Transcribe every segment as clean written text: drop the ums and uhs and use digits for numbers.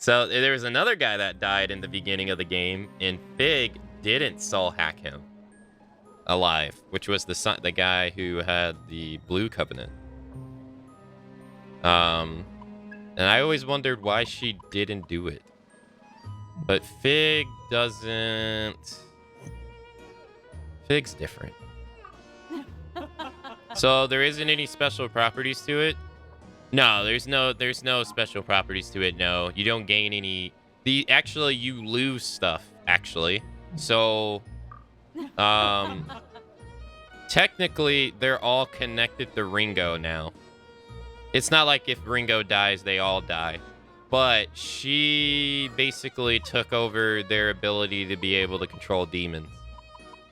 So there was another guy that died in the beginning of the game, and Fig didn't soul hack him alive, which was the guy who had the blue covenant. And I always wondered why she didn't do it. But Fig doesn't. Fig's different. So there isn't any special properties to it. No, there's no special properties to it. No, you don't gain any. Actually, you lose stuff. Actually, so technically they're all connected to Ringo now. It's not like if Ringo dies, they all die. But she basically took over their ability to be able to control demons.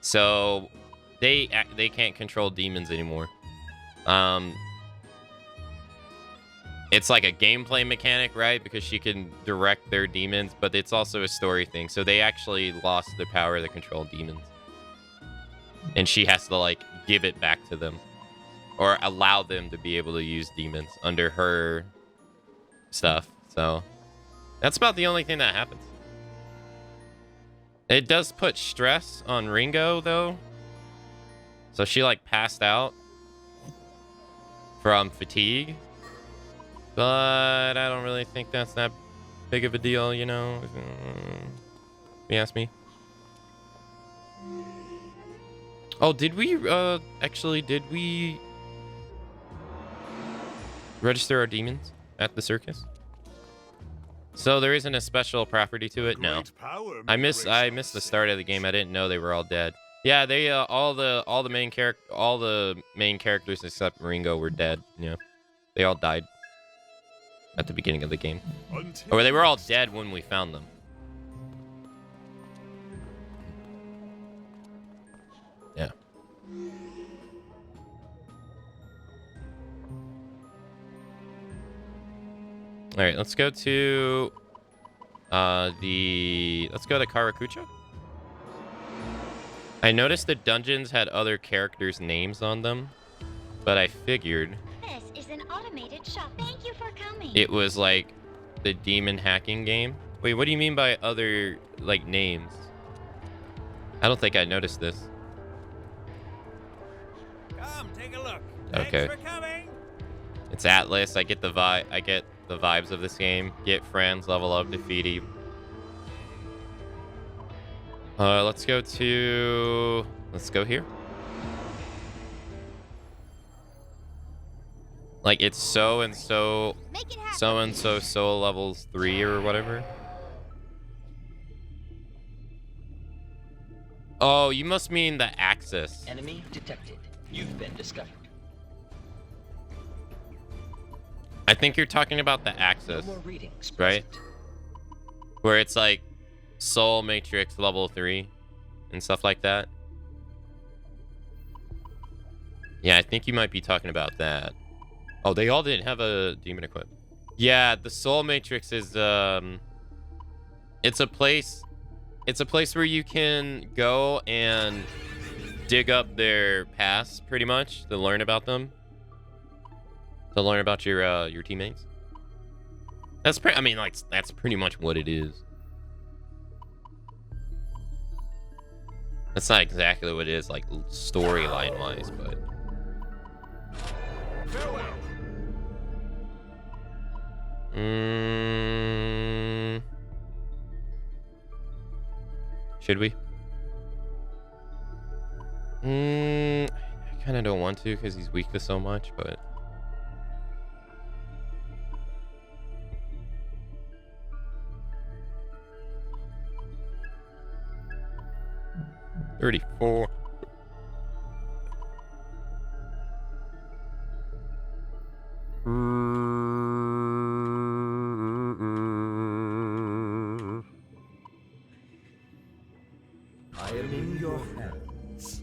So they can't control demons anymore. It's like a gameplay mechanic, right? Because she can direct their demons, but it's also a story thing. So they actually lost the power to control demons. And she has to, like, give it back to them. Or allow them to be able to use demons under her stuff. So that's about the only thing that happens. It does put stress on Ringo, though. So she, like, passed out from fatigue. But I don't really think that's that big of a deal, you know, if you ask me. Oh, did we register our demons at the circus? So there isn't a special property to it? No. I missed the start of the game. I didn't know they were all dead. Yeah, they all the main characters except Ringo were dead. Yeah. They all died at the beginning of the game. Or they were all dead when we found them. Yeah. All right, let's go to let's go to Karakucha. I noticed the dungeons had other characters' names on them, but I figured This is an automated shop. Thank you for coming. it was like the demon hacking game. Wait, what do you mean by other, like, names? I don't think I noticed this. Come, take a look. Okay. Thanks for coming. It's Atlus. I get the vibes of this game. Get friends, level up, defeat him. Let's go here. Like, it's so and so soul levels 3 or whatever. Oh, you must mean the axis. Enemy detected. You've been discovered. I think you're talking about the No axis, more readings. right? present. Where it's like Soul Matrix level 3 and stuff like that. Yeah, I think you might be talking about that. Oh, they all didn't have a demon equip. Yeah, the Soul Matrix is it's a place where you can go and dig up their past pretty much to learn about them. To learn about your teammates. That's that's pretty much what it is. That's not exactly what it is, like, storyline wise, but Farewell. should we? I kind of don't want to because he's weak to so much, but 34. I am in your hands.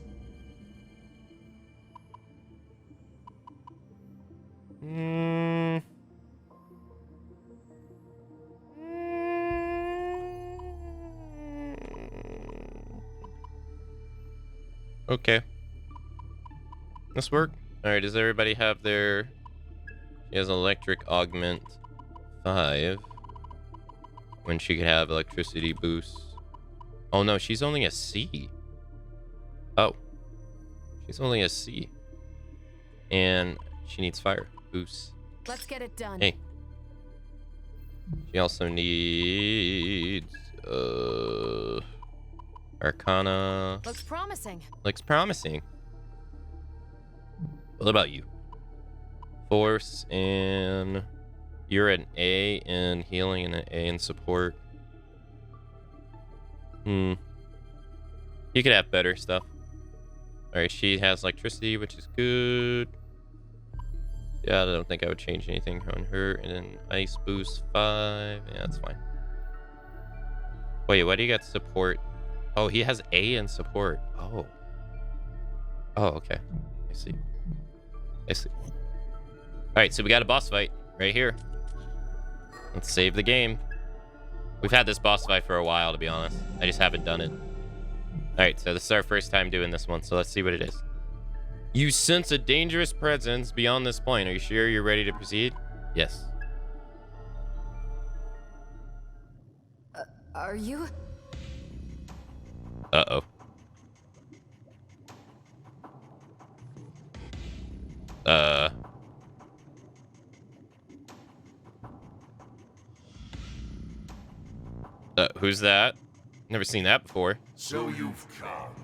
Okay. This work? Alright, does everybody have their... He has electric augment 5. when she could have electricity boost. Oh no, she's only a C. Oh, she's only a C. And she needs fire boost. Let's get it done. Hey. She also needs Arcana. Looks promising. Looks promising. What about you? Force, and you're an A in healing and an A in support. You could have better stuff. Alright, she has electricity, which is good. Yeah, I don't think I would change anything on her. And then ice boost 5. Yeah, that's fine. Wait, why do you got support? Oh, he has A in support. Oh. Oh, okay. I see. I see. Alright, so we got a boss fight right here. Let's save the game. We've had this boss fight for a while, to be honest. I just haven't done it. Alright, so this is our first time doing this one, so let's see what it is. You sense a dangerous presence beyond this point. Are you sure you're ready to proceed? Yes. Are you? Uh-oh. Who's that? Never seen that before. So you've come.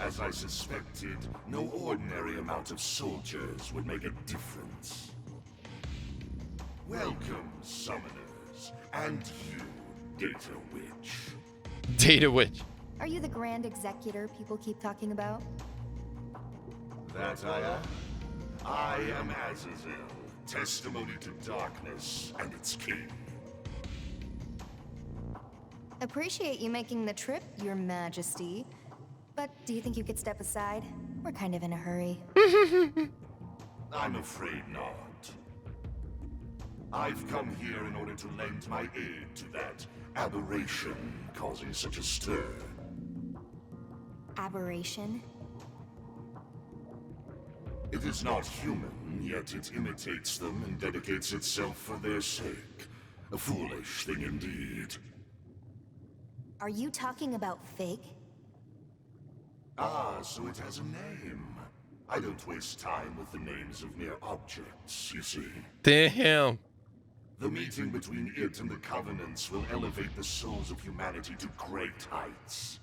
As I suspected, no ordinary amount of soldiers would make a difference. Welcome, summoners, and you, Data Witch. Data Witch. Are you the Grand Executor people keep talking about? That I am. I am Azazel, testimony to darkness and its king. Appreciate you making the trip, Your Majesty. But do you think you could step aside? We're kind of in a hurry. I'm afraid not. I've come here in order to lend my aid to that aberration causing such a stir. Aberration? It is not human, yet it imitates them and dedicates itself for their sake. A foolish thing indeed. Are you talking about fake? Ah, so it has a name. I don't waste time with the names of mere objects, you see. Damn. The meeting between it and the Covenants will elevate the souls of humanity to great heights.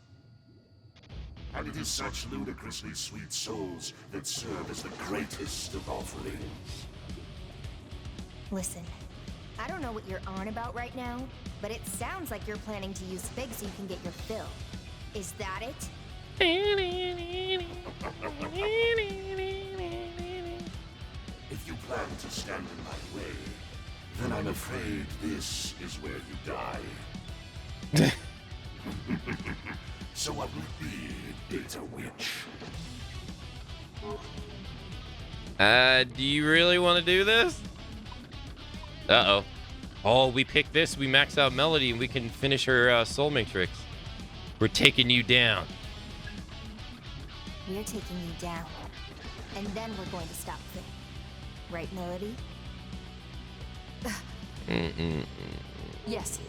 And it is such ludicrously sweet souls that serve as the greatest of offerings. Listen, I don't know what you're on about right now, but it sounds like you're planning to use fig so you can get your fill. Is that it? If you plan to stand in my way, then I'm afraid this is where you die. So what would be, Data Witch? Do you really want to do this? Uh-oh. Oh, we pick this, we max out Melody, and we can finish her soul matrix. We're taking you down. We're taking you down. And then we're going to stop Fig. Right, Melody? Yes,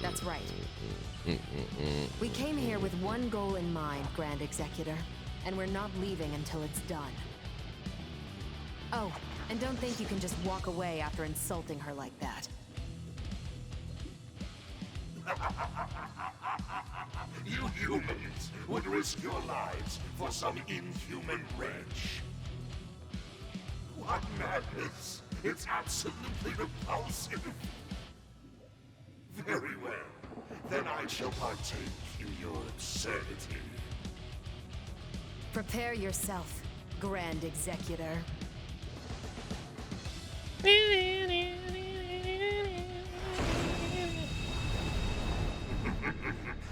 that's right. We came here with one goal in mind, Grand Executor, and we're not leaving until it's done. Oh, and don't think you can just walk away after insulting her like that. You humans would risk your lives for some inhuman wretch. What madness! It's absolutely repulsive. Very well. Then I shall partake in your absurdity. Prepare yourself, Grand Executor.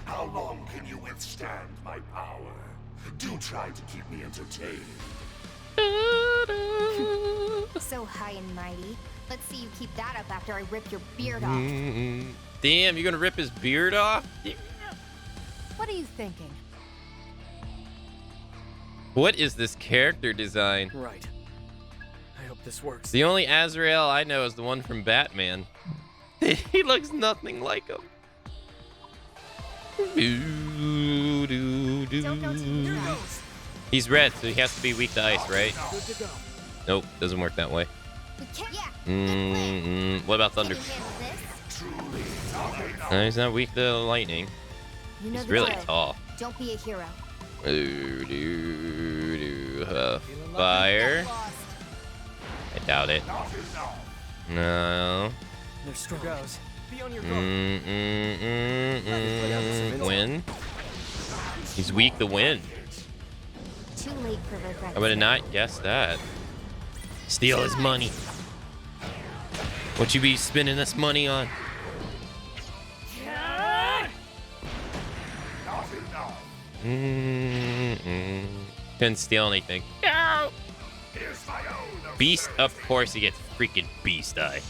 How long can you withstand my power? Do try to keep me entertained. So high and mighty. Let's see you keep that up after I rip your beard off. Damn, you're gonna rip his beard off? What are you thinking? What is this character design? Right. I hope this works. The only Azrael I know is the one from Batman. He looks nothing like him. Don't know too fast. He's red, so he has to be weak to ice, right? Good to go. Nope, doesn't work that way. We can't. Yeah. Good plan. What about Can thunder? you handle this? No, he's not weak to lightning. You know He's the really drill. tall. Don't be a hero. Fire. I doubt it. No. There's strong. Goes. Be on your guard. Wind. He's weak to wind. Too late for regrets. I would have not guessed that. Steal his money. What you be spending this money on? Couldn't steal anything. Beast, of course he gets freaking beast eye.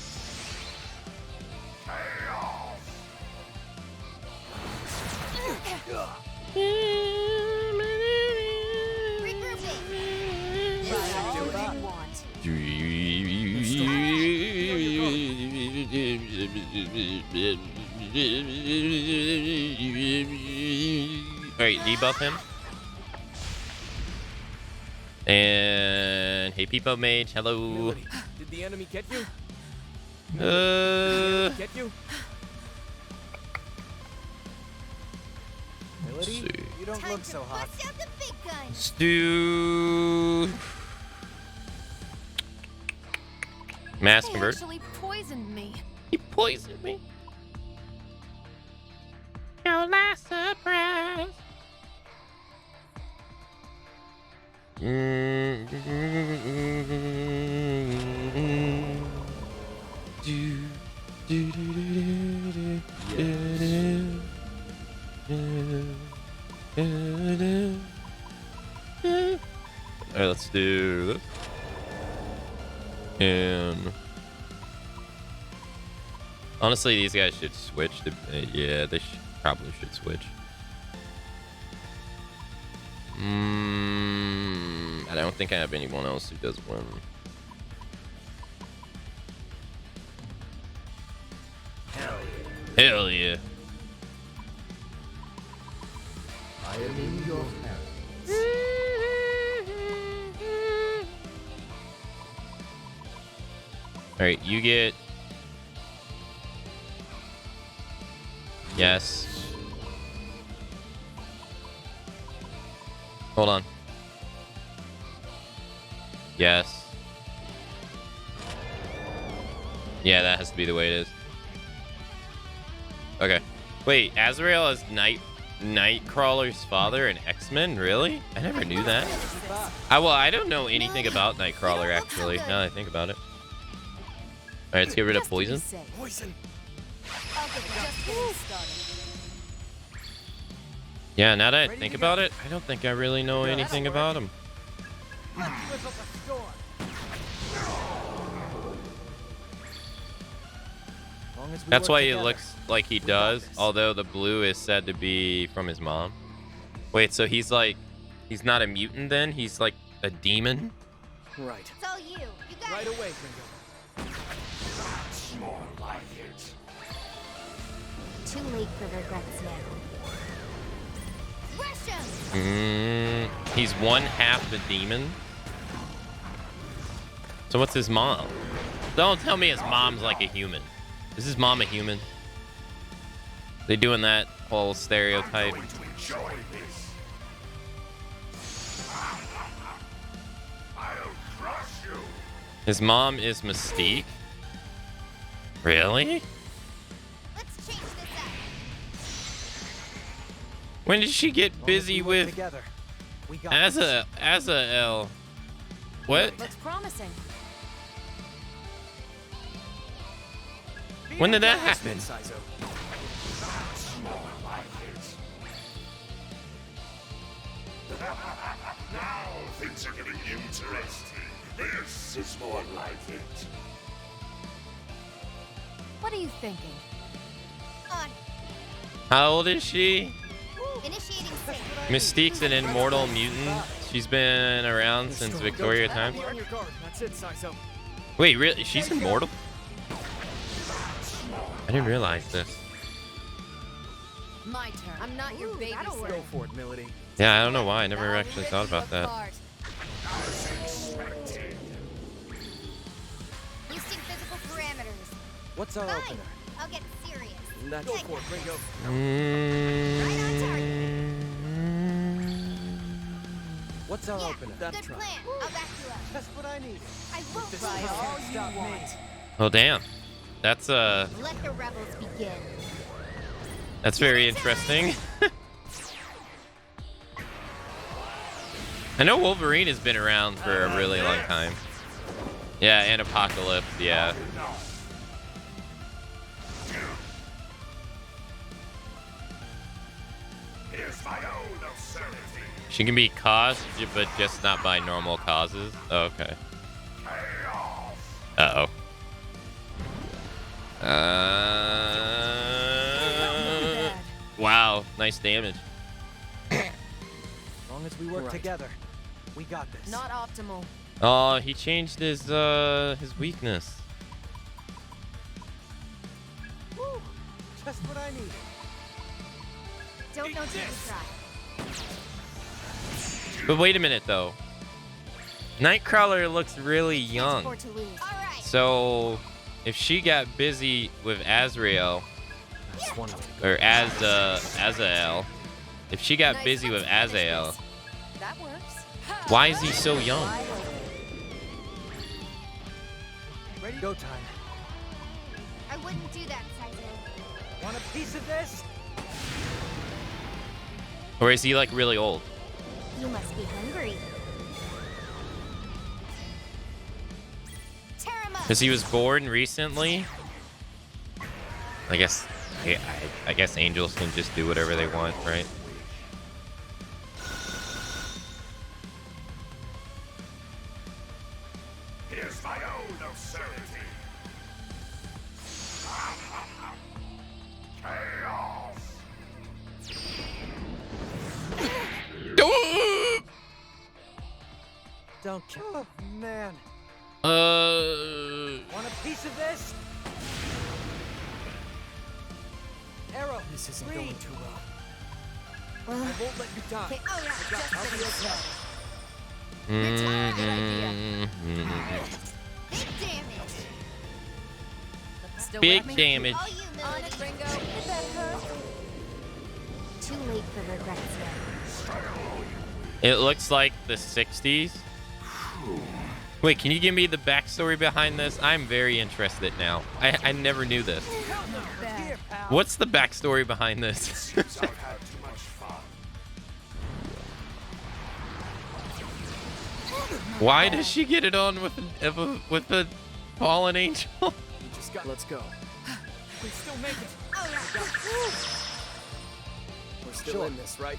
Alright, debuff him. And hey, Peepo Mage, hello. Melody, did the enemy get you? Get you? Melody, see. you don't Time look to so hot. bust out the big gun. Stu. Mass They convert. actually poisoned me. He poisoned me. Your last surprise. Alright, let's do this. And honestly, these guys should switch to. Yeah, they probably should switch. I don't think I have anyone else who does win. Hell yeah. I am in your hands. Alright, you get. Yes. Hold on. Yes. Yeah, that has to be the way it is. Okay. Wait, Azrael is Nightcrawler's father in X-Men? Really? I never knew that. I don't know anything about Nightcrawler, actually, now that I think about it. Alright, let's get rid of Just to be poison. safe. Poison. I'll get just getting started. Yeah, now that I think about it, I don't think I really know anything about him. Whip up a storm. Long as we That's work why he together. looks like he does, although the blue is said to be from his mom. Wait, so he's not a mutant then? He's like a demon? Right. It's all you. You got Right it. away, Gringo. That's more like it. Too late for regrets now. Rush him. He's one half the demon. So what's his mom? Don't tell me his mom's like a human. Is his mom a human? They doing that whole stereotype? Going to enjoy this. I'll crush you. His mom is Mystique? Really? Let's change this up. When did she get Long as busy we work with together. We got this. Azael? What? Looks promising. When did that happen? Sizo. That's more like it. Now things are getting interesting. This is more like it. What are you thinking? On. How old is she? Initiating sync. Mystique's an immortal mutant. She's been around There's since strong. Victoria Don't times. be on your guard. That's it, Sizo. Wait, really? She's immortal? I didn't realize this. My turn. I'm not your Go babysitter. for it, Melody. Yeah, I don't know why. I never actually thought about that. Boosting physical parameters. What's our Fine. opener? I'll get serious. That's Go for it, Ringo. What's our Yeah, opener? good plan. I'll back you up. That's what I need. I won't This try is all all you stop want. me. Oh damn, that's Let the rebels begin. very interesting. I know Wolverine has been around for a really long time. Yeah, and Apocalypse. Yeah. Here's my own absurdity. She can be caused, but just not by normal causes. Oh, okay. Uh-oh. Wow, nice damage. As long as we work together, we got this. Not optimal. Oh, he changed his weakness. Woo, just what I need. Don't take a try. But wait a minute though. Nightcrawler looks really young. Or to lose. All right. So if she got busy with Azrael That's one way to go. or Azael, if she got Nice busy with Azael, That works. why is he so young? Ready? Go time. I wouldn't do that, Saizo. Want a piece of this? Or is he like really old? You must be hungry. Tear him up. Because he was born recently. I guess angels can just do whatever they want, right? Here's my own absurdity. Chaos. Don't kill. Oh, man. Want a piece of this? Arrow. This isn't going too well. I won't let you die. Okay, oh yeah, just I'll for be this okay. Big damage. Still Big with me? damage. All you, On Melody. it, Ringo. It better hurt. Too late for regrets now. It looks like the 60s. Wait, can you give me the backstory behind this? I'm very interested now. I never knew this. Here, pal. What's the backstory behind this? Seems I've had too much fun. Why does she get it on with a fallen angel? You just got. Let's go. We still make it. Oh yeah. We're still in this, right?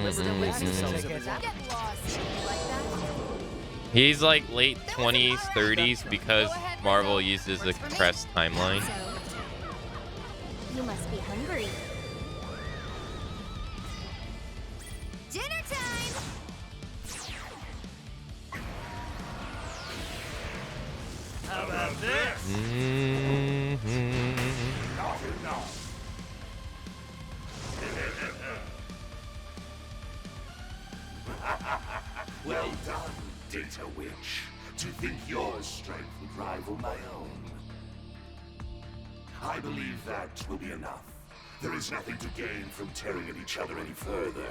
How's this? Get lost. You like that? He's like late 20s, 30s because Marvel uses a compressed timeline. You must be hungry. Dinner time. How about this? Well done, Data Witch. To think your strength would rival my own. I believe that will be enough. There is nothing to gain from tearing at each other any further.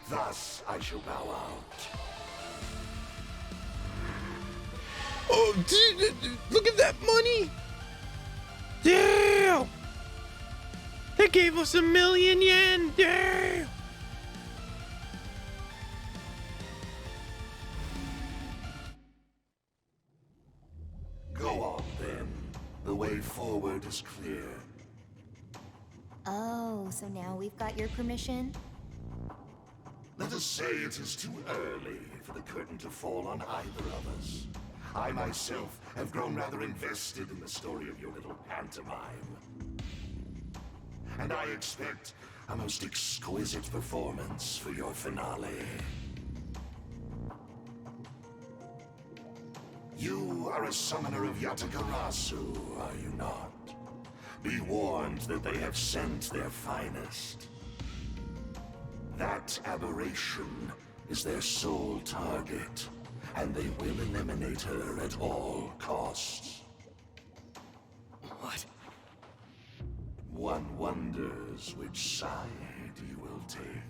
Thus, I shall bow out. Oh, dude, look at that money! Damn! They gave us 1,000,000 yen! Damn! Go on, then. The way forward is clear. Oh, so now we've got your permission? Let us say it is too early for the curtain to fall on either of us. I myself have grown rather invested in the story of your little pantomime. And I expect a most exquisite performance for your finale. You are a summoner of Yatagarasu, are you not? Be warned that they have sent their finest. That aberration is their sole target, and they will eliminate her at all costs. What? One wonders which side you will take.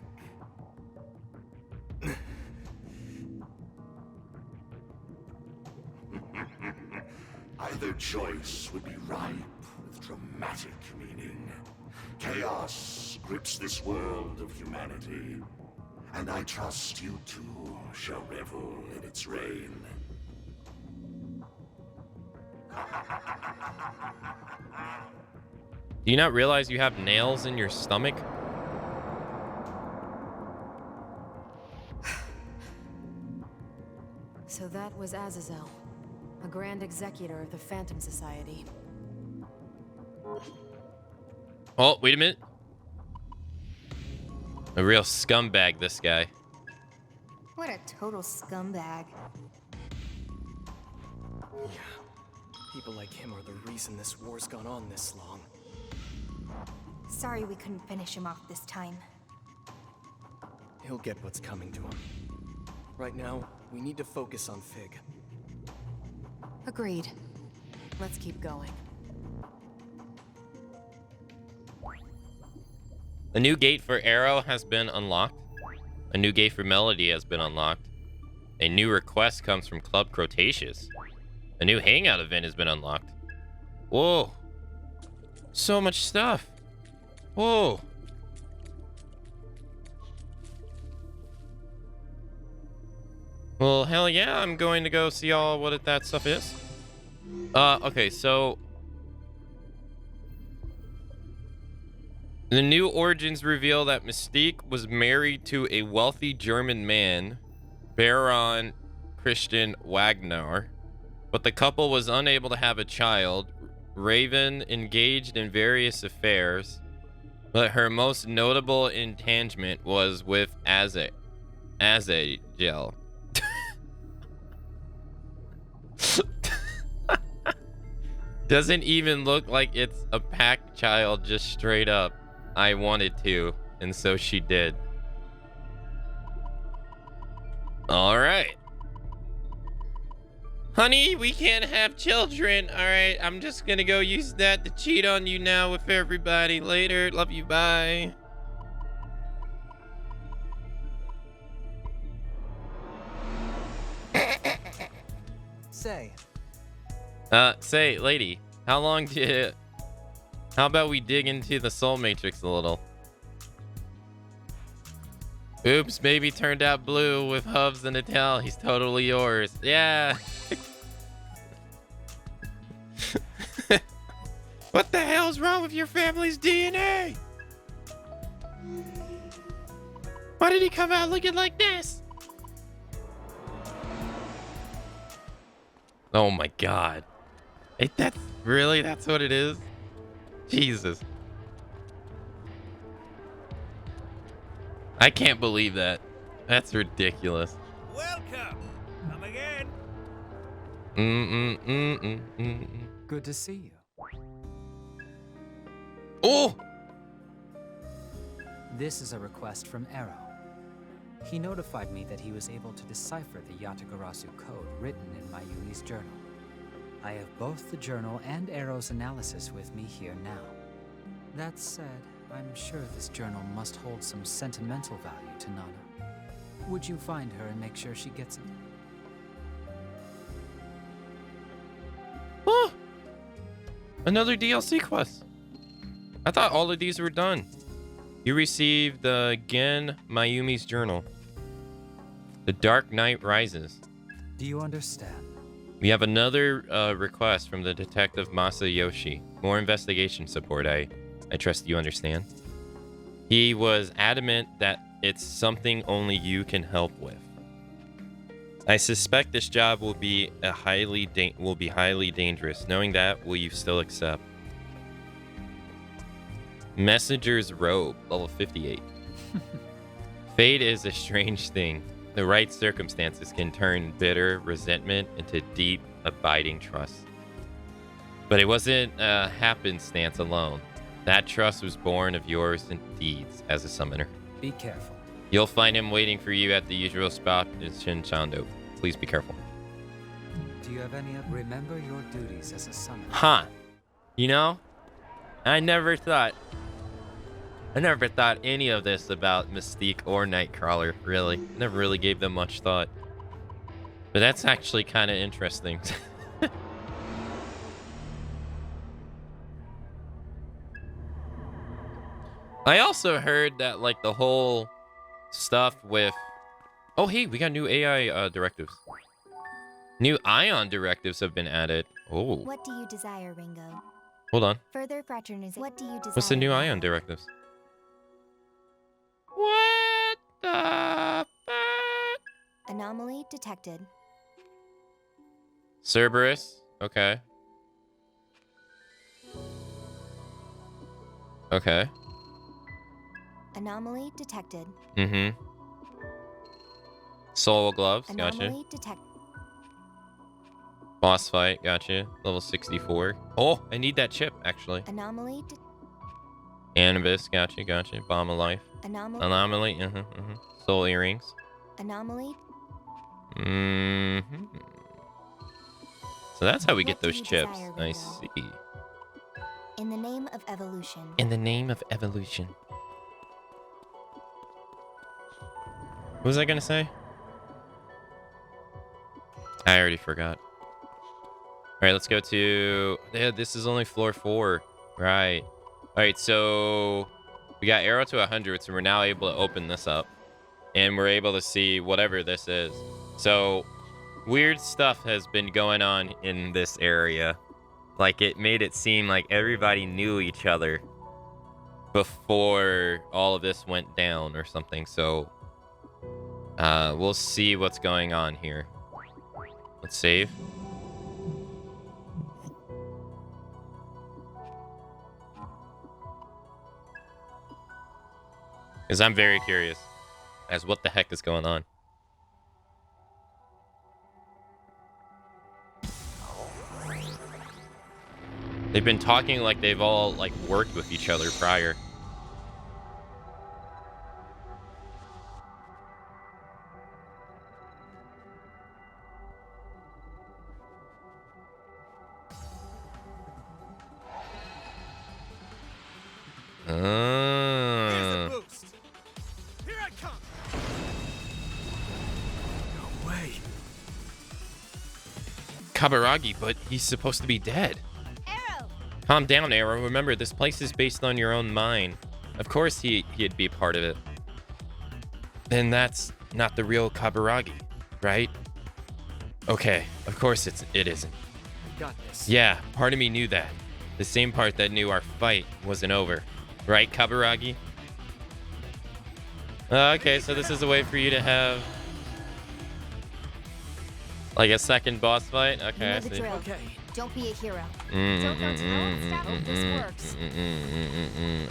Either choice would be ripe with dramatic meaning. Chaos grips this world of humanity, and I trust you too shall revel in its reign. Do you not realize you have nails in your stomach? So that was Azazel, a Grand Executor of the Phantom Society. Oh, wait a minute. A real scumbag, this guy. What a total scumbag. Yeah. People like him are the reason this war's gone on this long. Sorry we couldn't finish him off this time. He'll get what's coming to him. Right now, we need to focus on Fig. Agreed. Let's keep going. A new gate for Arrow has been unlocked. A new gate for Melody has been unlocked. A new request comes from Club Cretaceous. A new hangout event has been unlocked. Whoa. So much stuff. Whoa. Well, hell yeah, I'm going to go see all what that stuff is. Okay, so the new origins reveal that Mystique was married to a wealthy German man, Baron Christian Wagner, but the couple was unable to have a child. Raven engaged in various affairs, but her most notable entanglement was with Azazel. Doesn't even look like it's a pack child, just straight up. I wanted to, and so she did. All right. Honey, we can't have children. All right, I'm just gonna go use that to cheat on you now with everybody. Later, love you, bye. Say, Say, lady, how about we dig into the Soul Matrix a little? Oops, baby turned out blue with hubs and a tail. He's totally yours. Yeah. What the hell's wrong with your family's DNA? Why did he come out looking like this? Oh my god. That's what it is? Jesus. I can't believe that. That's ridiculous. Welcome. Come again. Good to see you. Oh! This is a request from Arrow. He notified me that he was able to decipher the Yatagarasu code written in Mayumi's journal. I have both the journal and Arrow's analysis with me here now. That said, I'm sure this journal must hold some sentimental value to Nana. Would you find her and make sure she gets it? Oh! Another DLC quest. I thought all of these were done. You received the Gen Mayumi's journal. The Dark Knight Rises. Do you understand? We have another request from the detective Masayoshi. More investigation support. I trust you understand. He was adamant that it's something only you can help with. I suspect this job will be highly dangerous. Knowing that, will you still accept? Messengers Robe, level 58. Fate is a strange thing. The right circumstances can turn bitter resentment into deep abiding trust. But it wasn't a happenstance alone. That trust was born of yours and deeds as a summoner. Be careful. You'll find him waiting for you at the usual spot in Shinchando. Please be careful. Do you have any other? Remember your duties as a summoner. Huh. You know, I never thought any of this about Mystique or Nightcrawler, really. Never really gave them much thought. But that's actually kind of interesting. I also heard that, like, the whole stuff with... Oh, hey, we got new AI directives. New ion directives have been added. Oh. What do you desire, Ringo? Hold on. Further fraternization. What do you desire? What's the new ion directives? What the fuck? Anomaly detected. Cerberus. Okay. Okay. Anomaly detected. Mm-hmm. Soul gloves. Gotcha. Anomaly detected. Boss fight. Gotcha. Level 64. Oh, I need that chip, actually. Anomaly. Anubis. Gotcha. Gotcha. Bomb of life. Anomaly. Soul earrings. Anomaly. Mm-hmm. So that's how we get those chips. desire, I Ringo? see. In the name of evolution. In the name of evolution. What was I gonna say? I already forgot. Alright, let's go to... Yeah, this is only floor 4. Right. Alright, so... We got arrow to 100, so we're now able to open this up. And we're able to see whatever this is. So, weird stuff has been going on in this area. Like, it made it seem like everybody knew each other before all of this went down or something. So, we'll see what's going on here. Let's save. Because I'm very curious as what the heck is going on. They've been talking like they've all, like, worked with each other prior. Here's a boost. Here I come. No way. Kaburagi, but he's supposed to be dead. Arrow. Calm down, Arrow. Remember, this place is based on your own mind. Of course he'd be part of it. Then that's not the real Kaburagi, right? Okay, of course it isn't. I got this. Yeah, part of me knew that. The same part that knew our fight wasn't over. Right, Kaburagi? Okay, so this is a way for you to have... like a second boss fight? You Okay, know I the see. drill. Okay. Don't be a hero. Don't go to I hope this works.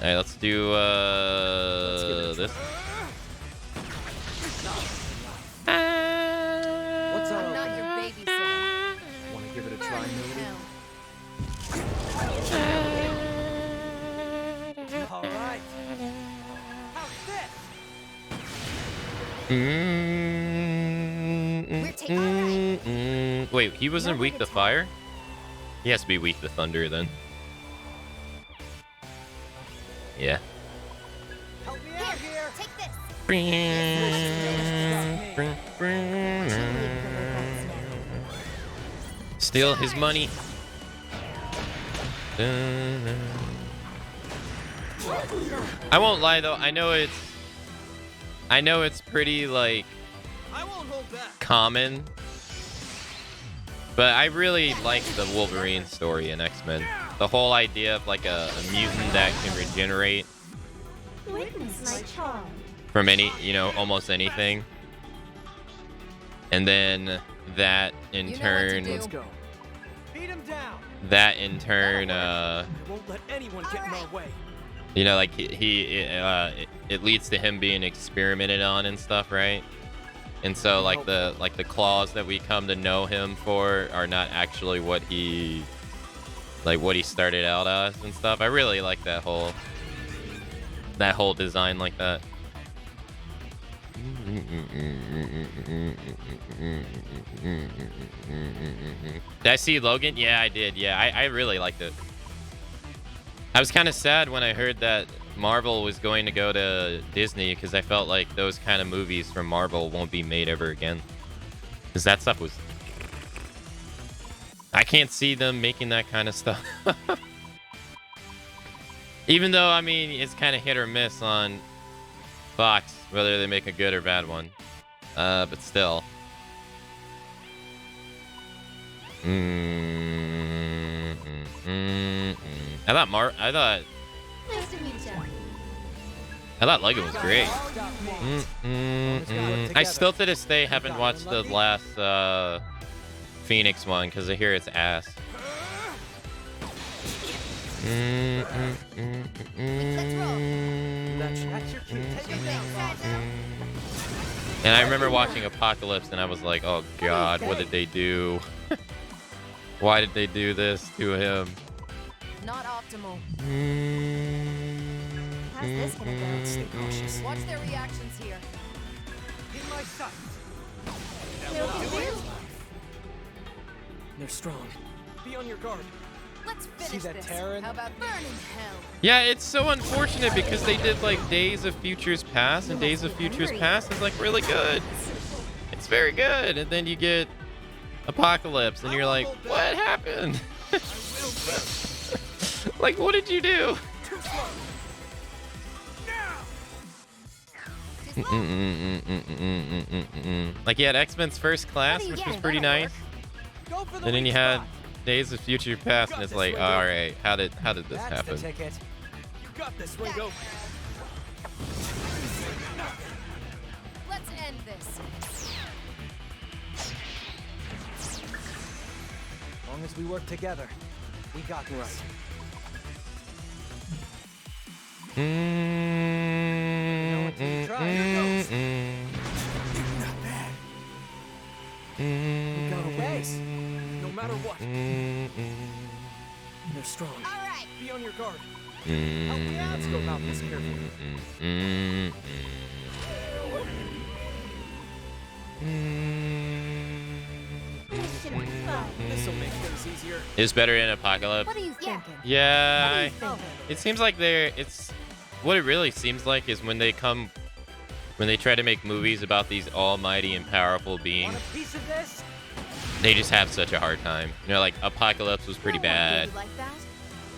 Alright, let's do Let's give it a this. What's I'm up? not your babysitter. Want to give it a try, Milady? All right. How's this? We're taking Wait, he wasn't weak to fire? He has to be weak to thunder then. Yeah. Help me out here. Take this. Steal his money. I won't lie though, I know it's pretty like I won't hold back. common, but I really like the Wolverine story in X-Men. The whole idea of like a mutant that can regenerate Witness my charm. from any, almost anything. And then that in You know what to turn, do. Let's go. Beat him down. that in turn, I won't let anyone get in our way. like it leads to him being experimented on and stuff, right? And so like the claws that we come to know him for are not actually what he started out as and stuff. I really like that whole design like that. Did I see Logan? Yeah, I did. Yeah, I really liked it. I was kind of sad when I heard that Marvel was going to go to Disney because I felt like those kind of movies from Marvel won't be made ever again. Because that stuff was... I can't see them making that kind of stuff. Even though, I mean, it's kind of hit or miss on Fox, whether they make a good or bad one. But still. I thought Lego was great. I still to this day haven't watched the last Phoenix one because I hear it's ass. And I remember watching Apocalypse and I was like, oh god, what did they do? Why did they do this to him? Not optimal. How's this gonna go? Stay cautious. Watch their reactions here. In my sight. They're strong. Be on your guard. Let's finish that this. Terran? How about burn in hell? Yeah, it's so unfortunate because they did like Days of Futures Past, and Days of Futures Past is like really good. It's very good, and then you get Apocalypse, and you're like, what happened? Like, what did you do? Like, you had X-Men's First Class, which was pretty nice, and then you had Days of Future Past, and it's like, all right, how did this happen? You got this, Ringo. Let's end this. As long as we work together, we got this. Right. We got a ways. No matter what. They're strong. All right. Be on your guard. Help me out. Let's go about this carefully. This should be fun. This'll make things easier. Is better in Apocalypse. What are you thinking? Yeah, What are you thinking? it seems like it's what it really seems like is when they try to make movies about these almighty and powerful beings, Want a piece of this? they just have such a hard time. You know, like Apocalypse was pretty No one bad. really like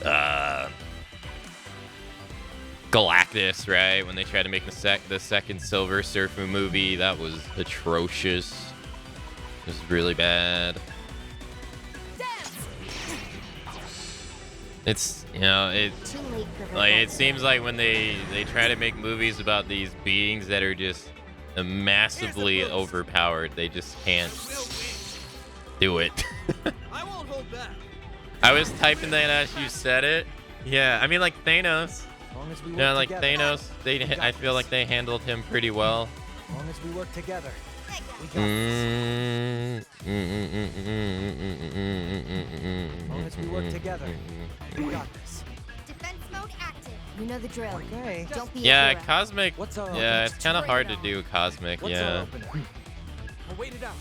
that. Galactus, right? When they tried to make the second Silver Surfer movie, that was atrocious. It was really bad. It's, you know, Too late for like, it revenge. seems like when they try to make movies about these beings that are just massively overpowered, they just can't do it. I won't hold back. I was typing that as you said it. Yeah, I mean, like Thanos. As long as we work Yeah, like together. Thanos, I feel like they handled him pretty well. As long as we work together, we got this. As long as we work together, we got this. Defense mode active. You know the drill. Okay. Don't be a Yeah, hero. Cosmic. What's our Yeah, opener? it's kind of hard to do Cosmic. What's our Yeah. opener? I'll wait it out.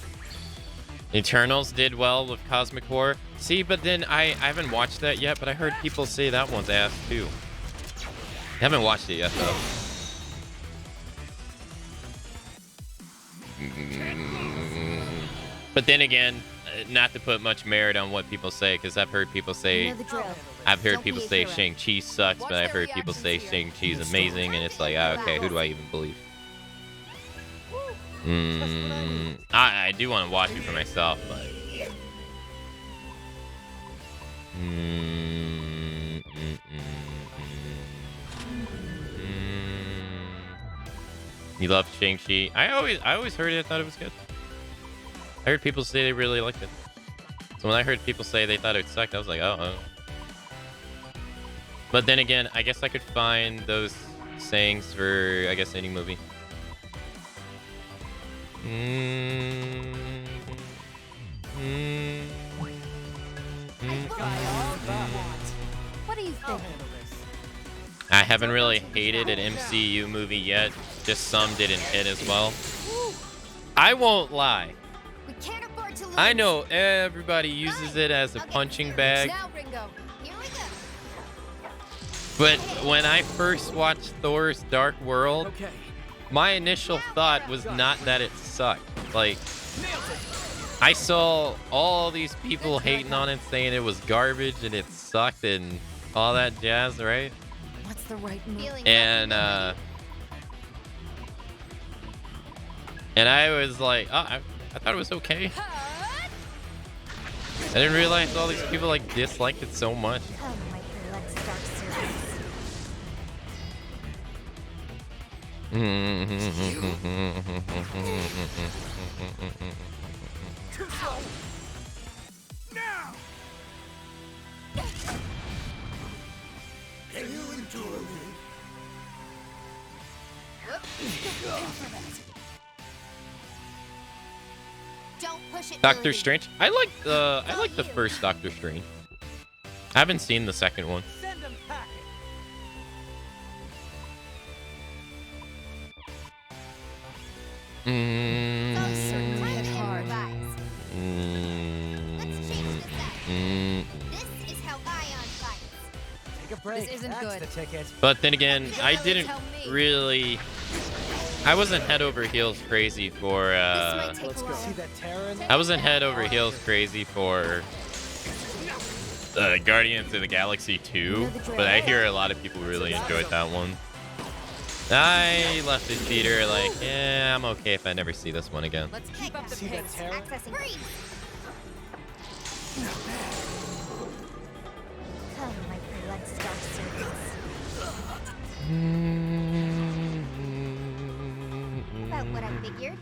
Eternals did well with Cosmic War. See, but then I haven't watched that yet, but I heard people say that one's ass too. I haven't watched it yet though. But then again, not to put much merit on what people say, because I've heard people You say, know the drill. I've heard Don't be people a say hero. Shang-Chi sucks, Watch but I've their heard people say reactions here. Shang-Chi's amazing, and it's like, ah, okay, who do I even believe? I do want to watch it for myself, but... You love Shang-Chi? I always heard it. I thought it was good. I heard people say they really liked it. So when I heard people say they thought it sucked, I was like, oh. But then again, I guess I could find those sayings for, I guess, any movie. What do you think? I haven't really hated an MCU movie yet. Just some didn't hit as well. I won't lie. We can't afford to lose. I know everybody uses it as a punching bag. Now, Ringo. Here we go. But when I first watched Thor's Dark World, Okay. my initial thought was not that it sucked. Like, I saw all these people hating on it, saying it was garbage and it sucked and all that jazz, right? What's the right move? And I was like, oh, I thought it was okay. I didn't realize all these people like disliked it so much. Come, Michael, let's start service. Too slow. Now. Can you endure me? Don't push it. Doctor Lily. Strange. I like the first Doctor Strange. I haven't seen the second one. Send him packing. Those certainly hit hard. Let's change this up. This is how Ion fights. Take a break. This isn't That's good. the ticket. But then again, I didn't really. I wasn't head over heels crazy for. This might take Let's a go. while. See that Terran? I wasn't head over heels crazy for. Guardians of the Galaxy 2, but I hear a lot of people really enjoyed that one. I left it theater like, yeah, I'm okay if I never see this one again. Let's keep up the See that pace. Terran? Accessing. Freeze. Come, Michael, let's start service. About what I figured.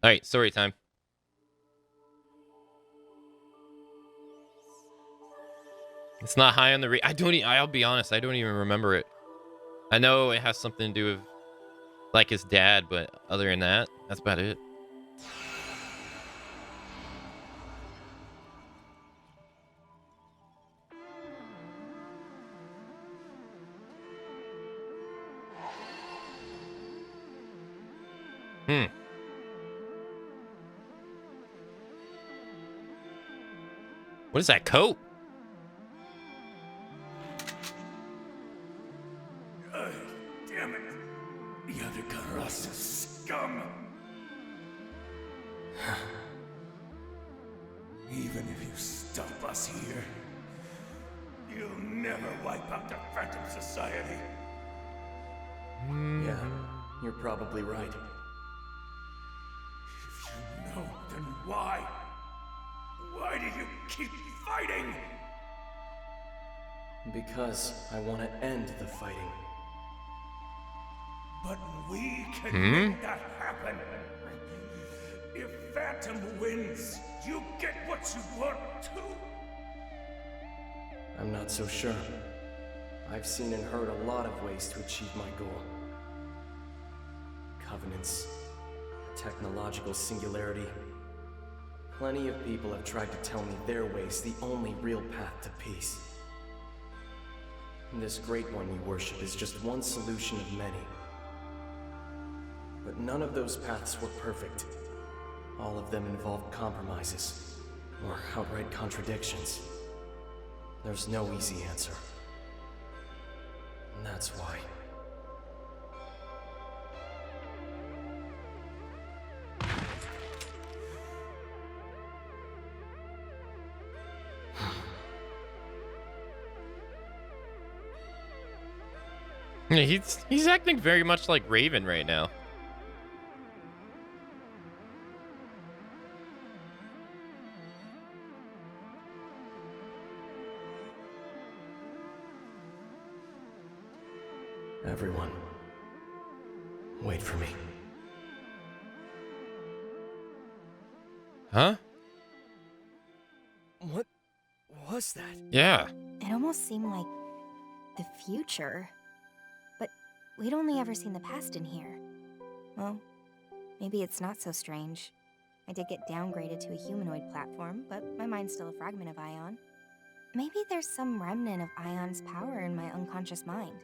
All right, story time. It's not high on the I'll be honest, I don't even remember it. I know it has something to do with like his dad, but other than that, that's about it. What is that coat? Damn it. The Yatagarasu scum. Even if you stop us here, you'll never wipe out the Phantom Society. Yeah, you're probably right. If you know, then why? Why do you keep fighting? Because I want to end the fighting. But we can make that happen. If Phantom wins, you get what you want too. I'm not so sure. I've seen and heard a lot of ways to achieve my goal. Covenants, technological singularity. Plenty of people have tried to tell me their way's the only real path to peace. This great one we worship is just one solution of many. But none of those paths were perfect. All of them involved compromises, or outright contradictions. There's no easy answer. And that's why. He's acting very much like Raven right now. Everyone, wait for me. Huh? What was that? Yeah. It almost seemed like the future. we'd only ever seen the past in here. Well, maybe it's not so strange. I did get downgraded to a humanoid platform, but my mind's still a fragment of Ion. Maybe there's some remnant of Ion's power in my unconscious mind.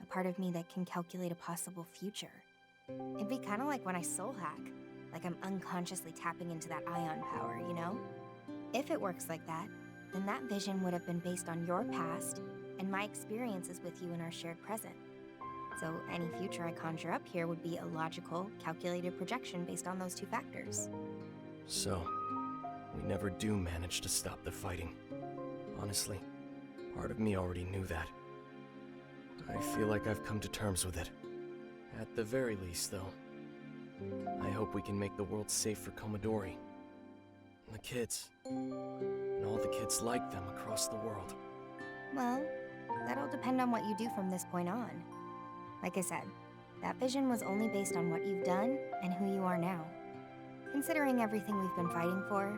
A part of me that can calculate a possible future. It'd be kind of like when I soul hack. Like I'm unconsciously tapping into that Ion power, you know? If it works like that, then that vision would have been based on your past and my experiences with you in our shared present. So any future I conjure up here would be a logical, calculated projection based on those two factors. So, we never do manage to stop the fighting. Honestly, part of me already knew that. I feel like I've come to terms with it. At the very least, though, I hope we can make the world safe for Komodori. The kids. And all the kids like them across the world. Well, that'll depend on what you do from this point on. Like I said, that vision was only based on what you've done and who you are now. Considering everything we've been fighting for,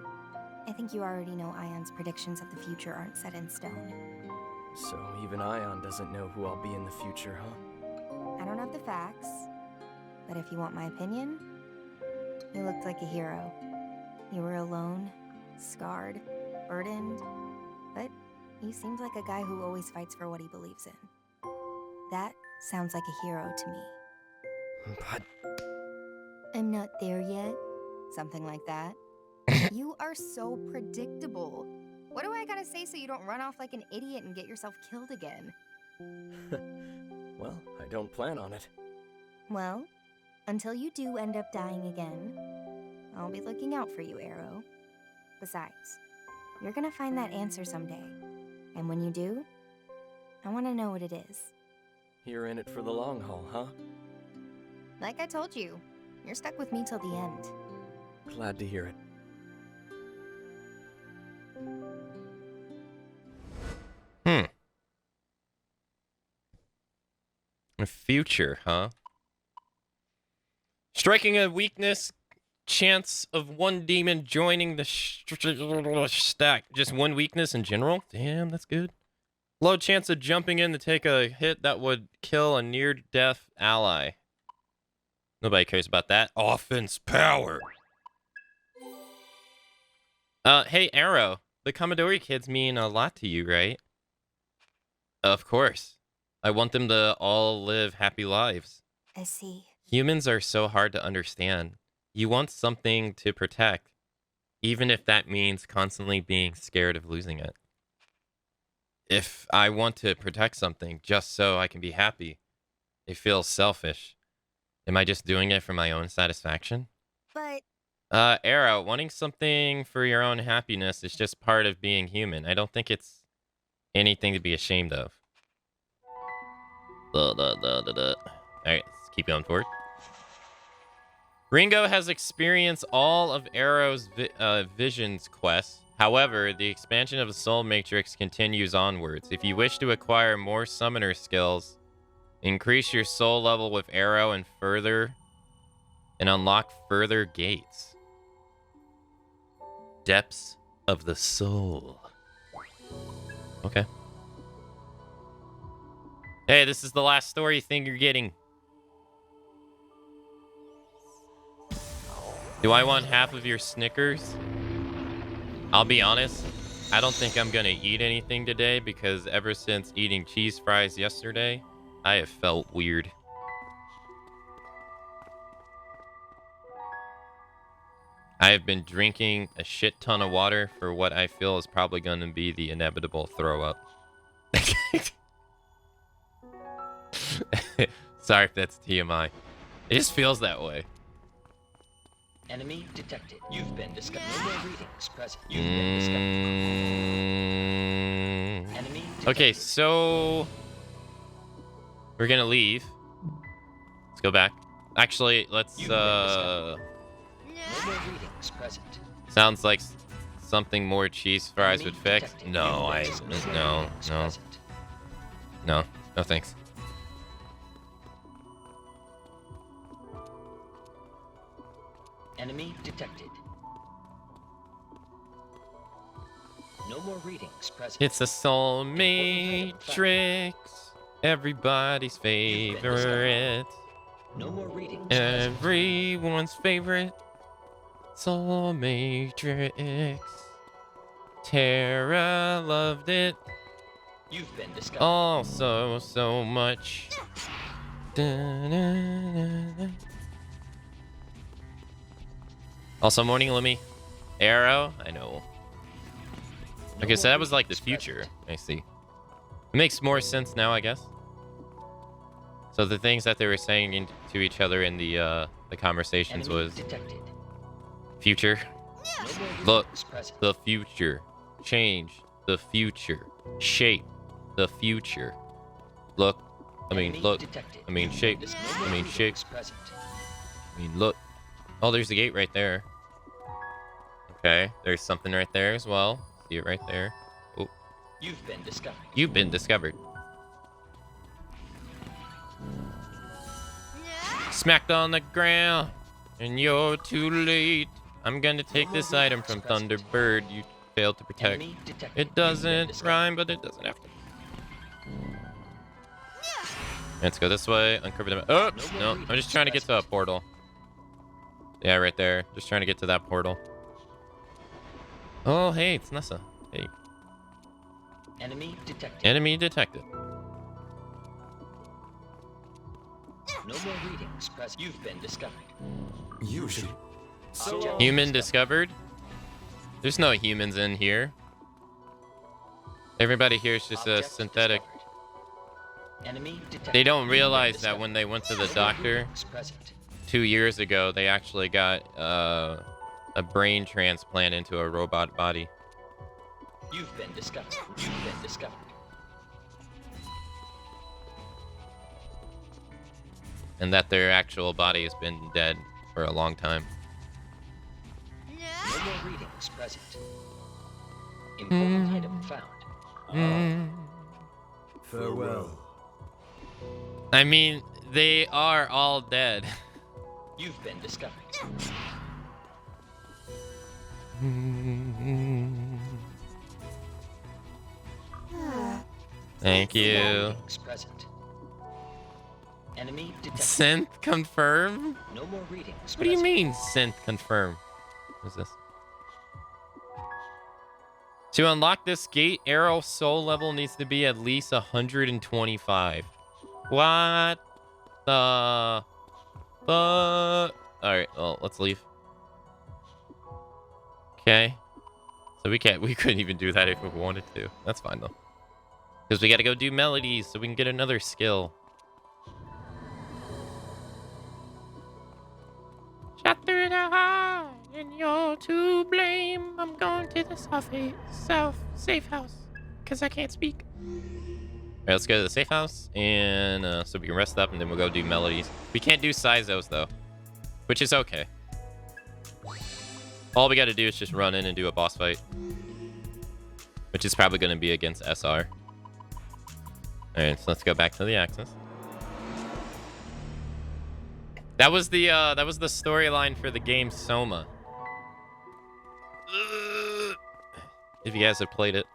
I think you already know Ion's predictions of the future aren't set in stone. So even Ion doesn't know who I'll be in the future, huh? I don't have the facts, but if you want my opinion, you looked like a hero. You were alone, scarred, burdened, but you seemed like a guy who always fights for what he believes in. That sounds like a hero to me. But... I'm not there yet. Something like that. You are so predictable. What do I gotta say so you don't run off like an idiot and get yourself killed again? Well, I don't plan on it. Well, until you do end up dying again, I'll be looking out for you, Arrow. Besides, you're gonna find that answer someday. And when you do, I wanna know what it is. You're in it for the long haul, huh? Like I told you, you're stuck with me till the end. Glad to hear it. A future, huh? Striking a weakness, chance of one demon joining the stack. Just one weakness in general? Damn, that's good. Low chance of jumping in to take a hit that would kill a near-death ally. Nobody cares about that. Offense power. Hey, Arrow. The Komodori kids mean a lot to you, right? Of course. I want them to all live happy lives. I see. Humans are so hard to understand. You want something to protect, even if that means constantly being scared of losing it. If I want to protect something just so I can be happy, it feels selfish. Am I just doing it for my own satisfaction? But... Arrow, wanting something for your own happiness is just part of being human. I don't think it's anything to be ashamed of. Alright, let's keep going forward. Ringo has experienced all of Arrow's Vision's quests. However, the expansion of the Soul Matrix continues onwards. If you wish to acquire more summoner skills, increase your soul level with Arrow and unlock further gates. Depths of the soul. Okay. Hey, this is the last story thing you're getting. Do I want half of your Snickers? I'll be honest, I don't think I'm gonna eat anything today because ever since eating cheese fries yesterday, I have felt weird. I have been drinking a shit ton of water for what I feel is probably going to be the inevitable throw up. Sorry if that's TMI. It just feels that way. Enemy detected. You've been discovered. No more readings present. You've been discovered. Enemy detected. Okay, so we're gonna leave. Let's go back. Actually, let's No more readings present. sounds like something more cheese fries Enemy would fix. detected. No, no Present. no thanks. Enemy detected. No more readings present. It's a soul matrix. Everybody's favorite. No more readings. Everyone's favorite. Soul Matrix. Tara loved it. You've been discovered. Also, so much. Da-na-na-na. Also, Morning Lemmy. Arrow? I know. Okay, so that was like the future. I see. It makes more sense now, I guess. So the things that they were saying to each other in the conversations was future. Look, the future. Change the future. Shape the future. Look. I mean, look. I mean, shape. I mean, shape. I mean, look. Oh, there's the gate right there. Okay, there's something right there as well. See it right there. Oh. You've been discovered. You've been discovered. Smacked on the ground, and you're too late. I'm gonna take this item from Thunderbird you failed to protect. It doesn't rhyme, but it doesn't have to. Let's go this way. Uncover the map. Oh, no. I'm just trying to get to a portal. Yeah, right there. Just trying to get to that portal. Oh, hey, it's Nessa. Hey. Enemy detected. Enemy detected. No more readings. Press. You've been discovered. You should. Human discovered? There's no humans in here. Everybody here is just a synthetic. Enemy detected. They don't realize that when they went to the doctor 2 years ago, they actually got a brain transplant into a robot body. You've been discovered. You've been discovered. And that their actual body has been dead for a long time. No more readings present. Important item found. Farewell. I mean, they are all dead. You've been discovered. Thank you. Readings present. Enemy detected. Synth confirm? No more readings. What do you mean, synth confirm? What is this? To unlock this gate, Arrow soul level needs to be at least 125. What the fuck? Alright, well, let's leave. Okay. So we couldn't even do that if we wanted to. That's fine though. Because we gotta go do melodies so we can get another skill. Shot through the heart, and you're to blame. I'm going to the safe house, because I can't speak. Alright, let's go to the safe house, and so we can rest up, and then we'll go do melodies. We can't do Sizos, though, which is okay. All we gotta do is just run in and do a boss fight, which is probably going to be against SR. Alright, so let's go back to the Axis. That was the storyline for the game Soma. If you guys have played it.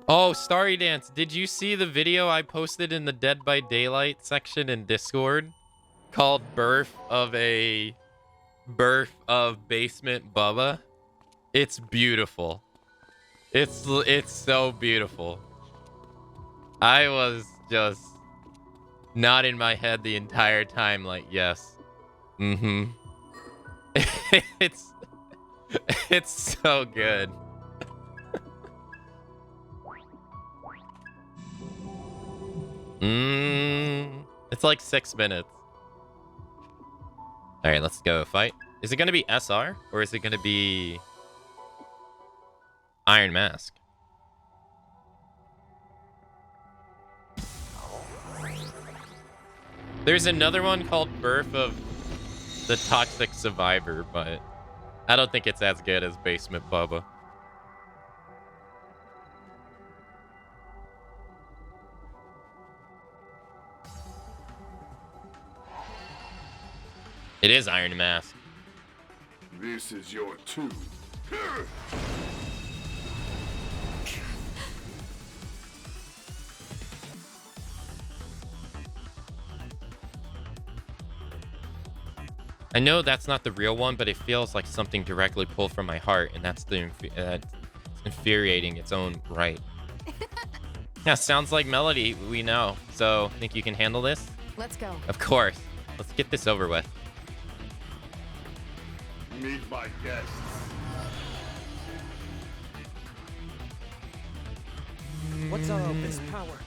Oh, Starry Dance. Did you see the video I posted in the Dead by Daylight section in Discord called Birth of Basement Bubba? It's beautiful. It's so beautiful. I was just nodding my head the entire time like, yes. Mm-hmm. It's so good. It's like 6 minutes. Alright, let's go fight. Is it gonna be SR or is it gonna be Iron Mask? There's another one called Birth of the Toxic Survivor, but I don't think it's as good as Basement Bubba. It is Iron Mask. This is your tube. I know that's not the real one, but it feels like something directly pulled from my heart, and that's the infuriating its own right. Yeah, sounds like Melody, we know. So, think you can handle this? Let's go. Of course. Let's get this over with. Meet my guests. What's our best power?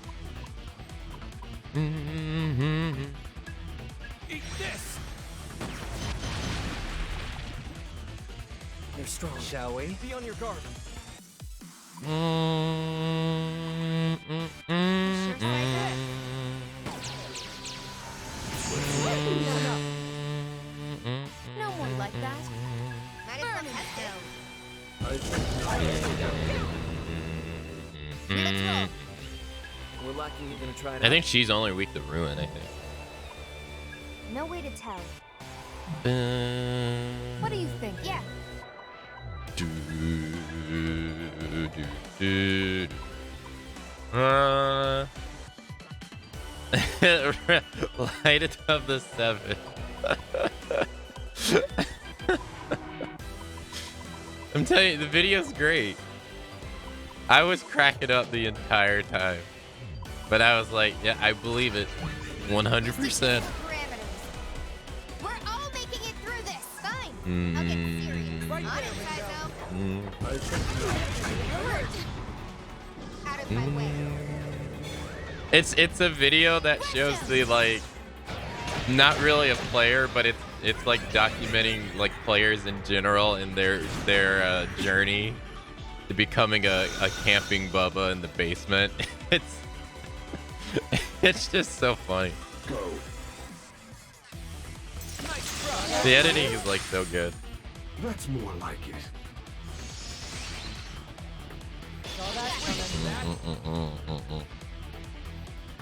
Eat this! They're strong. Shall we? Be on your guard. No more like that. Might as well test it. We're lucky you're gonna try it I think she's only weak to ruin, I think. No way to tell. What do you think? Yeah. Light it up the 7. I'm telling you, the video's great. I was cracking up the entire time, but I was like, yeah, I believe it 100%. We're all making it through this. Fine. I'll get serious. On it, Kaizo. Out of my way. It's a video that shows the, like, not really a player, but it's like documenting like players in general and their journey to becoming a camping Bubba in the basement. It's just so funny. The editing is like so good. That's more like it.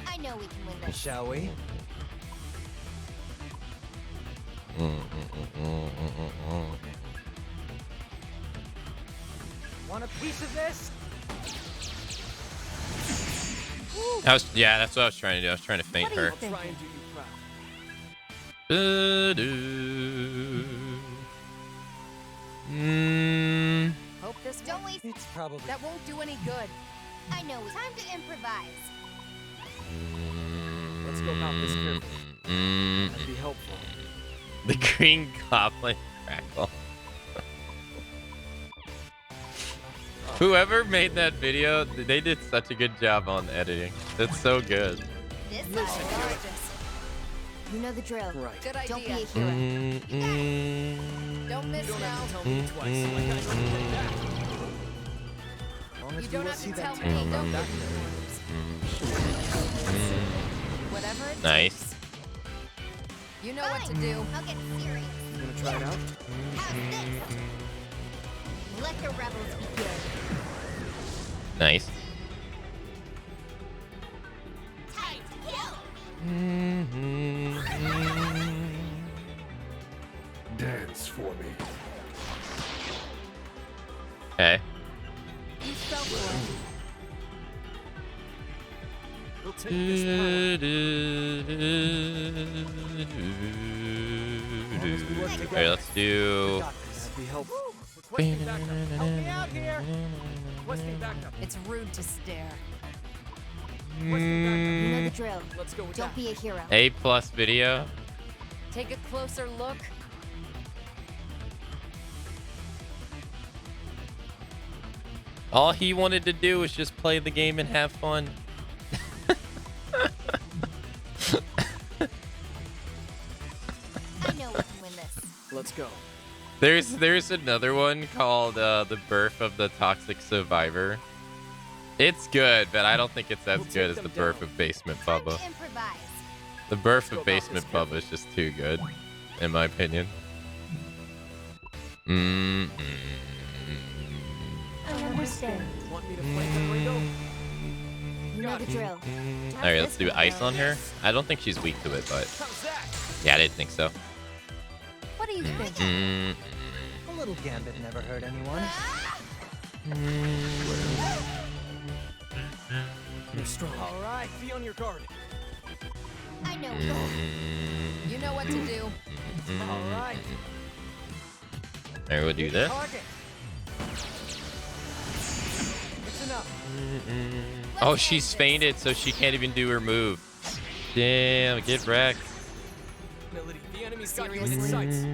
I know we can win this. Shall we? Want a piece of this? Yeah, that's what I was trying to do. I was trying to feint her. I'll try and do you proud. Hope this Don't waste. It's probably. that won't do any good. I know. Time to improvise. Let's go about this carefully. That'd be helpful. The green goblin crackle. Whoever made that video, they did such a good job on editing. That's so good. This is gorgeous. You know the drill. Right. Good idea. Don't be a hero. Don't miss You don't now. have to tell me twice. Like I know that. As long as You we don't will have see to that tell tape me. come Don't back. Whatever it Nice. takes. You know what to do. I'll get serious. You gonna try it out? How's this? Let the rebels begin. Nice. Time to kill. Dance for me. Okay. You fell for it. We'll take this power. Alright, let's do. That'd be helpful. Requesting backup. Help me out here. Requesting backup. It's rude to stare. Requesting backup. You know the drill. Let's go with Don't that. be a hero. A+ video. Take a closer look. All he wanted to do was just play the game and have fun. I know we can win this. Let's go. There's another one called The Birth of the Toxic Survivor. It's good, but I don't think it's as We'll good take as them The Birth down. of Basement Time Bubba. to improvise. The Birth Let's go of about Basement this Bubba is just too good, in my opinion. I understand. Want me to flank them, Ringo? You know the drill. Alright, let's do ice on her. I don't think she's weak to it, but How's that? yeah, I didn't think so. What do you think? The little gambit never hurt anyone. You're strong. All right, be on your guard. I know. You know what to do. All right. Alright, we'll do this. Target. It's enough. Oh, she's fainted, so she can't even do her move. Damn, get wrecked. Melody, the enemy's got you in its sights.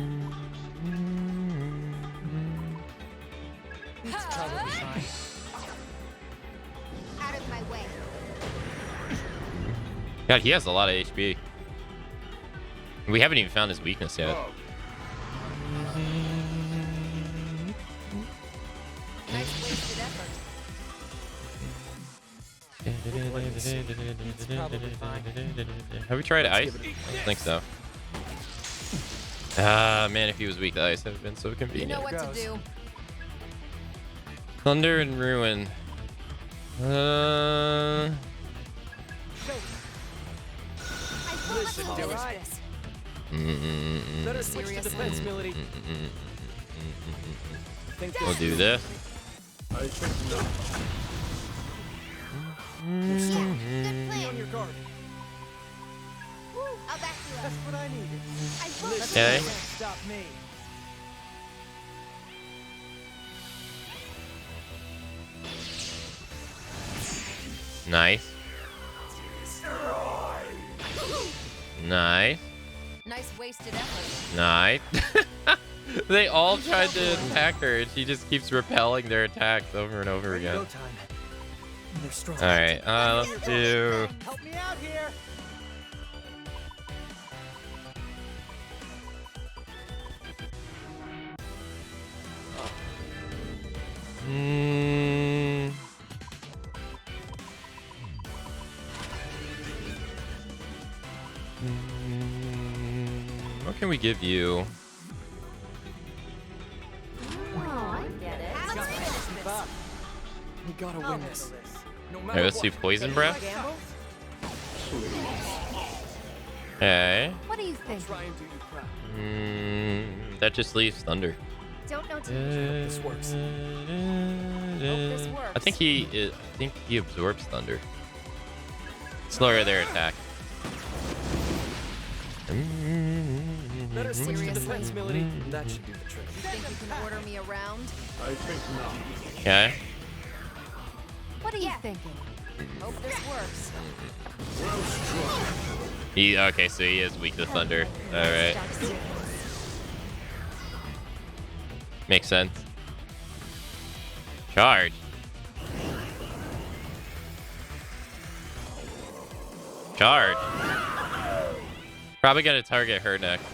It's probably fine. Out of my way. God, he has a lot of HP. We haven't even found his weakness yet. Nice wasted effort. It's probably fine. Have we tried ice? I don't think so. Ah, man, if he was weak to ice, that would have been so You convenient. know what to do. Thunder and Ruin. Listen, I'll do finish right. this. Better switch to Seriously? defense, Melody. Think We'll do this. Good Be plan. on your guard. I'll back you up. That's what I needed. I won't. Listen, Okay. you can't stop me. Nice. Nice. Nice wasted effort. Nice. They all tried to attack her, and she just keeps repelling their attacks over and over Ready to again. go time. They're strong. All right, let's do. Help me out here. Mm, what can we give you? Keep up. We gotta win this. No matter Alright, let's do what. poison breath. Gamble? Okay. What do you think? Try and do you proud. That just leaves thunder. Don't know too This works. this works. I think he absorbs thunder. Slower their attack. Better switch to Seriously? defense, Melody. That should do the trick. You think you can order me around? Okay. What are you thinking? Hope this works. Okay, so he is weak to thunder. All right. Makes sense. Charge. Charge. Probably gonna target her next.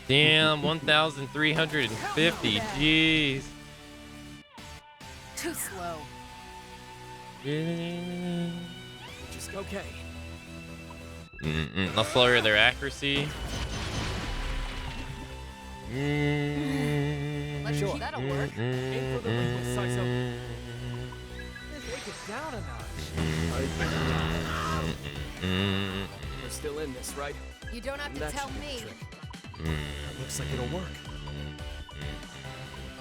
Damn, 1,350. Jeez. Too slow. Just okay. I'll slower their accuracy. Sure. That'll work. Aim for the wing with sights open. Take it down a notch. We're still in this, right? You don't have to That tell should do the me. trick. Looks like it'll work.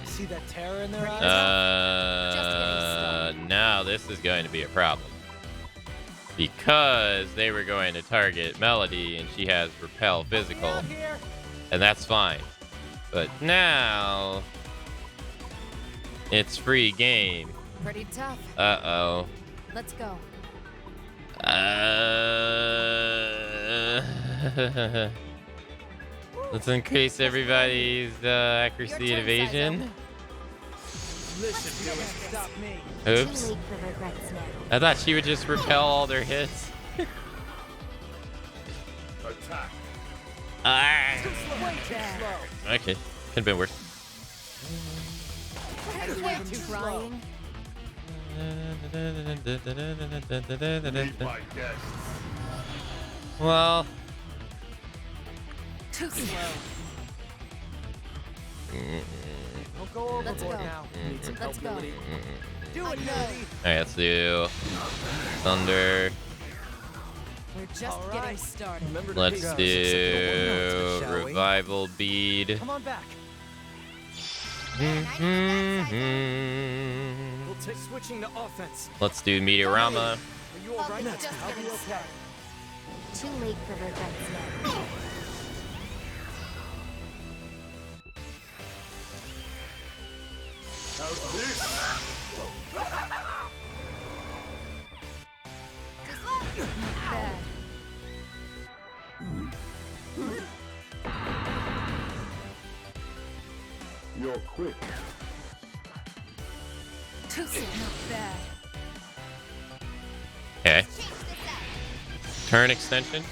See that terror in their eyes? Now this is going to be a problem. Because they were going to target Melody and she has repel physical. Out here. And that's fine. But now it's free game. Pretty tough. Uh-oh. Let's go. Let's increase everybody's accuracy and evasion. Listen, do it. Stop me. Oops. Too late for regrets now. I thought she would just repel all their hits. Attack. Okay. Could have been worse. I kept trying. Meet my guests. Well, Too slow. Don't go Let's overboard go. now. Need some Let's help, go. Melody. Do I it, know. Melody. alright, let's do Thunder. We're just All right. getting started. Remember to Let's be- do shall we? Revival Bead. Come on back. We'll take switching to offense. Let's do Meteorama. Are you alright? I'll be okay. Too late for regrets now. How's this? Bad. You're quick. Too soon. Not bad. Okay. Turn extension.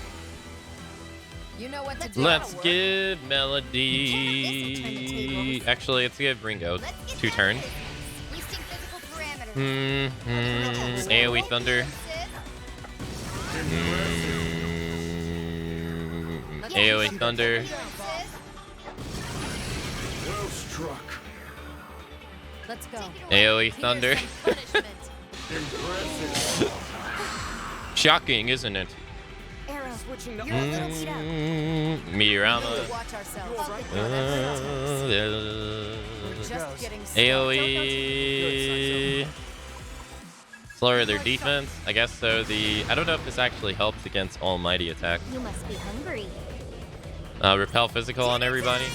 You know what to do. Let's give Melody. Actually, let's give Ringo 2 turns. Boosting physical parameters. AoE Thunder. AoE Thunder. Well struck. Let's go. AoE Thunder. Impressive. Shocking, isn't it? Arrow, Switching to you're a little beat up. Meteorama. Watch ourselves. We're just getting started. AoE. Slower their defense. I guess so. I don't know if this actually helps against almighty attack. You must be hungry. Repel physical on everybody.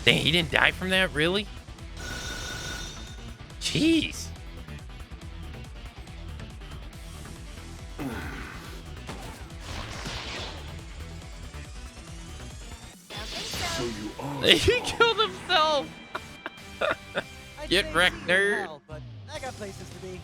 Dang, he didn't die from that? Really? Jeez. So you are. He killed himself. I'd Get say wrecked, you nerd. hell, but I got places to be.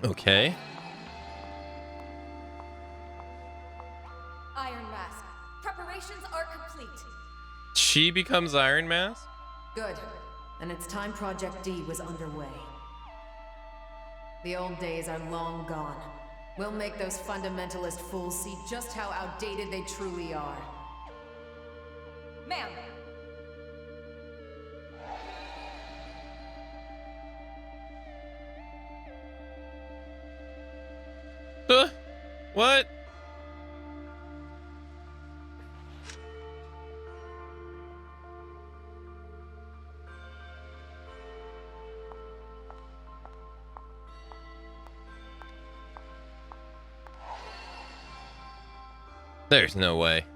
Okay. Iron Mask. Preparations are complete. She becomes Iron Mask? Good. And it's time Project D was underway. The old days are long gone. We'll make those fundamentalist fools see just how outdated they truly are. Ma'am! What? There's no way.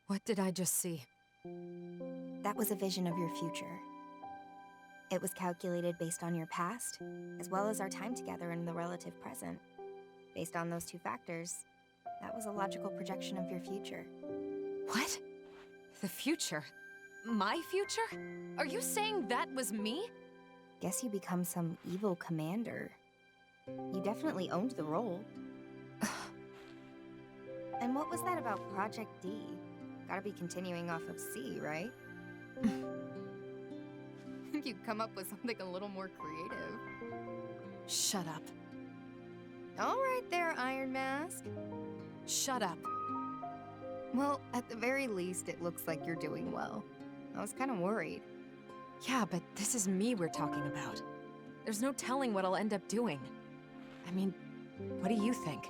What did I just see? That was a vision of your future. It was calculated based on your past, as well as our time together in the relative present. Based on those two factors, that was a logical projection of your future. What? The future? My future? Are you saying that was me? Guess you become some evil commander. You definitely owned the role. And what was that about Project D? Gotta be continuing off of C, right? Think you'd come up with something a little more creative. Shut up. All right there, Iron Mask. Shut up. Well, at the very least, it looks like you're doing well. I was kind of worried. Yeah, but this is me we're talking about. There's no telling what I'll end up doing. I mean, what do you think?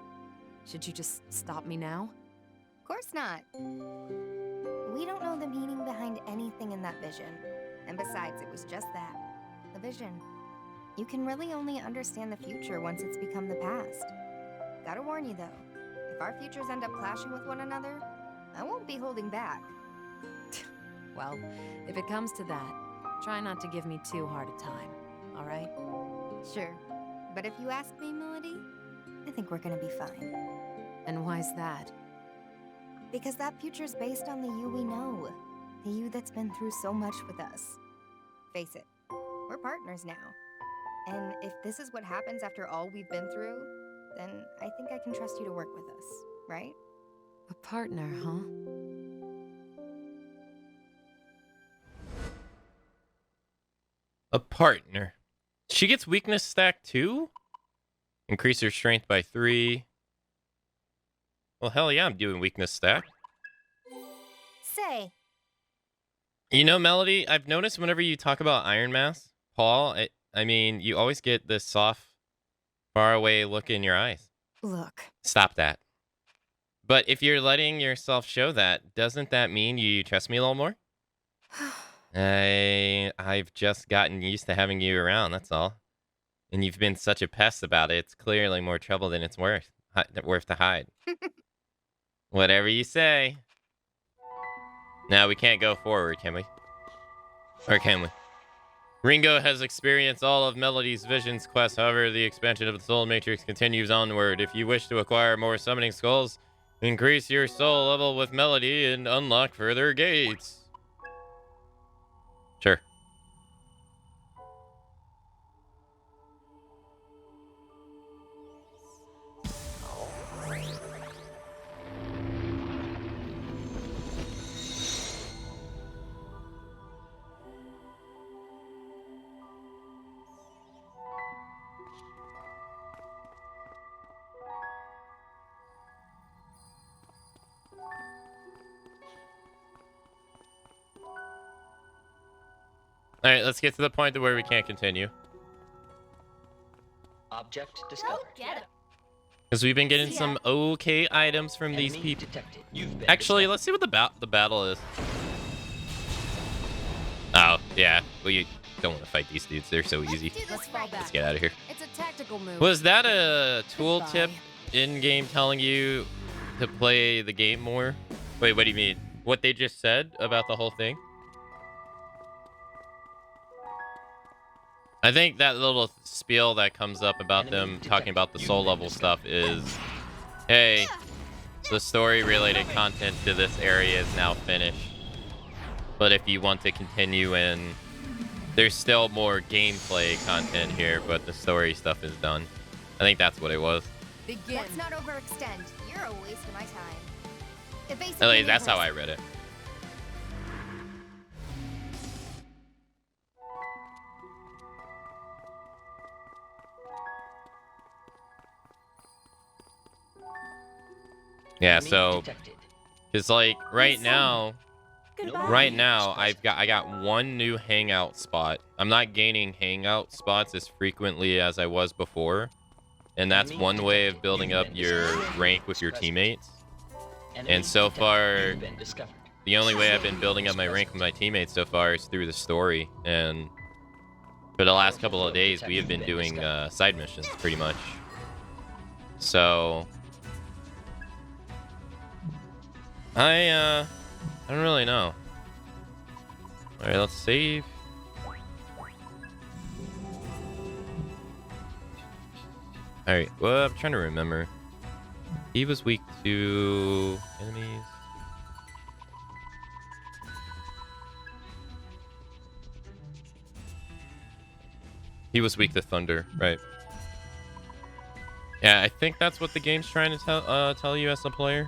Should you just stop me now? Of course not. We don't know the meaning behind anything in that vision. And besides, it was just that. The vision. You can really only understand the future once it's become the past. Gotta warn you though, if our futures end up clashing with one another, I won't be holding back. Well, if it comes to that, try not to give me too hard a time, alright? Sure. But if you ask me, Melody, I think we're gonna be fine. And why's that? Because that future's based on the you we know. The you that's been through so much with us. Face it, we're partners now. And if this is what happens after all we've been through, then I think I can trust you to work with us, right? A partner, huh? A partner. She gets weakness stack too? Increase her strength by 3. Well, hell yeah, I'm doing weakness stack. Say. You know, Melody, I've noticed whenever you talk about Iron Mask, Paul, I mean, you always get this soft, faraway look in your eyes. Look. Stop that. But if you're letting yourself show that, doesn't that mean you trust me a little more? I've just gotten used to having you around, that's all. And you've been such a pest about it, it's clearly more trouble than it's worth to hide. Whatever you say. Now, we can't go forward, can we? Or can we? Ringo has experienced all of Melody's Visions quest, however, the expansion of the Soul Matrix continues onward. If you wish to acquire more summoning skulls, increase your soul level with Melody and unlock further gates. Sure. All right, let's get to the point where we can't continue. Object discovered. Because we've been getting some okay items from these Enemy people. detected. You've been Actually, discovered. let's see what the battle is. Oh, yeah. Well, you don't want to fight these dudes. They're so easy. Let's fall back. Let's get out of here. It's a tactical move. Was that a tooltip Goodbye. in-game telling you to play the game more? Wait, what do you mean? What they just said about the whole thing? I think that little spiel that comes up about Enemy them talking about the detected. soul You've been level stuff is, hey, the story-related content to this area is now finished. But if you want to continue in, there's still more gameplay content here, but the story stuff is done. I think that's what it was. Begin. Let's not overextend. You're a waste of my time. At least that's how I read it. Yeah, Enemy so detected. it's like right now, Goodbye. I got one new hangout spot. I'm not gaining hangout spots as frequently as I was before, and that's Enemy one way of detected. building You've up been your discovered. rank with your Present. teammates. Enemy And so detected. far, You've been discovered. The only way I've been building up my rank with my teammates so far is through the story, and for the last couple of days, we have been doing side missions pretty much. So I don't really know. All right, let's save. All right, well, I'm trying to remember. He was weak to enemies. He was weak to thunder, right? Yeah, I think that's what the game's trying to tell you as a player.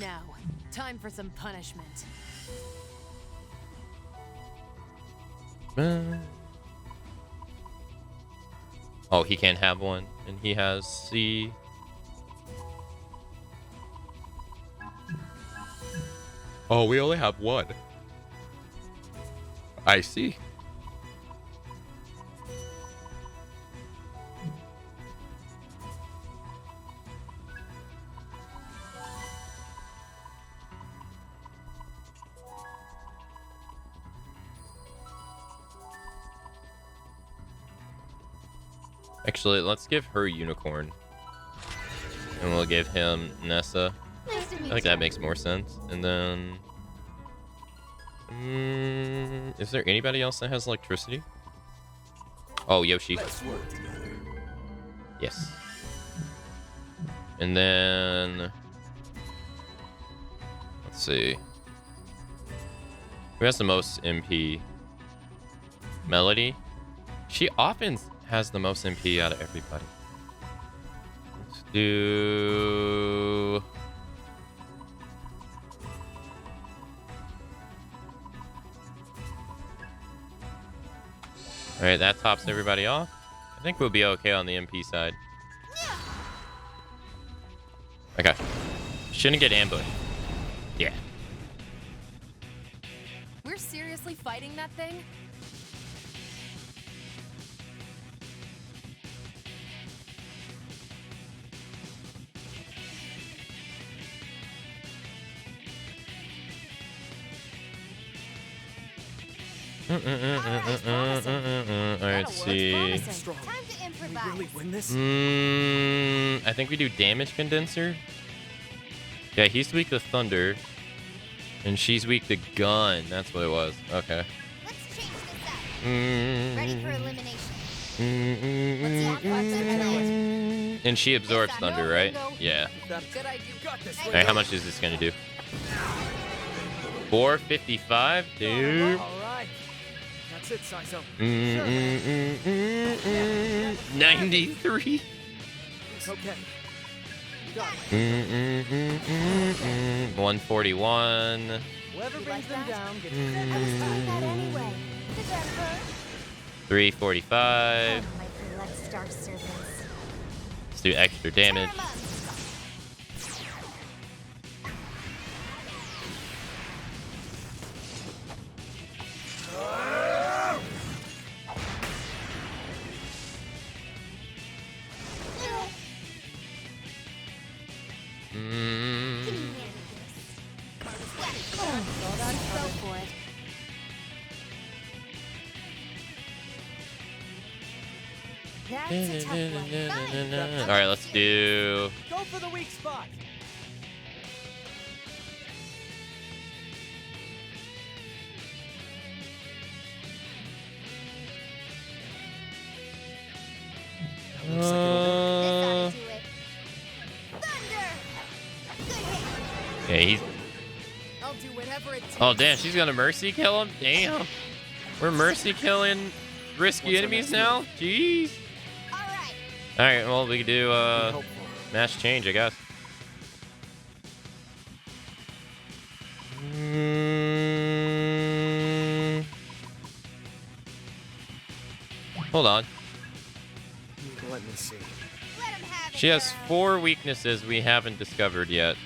Now, time for some punishment. Oh, he can't have one, and he has C. Oh, we only have one. I see. Actually, let's give her Unicorn. And we'll give him Nessa. Nice to I meet think you. that makes more sense. And then... is there anybody else that has electricity? Oh, Yoshi. Let's work together. Yes. And then... let's see. Who has the most MP? Melody? She often has the most MP out of everybody. Let's do... Alright, that tops everybody off. I think we'll be okay on the MP side. Okay. Shouldn't get ambushed. Yeah. We're seriously fighting that thing? Alright, see. Promising. Time to Can we improvise. really win this? I think we do damage condenser. Yeah, he's weak to thunder. And she's weak to gun. That's what it was. Okay. Let's change this up. Ready for elimination. And she absorbs thunder, right? Yeah. Good idea. Got this. Alright, how much is this gonna do? 455, dude. All right. That's it, Saizo. 93. It's okay. You got it. 141. Whoever brings them down gets I was doing that anyway. Did that hurt? 345. My pre-led star servants. Let's do extra damage. Tear 'em up. Go for it. That's a tough one. All right, let's do. Go for the weak spot. That looks like it'll This ought to do it. Thunder! Good hit. Yeah, he's. I'll do whatever it takes. Oh damn, she's gonna mercy kill him. Damn, we're mercy killing risky What's our enemies next now. Jeez. All right. All right, well we could do helpful. mass change, I guess. Hold on. Let me see. Let 'em have it, She has girl. 4 weaknesses we haven't discovered yet.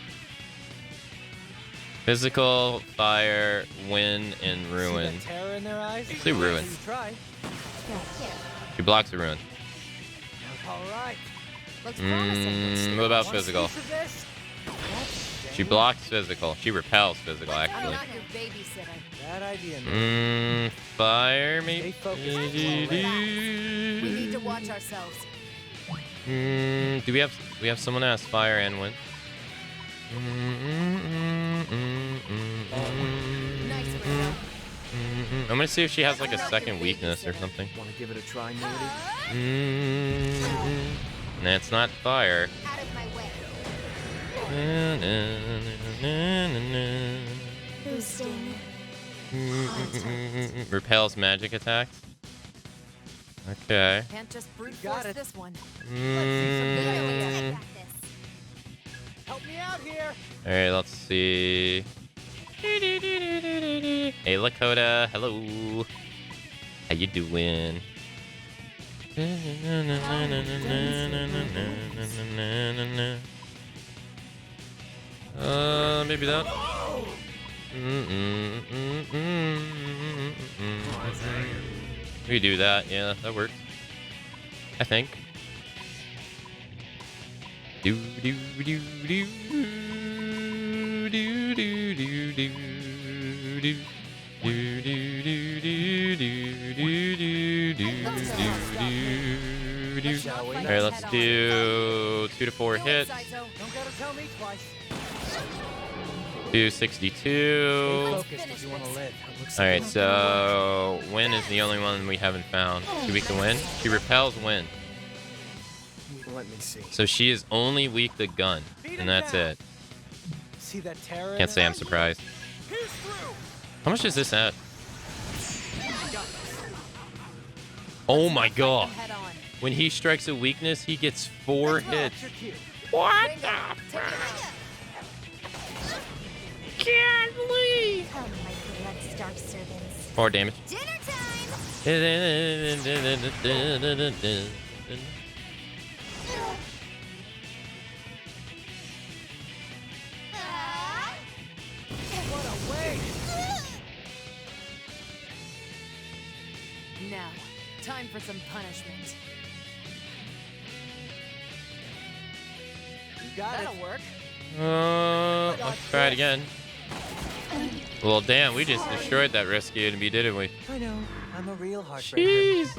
Physical, fire, wind, and ruin. See that terror in their eyes? Let's do ruin. You try. She blocks the ruin. All right. Looks promising. What about Want a physical? piece of this? She blocks physical. She repels physical, I'm actually. not your babysitter. Bad idea, man. Fire, Stay maybe? focused. We need to watch ourselves. Do we have someone that has fire and wind? Nice, Rizzo. I'm gonna see if she has like a second weakness or something. Want to give it a try, Melody? That's not fire. Out of my way. Boosting. Repels magic attacks. Okay. Can't just brute Got force it. this one. I got this. Help me out here. Alright, let's see. Hey, Lakota. Hello. How you doing? Maybe that. We do that. Yeah, that works. I think. Do do do do do do do do do do do do do do do do do do do. shall we? All right, let's do 2 to 4 hits. Don't gotta tell me twice. 262. Focused if you want to live. All right, so Win is the only one we haven't found. She weak to Win? She repels Win. Let me see. So she is only weak to gun, and that's it. See that terror? Can't say I'm surprised. How much is this at? Oh my god. When he strikes a weakness, he gets 4 hits. What the fuck? Can't believe. Oh, my blood stark servants. 4 damage. Dinner time! Now, time for some punishment. You got That'll work. Let's try it again. Well, damn, we just destroyed that rescue enemy, didn't we? I know. I'm a real heartbreaker. Jeez.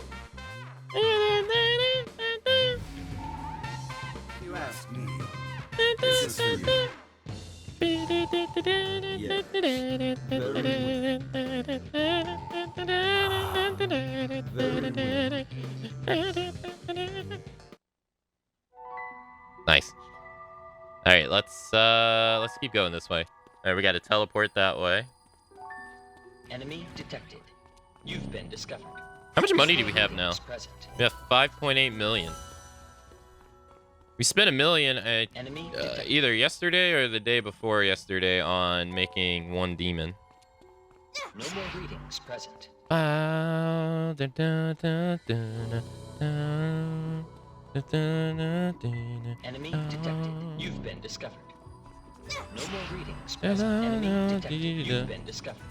You ask me. This is for you. Nice. All right, let's keep going this way. All right, we got to teleport that way. Enemy detected. You've been discovered. How much money do we have now? Present. We have 5.8 million. We spent $1 million Enemy either yesterday or the day before yesterday on making 1 demon. No more readings present. Enemy detected. You've been discovered. No more readings present. Enemy detected. You've been discovered.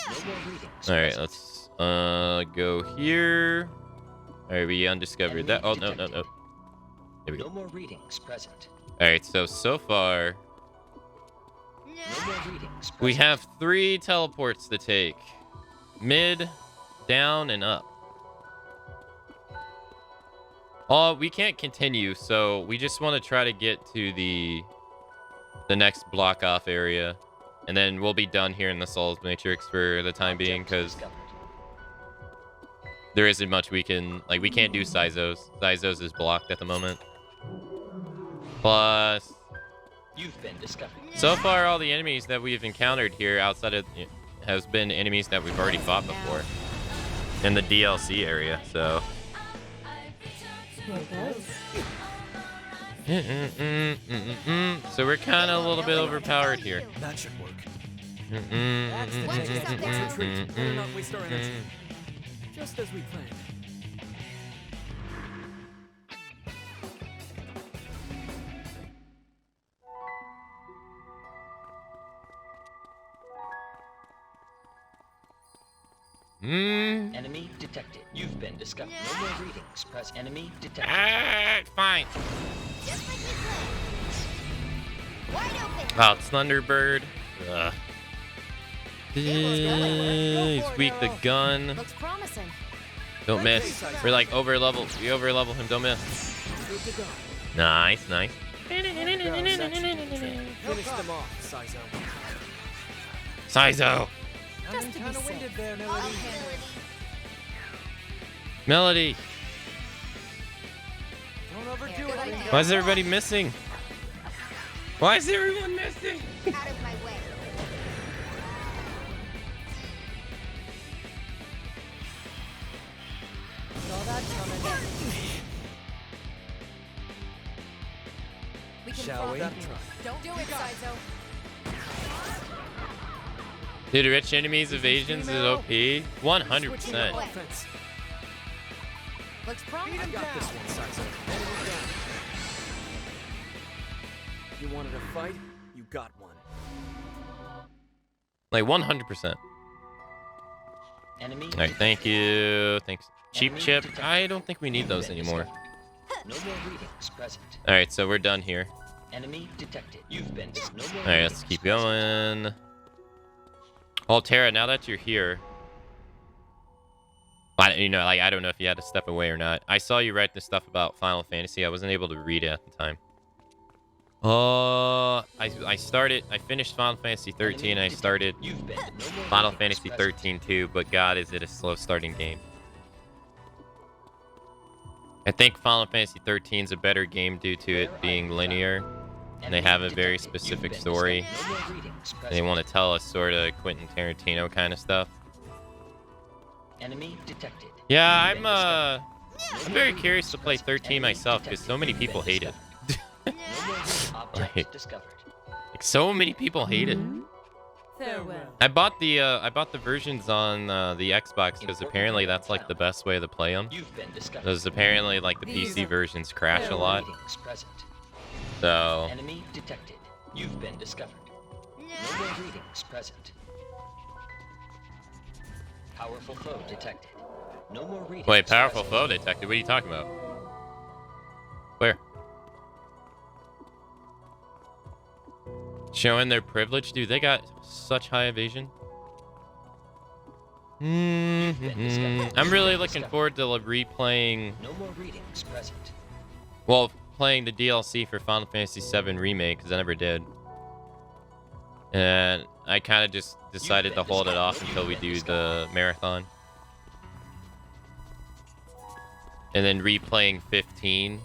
No more readings. All right, present. let's go here. All right, we undiscovered that. Oh no. There we No go. more readings present. All right, so far No more readings present. we have 3 teleports to take: mid, down, and up. We can't continue, so we just want to try to get to the next block off area, and then we'll be done here in the Souls Matrix for the time being, because there isn't much we can, like, we can't do Sizos. Sizos is blocked at the moment. Plus, You've been discovered. so far all the enemies that we've encountered here outside of has been enemies that we've already fought before in the DLC area, so Here goes. so we're kind of a little bit overpowered here. That should work. That's the chance. Let's retreat. Better not waste our energy. Just as we planned. Enemy detected. You've been discovered. No more readings present. Enemy detected. Fine. Just like we planned. Wide open. Oh, it's Thunderbird. Ugh. He's weak the gun. Looks promising. Don't miss. We're like over level. We over level him. Don't miss. Good to go. Nice, nice. Finish them off, Sizo. Sizo. I'm kind of winded there, I'll Melody. handle it. Melody. Don't overdo it. Why is everybody missing? Why is everyone missing? Out of my way. Saw that coming. We can Shall we? Don't do it, Sizo. Dude, rich enemies evasions is OP. 100%. Offense. Looks I promising. got this one, Sizo. Enemy down. You wanted a fight? You got one. Like 100%. Enemy. All right, thank you. Thanks. Cheap Enemy chip. detected. I don't think we need You've those been anymore. discovered. No more readings present. All right, so we're done here. Enemy detected. You've been no more All right, let's readings keep present. going. Altera, now that you're here. I don't know if you had to step away or not. I saw you write this stuff about Final Fantasy. I wasn't able to read it at the time. I finished Final Fantasy 13 and I started Final Fantasy 13 too, but God, is it a slow starting game. I think Final Fantasy 13 is a better game due to it being linear, and they have a very specific story. And they want to tell us sort of Quentin Tarantino kind of stuff. Enemy detected. Yeah, I'm very curious to play 13 myself because so many people hate it. like so many people hate it. Farewell. I bought the versions on the Xbox because apparently that's like the best way to play them. Because apparently like the PC versions crash a lot. So. Enemy detected. You've been discovered. No more readings present. Powerful foe detected. No more readings. Wait, powerful foe detected? What are you talking about? Where? Showing their privilege? Dude, they got such high evasion. I'm really looking forward to replaying... No more readings present. Well, playing the DLC for Final Fantasy VII Remake, because I never did. And I kind of just decided to hold it off until we do the marathon. And then replaying 15.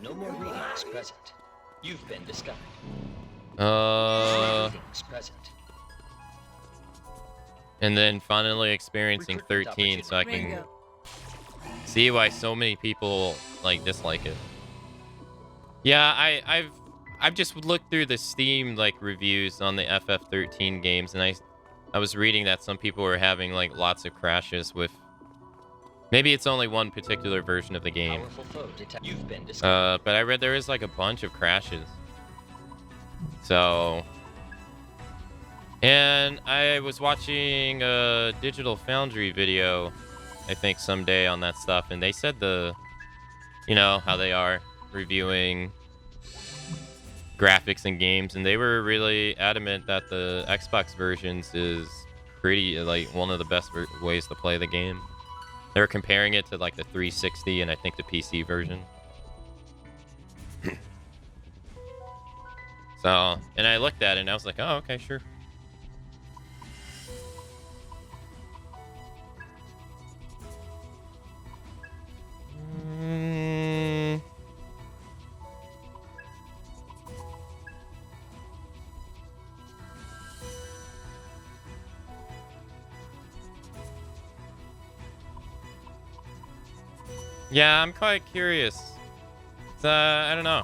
No more readings present. You've been discovered. Readings present. And then finally experiencing 13 so I can see why so many people like dislike it. Yeah, I've just looked through the Steam like reviews on the FF13 games, and I was reading that some people were having like lots of crashes with. Maybe it's only one particular version of the game. But I read there is like a bunch of crashes. So. And I was watching a Digital Foundry video, I think someday on that stuff, and they said you know, how they are reviewing graphics and games, and they were really adamant that the Xbox versions is pretty, like, one of the best ways to play the game. They were comparing it to, like, the 360 and I think the PC version. So, and I looked at it and I was like, oh, okay, sure. Yeah, I'm quite curious. I don't know.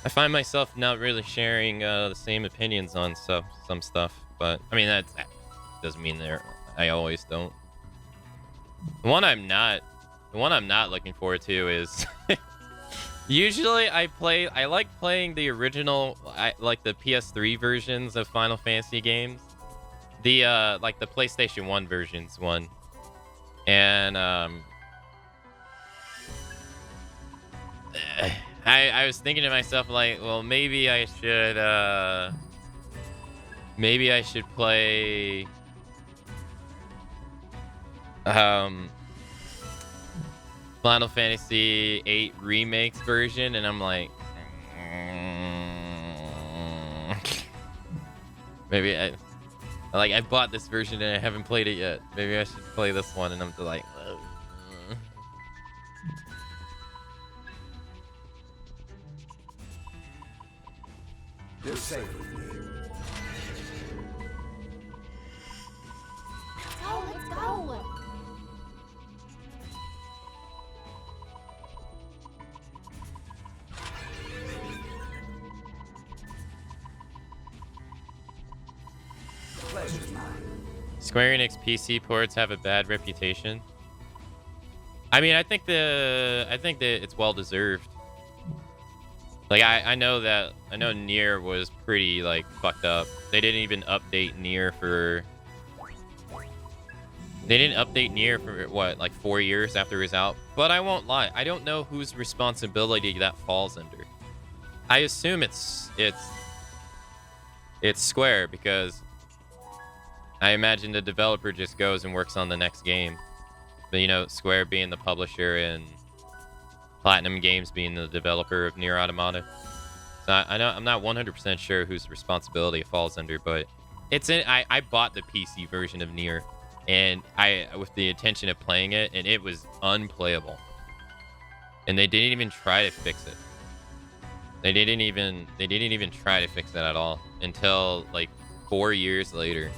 I find myself not really sharing the same opinions on some stuff, but I mean that doesn't mean I always don't. The one I'm not looking forward to is usually I like playing the original, like the PS3 versions of Final Fantasy games, the like the PlayStation 1 versions one. And I was thinking to myself like, well, maybe I should play Final Fantasy VIII Remakes version, and I'm like, maybe I bought this version and I haven't played it yet. Maybe I should play this one, and I'm like, You're safe with me. Let's go. Pleasure's mine. Square Enix PC ports have a bad reputation. I mean, I think that it's well deserved. Like I know Nier was pretty like fucked up. They didn't even update Nier for. They didn't update Nier for what, like 4 years after it was out. But I won't lie, I don't know whose responsibility that falls under. I assume it's Square, because I imagine the developer just goes and works on the next game. But you know, Square being the publisher and Platinum Games being the developer of Nier Automata. So I know I'm not 100% sure whose responsibility it falls under, but it's in. I bought the PC version of Nier, and with the intention of playing it, and it was unplayable. And they didn't even try to fix it. They didn't even try to fix that at all until like 4 years later,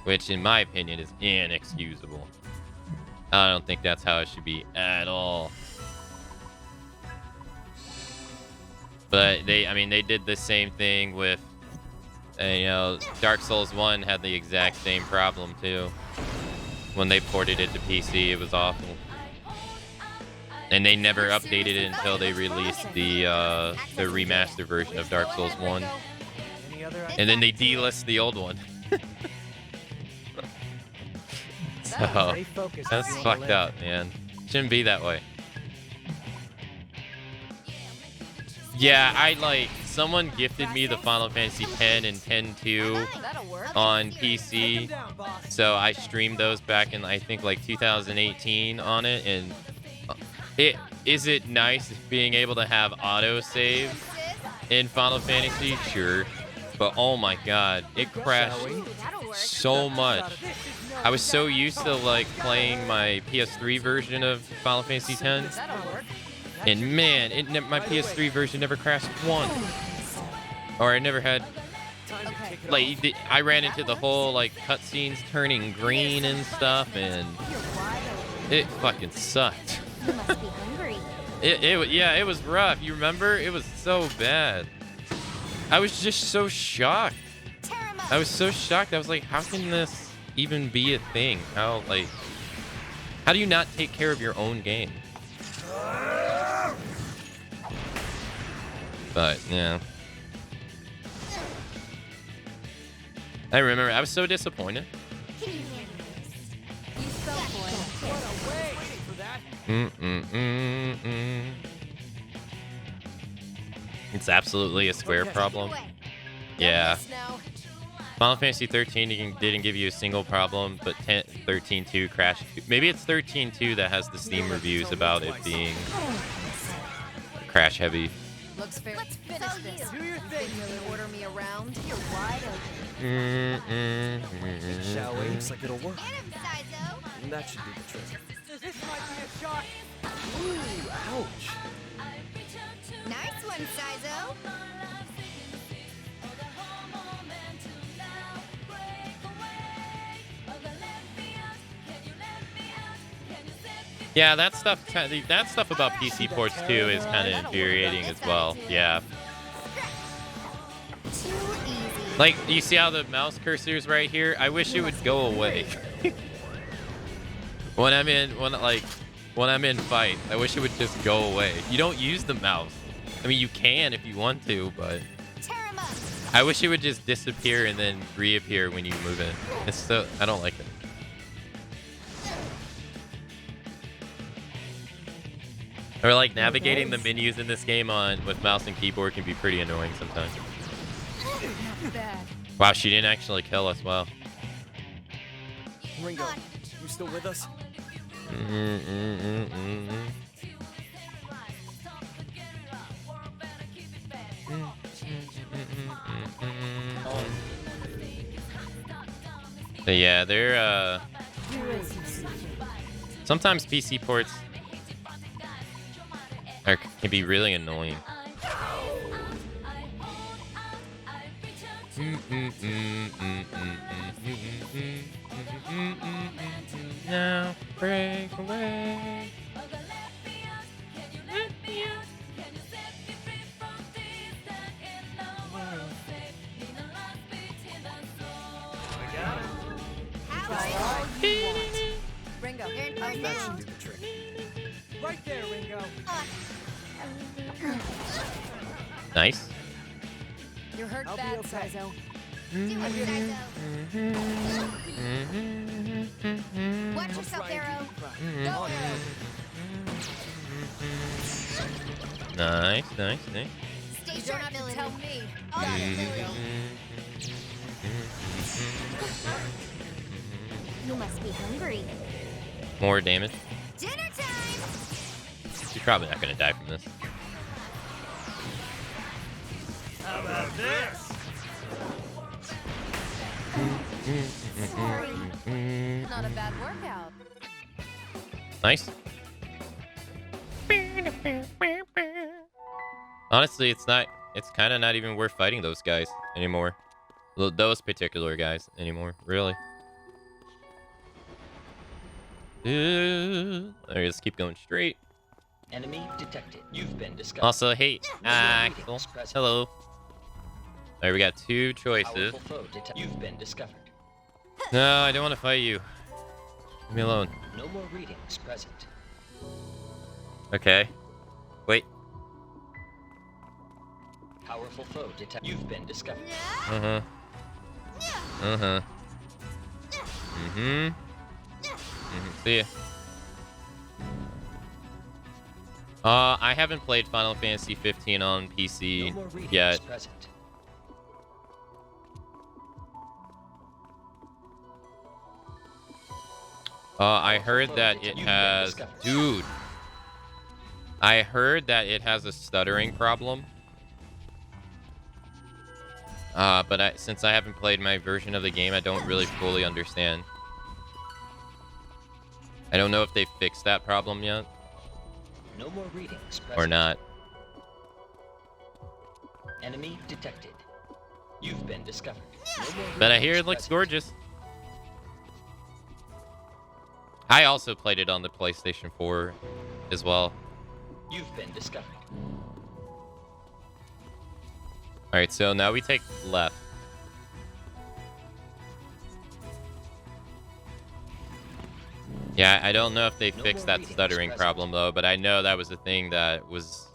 which in my opinion is inexcusable. I don't think that's how it should be at all. But they did the same thing with, you know, Dark Souls 1 had the exact same problem too. When they ported it to PC, it was awful. And they never updated it until they released the remaster version of Dark Souls 1. And then they delisted the old one. So, that's fucked up, man. Shouldn't be that way. Yeah, someone gifted me the Final Fantasy X and X-2 on PC. So I streamed those back in, I think, like 2018 on it. And is it nice being able to have autosave in Final Fantasy? Sure. But oh my god, it crashed so much. I was so used to like playing my PS3 version of Final Fantasy X, and man, my PS3 version never crashed once. Or I never had, like, I ran into the whole like cutscenes turning green and stuff, and it fucking sucked. You must be hungry. Yeah, it was rough. You remember? It was so bad. I was just so shocked. I was so shocked. I was like, how can this even be a thing? How do you not take care of your own game? But yeah, I remember I was so disappointed. It's absolutely a Square problem. Yeah. Final Fantasy 13 didn't give you a single problem, but 13.2 crashed. Maybe it's 13.2 that has the Steam reviews about it being crash heavy. Looks fair. Let's finish this. Do your thing. Order me around. You're wide open. Shall we? Looks like it'll work. Sizo. That should be the trick. This might be a shot. Ooh, ouch. Nice one, Sizo. Yeah, that stuff about PC ports too is kind of infuriating as well. Yeah. Like, you see how the mouse cursor is right here? I wish it would go away. when I'm in fight, I wish it would just go away. You don't use the mouse. I mean, you can if you want to, but I wish it would just disappear and then reappear when you move it. I don't like it. Or like navigating the menus in this game with mouse and keyboard can be pretty annoying sometimes. Wow, she didn't actually kill us. Wow. Ringo, you still with us? But yeah, they're sometimes PC ports can be really annoying. Now break away. Ringo, That should do the trick. Right there, Ringo. Nice. you're hurt bad, Sizo. Do it, Sizo. Watch yourself, Arrow. Go, Nice. Stay Stay You don't sharp, have to villain. tell me. Got it, Lily. You must be hungry. More damage. Dinner time! She's probably not gonna die from this. How about this? Sorry. Not a bad workout. Nice. Honestly, it's kind of not even worth fighting those guys anymore. Those particular guys anymore, really. Alright, let's keep going straight. Enemy detected. You've been discovered. Also, hey, Axel. Readings present. Hello. Alright, we got two choices. Powerful foe detected. You've been discovered. No, I don't want to fight you. Leave me alone. No more readings present. Okay. Wait. Powerful foe detected. You've been discovered. Uh-huh. Uh-huh. Mm-hmm. See ya. I haven't played Final Fantasy 15 on No PC more readings yet. present. I heard that it has... Dude. I heard that it has a stuttering problem. But since I haven't played my version of the game, I don't really fully understand. I don't know if they fixed that problem yet. No more readings present. Or not. Enemy detected. You've been discovered. No more But I hear readings it looks present. gorgeous. I also played it on the PlayStation 4 as well. You've been discovered. Alright, so now we take left. Yeah, I don't know if they No fixed more that readings stuttering present. problem though, but I know that was a thing that was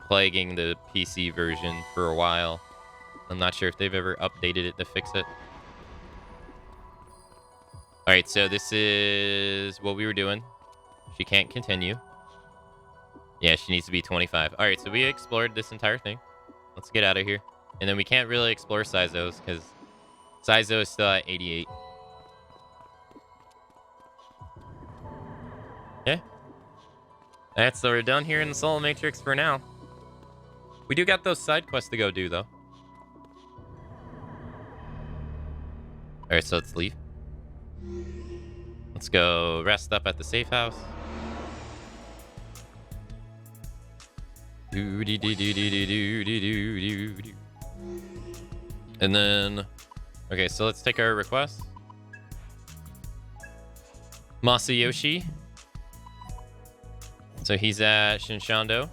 plaguing the PC version for a while. I'm not sure if they've ever updated it to fix it. Alright, so this is what we were doing. She can't continue. Yeah, she needs to be 25. Alright, so we explored this entire thing. Let's get out of here. And then we can't really explore Saizo's because Saizo is still at 88. Yeah. That's so we're done here in the Soul Matrix for now. We do got those side quests to go do though. Alright, so let's leave. Let's go rest up at the safe house. And then, okay, so let's take our request. Masayoshi. So he's at Shinshando.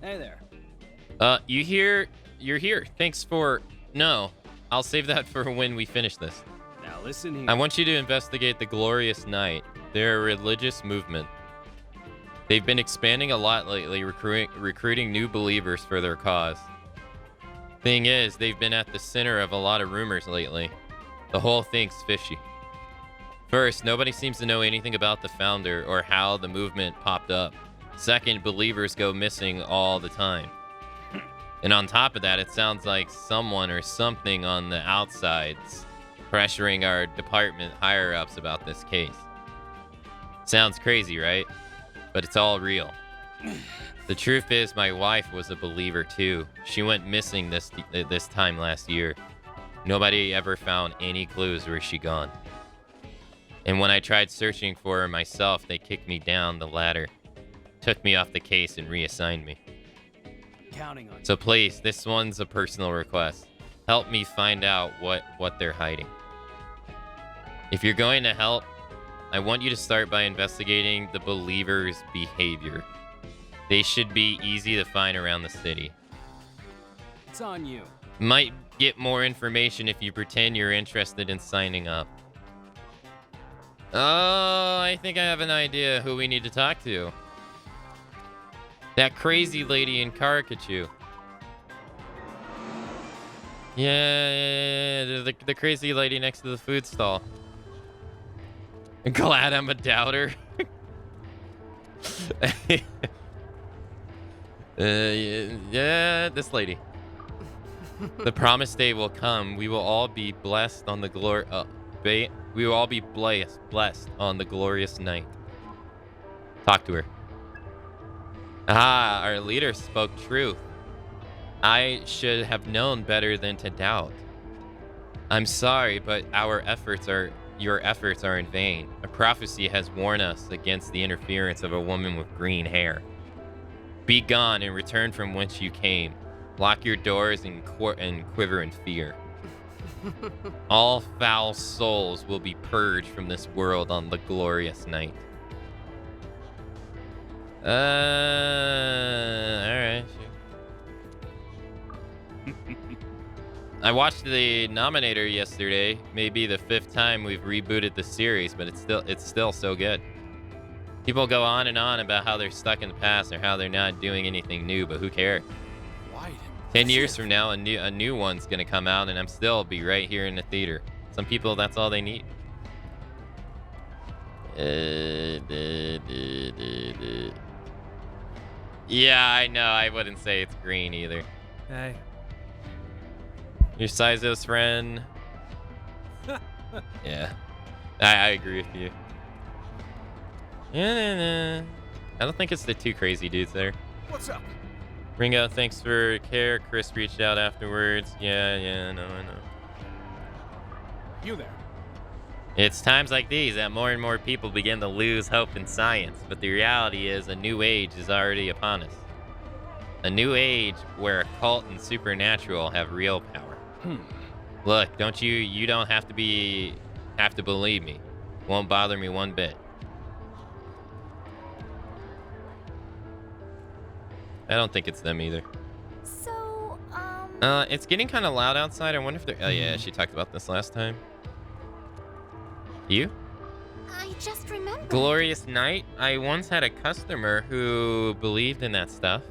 Hey there. You're here. Thanks for... No, I'll save that for when we finish this. Now listen here. I want you to investigate the Glorious Night. They're a religious movement. They've been expanding a lot lately, recruiting new believers for their cause. Thing is, they've been at the center of a lot of rumors lately. The whole thing's fishy. First, nobody seems to know anything about the founder or how the movement popped up. Second, believers go missing all the time. And on top of that, it sounds like someone or something on the outside's pressuring our department higher-ups about this case. Sounds crazy, right? But it's all real. The truth is, my wife was a believer too. She went missing this time last year. Nobody ever found any clues where she gone. And when I tried searching for her myself, they kicked me down the ladder, took me off the case, and reassigned me. Counting on you. So please, this one's a personal request. Help me find out what they're hiding. If you're going to help, I want you to start by investigating the believers' behavior. They should be easy to find around the city. It's on you. Might get more information if you pretend you're interested in signing up. Oh, I think I have an idea who we need to talk to. That crazy lady in Karakachu. Yeah, the crazy lady next to the food stall. Glad I'm a doubter. Yeah, this lady. The promised day will come. We will all be blessed on the we will all be blessed on the glorious night. Talk to her. Ah, our leader spoke truth. I should have known better than to doubt. I'm sorry, but your efforts are in vain. A prophecy has warned us against the interference of a woman with green hair. Be gone and return from whence you came. Lock your doors and quiver in fear. All foul souls will be purged from this world on the glorious night. All right. I watched the Nominator yesterday. Maybe the 5th time we've rebooted the series, but it's still so good. People go on and on about how they're stuck in the past or how they're not doing anything new, but who cares? 10 years from now, a new one's gonna come out, and I'm still be right here in the theater. Some people, that's all they need. Yeah, I know. I wouldn't say it's green either. Hey. Your Sizo's friend. Yeah, I agree with you. I don't think it's the two crazy dudes there. What's up? Ringo, thanks for care. Chris reached out afterwards. Yeah, no, I know. You there. It's times like these that more and more people begin to lose hope in science, but the reality is a new age is already upon us. A new age where occult and supernatural have real power. Look, you don't have to believe me. Won't bother me one bit. I don't think it's them either. So, it's getting kind of loud outside. I wonder if they're... Oh, yeah, she talked about this last time. You? I just remembered. Glorious Night? I once had a customer who believed in that stuff.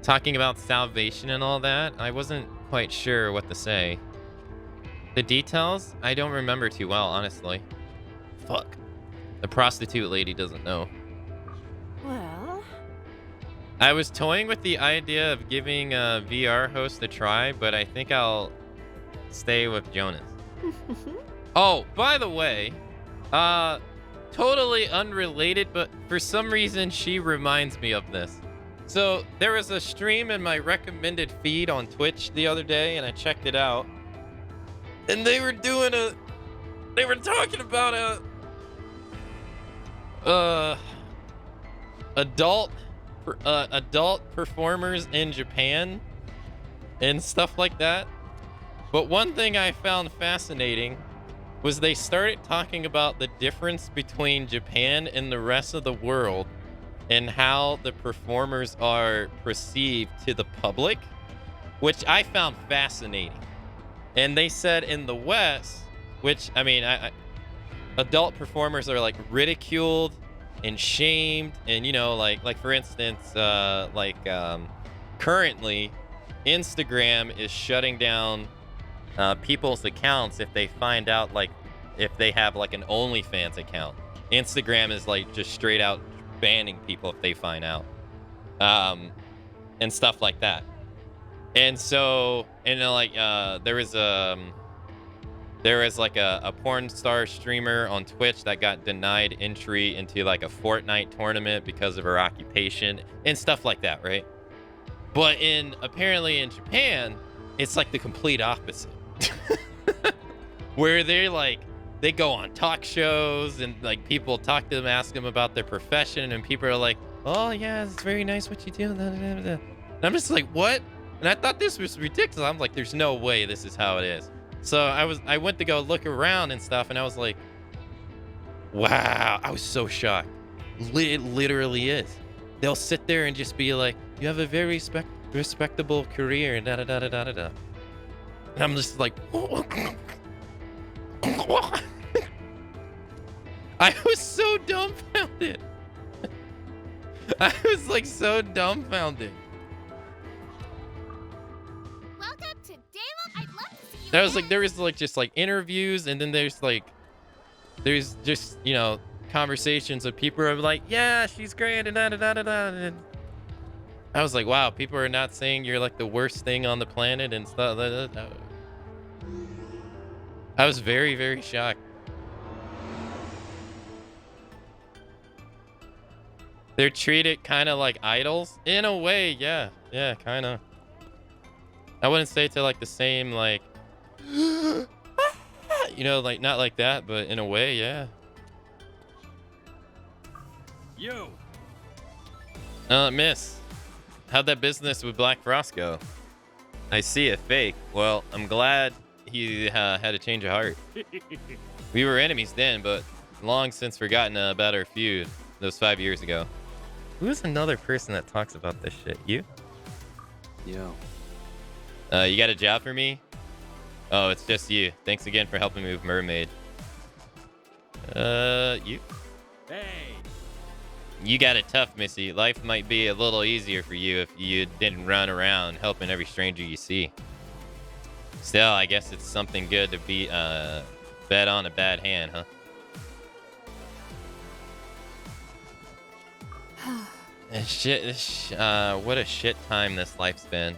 Talking about salvation and all that, I wasn't quite sure what to say. The details? I don't remember too well, honestly. Fuck. The prostitute lady doesn't know. Well, I was toying with the idea of giving a VR host a try, but I think I'll stay with Jonas. Oh, by the way, totally unrelated, but for some reason she reminds me of this. So there was a stream in my recommended feed on Twitch the other day, and I checked it out. And they were talking about adult performers in Japan and stuff like that. But one thing I found fascinating was they started talking about the difference between Japan and the rest of the world and how the performers are perceived to the public, which I found fascinating. And they said in the West, which, I mean, adult performers are like ridiculed and shamed, and like for instance, currently Instagram is shutting down people's accounts if they find out, like, if they have like an OnlyFans account. Instagram is like just straight out banning people if they find out, and stuff like that. And so, there was like a porn star streamer on Twitch that got denied entry into like a Fortnite tournament because of her occupation and stuff like that, right? But apparently in Japan, it's like the complete opposite. Where they go on talk shows and like people talk to them, ask them about their profession, and people are like, oh yeah, it's very nice what you do. And I'm just like, what? And I thought this was ridiculous. I'm like, there's no way this is how it is. So I went to go look around and stuff, and I was like, wow, I was so shocked. It literally is. They'll sit there and just be like, you have a very respectable career, and da-da-da-da-da-da. And I'm just like, I was so dumbfounded. I was like so dumbfounded. Welcome to Daylight. I'd love to see you. There was like just like interviews, and then there's like there's just, you know, conversations of people are like, yeah, she's great, and da da da da da. And I was like, wow, people are not saying you're like the worst thing on the planet and stuff. I was very, very shocked. They're treated kind of like idols in a way. Yeah, yeah, kind of. I wouldn't say to like the same like, you know, like not like that, but in a way, yeah. You. Miss, how'd that business with Black Frost go? I see it fake. Well, I'm glad he had a change of heart. We were enemies then, but long since forgotten about our feud. That was 5 years ago. Who's another person that talks about this shit? You? Yo. You got a job for me? Oh, it's just you. Thanks again for helping me with Mermaid. You? Hey. You got it tough, Missy. Life might be a little easier for you if you didn't run around helping every stranger you see. Still, I guess it's something good to be, bet on a bad hand, huh? What a shit time this life's been.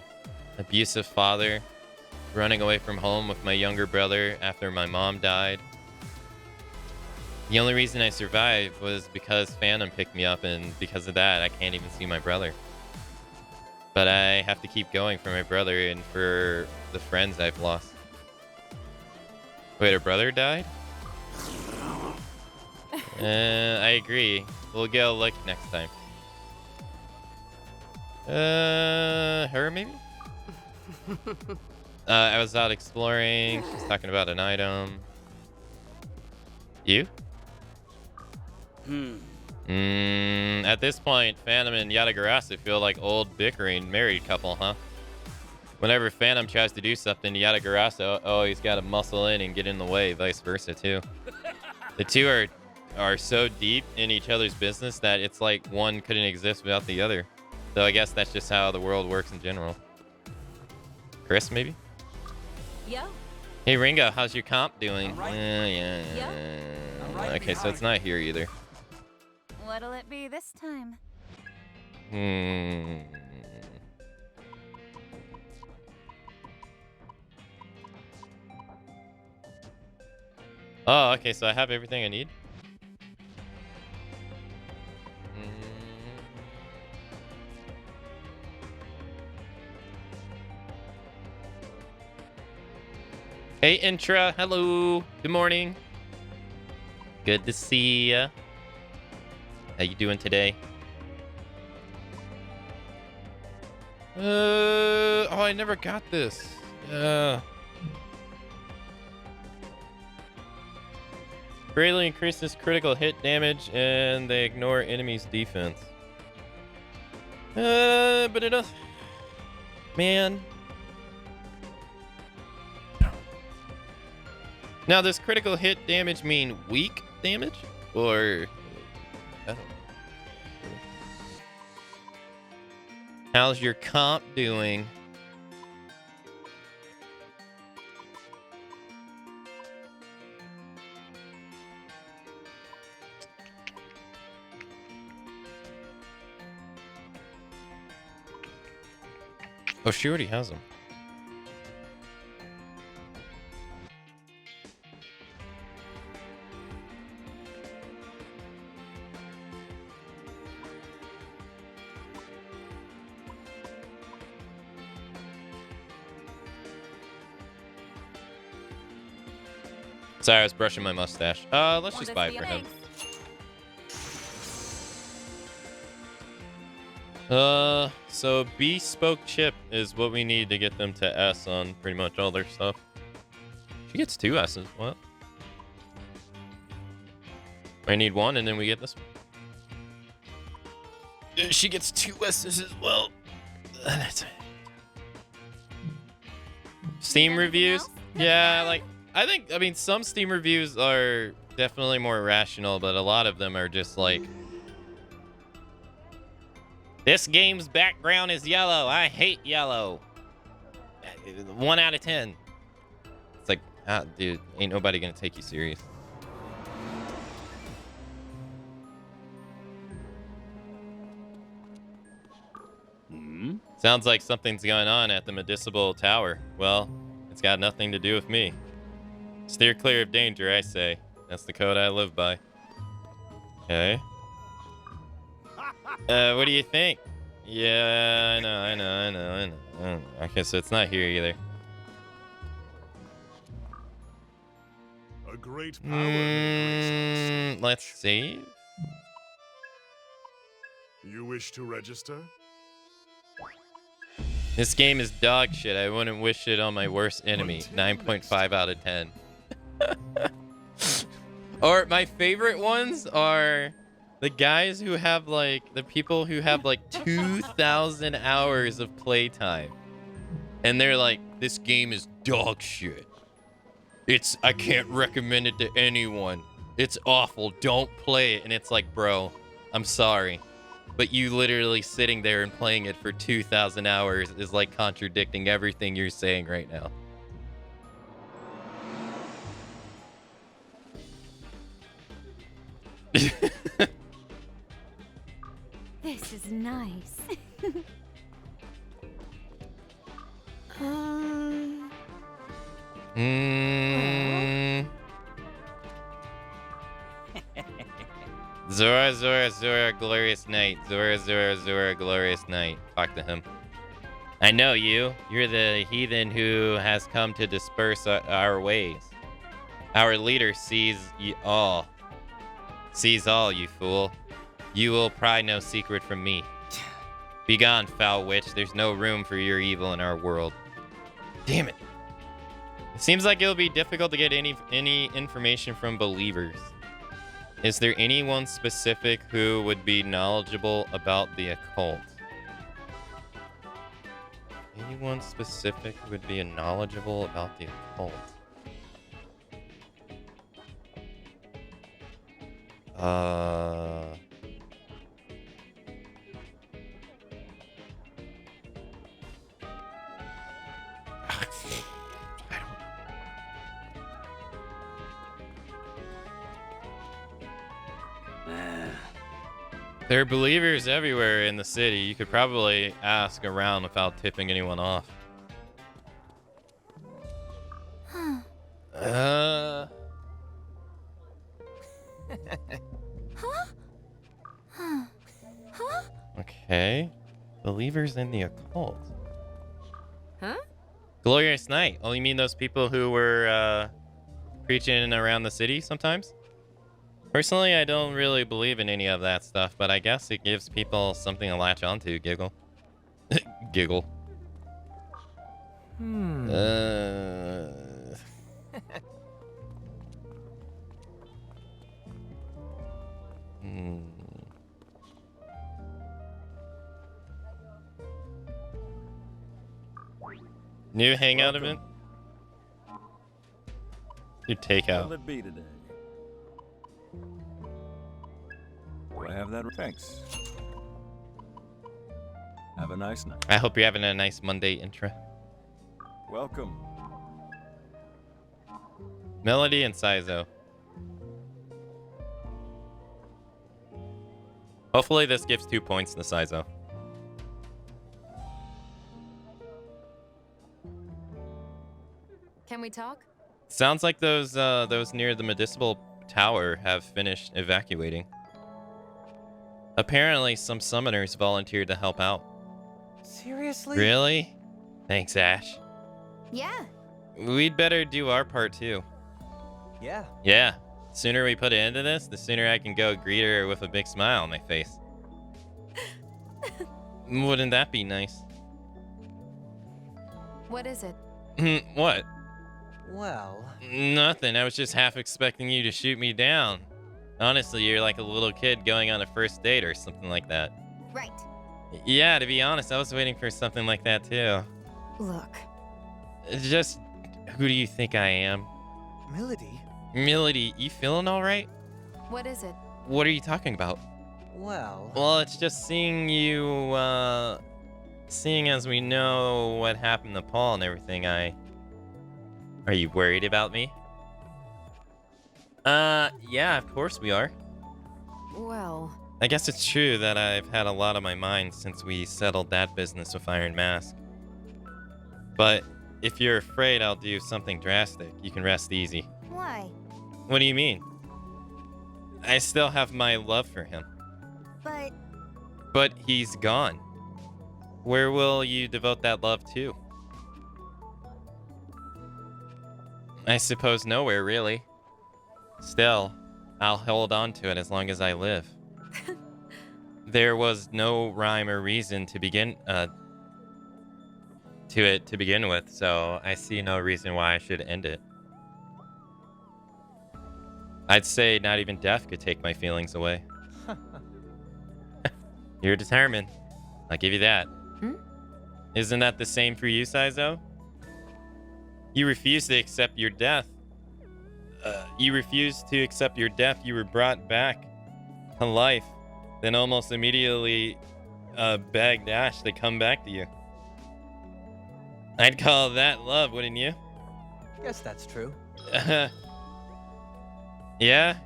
Abusive father, running away from home with my younger brother after my mom died. The only reason I survived was because Phantom picked me up, and because of that, I can't even see my brother. But I have to keep going for my brother and for the friends I've lost. Wait, her brother died? I agree. We'll go look next time. Her maybe? I was out exploring. She's talking about an item. You? At this point, Phantom and Yatagarasu feel like old bickering married couple, huh? Whenever Phantom tries to do something, Yatagarasu always got to muscle in and get in the way, vice versa too. The two are so deep in each other's business that it's like one couldn't exist without the other. So I guess that's just how the world works in general. Chris, maybe? Yo. Hey Ringo, how's your comp doing? Right. Yeah. Right Okay, so it's not here either. What'll it be this time? Oh, okay, so I have everything I need. Hey, Intra. Hello. Good morning. Good to see ya. How you doing today? Oh, I never got this. Greatly increases critical hit damage and they ignore enemies' defense. But it does. Man. Now, does critical hit damage mean weak damage? Or... I don't know. How's your comp doing? Oh, she already has them. Sorry, I was brushing my mustache. Let's just buy it for him. So bespoke chip is what we need to get them to S on pretty much all their stuff. She gets 2 S's. What? I need 1 and then we get this one. She gets 2 S's as well. Steam reviews? Yeah, like, I mean, some Steam reviews are definitely more rational, but a lot of them are just like, this game's background is yellow. I hate yellow. 1 out of 10. It's like, dude, ain't nobody gonna take you serious. Sounds like something's going on at the medicinal tower. Well, it's got nothing to do with me. Steer clear of danger, I say. That's the code I live by. Okay. What do you think? Yeah, I know. Okay, so it's not here either. A great power. Let's save. You wish to register? This game is dog shit. I wouldn't wish it on my worst enemy. 9.5 out of 10. Or my favorite ones are the guys who have like, the people who have like 2,000 hours of playtime. And they're like, this game is dog shit. I can't recommend it to anyone. It's awful. Don't play it. And it's like, bro, I'm sorry. But you literally sitting there and playing it for 2,000 hours is like contradicting everything you're saying right now. This is nice. Zora, glorious night. Zora, glorious night. Talk to him. I know you. You're the heathen who has come to disperse our ways. Our leader sees all. Sees all, you fool. You will pry no secret from me. Begone, foul witch. There's no room for your evil in our world. Damn it. It seems like it'll be difficult to get any information from believers. Is there anyone specific who would be knowledgeable about the occult? Anyone specific who would be knowledgeable about the occult? There are believers everywhere in the city. You could probably ask around without tipping anyone off. Okay. Believers in the occult. Huh? Glorious night. Oh, you mean those people who were preaching around the city sometimes? Personally, I don't really believe in any of that stuff, but I guess it gives people something to latch onto. Giggle. Giggle. New hangout event? Your takeout. Will it be today? Do I have that? Thanks. Have a nice night. I hope you're having a nice Monday intro. Welcome. Melody and Saizo. Hopefully this gives 2 points to Saizo. Can we talk? Sounds like those near the medicinal tower have finished evacuating. Apparently, some summoners volunteered to help out. Seriously? Really? Thanks, Ash. Yeah. We'd better do our part, too. Yeah. Yeah. The sooner we put an end to this, the sooner I can go greet her with a big smile on my face. Wouldn't that be nice? What is it? What? Well... Nothing. I was just half expecting you to shoot me down. Honestly, you're like a little kid going on a first date or something like that. Right. Yeah, to be honest, I was waiting for something like that too. Look. Just, who do you think I am? Melody? Melody, you feeling all right? What is it? What are you talking about? Well, it's just seeing you, seeing as we know what happened to Paul and everything, Are you worried about me? Yeah, of course we are. Well... I guess it's true that I've had a lot on my mind since we settled that business with Iron Mask. But if you're afraid I'll do something drastic, you can rest easy. Why? What do you mean? I still have my love for him. But But he's gone. Where will you devote that love to? I suppose nowhere, really. Still, I'll hold on to it as long as I live. There was no rhyme or reason to begin with, so I see no reason why I should end it. I'd say not even death could take my feelings away. You're determined. I'll give you that. Isn't that the same for you, Saizo? You refuse to accept your death. You refused to accept your death. You were brought back to life, then almost immediately begged Ash to come back to you. I'd call that love, wouldn't you? Guess that's true. Yeah,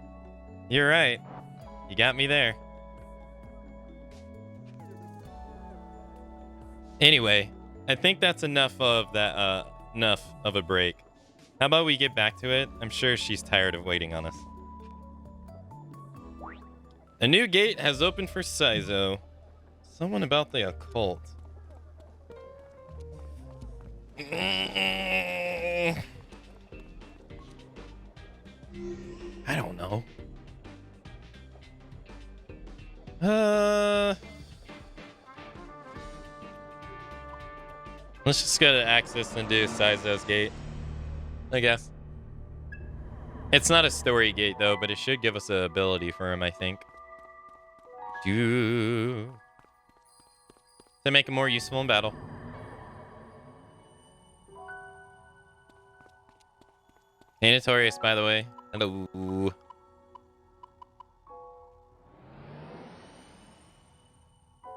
you're right. You got me there. Anyway, I think that's enough of that. Enough of a break. How about we get back to it? I'm sure she's tired of waiting on us. A new gate has opened for Saizo. Someone about the occult. I don't know. Let's just go to access and do Saizo's gate, I guess. It's not a story gate though, but it should give us an ability for him, I think. To make him more useful in battle. Hey, Notorious, by the way. Hello.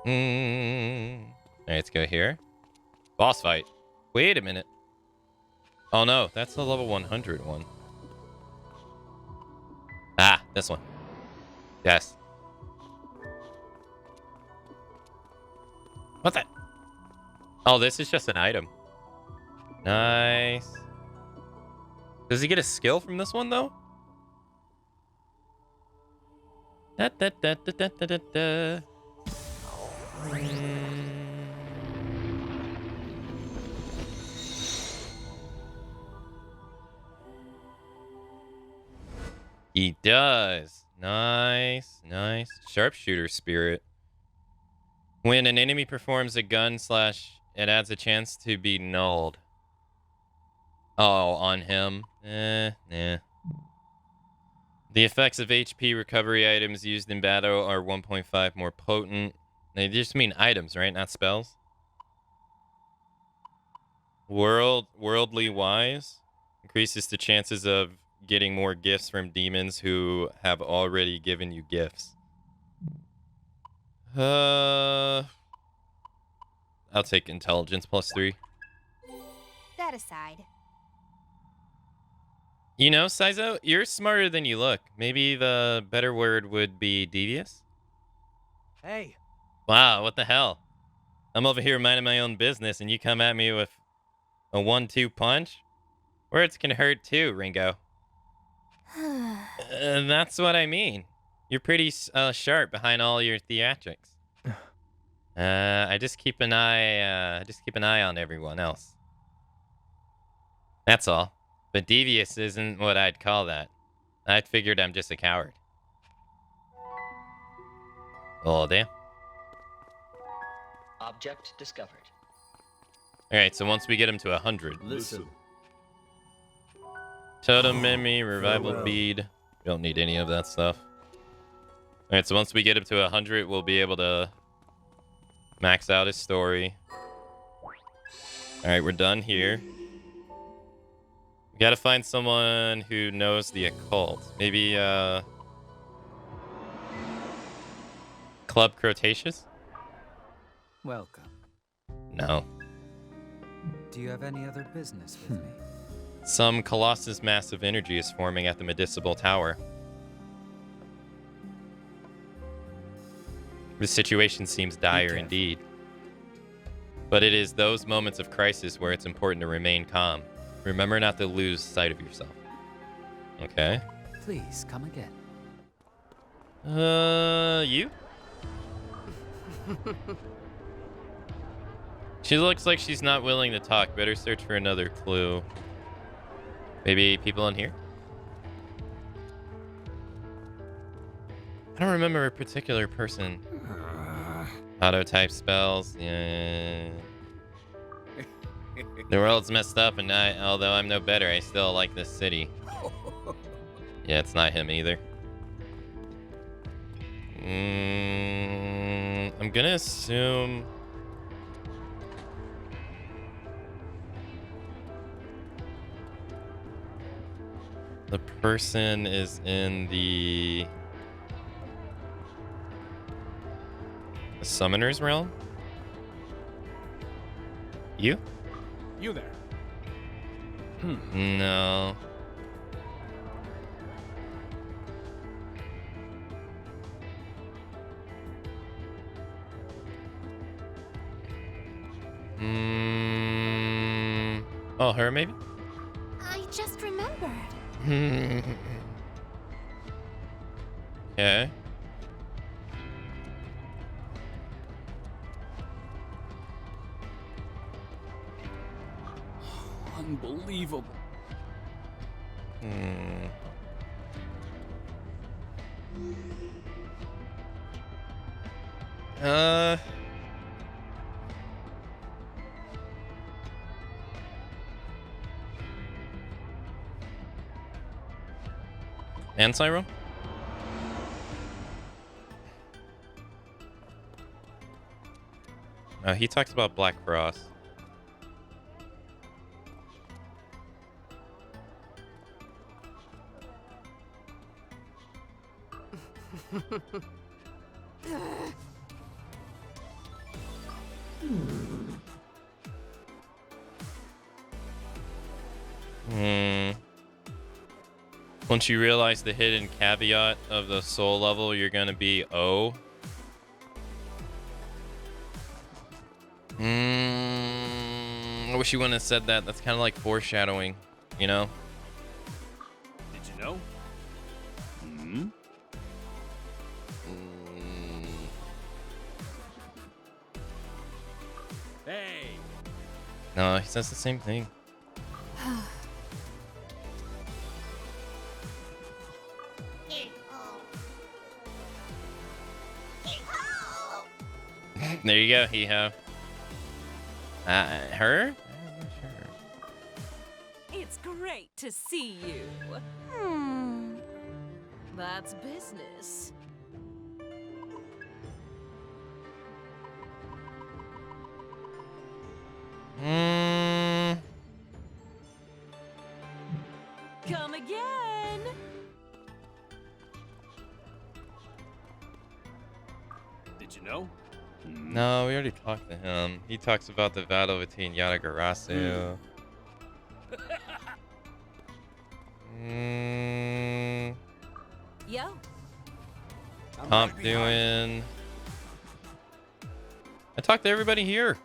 Alright, let's go here. Boss fight. Wait a minute. Oh no, that's the level 100 one. Ah, this one. Yes. What's that? Oh, this is just an item. Nice. Does he get a skill from this one though? Da, da, da, da, da, da, da, da. He does. Nice, nice. Sharpshooter spirit. When an enemy performs a gun slash, it adds a chance to be nulled. Oh, on him. Nah. The effects of HP recovery items used in battle are 1.5 more potent. They just mean items, right? Not spells. Worldly wise increases the chances of getting more gifts from demons who have already given you gifts. I'll take intelligence +3. that aside. You know, Saizo, you're smarter than you look. Maybe the better word would be devious? Hey. Wow, what the hell? I'm over here minding my own business and you come at me with a 1-2 punch? Words can hurt too, Ringo. That's what I mean. You're pretty sharp behind all your theatrics. I just keep an eye on everyone else. That's all. But devious isn't what I'd call that. I figured I'm just a coward. Oh, damn. Object discovered. Alright, so once we get him to 100. Listen. Totem memory, revival Farewell. bead. We don't need any of that stuff. Alright, so once we get him to 100, we'll be able to max out his story. Alright, we're done here. We gotta find someone who knows the occult. Maybe, Club Cretaceous? Welcome. No. Do you have any other business with me? Some Colossus mass of energy is forming at the Medicinal Tower. The situation seems dire indeed. But it is those moments of crisis where it's important to remain calm. Remember not to lose sight of yourself. Okay. Please come again. You? She looks like she's not willing to talk. Better search for another clue. Maybe people in here? I don't remember a particular person. Auto type spells. Yeah. The world's messed up, and although I'm no better, I still like this city. Yeah, it's not him either. I'm gonna assume the person is in the summoner's realm. You? You there. No. Oh, her maybe? I just remembered. Okay. Unbelievable. And Cyro? He talks about Black Cross. Once you realize the hidden caveat of the soul level, you're gonna be O. I wish you wouldn't have said that. That's kind of like foreshadowing, you know? Did you know? Hey. No, he says the same thing. There you go, Hee-Ho. Her? It's great to see you. That's business. Come again. Did you know? No, we already talked to him. He talks about the battle between Yatagarasu. Yo. Comp doing. I talked to everybody here.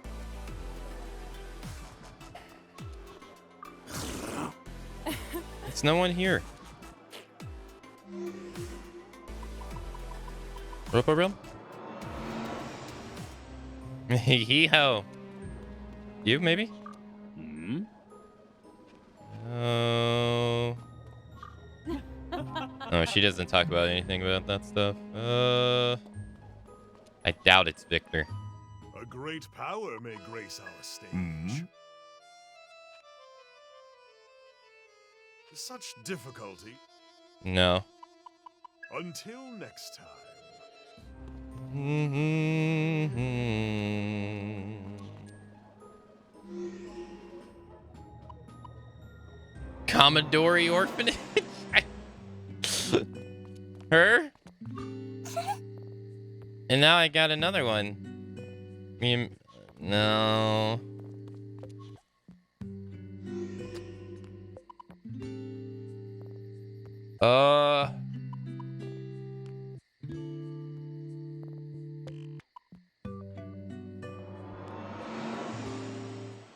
It's no one here. Ropa Realm? Hee-ho. You, maybe? Oh. Oh, she doesn't talk about anything about that stuff. I doubt it's Victor. A great power may grace our stage. Such difficulty. No. Until next time. Commodore Orphanage? Her? And now I got another one. No.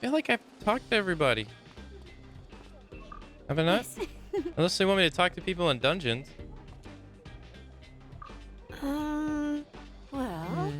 feel like I've talked to everybody. Have I not? Unless they want me to talk to people in dungeons. Well.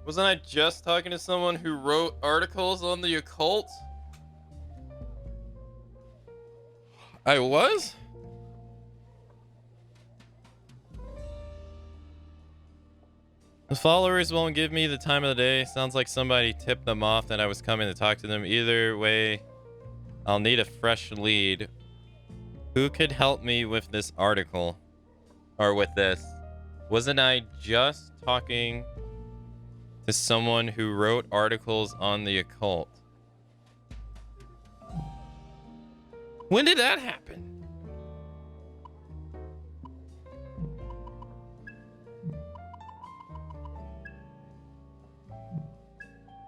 Wasn't I just talking to someone who wrote articles on the occult? I was? The followers won't give me the time of the day. Sounds like somebody tipped them off that I was coming to talk to them. Either way, I'll need a fresh lead. Who could help me with this article? Or with this? Wasn't I just talking to someone who wrote articles on the occult? When did that happen?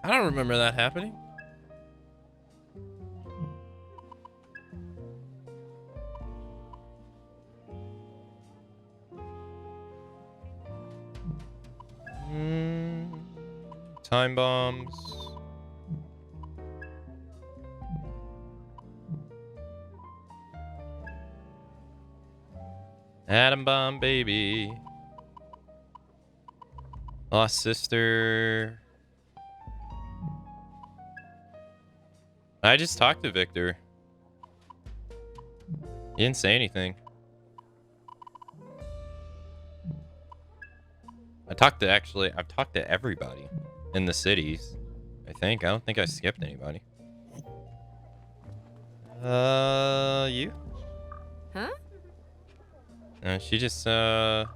I don't remember that happening. Time bombs. Atom bomb, baby. Lost sister. I just talked to Victor. He didn't say anything. I've talked to everybody in the cities. I don't think I skipped anybody. You? Huh? She just, says...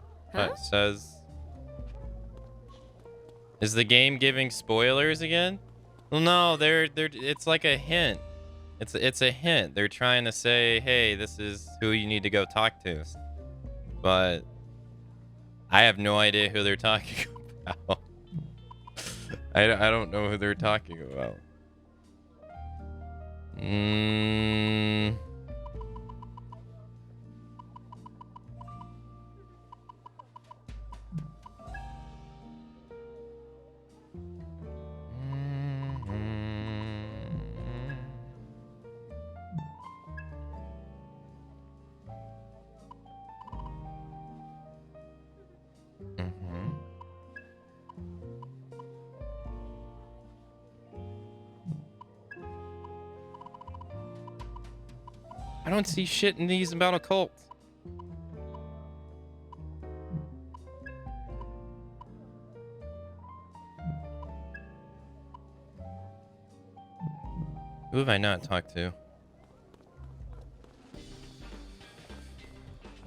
Is the game giving spoilers again? Well, no, it's like a hint. It's a hint. They're trying to say, hey, this is who you need to go talk to. But I have no idea who they're talking about. I don't know who they're talking about. I don't see shit in these about a cult. Who have I not talked to?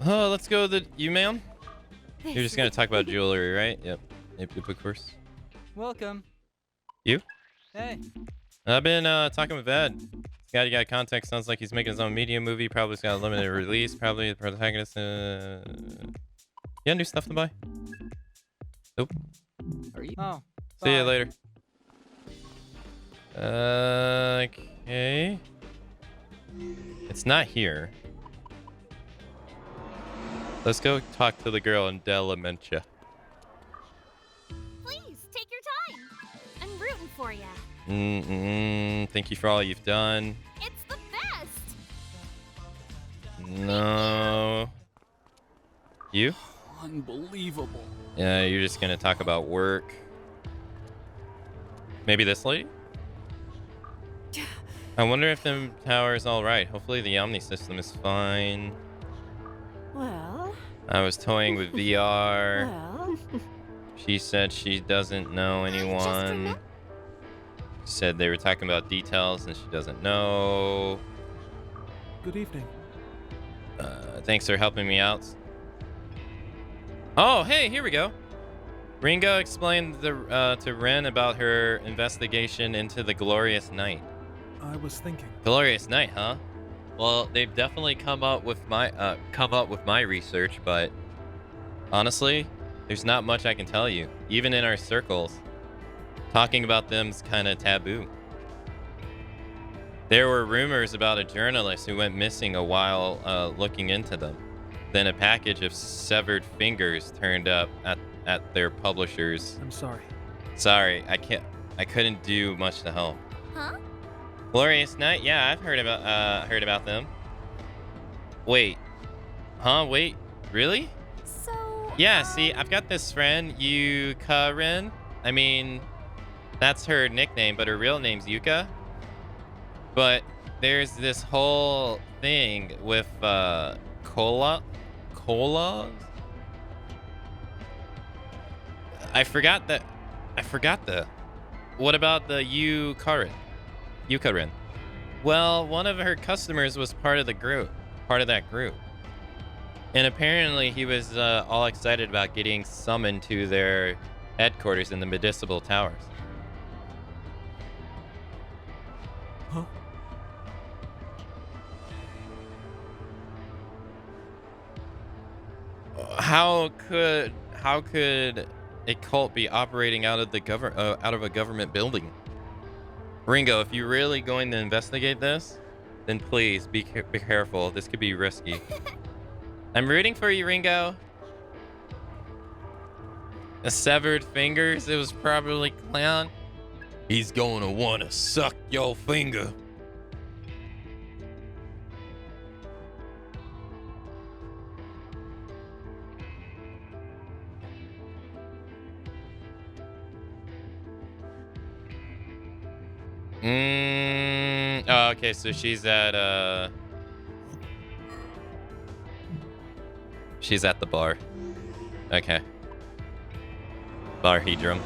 Oh, let's go to you, ma'am. You're just gonna talk about jewelry, right? Yep, of course. Welcome. You? Hey. I've been talking with Ed. This guy got context. Sounds like he's making his own media movie. Probably got a limited release. Probably the protagonist. You got new stuff to buy? Nope. Are you? Oh. See you later. Okay. It's not here. Let's go talk to the girl in Delamantia. Please, take your time. I'm rooting for you. Thank you for all you've done. It's the best. No. You? Unbelievable. Yeah, you're just gonna talk about work. Maybe this lady? I wonder if the tower's alright. Hopefully the Omni system is fine. Well. I was toying with VR. Well. She said she doesn't know anyone. Said they were talking about details and she doesn't know. Good evening. Thanks for helping me out. Oh, hey, here we go. Ringo explained to Ren about her investigation into the Glorious Night. I was thinking. Glorious Night, huh? Well, they've definitely come up with my research, but honestly, There's not much I can tell you. Even in our circles, talking about them's kind of taboo. There were rumors about a journalist who went missing a while looking into them. Then a package of severed fingers turned up at their publishers. I'm sorry. Sorry, I couldn't do much to help. Huh? Glorious Night? Yeah, I've heard about them. Wait. Huh? Wait. Really? So. Yeah, see, I've got this friend, Yuka-rin. I mean, that's her nickname, but her real name's Yuka. But there's this whole thing with colas. I forgot the. What about the Yuka-rin? Well, one of her customers was part of that group. And apparently he was all excited about getting summoned to their headquarters in the medicinal towers. Huh? How could a cult be operating out of a government building? Ringo, if you're really going to investigate this, then please be careful. This could be risky. I'm rooting for you, Ringo. The severed fingers, it was probably Clown. He's going to want to suck your finger. Oh, okay, so she's at the bar. Okay. Bar Hedrum.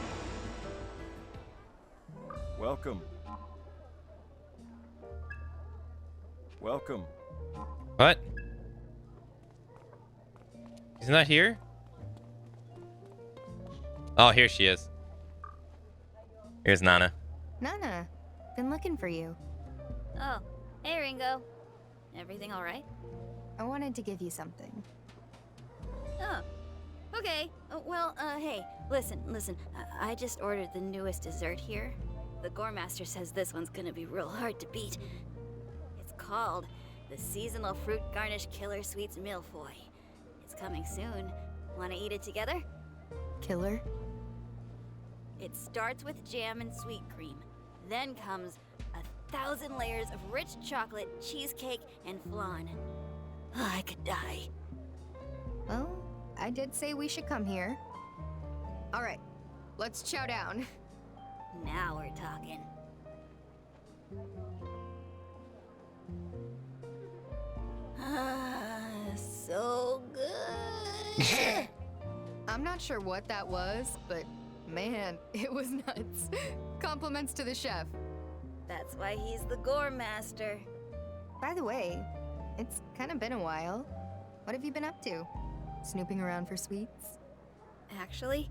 Welcome. Welcome. What? He's not here? Oh, here she is. Here's Nana. Nana, been looking for you. Oh, hey Ringo. Everything all right? I wanted to give you something. Oh, okay. Hey, listen. I just ordered the newest dessert here. The Gore Master says this one's gonna be real hard to beat. It's called the Seasonal Fruit Garnish Killer Sweets Milfoy. It's coming soon. Wanna eat it together? Killer? It starts with jam and sweet cream. Then comes 1,000 layers of rich chocolate, cheesecake, and flan. Oh, I could die. Well, I did say we should come here. All right, let's chow down. Now we're talking. Ah, so good. I'm not sure what that was, but man, it was nuts. Compliments to the chef. That's why he's the Gore Master. By the way, it's kind of been a while. What have you been up to? Snooping around for sweets? Actually,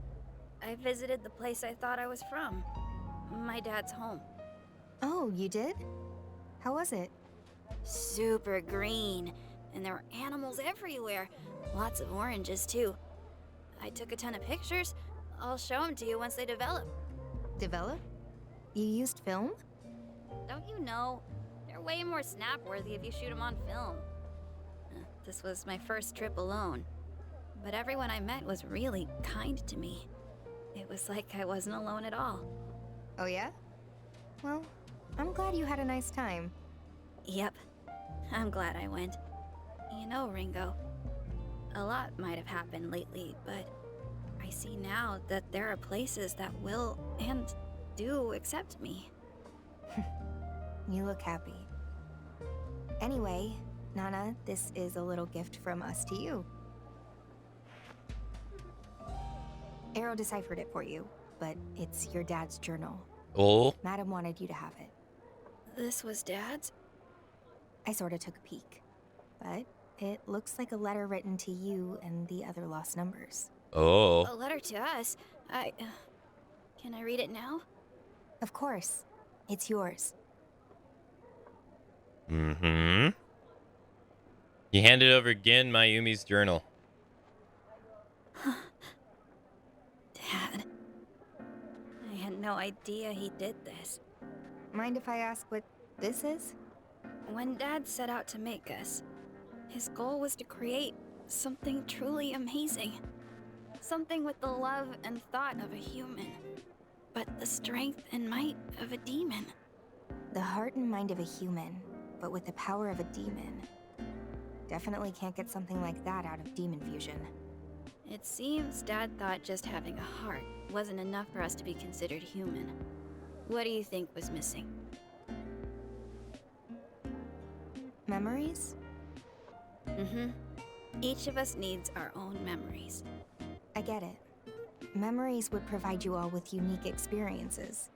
I visited the place I thought I was from. My dad's home. Oh, you did? How was it? Super green, and there were animals everywhere. Lots of oranges, too. I took a ton of pictures. I'll show them to you once they develop. Develop? You used film? Don't you know? They're way more snap-worthy if you shoot them on film. This was my first trip alone. But everyone I met was really kind to me. It was like I wasn't alone at all. Oh yeah? Well, I'm glad you had a nice time. Yep. I'm glad I went. You know, Ringo, a lot might have happened lately, but I see now that there are places that will and do accept me. You look happy. Anyway, Nana, this is a little gift from us to you. Arrow deciphered it for you, but it's your dad's journal. Oh? Madam wanted you to have it. This was Dad's? I sorta took a peek, but it looks like a letter written to you and the other lost numbers. Oh. A letter to us? Can I read it now? Of course. It's yours. Mm-hmm. He handed over again Mayumi's journal. no idea he did this. Mind if I ask what this is? When Dad set out to make us, his goal was to create something truly amazing. Something with the love and thought of a human, but the strength and might of a demon. The heart and mind of a human, but with the power of a demon. Definitely can't get something like that out of demon fusion. It seems Dad thought just having a heart wasn't enough for us to be considered human. What do you think was missing? Memories? Mm-hmm. Each of us needs our own memories. I get it. Memories would provide you all with unique experiences.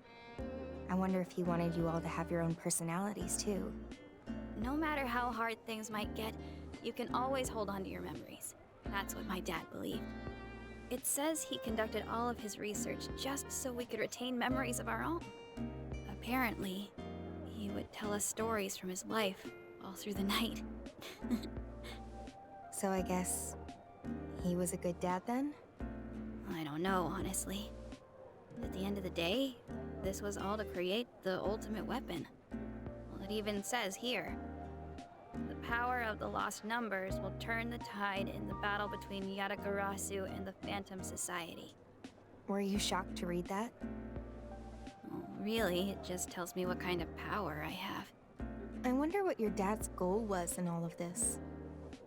I wonder if he wanted you all to have your own personalities too. No matter how hard things might get, you can always hold on to your memories. That's what my dad believed. It says he conducted all of his research just so we could retain memories of our own. Apparently, he would tell us stories from his life all through the night. So I guess he was a good dad then? I don't know, honestly. At the end of the day, this was all to create the ultimate weapon. Well, it even says here, the power of the lost numbers will turn the tide in the battle between Yatagarasu and the Phantom Society. Were you shocked to read that? Well, really, it just tells me what kind of power I have. I wonder what your dad's goal was in all of this.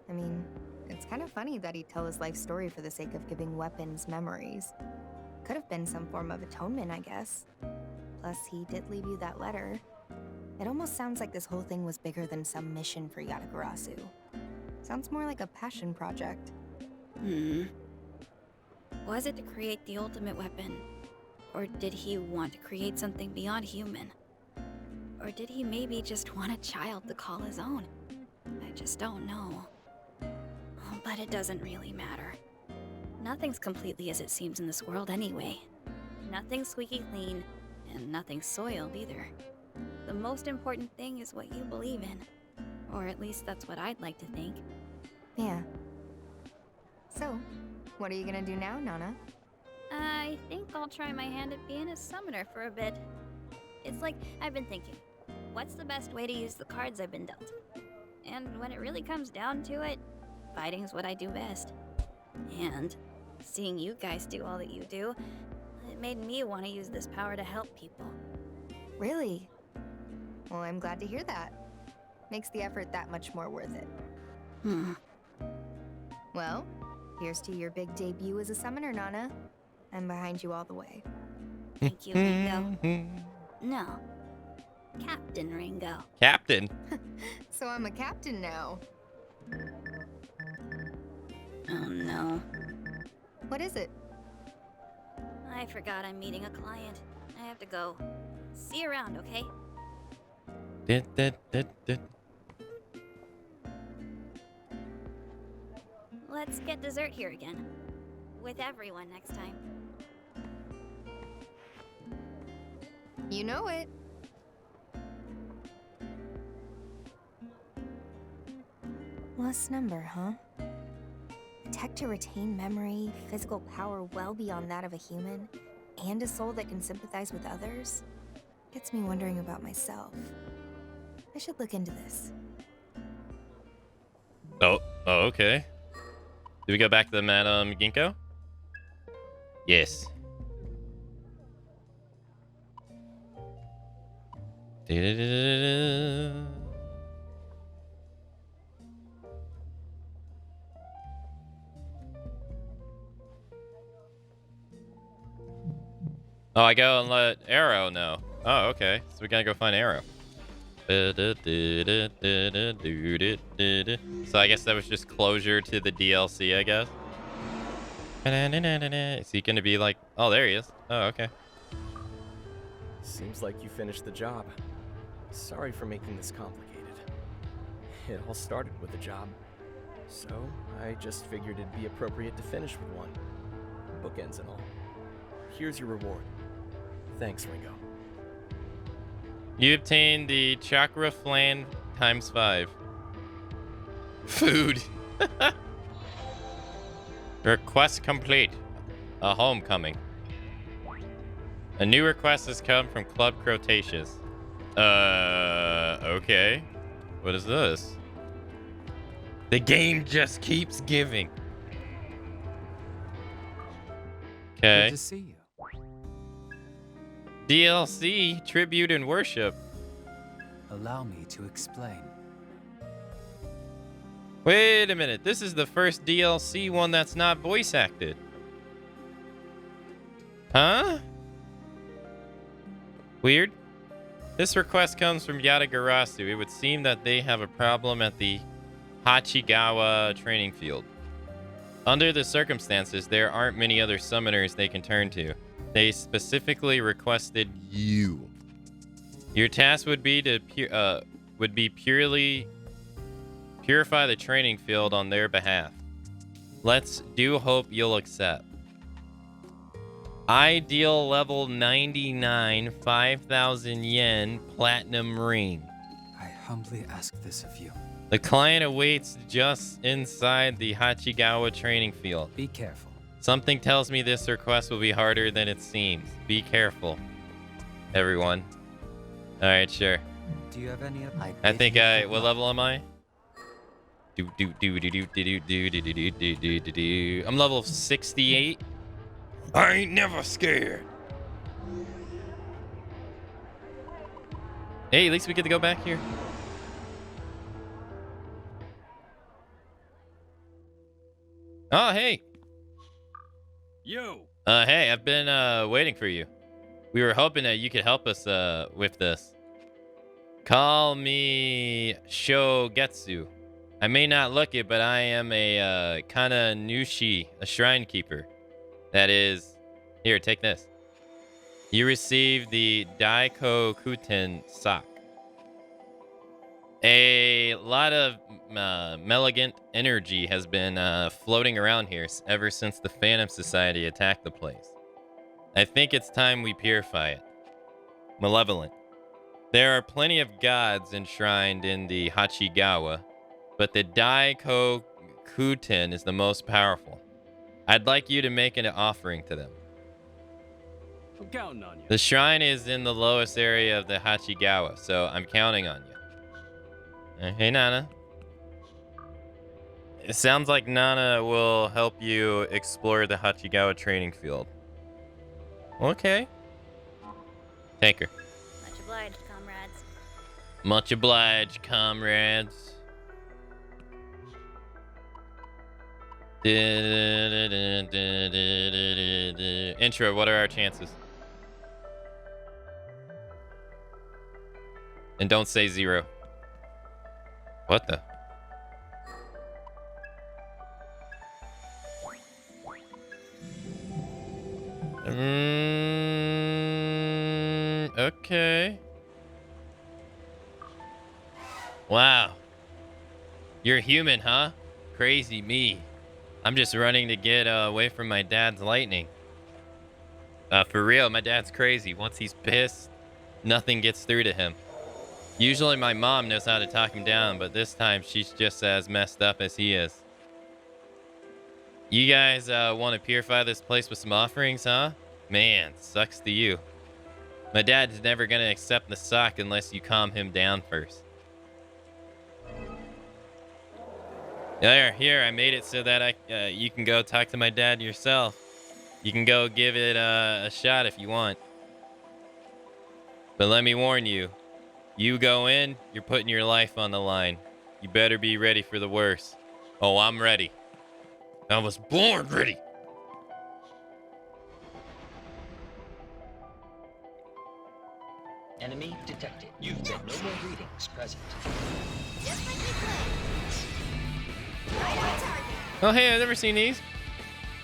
I mean, it's kind of funny that he'd tell his life story for the sake of giving weapons memories. Could have been some form of atonement, I guess. Plus, he did leave you that letter. It almost sounds like this whole thing was bigger than some mission for Yatagarasu. Sounds more like a passion project. Was it to create the ultimate weapon? Or did he want to create something beyond human? Or did he maybe just want a child to call his own? I just don't know. But it doesn't really matter. Nothing's completely as it seems in this world anyway. Nothing's squeaky clean, and nothing's soiled either. The most important thing is what you believe in. Or at least that's what I'd like to think. Yeah. So, what are you gonna do now, Nana? I think I'll try my hand at being a summoner for a bit. It's like, I've been thinking, what's the best way to use the cards I've been dealt? And when it really comes down to it, fighting's what I do best. And seeing you guys do all that you do, it made me want to use this power to help people. Really? Well, I'm glad to hear that. Makes the effort that much more worth it. Well, here's to your big debut as a summoner, Nana. I'm behind you all the way. Thank you, Ringo. No. Captain Ringo. Captain? So I'm a captain now. Oh no. What is it? I forgot I'm meeting a client. I have to go. See you around, okay? Let's get dessert here again. With everyone next time. You know it. Lost number, huh? Tech to retain memory, physical power well beyond that of a human, and a soul that can sympathize with others? Gets me wondering about myself. I should look into this. Oh, okay. Do we go back to the Madame Ginkgo? Yes. Oh, I go and let Arrow know. Oh, okay. So we gotta go find Arrow. So I guess that was just closure to the DLC, I guess. Is he gonna be like, oh, there he is. Oh, okay. Seems like you finished the job. Sorry for making this complicated. It all started with a job. So I just figured it'd be appropriate to finish with one. Bookends and all. Here's your reward. Thanks, Ringo. You obtained the chakra flan ×5. Food. Request complete. A homecoming. A new request has come from Club Cretaceous. Okay. What is this? The game just keeps giving. Okay. Good to see you. DLC, Tribute and Worship. Allow me to explain. Wait a minute. This is the first DLC one that's not voice acted. Huh? Weird. This request comes from Yatagarasu. It would seem that they have a problem at the Hachigawa training field. Under the circumstances, there aren't many other summoners they can turn to. They specifically requested you. Your task would be to purely purify the training field on their behalf. Let's do hope you'll accept. Ideal level 99, 5,000 yen platinum ring. I humbly ask this of you. The client awaits just inside the Hachigawa training field. Be careful. Something tells me this request will be harder than it seems. Be careful, everyone. All right, sure. Do you have any? I think what level am I? I'm level 68. I ain't never scared. Hey, at least we get to go back here. Oh, hey. You. Hey, I've been waiting for you. We were hoping that you could help us with this. Call me Shogetsu. I may not look it, but I am a Kana Nushi, a shrine keeper. That is, here, take this. You receive the Daiko Kuten sock. A lot of malignant energy has been floating around here ever since the Phantom Society attacked the place. I think it's time we purify it. Malevolent. There are plenty of gods enshrined in the Hachigawa, but the Daiko Kuten is the most powerful. I'd like you to make an offering to them. I'm counting on you. The shrine is in the lowest area of the Hachigawa, so I'm counting on you. Hey, Nana. It sounds like Nana will help you explore the Hachigawa training field. Okay. Take her. Much obliged, comrades. Much obliged, comrades. Intro, what are our chances? And don't say 0. What the? Okay. Wow. You're human, huh? Crazy me. I'm just running to get away from my dad's lightning. For real, my dad's crazy. Once he's pissed, nothing gets through to him. Usually my mom knows how to talk him down, but this time she's just as messed up as he is. You guys want to purify this place with some offerings, huh? Man, sucks to you. My dad's never going to accept the sock unless you calm him down first. There, here, I made it so that you can go talk to my dad yourself. You can go give it a shot if you want. But let me warn you, you go in, you're putting your life on the line. You better be ready for the worst. Oh, I'm ready. I was born ready. Enemy detected. You've been no more readings present. Just like we planned. Oh, hey, I've never seen these.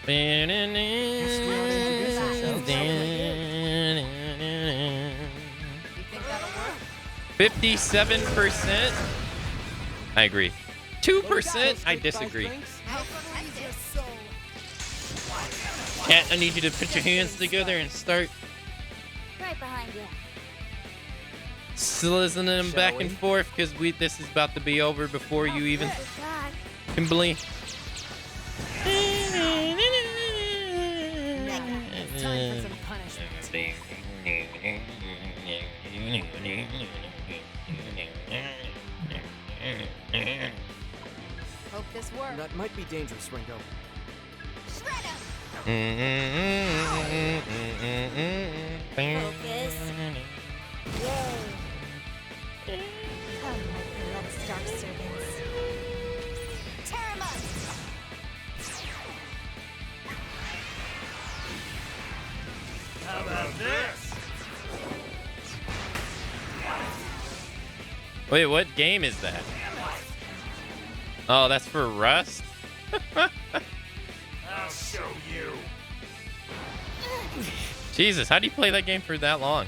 57%. I agree. 2%. I disagree. Cat, I need you to put your hands together and start Right behind you. slizzing them back and forth because this is about to be over before you even can blink. Time for some punishment. That might be dangerous, Ringo. Focus. Yay. Come, my beloved Stark servants. Tear 'em up! How about this? Wait, what game is that? Oh, that's for Rust? I'll show you. Jesus, how do you play that game for that long?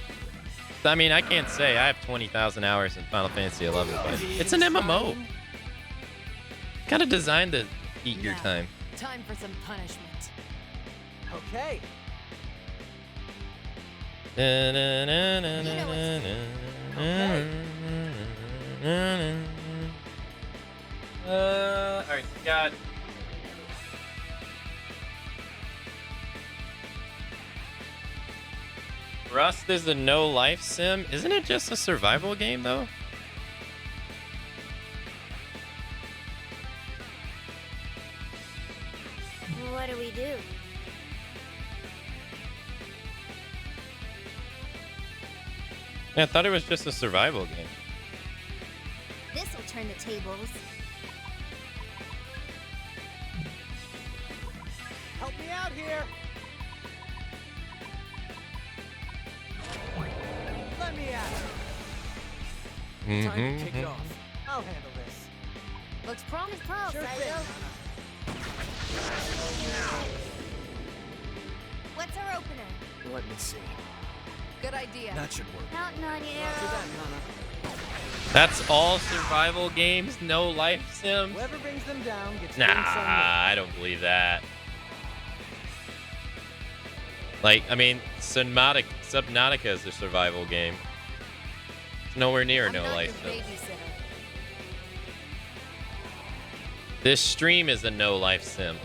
I mean, I can't say. I have 20,000 hours in Final Fantasy 11, but it's an MMO. Kind of designed to eat your time. Time for some punishment. Okay. Alright, got. Rust is a no-life sim. Isn't it just a survival game, though? What do we do? Yeah, I thought it was just a survival game. This'll turn the tables. Help me out here. Let me at it. Time to kick it off. I'll handle this. Looks promising. Sure thing. What's our opener? Let me see. Good idea. That should work. Counting on you, Do Arrow. that, Nana. That's all survival games, no life sims? Whoever brings them down gets Nah, drinks on me. I don't believe that. Like, I mean, Subnautica is a survival game. It's nowhere near I'm no not life your sim. babysitter. This stream is a no life sim.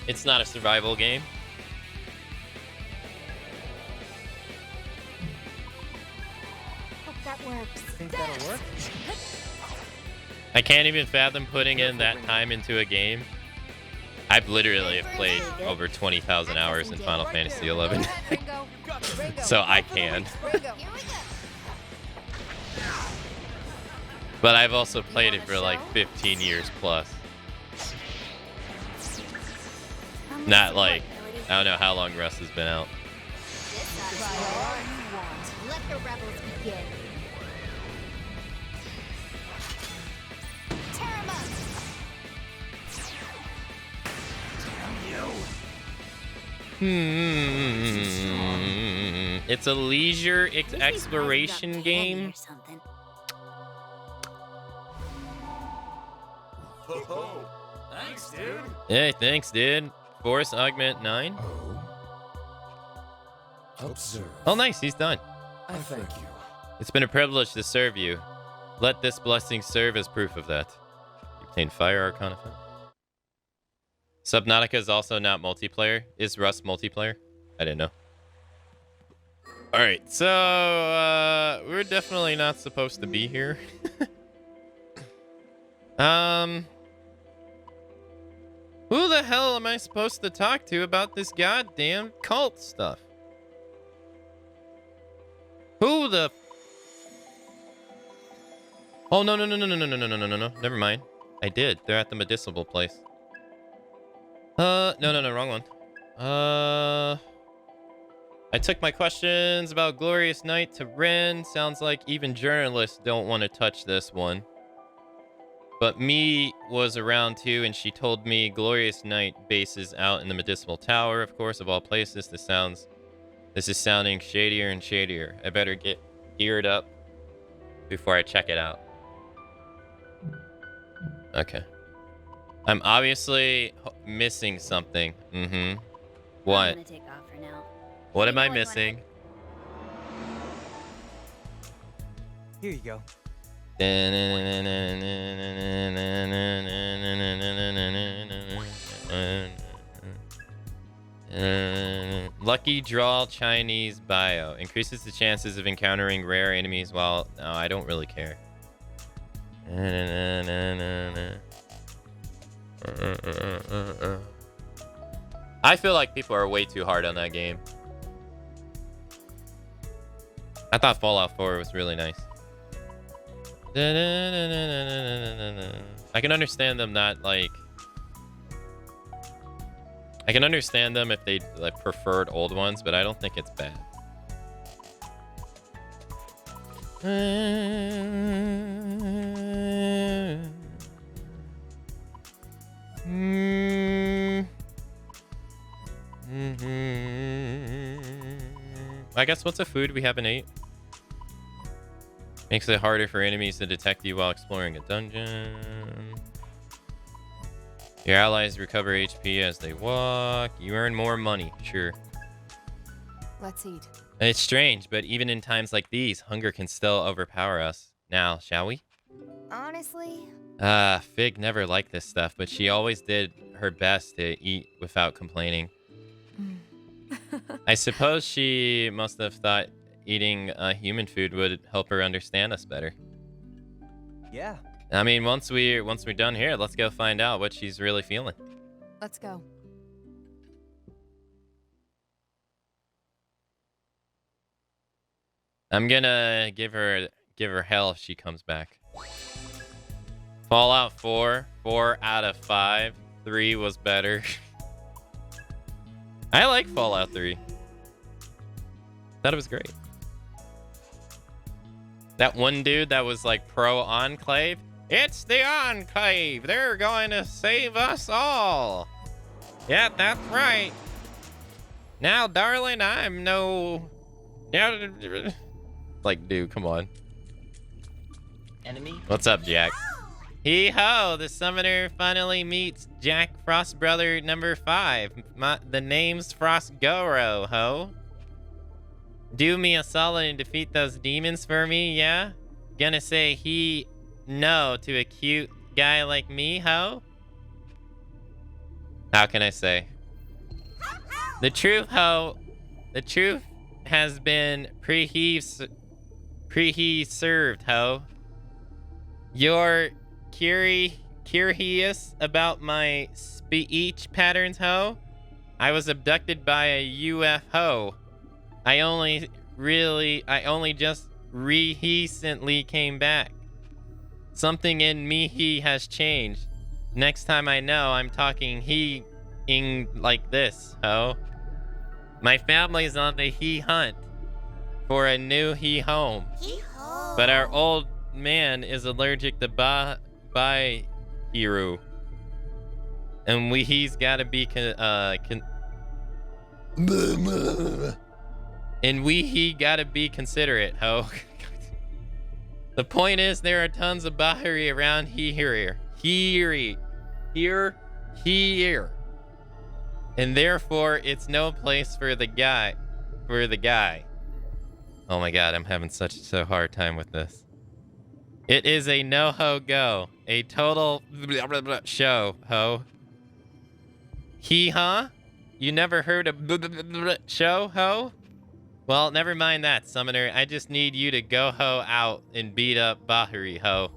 It's not a survival game. Hope that works. Think that'll work? I can't even fathom putting in that time into a game. I've literally have played over 20,000 hours in Final Fantasy 11. Go ahead, Ringo. Ringo. So I can. Ringo. Here we go. But I've also played it for like 15 years plus. Not like, I don't know how long Rust has been out. This side. All you want. Let the rebels begin. Tear 'em up. It's a leisure At least these exploration guys got game. candy or something. Ho-ho. Thanks, dude. Hey, thanks, dude. Force Augment 9. Observe. Oh, nice. He's done. I thank you. It's been a privilege to serve you. Let this blessing serve as proof of that. You obtain Fire Arcana. Subnautica is also not multiplayer. Is Rust multiplayer? I didn't know. Alright, so we're definitely not supposed to be here. Who the hell am I supposed to talk to about this goddamn cult stuff? Who the... Oh, no. Never mind. I did. They're at the medicinal place. No, wrong one. I took my questions about Glorious Night to Ren. Sounds like even journalists don't want to touch this one. But me was around too, and she told me Glorious Night bases out in the Medicinal Tower, of course, of all places. This is sounding shadier and shadier. I better get geared up before I check it out. Okay. I'm obviously missing something. What? I'm gonna take off for now. What am I You know what, missing? Here you go. Lucky Draw Chinese bio. Increases the chances of encountering rare enemies while... No, I don't really care. I feel like people are way too hard on that game. I thought Fallout 4 was really nice. I can understand them not like... I can understand them if they like preferred old ones, but I don't think it's bad. I guess what's a food we haven't ate? Makes it harder for enemies to detect you while exploring a dungeon. Your allies recover HP as they walk. You earn more money, sure. Let's eat. It's strange, but even in times like these, hunger can still overpower us. Now, shall we? Honestly, Fig never liked this stuff, but she always did her best to eat without complaining. I suppose she must have thought eating human food would help her understand us better. Yeah. I mean, once we're done here, let's go find out what she's really feeling. Let's go. I'm gonna give her hell if she comes back. Fallout 4, 4 out of 5. 3 was better. I like Fallout 3. Thought it was great. That one dude that was like pro Enclave. It's the Enclave. They're going to save us all. Yeah, that's right. Now, darling, I'm no... Like, dude, come on. Enemy. What's up, Jack? Hee-ho! The summoner finally meets Jack Frost Brother number 5. The name's Frost Goro, ho. Do me a solid and defeat those demons for me, yeah? Gonna say no to a cute guy like me, ho? How can I say? The truth, ho. The truth has been served, ho. You're curious about my speech patterns, ho? I was abducted by a UFO. I only just recently came back. Something in me has changed. Next time I know, I'm talking like this, ho. My family's on the hunt for a new home. But our old man is allergic to hero. And he's gotta be he gotta be considerate, ho. The point is, there are tons of Bahari around here. And therefore, it's no place for the guy. Oh my god, I'm having such a hard time with this. It is a no-ho-go. A total show, ho. Huh? You never heard of show, ho? Well, never mind that, Summoner. I just need you to go-ho out and beat up Bahari, ho.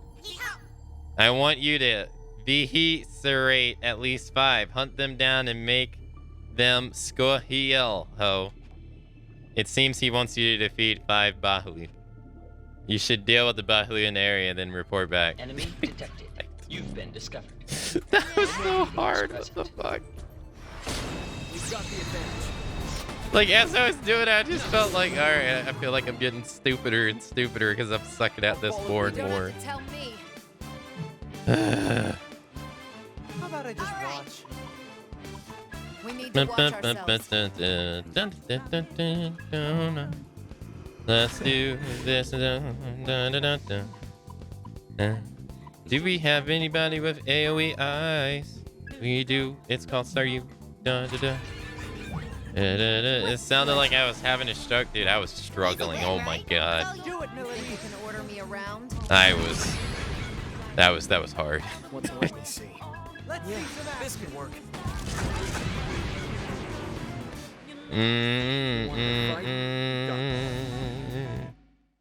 I want you to eviscerate at least 5. Hunt them down and make them squeal, ho. It seems he wants you to defeat 5 Bahuli. You should deal with the Bahuli in the area, then report back. Enemy detected. You've been discovered. That was so hard. What the fuck? We've got the advantage. Like, as I was doing it, I just felt like, alright, I feel like I'm getting stupider and stupider because I'm sucking at this more and more. Tell me. How about I just watch? We need to watch ourselves. Let's do this. Do we have anybody with AoE eyes? We do. It's called Staryu. It sounded like I was having a stroke, dude. I was struggling. Oh my god. Do it, Millie. You can order me around. That was hard. What's let me see? Let's see some this can work.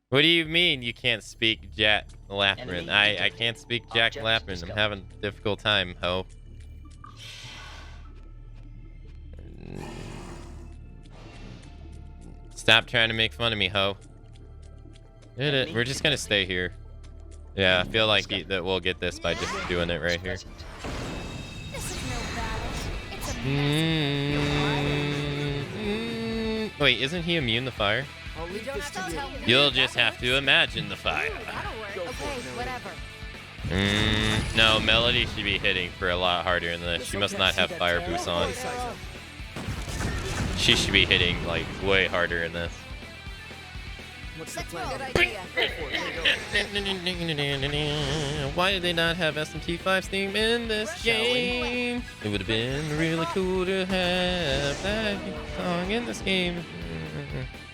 What do you mean you can't speak Jack Lathman? I can't speak Jack Lathman. I'm having a difficult time, ho. Stop trying to make fun of me, ho. Did it. We're just gonna stay here. Yeah, I feel like that we'll get this by just doing it right here. This is no battle. It's a Wait, isn't he immune to fire? I'll leave this to you. You'll just have to imagine the fire. Okay, whatever. No, Melody should be hitting for a lot harder than this. She must not have fire boots on. She should be hitting like way harder in this. What's the plan? Good idea. Why did they not have SMT5's theme in this game? It would have been really cool to have that song in this game.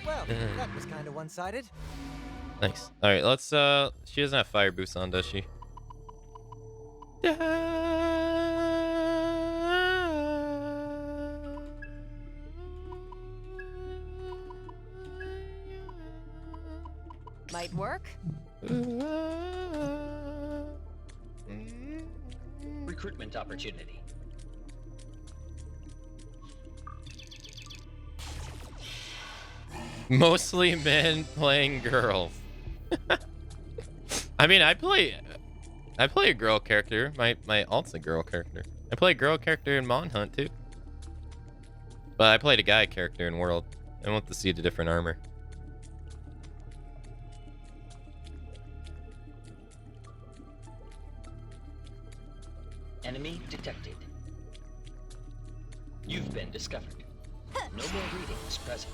Well, that was kind of one-sided. Nice. All right, let's. She doesn't have fire boots on, does she? Might work. Recruitment opportunity. Mostly men playing girls. I mean, I play a girl character. My alt's a girl character. I play a girl character in Monhunt too. But I played a guy character in World. I want to see the different armor. Enemy detected. You've been discovered. No more readings present.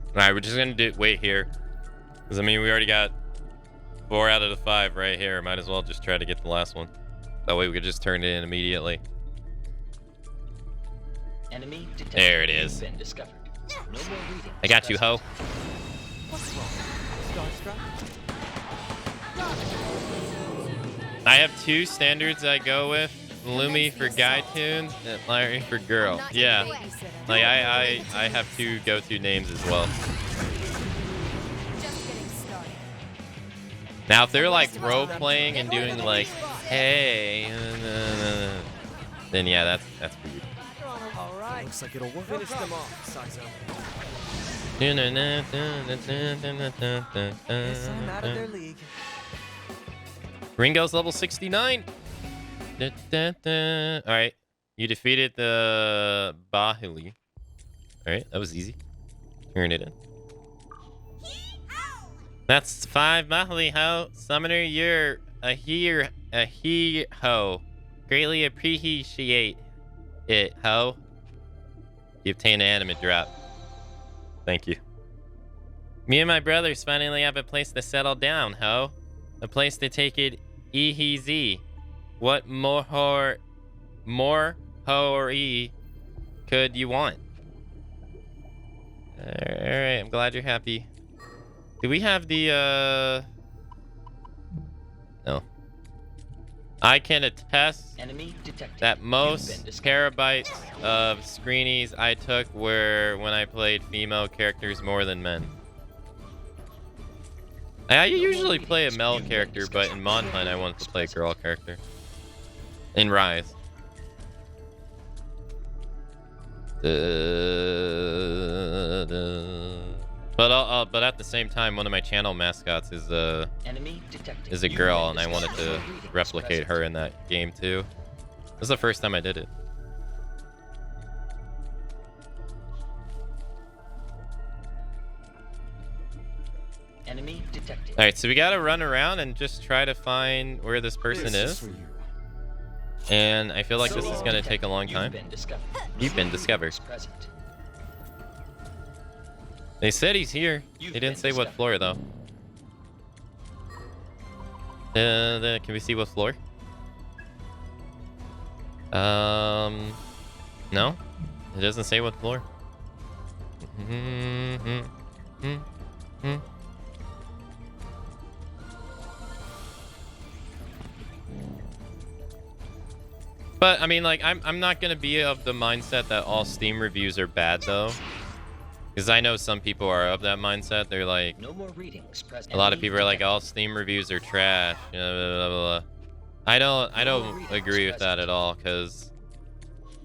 Alright, we're just gonna wait here. Because I mean, we already got 4 out of the 5 right here. Might as well just try to get the last one. That way we could just turn it in immediately. Enemy detected. There it is. You've been discovered. No more readings I got you, ho. What's wrong? Starstruck? I have 2 standards I go with. Lumi for guy tunes and Larry for girl. Yeah. Like I have 2 go-to names as well. Just getting started. Now if they're like role playing and doing like, hey, then yeah, that's weird. All right. Looks like it'll work. Finish them off, Saxo. Guess I'm out of their league. Ringo's level 69. Alright. You defeated the Bahuli. Alright, that was easy. Turn it in. That's 5 Bahuli, ho. Summoner, you're a he ho. Greatly appreciate it, ho. You obtain an animate drop. Thank you. Me and my brothers finally have a place to settle down, ho. A place to take it easy. What more ho-e could you want? Alright, I'm glad you're happy. Do we have the, No. I can attest that most terabytes of screenies I took were when I played female characters more than men. I usually play a male character, but in Monhunt I wanted to play a girl character. In Rise. But at the same time, one of my channel mascots is a girl, and I wanted to replicate her in that game too. This is the first time I did it. Enemy detected. All right, so we gotta run around and just try to find where this person is. And I feel like this is gonna take a long time. You've been discovered. They said he's here. They didn't say what floor though. Can we see what floor? No, it doesn't say what floor. But I mean, like, I'm not gonna be of the mindset that all Steam reviews are bad though, because I know some people are of that mindset. They're like, no more readings present. A lot of people are like, all Steam reviews are trash. Blah, blah, blah, blah. I don't agree with that at all, because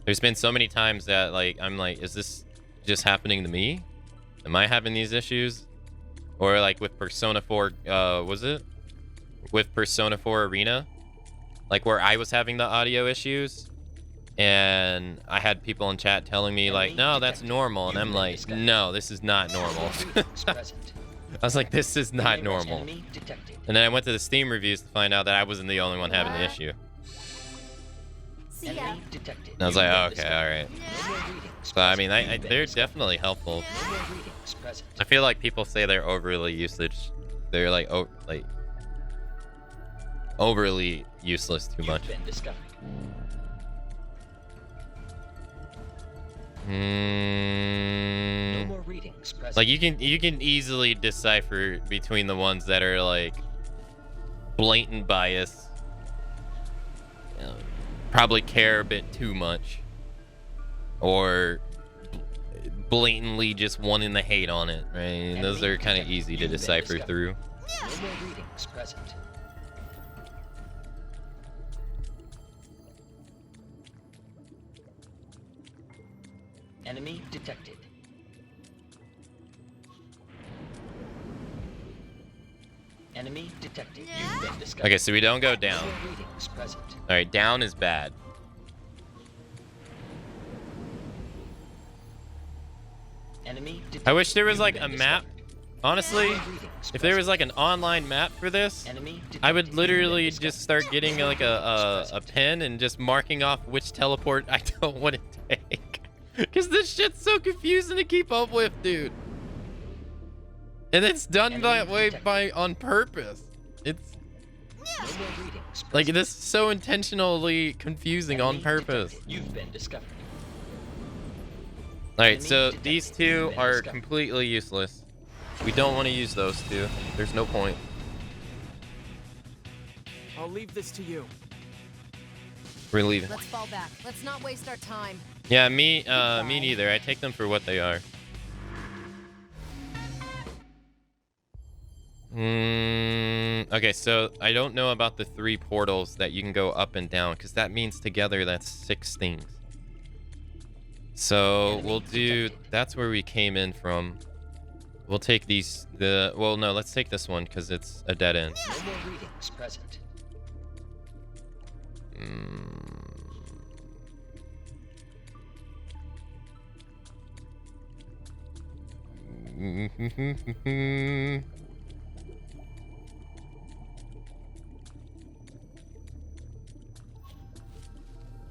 there's been so many times that like I'm like, is this just happening to me? Am I having these issues? Or like with Persona 4, was it? With Persona 4 Arena? Like where I was having the audio issues? And I had people in chat telling me like, no, that's normal. And I'm like, no, this is not normal. I was like, this is not normal. And then I went to the Steam reviews to find out that I wasn't the only one having the issue. See ya. And I was like, oh, okay, alright. So, I mean, they're definitely helpful. I feel like people say they're overly usage. They're like, overly useless too much. Like you can easily decipher between the ones that are like blatant bias, probably care a bit too much, or blatantly just wanting the hate on it, right? And those are kind of easy to decipher through. No more readings present. Enemy detected. Enemy detected. You've been discovered. Okay, so we don't go down. Readings present. All right, down is bad. Enemy detected. I wish there was You've like been a map. discovered. Honestly, if there was like an online map for this, I would literally just start getting like a pen and just marking off which teleport I don't want to take. Because this shit's so confusing to keep up with, dude. And it's done that way on purpose. It's like this is so intentionally confusing on purpose. You've been discovered. Alright, so these two are completely useless. We don't want to use those two. There's no point. I'll leave this to you. We're leaving. Let's fall back. Let's not waste our time. Yeah, me neither. I take them for what they are. Okay, so I don't know about the 3 portals that you can go up and down, because that means together that's 6 things. So we'll do, that's where we came in from. We'll take these, well, no, let's take this one because it's a dead end. No more readings present.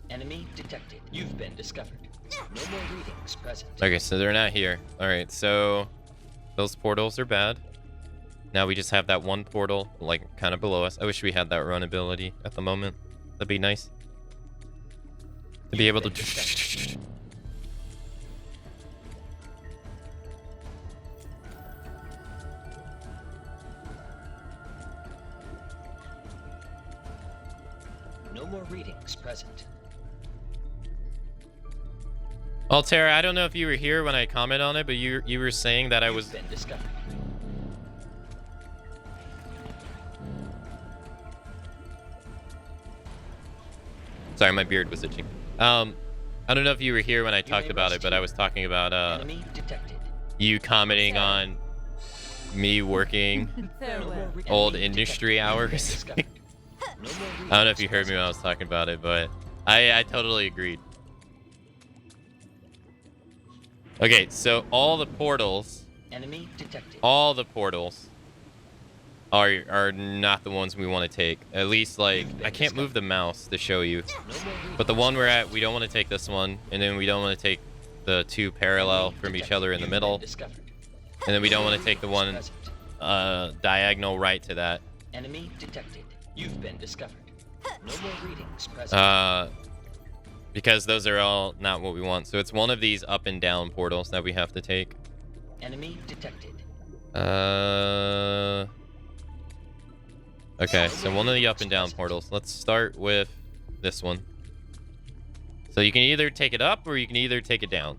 Enemy detected. You've been discovered. No more readings present. Okay, so they're not here. All right, so those portals are bad. Now we just have that one portal, like, kind of below us. I wish we had that run ability at the moment. That'd be nice. To be able to... No more readings present. Altera, I don't know if you were here when I commented on it, but you were saying that I was... Been discovered. Sorry, my beard was itching. I don't know if you were here when I talked about it, but I was talking about you commenting on me working old industry hours. I don't know if you heard me when I was talking about it, but I totally agreed. Okay, so all the portals are not the ones we want to take. At least, like, I can't move the mouse to show you. But the one we're at, we don't want to take this one. And then we don't want to take the 2 parallel from each other in the middle. And then we don't want to take the one diagonal right to that. Enemy detected. You've been discovered. No more readings present. Because those are all not what we want. So it's one of these up and down portals that we have to take. Enemy detected. Okay, so one of the up and down portals. Let's start with this one. So you can either take it up or you can either take it down.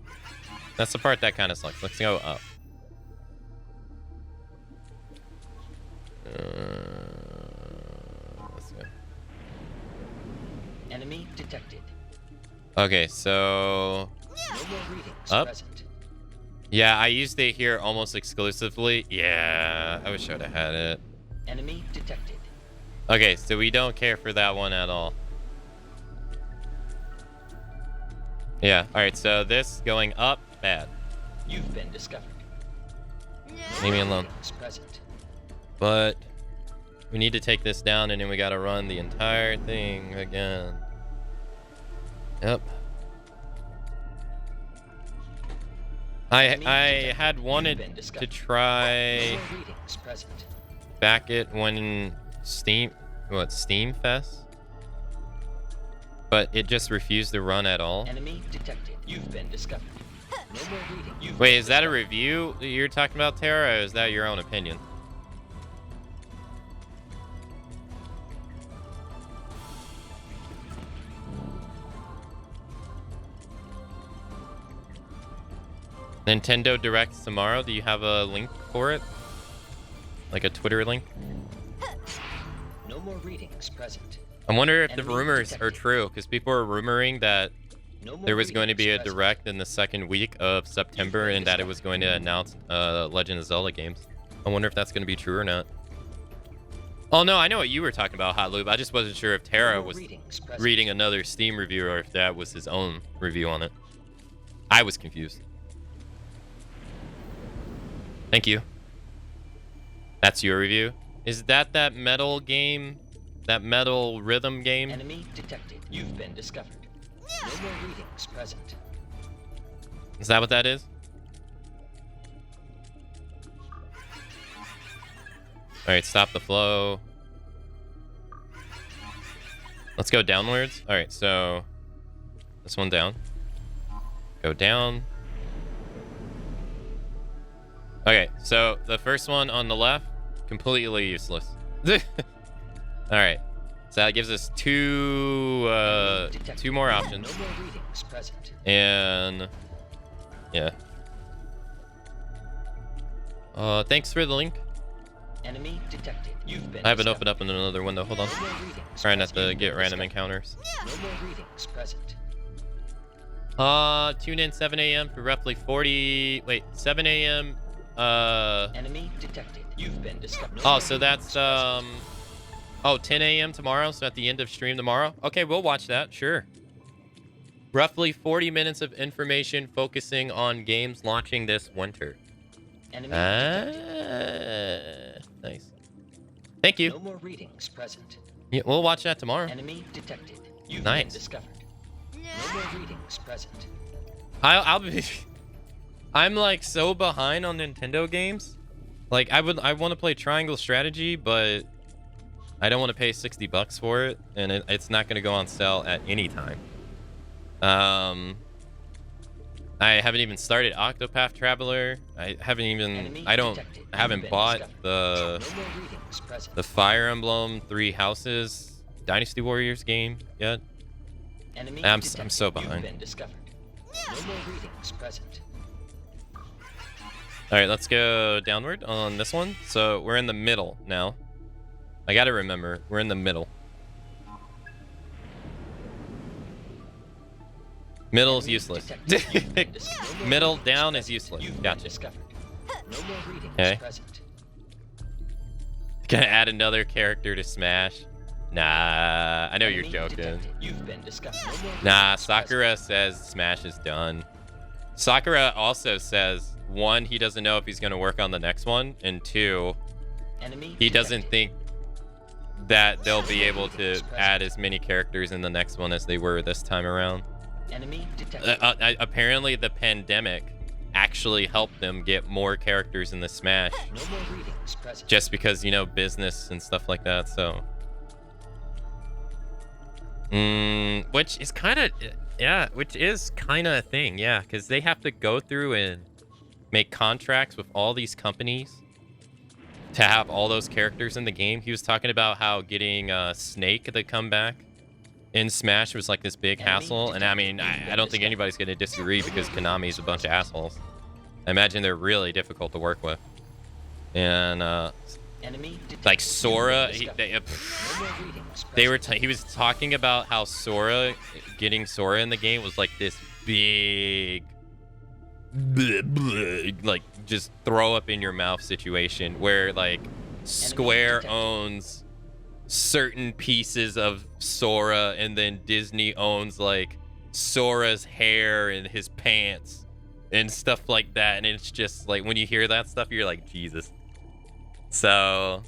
That's the part that kind of sucks. Let's go up. Let's go. Enemy detected. Okay, so No more readings up. present. Yeah, I used it here almost exclusively. Yeah, I wish I would have had it. Enemy detected. Okay, so we don't care for that one at all. Yeah, alright, so this going up, bad. You've been discovered. Leave me alone. Present. But we need to take this down, and then we gotta run the entire thing again. Yep. I had wanted to try back it when Steam Fest, but it just refused to run at all. Enemy detected. You've been discovered. No more reading. Wait, is that a review that you're talking about, Tara, or is that your own opinion? Nintendo Directs tomorrow. Do you have a link for it? Like a Twitter link? No more readings present. I wonder if the rumors are true, because people are rumoring that there was going to be a Direct in the second week of September and that it was going to announce Legend of Zelda games. I wonder if that's going to be true or not. Oh no, I know what you were talking about, Hot Lube. I just wasn't sure if Tara was reading another Steam review or if that was his own review on it. I was confused. Thank you. That's your review? Is that metal game? That metal rhythm game? Enemy detected. You've been discovered. No more readings present. Is that what that is? Alright, stop the flow. Let's go downwards. Alright, so this one down. Go down. Okay, so the first one on the left, completely useless. Alright. So that gives us two more options. No more readings present. And yeah. Thanks for the link. Enemy detected. You've been I haven't opened up in another window. Hold on. Trying not to get random encounters. No more readings present. Tune in 7 a.m. for roughly 7 a.m. Enemy detected. You've been discovered. Oh, so that's 10 a.m. tomorrow, so at the end of stream tomorrow. Okay, we'll watch that, sure. Roughly 40 minutes of information focusing on games launching this winter. Enemy nice. Thank you. No more readings present. Yeah, we'll watch that tomorrow. Enemy detected. You've Nice. been discovered. No more readings present. I'll be I'm like so behind on Nintendo games. Like I want to play Triangle Strategy, but I don't want to pay $60 for it, and it's not going to go on sale at any time. I haven't even started Octopath Traveler. I haven't bought the Fire Emblem Three Houses Dynasty Warriors game yet. I'm so behind. No more readings present. All right, let's go downward on this one. So we're in the middle now. I gotta remember, we're in the middle. Middle is useless. Middle down is useless. Gotcha. Okay. Gonna add another character to Smash? Nah, I know you're joking. Nah, Sakura says Smash is done. Sakura also says, 1, he doesn't know if he's gonna work on the next one, and 2, he doesn't think that they'll be able to add as many characters in the next one as they were this time around. Apparently the pandemic actually helped them get more characters in the Smash. Just because, you know, business and stuff like that, so. Which is kind of a thing, yeah, because they have to go through and make contracts with all these companies to have all those characters in the game. He was talking about how getting Snake to come back in Smash was like this big hassle, and I mean, I don't think anybody's going to disagree because Konami's a bunch of assholes. I imagine they're really difficult to work with. And like Sora, he was talking about how getting Sora in the game was like this big like just throw up in your mouth situation where like Square owns certain pieces of Sora and then Disney owns like Sora's hair and his pants and stuff like that, and it's just like when you hear that stuff you're like Jesus. So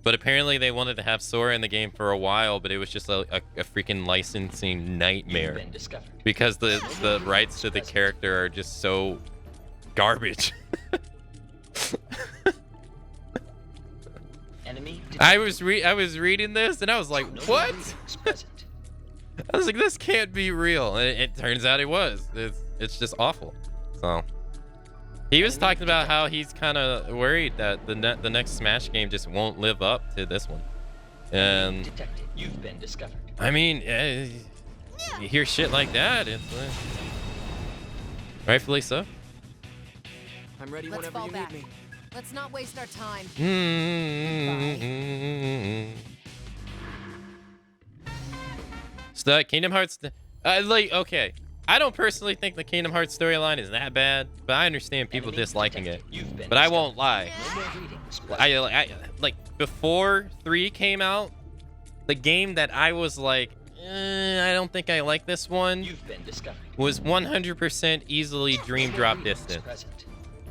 but apparently they wanted to have Sora in the game for a while, but it was just a freaking licensing nightmare because the rights to the character are just so garbage. I was reading this and I was like, what? I was like, this can't be real, and it turns out it was. It's just awful. So he was talking about how he's kind of worried that the next Smash game just won't live up to this one. And You've been discovered. I mean, you hear shit like that, it's rightfully so. I'm ready Let's whenever fall you back. need me. Let's not waste our time. So Kingdom Hearts, like, okay, I don't personally think the Kingdom Hearts storyline is that bad, but I understand people disliking it. But I won't lie. I like before 3 came out, the game that I was like, I don't think I like this one, was 100% easily Dream Drop Distance,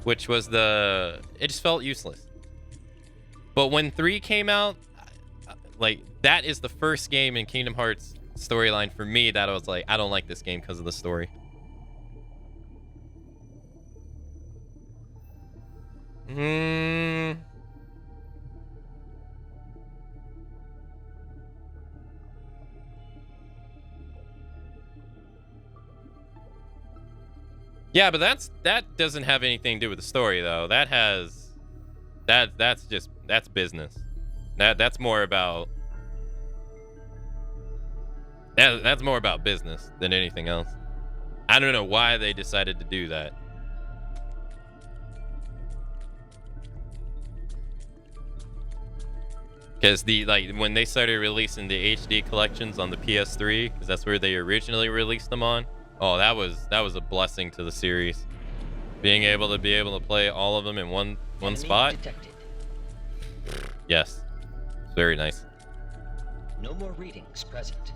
which was it just felt useless. But when 3 came out, like that is the first game in Kingdom Hearts storyline for me that I was like, I don't like this game because of the story. Yeah, but that doesn't have anything to do with the story though. That's business. That's more about that's more about business than anything else. I don't know why they decided to do that. Because when they started releasing the HD collections on the PS3, because that's where they originally released them on. Oh, that was a blessing to the series. Being able to play all of them in one spot. Yes, it's very nice. No more readings present.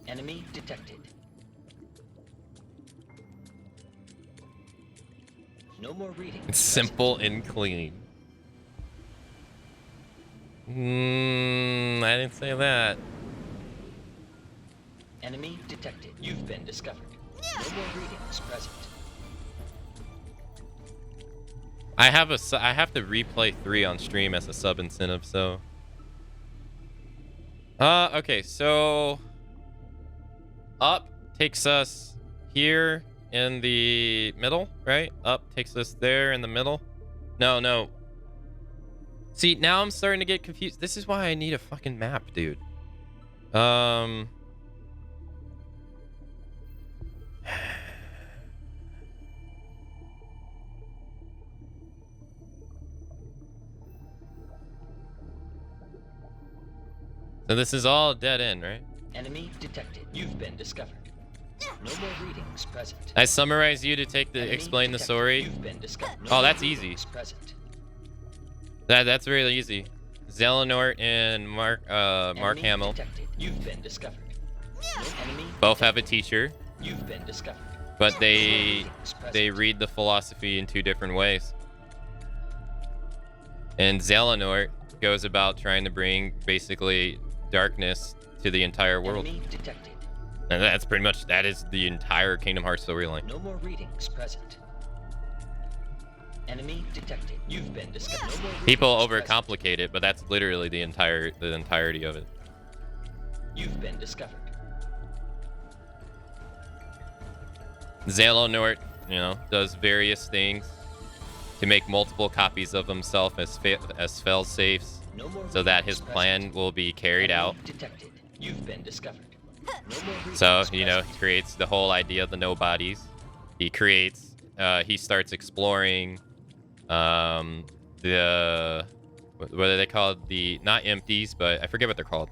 Enemy detected. No more readings. It's simple and clean. I didn't say that. Enemy detected. You've been discovered. No more readings present. I have to replay 3 on stream as a sub incentive, so. Okay, so up takes us here in the middle, right? Up takes us there in the middle. No. See, now I'm starting to get confused. This is why I need a fucking map, dude. So this is all dead end, right? Enemy detected. You've been discovered. No more readings present. I summarize you to explain the story. You've been discovered. Oh, that's easy. Present. That's really easy. Zelenort and Mark Hamill You've been discovered. No enemy both have a teacher, You've been discovered. but they read the philosophy in 2 different ways. And Zelenort goes about trying to bring basically darkness to the entire world. Enemy detected. And that's pretty much, that is the entire Kingdom Hearts storyline. No more readings present. Enemy detected. You've been discovered. No more People readings overcomplicate it, but that's literally the entirety of it. You've been discovered. Zelenort, does various things to make multiple copies of himself as fail-safes, No more so that his readings plan present. will be carried Enemy out. detected. You've been discovered. No more readings So, he present. creates the whole idea of the nobodies. He starts exploring the, what are they called? The, not empties, but I forget what they're called.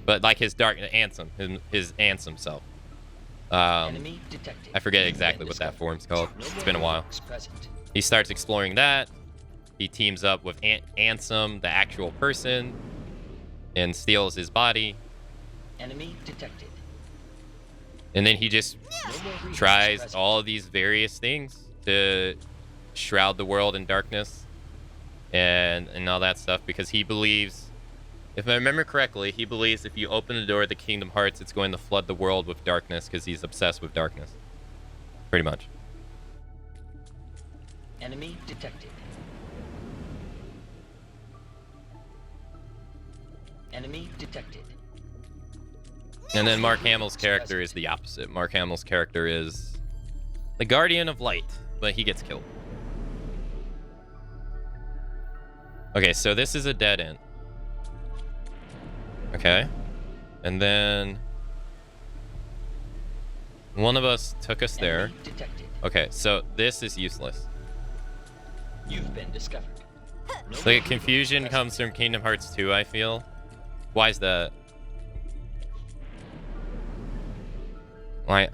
but like his dark Ansem, his Ansem self. Enemy detected. I forget exactly what that form's called. No It's more been a while. readings present. He starts exploring that. He teams up with Ansem, the actual person, and steals his body. Enemy detected. And then he just No more readings tries present. all of these various things to shroud the world in darkness and all that stuff because he believes, if I remember correctly, he believes if you open the door of the Kingdom Hearts, it's going to flood the world with darkness because he's obsessed with darkness. Pretty much. Enemy detected. Enemy detected. And then Mark Hamill's character is the opposite. Mark Hamill's character is the Guardian of Light, but he gets killed. Okay, so this is a dead end. Okay. And then one of us took us there. Enemy detected. Okay, so this is useless. You've been discovered. No The more confusion readings comes from Kingdom Hearts 2, I feel. Why is that? Why?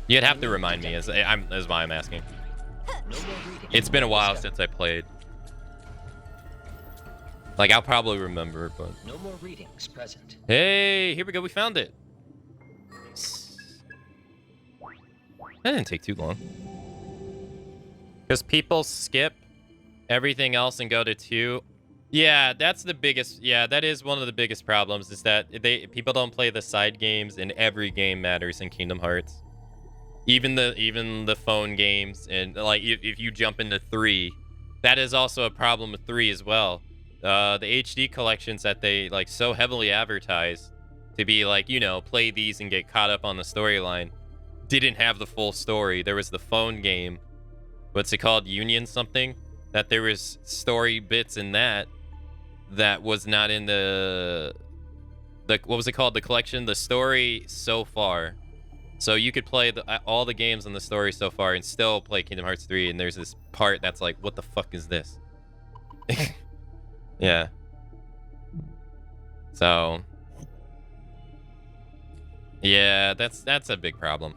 You'd have to remind me, is why I'm asking. present. No more readings It's been a while discovered. since I played. Like, I'll probably remember, but... No more readings present. Hey, here we go, we found it. That didn't take too long. Because people skip everything else and go to 2. Yeah, that's the biggest... Yeah, that is one of the biggest problems, is that people don't play the side games, and every game matters in Kingdom Hearts. Even the phone games, and like if you jump into 3, that is also a problem with 3 as well. The HD collections that they like so heavily advertise to be like, you know, play these and get caught up on the storyline, didn't have the full story. There was the phone game, what's it called, Union something, that there was story bits in that was not in the what was it called, the collection, the story so far. So you could play all the games in the story so far and still play Kingdom Hearts 3, and there's this part that's like, what the fuck is this? Yeah. So yeah, that's a big problem.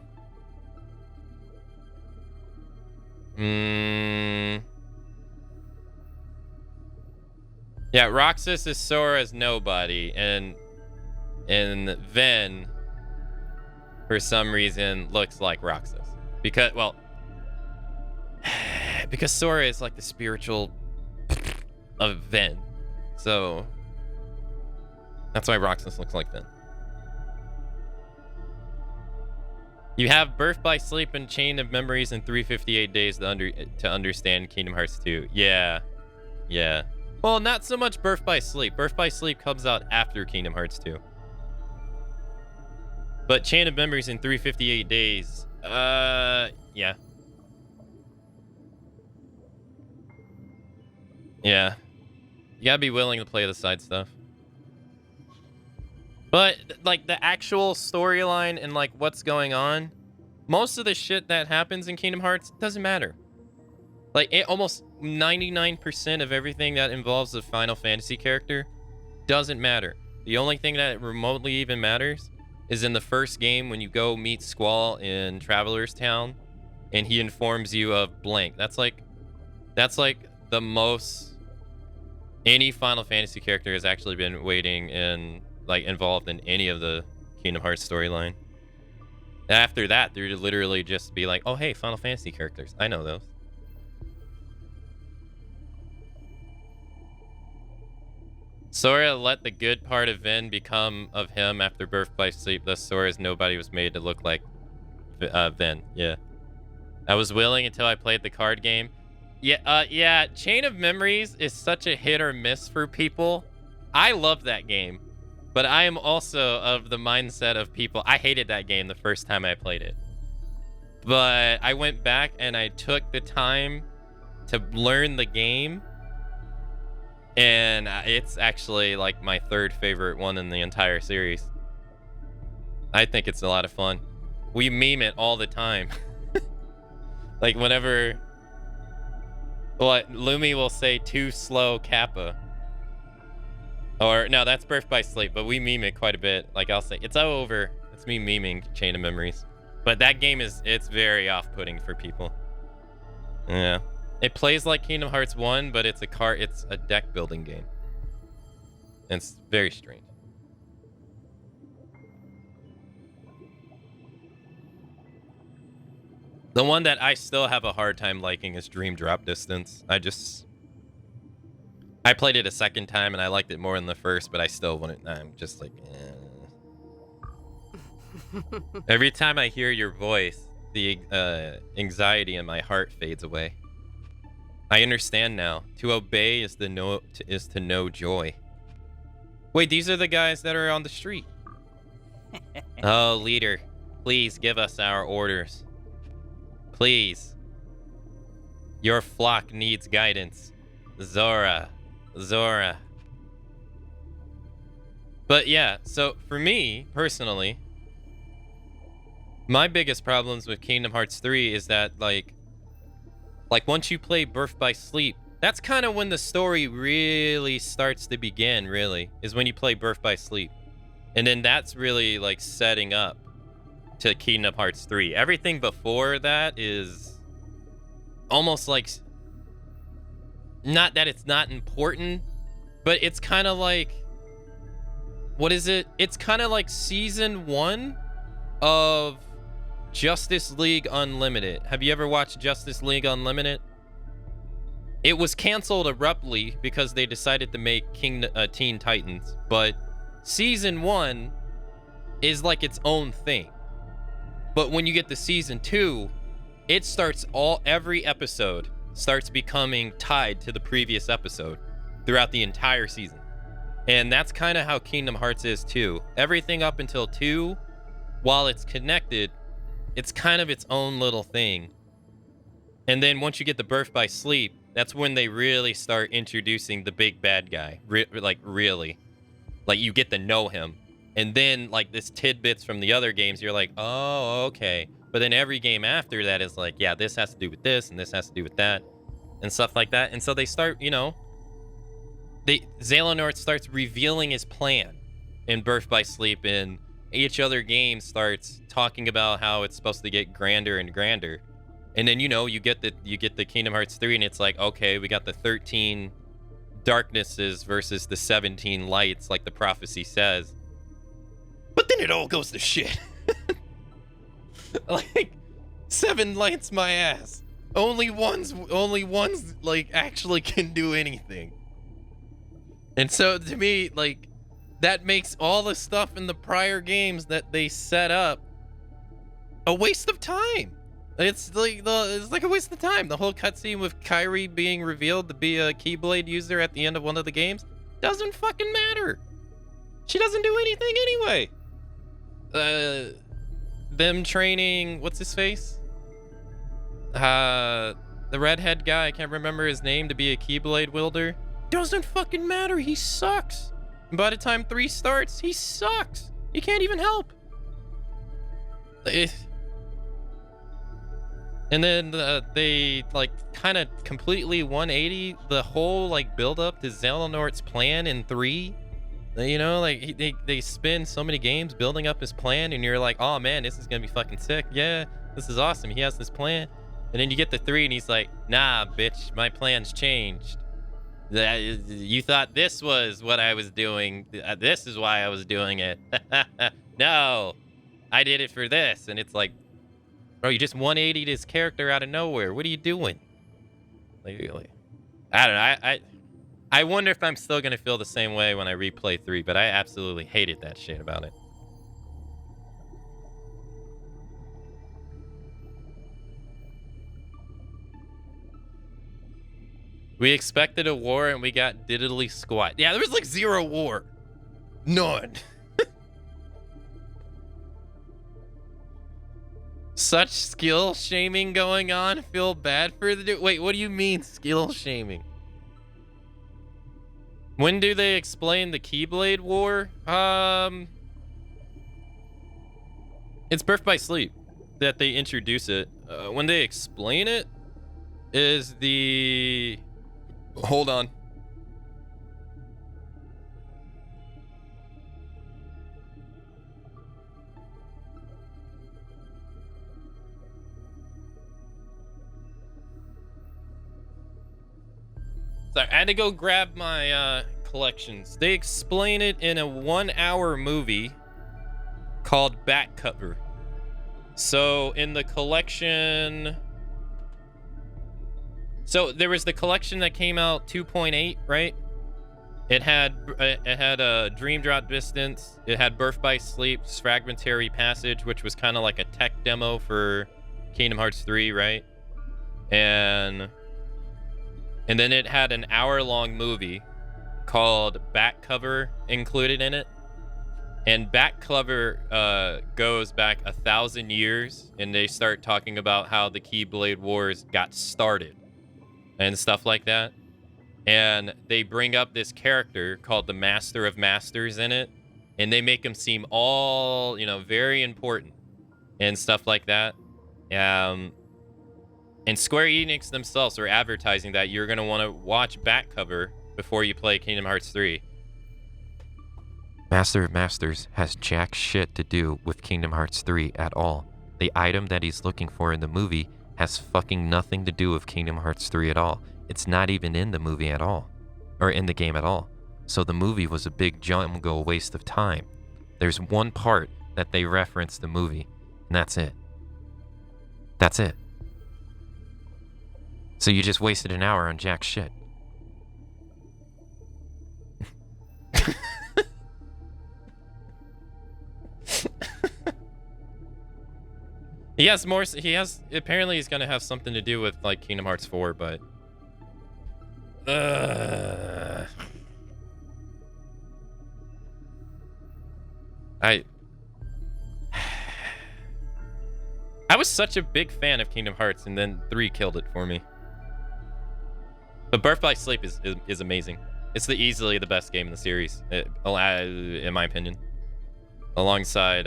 Yeah, Roxas is Sora's nobody, and Ven, for some reason, looks like Roxas. Because, well, because Sora is like the spiritual of Ven. So that's why Roxas looks like Ven. You have Birth by Sleep and Chain of Memories in 358 days to understand Kingdom Hearts 2. Yeah. Yeah. Well, not so much Birth by Sleep. Birth by Sleep comes out after Kingdom Hearts 2. But Chain of Memories in 358 days. Yeah. Yeah. You gotta be willing to play the side stuff. But, like, the actual storyline and, like, what's going on, most of the shit that happens in Kingdom Hearts doesn't matter. Like, almost 99% of everything that involves the Final Fantasy character doesn't matter. The only thing that remotely even matters is in the first game when you go meet Squall in Traveler's Town, and he informs you of blank. That's like the most any Final Fantasy character has actually been waiting and like involved in any of the Kingdom Hearts storyline. After that, they're literally just be like, oh hey, Final Fantasy characters, I know those. Sora let the good part of Ven become of him after Birth by Sleep, thus Sora's nobody was made to look like Ven. Yeah. I was willing until I played the card game. Yeah, Chain of Memories is such a hit or miss for people. I love that game, but I am also of the mindset of people, I hated that game the first time I played it. But I went back and I took the time to learn the game, and it's actually like my third favorite one in the entire series. I think it's a lot of fun. We meme it all the time. Like whenever, what Lumi will say, too slow Kappa. Or no, that's Birth by Sleep, but we meme it quite a bit. Like I'll say, it's over. It's me memeing Chain of Memories. But that game it's very off-putting for people. Yeah. It plays like Kingdom Hearts 1, but it's a deck building game. And it's very strange. The one that I still have a hard time liking is Dream Drop Distance. I played it a second time and I liked it more than the first, but I still wouldn't. I'm just like, Every time I hear your voice, the anxiety in my heart fades away. I understand now. To obey is to know joy. Wait, these are the guys that are on the street. Oh, leader, please give us our orders. Please. Your flock needs guidance. Zora. But yeah, so for me, personally, my biggest problems with Kingdom Hearts 3 is that, like once you play Birth by Sleep, that's kind of when the story really starts to begin, really, is when you play Birth by Sleep. And then that's really, like, setting up to Kingdom Hearts 3. Everything before that is almost like, not that it's not important, but it's kind of like, what is it? It's kind of like season 1 of Justice League Unlimited. Have you ever watched Justice League Unlimited? It was canceled abruptly because they decided to make Teen Titans, but season 1 is like its own thing. But when you get to season 2, it starts every episode starts becoming tied to the previous episode throughout the entire season. And that's kind of how Kingdom Hearts is too. Everything up until 2, while it's connected, it's kind of its own little thing. And then once you get the Birth by Sleep, that's when they really start introducing the big bad guy. Really. Like, you get to know him. And then, like, this tidbits from the other games, you're like, oh, okay. But then every game after that is like, yeah, this has to do with this, and this has to do with that, and stuff like that. And so they start, Xehanort starts revealing his plan in Birth by Sleep, and each other game starts talking about how it's supposed to get grander and grander. And then, you get the Kingdom Hearts 3, and it's like, okay, we got the 13 darknesses versus the 17 lights, like the prophecy says. But then it all goes to shit. Like, 7 lights my ass. Only one's like actually can do anything. And so to me, like, that makes all the stuff in the prior games that they set up a waste of time. It's like a waste of time. The whole cutscene with Kairi being revealed to be a Keyblade user at the end of one of the games doesn't fucking matter. She doesn't do anything anyway. Them training, what's his face? The redhead guy, I can't remember his name, to be a Keyblade wielder. Doesn't fucking matter. He sucks. And by the time 3 starts, he sucks. He can't even help. And then they, like, kind of completely 180 the whole, like, build up to Xehanort's plan in 3. Like, they spend so many games building up his plan, and you're like, oh man, this is gonna be fucking sick. Yeah, this is awesome. He has this plan. And then you get to 3 and he's like, nah, bitch, my plan's changed. You thought this was what I was doing. This is why I was doing it. No, I did it for this. And it's like, bro, you just 180'd his character out of nowhere. What are you doing? Like, I don't know. I wonder if I'm still going to feel the same way when I replay 3, but I absolutely hated that shit about it. We expected a war and we got diddly squat. Yeah, there was like 0 war. None. Such skill shaming going on. Feel bad for the dude. Wait, what do you mean skill shaming? When do they explain the Keyblade War? It's Birth by Sleep that they introduce it. When they explain it is the... Hold on. Sorry, I had to go grab my collections. They explain it in a 1-hour movie called Back Cover. So in the collection... So there was the collection that came out 2.8, right? It had Dream Drop Distance. It had Birth by Sleep's Fragmentary Passage, which was kind of like a tech demo for Kingdom Hearts 3, right? And then it had an hour-long movie called Back Cover included in it. And Back Cover goes back 1,000 years, and they start talking about how the Keyblade Wars got started and stuff like that. And they bring up this character called the Master of Masters in it, and they make him seem all, very important and stuff like that. And Square Enix themselves are advertising that you're going to want to watch Back Cover before you play Kingdom Hearts 3. Master of Masters has jack shit to do with Kingdom Hearts 3 at all. The item that he's looking for in the movie has fucking nothing to do with Kingdom Hearts 3 at all. It's not even in the movie at all. Or in the game at all. So the movie was a big jungle waste of time. There's one part that they reference the movie, and that's it. That's it. So you just wasted an hour on jack shit. Apparently he's gonna have something to do with like Kingdom Hearts 4, but I was such a big fan of Kingdom Hearts, and then 3 killed it for me. But Birth by Sleep is amazing. It's easily the best game in the series, in my opinion. Alongside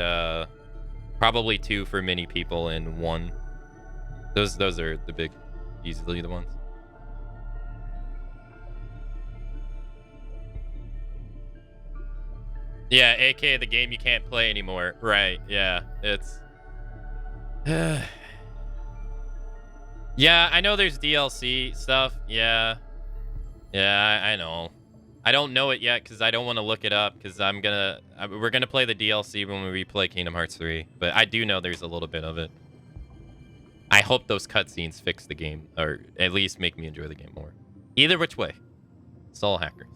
probably 2 for many people, and 1. Those are easily the ones. Yeah, aka the game you can't play anymore. Right, yeah. It's... Yeah, I know there's DLC stuff. Yeah. Yeah, I know. I don't know it yet because I don't want to look it up because we're gonna play the DLC when we replay Kingdom Hearts 3. But I do know there's a little bit of it. I hope those cutscenes fix the game, or at least make me enjoy the game more. Either which way. It's all hackers.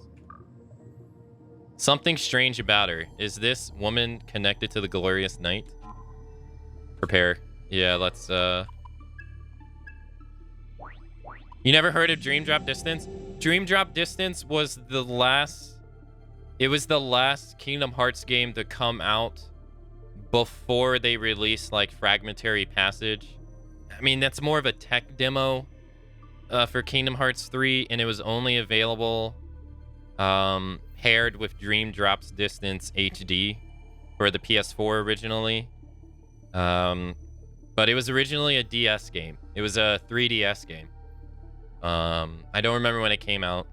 Something strange about her. Is this woman connected to the Glorious Knight? Prepare. Yeah, let's You never heard of Dream Drop Distance? Dream Drop Distance was the last Kingdom Hearts game to come out before they released like Fragmentary Passage. I mean, that's more of a tech demo for Kingdom Hearts 3, and it was only available paired with Dream Drops Distance HD for the PS4 originally. But it was originally a DS game. It was a 3DS game. I don't remember when it came out.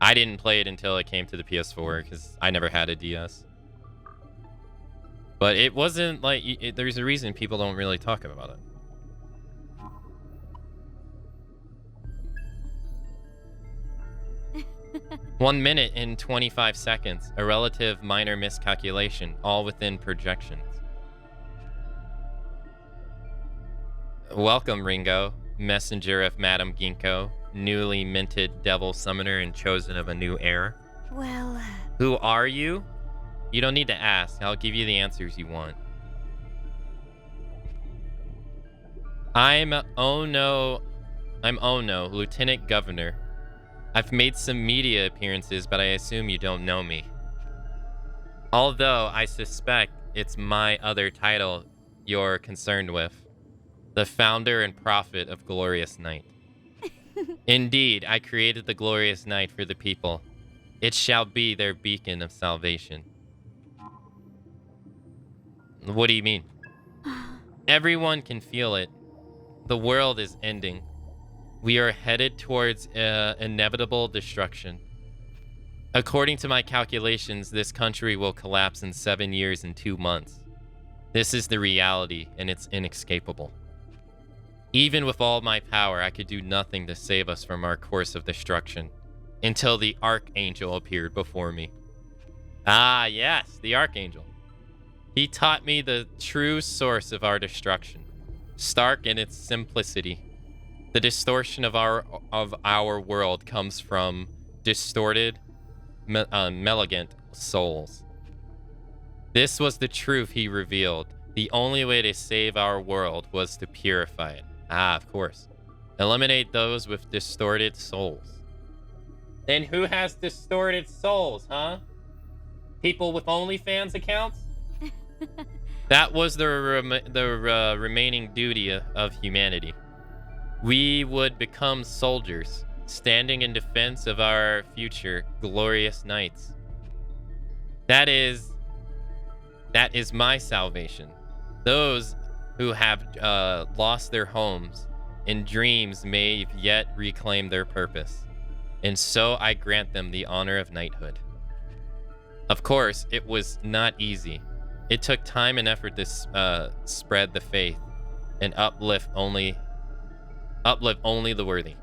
I didn't play it until it came to the PS4 because I never had a DS. But it wasn't like... there's a reason people don't really talk about it. One minute and 25 seconds. A relative minor miscalculation. All within projections. Welcome, Ringo. Messenger of Madame Ginkgo. Newly minted devil summoner and chosen of a new era. Well... Who are you? You don't need to ask. I'll give you the answers you want. I'm Ono, Lieutenant Governor. I've made some media appearances, but I assume you don't know me. Although I suspect it's my other title you're concerned with. The founder and prophet of Glorious Night. Indeed, I created the Glorious Night for the people. It shall be their beacon of salvation. What do you mean? Everyone can feel it. The world is ending. We are headed towards inevitable destruction. According to my calculations, this country will collapse in 7 years and 2 months. This is the reality, and it's inescapable. Even with all my power, I could do nothing to save us from our course of destruction until the Archangel appeared before me. Ah, yes, the Archangel. He taught me the true source of our destruction, stark in its simplicity. The distortion of our world comes from distorted, malignant souls. This was the truth he revealed. The only way to save our world was to purify it. Ah, of course. Eliminate those with distorted souls. Then who has distorted souls, huh? People with OnlyFans accounts? That was the remaining duty of humanity. We would become soldiers, standing in defense of our future glorious nights. That is my salvation. Those who have lost their homes and dreams may yet reclaim their purpose, and so I grant them the honor of knighthood. Of course, it was not easy. It took time and effort to spread the faith and uplift only the worthy.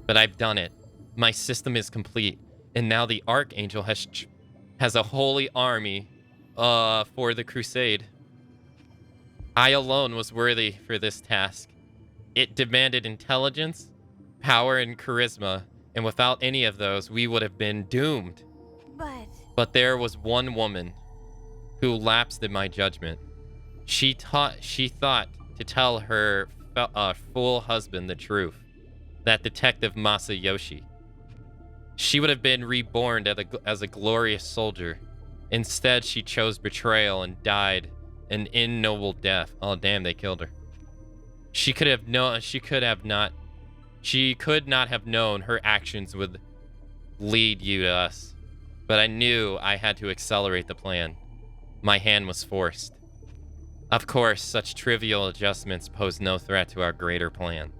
But I've done it. My system is complete, and now the Archangel has a holy army for the crusade. I alone was worthy for this task. It demanded intelligence, power, and charisma, and without any of those, we would have been doomed. But there was one woman who lapsed in my judgment. She thought to tell her full husband the truth, that Detective Masayoshi. She would have been reborn as a glorious soldier. Instead, she chose betrayal and died an ignoble death. Oh, damn, they killed her. She could not have known her actions would lead you to us. But I knew I had to accelerate the plan. My hand was forced. Of course, such trivial adjustments pose no threat to our greater plan.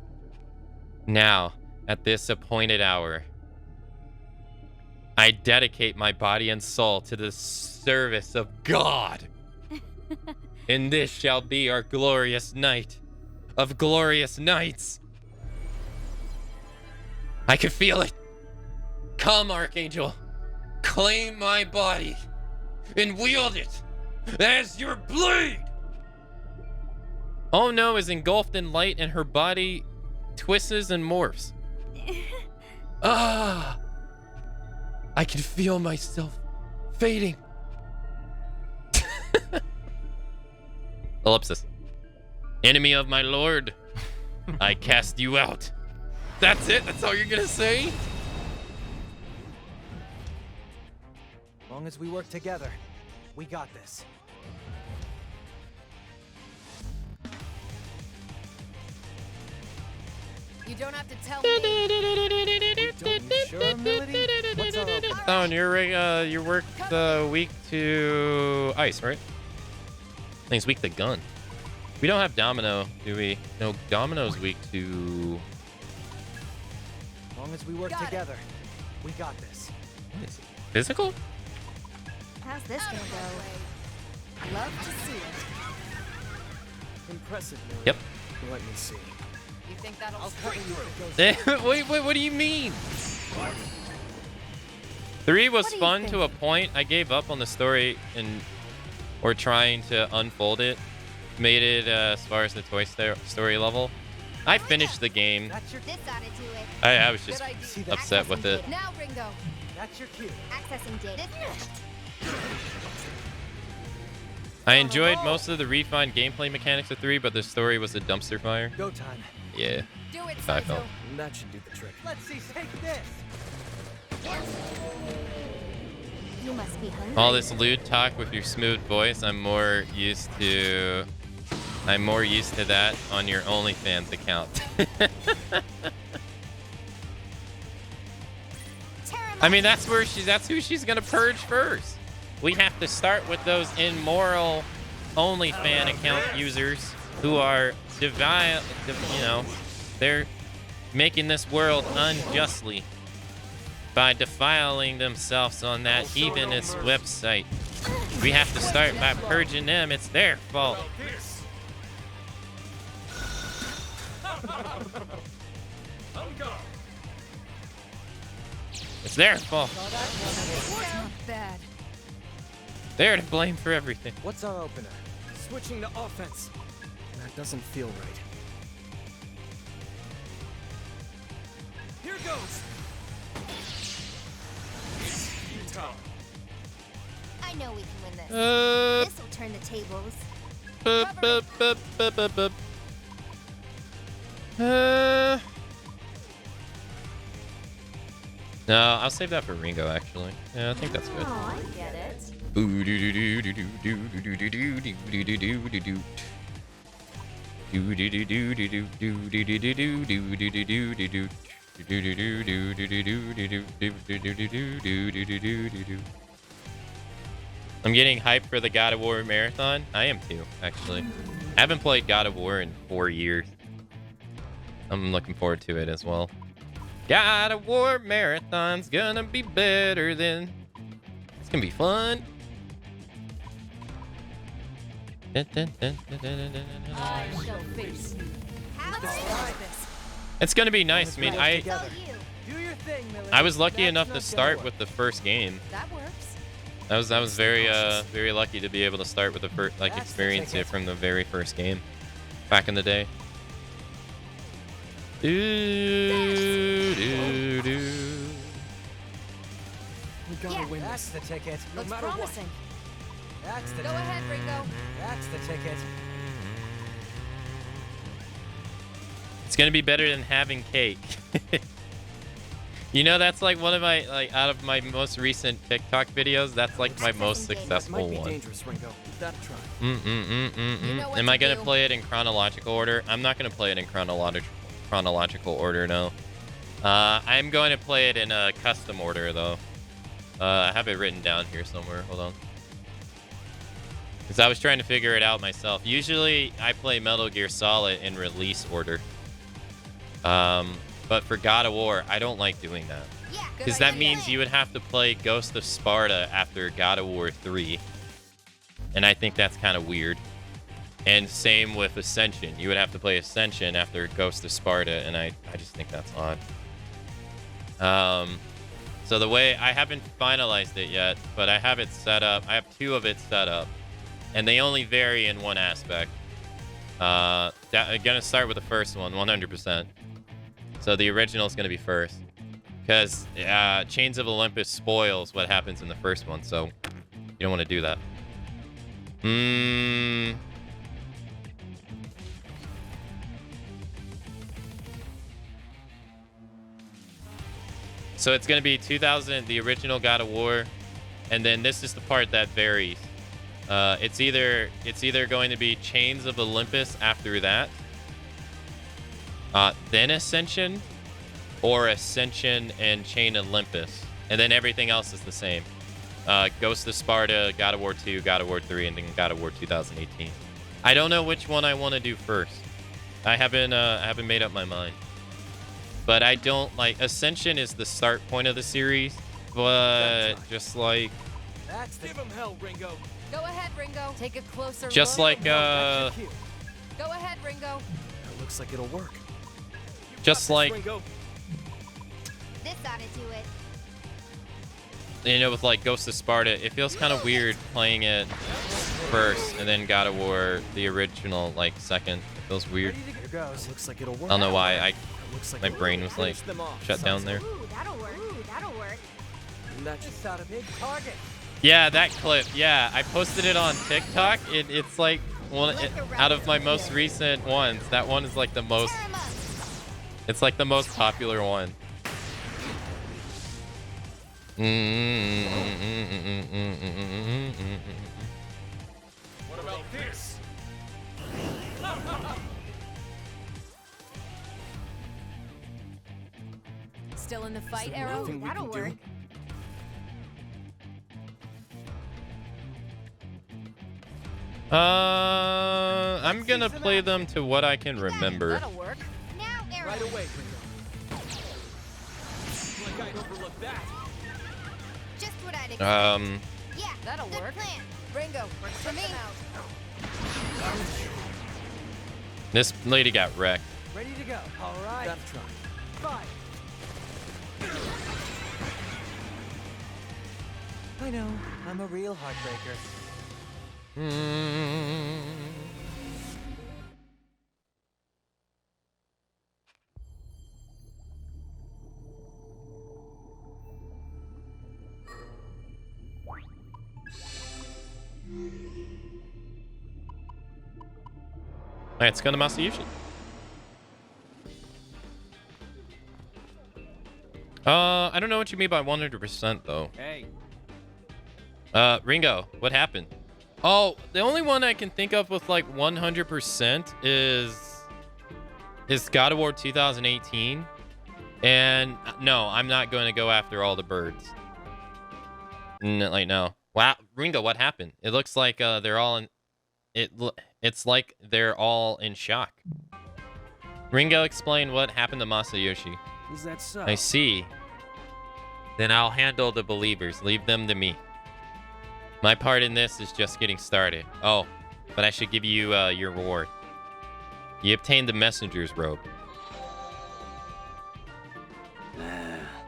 Now, at this appointed hour, I dedicate my body and soul to the service of God. And this shall be our glorious night of glorious nights. I can feel it. Come, Archangel. Claim my body and wield it as your blade. Oh no is engulfed in light and her body twists and morphs. Ah! I can feel myself fading. Ellipsis. Enemy of my lord, I cast you out. That's it? That's all you're gonna say? As long as we work together, we got this. You don't have to tell me. Sure, Melody? What's our opening? Stone, you work week to ice, right? I think it's week to gun. We don't have Domino, do we? No, Domino's week to... As long as we work together, we got this. What is it? Physical? How's this gonna go? Love to see it. Impressive, Millie. Yep. Let me see. You think that'll Wait, what do you mean? 3 was fun to a point. I gave up on the story or trying to unfold it. Made it as far as the Toy Story level. I finished the game. I was just upset with it. Now, Ringo. That's your cue. Accessing data. I enjoyed most of the refined gameplay mechanics of 3, but the story was a dumpster fire. Go time. Yeah. Do it, I felt. That should do the trick. Let's see, take this. You must be hungry. All this lewd talk with your smooth voice, I'm more used to that on your OnlyFans account. I mean, that's who she's gonna purge first. We have to start with those immoral OnlyFans account users who are they're making this world unjustly by defiling themselves on that heathenist website. We have to start by purging them. It's their fault. It's their fault. Not bad. They're to blame for everything. What's our opener? Switching to offense. That doesn't feel right. Here goes. I know we can win this. This'll turn the tables. No, I'll save that for Ringo, actually. Yeah, I think that's good. Oh, I get it. I'm getting hyped for the God of War marathon. I am too, actually. I haven't played God of War in 4 years. I'm looking forward to it as well. God of War marathon's gonna be better than... It's gonna be fun. I shall face you. It's gonna be nice. I mean, Do your thing, Millie. I was lucky That's enough not to gonna start work. with the first game. That works. I was very lucky to be able to start with the first, like, experience it from the very first game back in the day. Do, do, do. We gotta win That's this. the ticket. No Looks matter promising. what. That's the Go ahead, Ringo. That's the ticket. It's gonna be better than having cake. You know, that's like one of my, like, out of my most recent TikTok videos, that's like my most That successful might be one. dangerous, Ringo. Give that a try. You know what Am to I gonna do. play it in chronological order? I'm not gonna play it in chronological order, no. I'm going to play it in a custom order, though. I have it written down here somewhere. Hold on. Because I was trying to figure it out myself. Usually, I play Metal Gear Solid in release order. But for God of War, I don't like doing that. Yeah, Because that means you would have to play Ghost of Sparta after God of War 3. And I think that's kind of weird. And same with Ascension. You would have to play Ascension after Ghost of Sparta, and I just think that's odd. So the way... I haven't finalized it yet, but I have it set up. I have 2 of it set up. And they only vary in one aspect. I'm gonna start with the first one, 100%. So the original is gonna be first. Because Chains of Olympus spoils what happens in the first one, so you don't want to do that. So it's going to be 2000, the original God of War, and then this is the part that varies. It's either going to be Chains of Olympus after that, then Ascension, or Ascension and Chain Olympus, and then everything else is the same. Ghost of Sparta, God of War 2, God of War 3, and then God of War 2018. I don't know which one I want to do first. I haven't made up my mind. But I don't like... Ascension is the start point of the series, but just like... That's the... Give him hell, Ringo. Go ahead, Ringo. Take a closer Just look. like, Go ahead, Ringo. That looks like it'll work. just like... Ringo. This ought to do it. You know, with like Ghost of Sparta, it feels kind of weird playing it first and then God of War, the original, like second. It feels weird. Here goes. Looks like it'll work. I don't know why. Looks like My brain was like shut down there. Ooh, that'll work. Ooh, that'll work. That Just out a big target. Yeah, that clip. Yeah, I posted it on TikTok. It's like one out of my most recent ones. That one is like the most. It's like the most popular one. What about this? Still in the fight, Arrow? Nothing we That'll can work. do. I'm gonna play them to what I can remember. That'll work. Now, Arrow. Right away, Ringo. Like I'd overlook that. Just what I'd expect. Yeah, That'll good work. plan. Ringo, works for me. This lady got wrecked. Ready to go. All right. Gotta try. Fire. I know. I'm a real heartbreaker. Alright, let's go to Masayoshi. I don't know what you mean by 100% though. Hey. Ringo, what happened? Oh, the only one I can think of with like 100% is God of War 2018. And no, I'm not going to go after all the birds. No. Wow, Ringo, what happened? It looks like they're all in. It's like they're all in shock. Ringo, explain what happened to Masayoshi. Is that so? I see. Then I'll handle the believers. Leave them to me. My part in this is just getting started. Oh, but I should give you your reward. You obtained the Messengers Robe.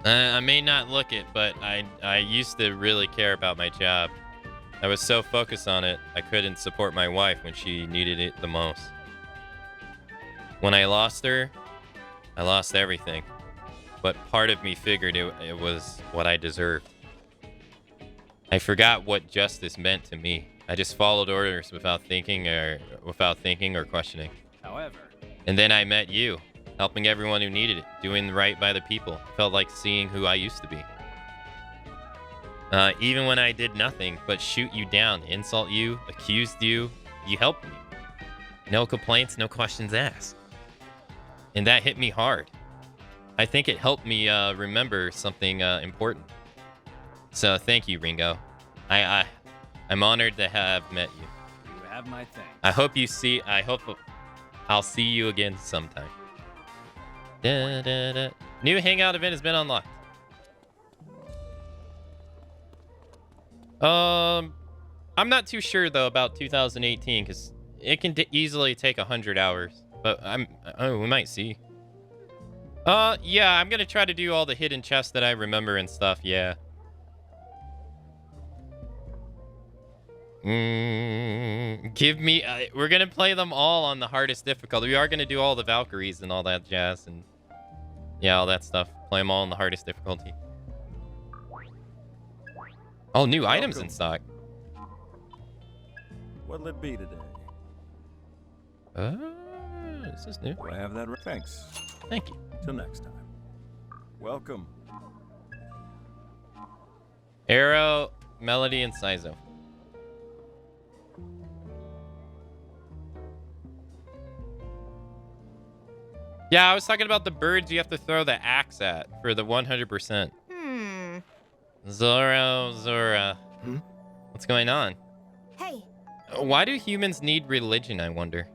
I may not look it, but I used to really care about my job. I was so focused on it, I couldn't support my wife when she needed it the most. When I lost her, I lost everything. But part of me figured it was what I deserved. I forgot what justice meant to me. I just followed orders without thinking or questioning. However. And then I met you, helping everyone who needed it, doing right by the people. Felt like seeing who I used to be. Even when I did nothing but shoot you down, insult you, accused you, you helped me. No complaints, no questions asked. And that hit me hard. I think it helped me remember something important. So thank you, Ringo. I'm honored to have met you. You have my thanks. I hope I'll see you again sometime. New hangout event has been unlocked. I'm not too sure though about 2018 because it can easily take 100 hours. But we might see. Yeah, I'm gonna try to do all the hidden chests that I remember and stuff. Yeah. Give me. We're gonna play them all on the hardest difficulty. We are gonna do all the Valkyries and all that jazz and yeah, all that stuff. Play them all on the hardest difficulty. Oh, new items in stock. What'll it be today? Is this new? Do I have that? Thanks. Thank you. Till next time. Welcome. Arrow, Melody, and Saizo. Yeah, I was talking about the birds you have to throw the axe at for the 100%. Zora. What's going on? Hey. Why do humans need religion, I wonder?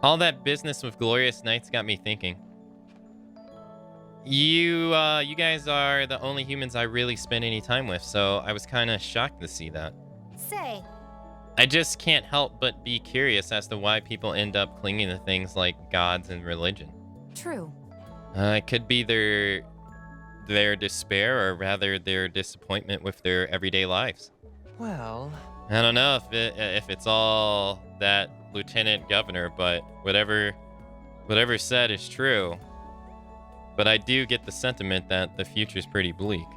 All that business with Glorious Knights got me thinking. You guys are the only humans I really spend any time with, so I was kind of shocked to see that. Say. I just can't help but be curious as to why people end up clinging to things like gods and religion. True. It could be their despair, or rather their disappointment with their everyday lives. Well, I don't know if it's all that lieutenant governor, but whatever said is true. But I do get the sentiment that the future's pretty bleak.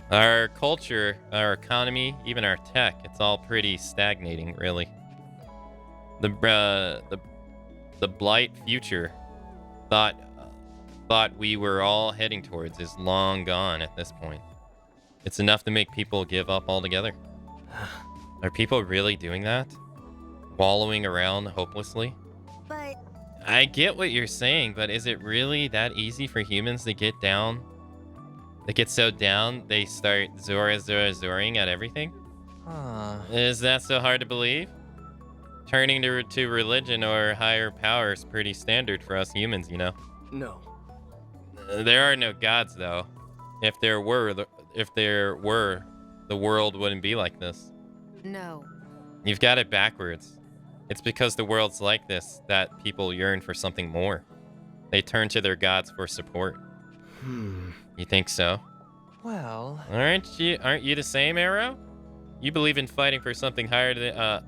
Our culture, our economy, even our tech, it's all pretty stagnating, really. The blight future thought we were all heading towards is long gone at this point. It's enough to make people give up altogether. Are people really doing that? Wallowing around hopelessly? But I get what you're saying, but is it really that easy for humans to get down? They get so down, they start zoring at everything? Is that so hard to believe? Turning to religion or higher power is pretty standard for us humans, you know? No. There are no gods, though. If there were, the world wouldn't be like this. No. You've got it backwards. It's because the world's like this that people yearn for something more. They turn to their gods for support. You think so? Well... Aren't you the same, Arrow? You believe in fighting for something higher than,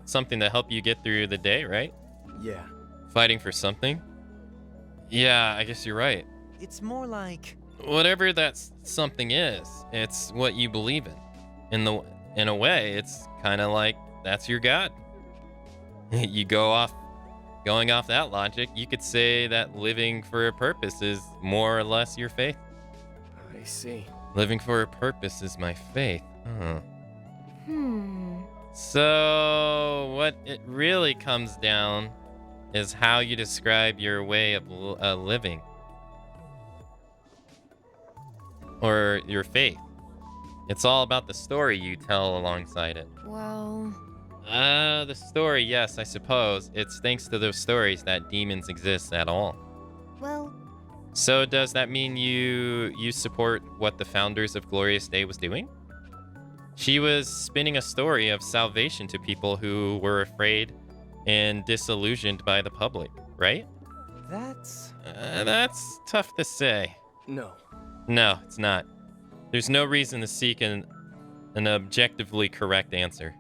something to help you get through the day, right? Yeah. Fighting for something? Yeah, I guess you're right. It's more like... Whatever that something is, it's what you believe in. In a way, it's kind of like that's your god. Going off that logic, you could say that living for a purpose is more or less your faith. I see. Living for a purpose is my faith. Huh. Hmm. So, what it really comes down is how you describe your way of living. Or your faith. It's all about the story you tell alongside it. Well... The story, yes, I suppose. It's thanks to those stories that demons exist at all. Well... So does that mean you support what the founders of Glorious Day was doing? She was spinning a story of salvation to people who were afraid and disillusioned by the public, right? That's tough to say. No. No, it's not. There's no reason to seek an objectively correct answer.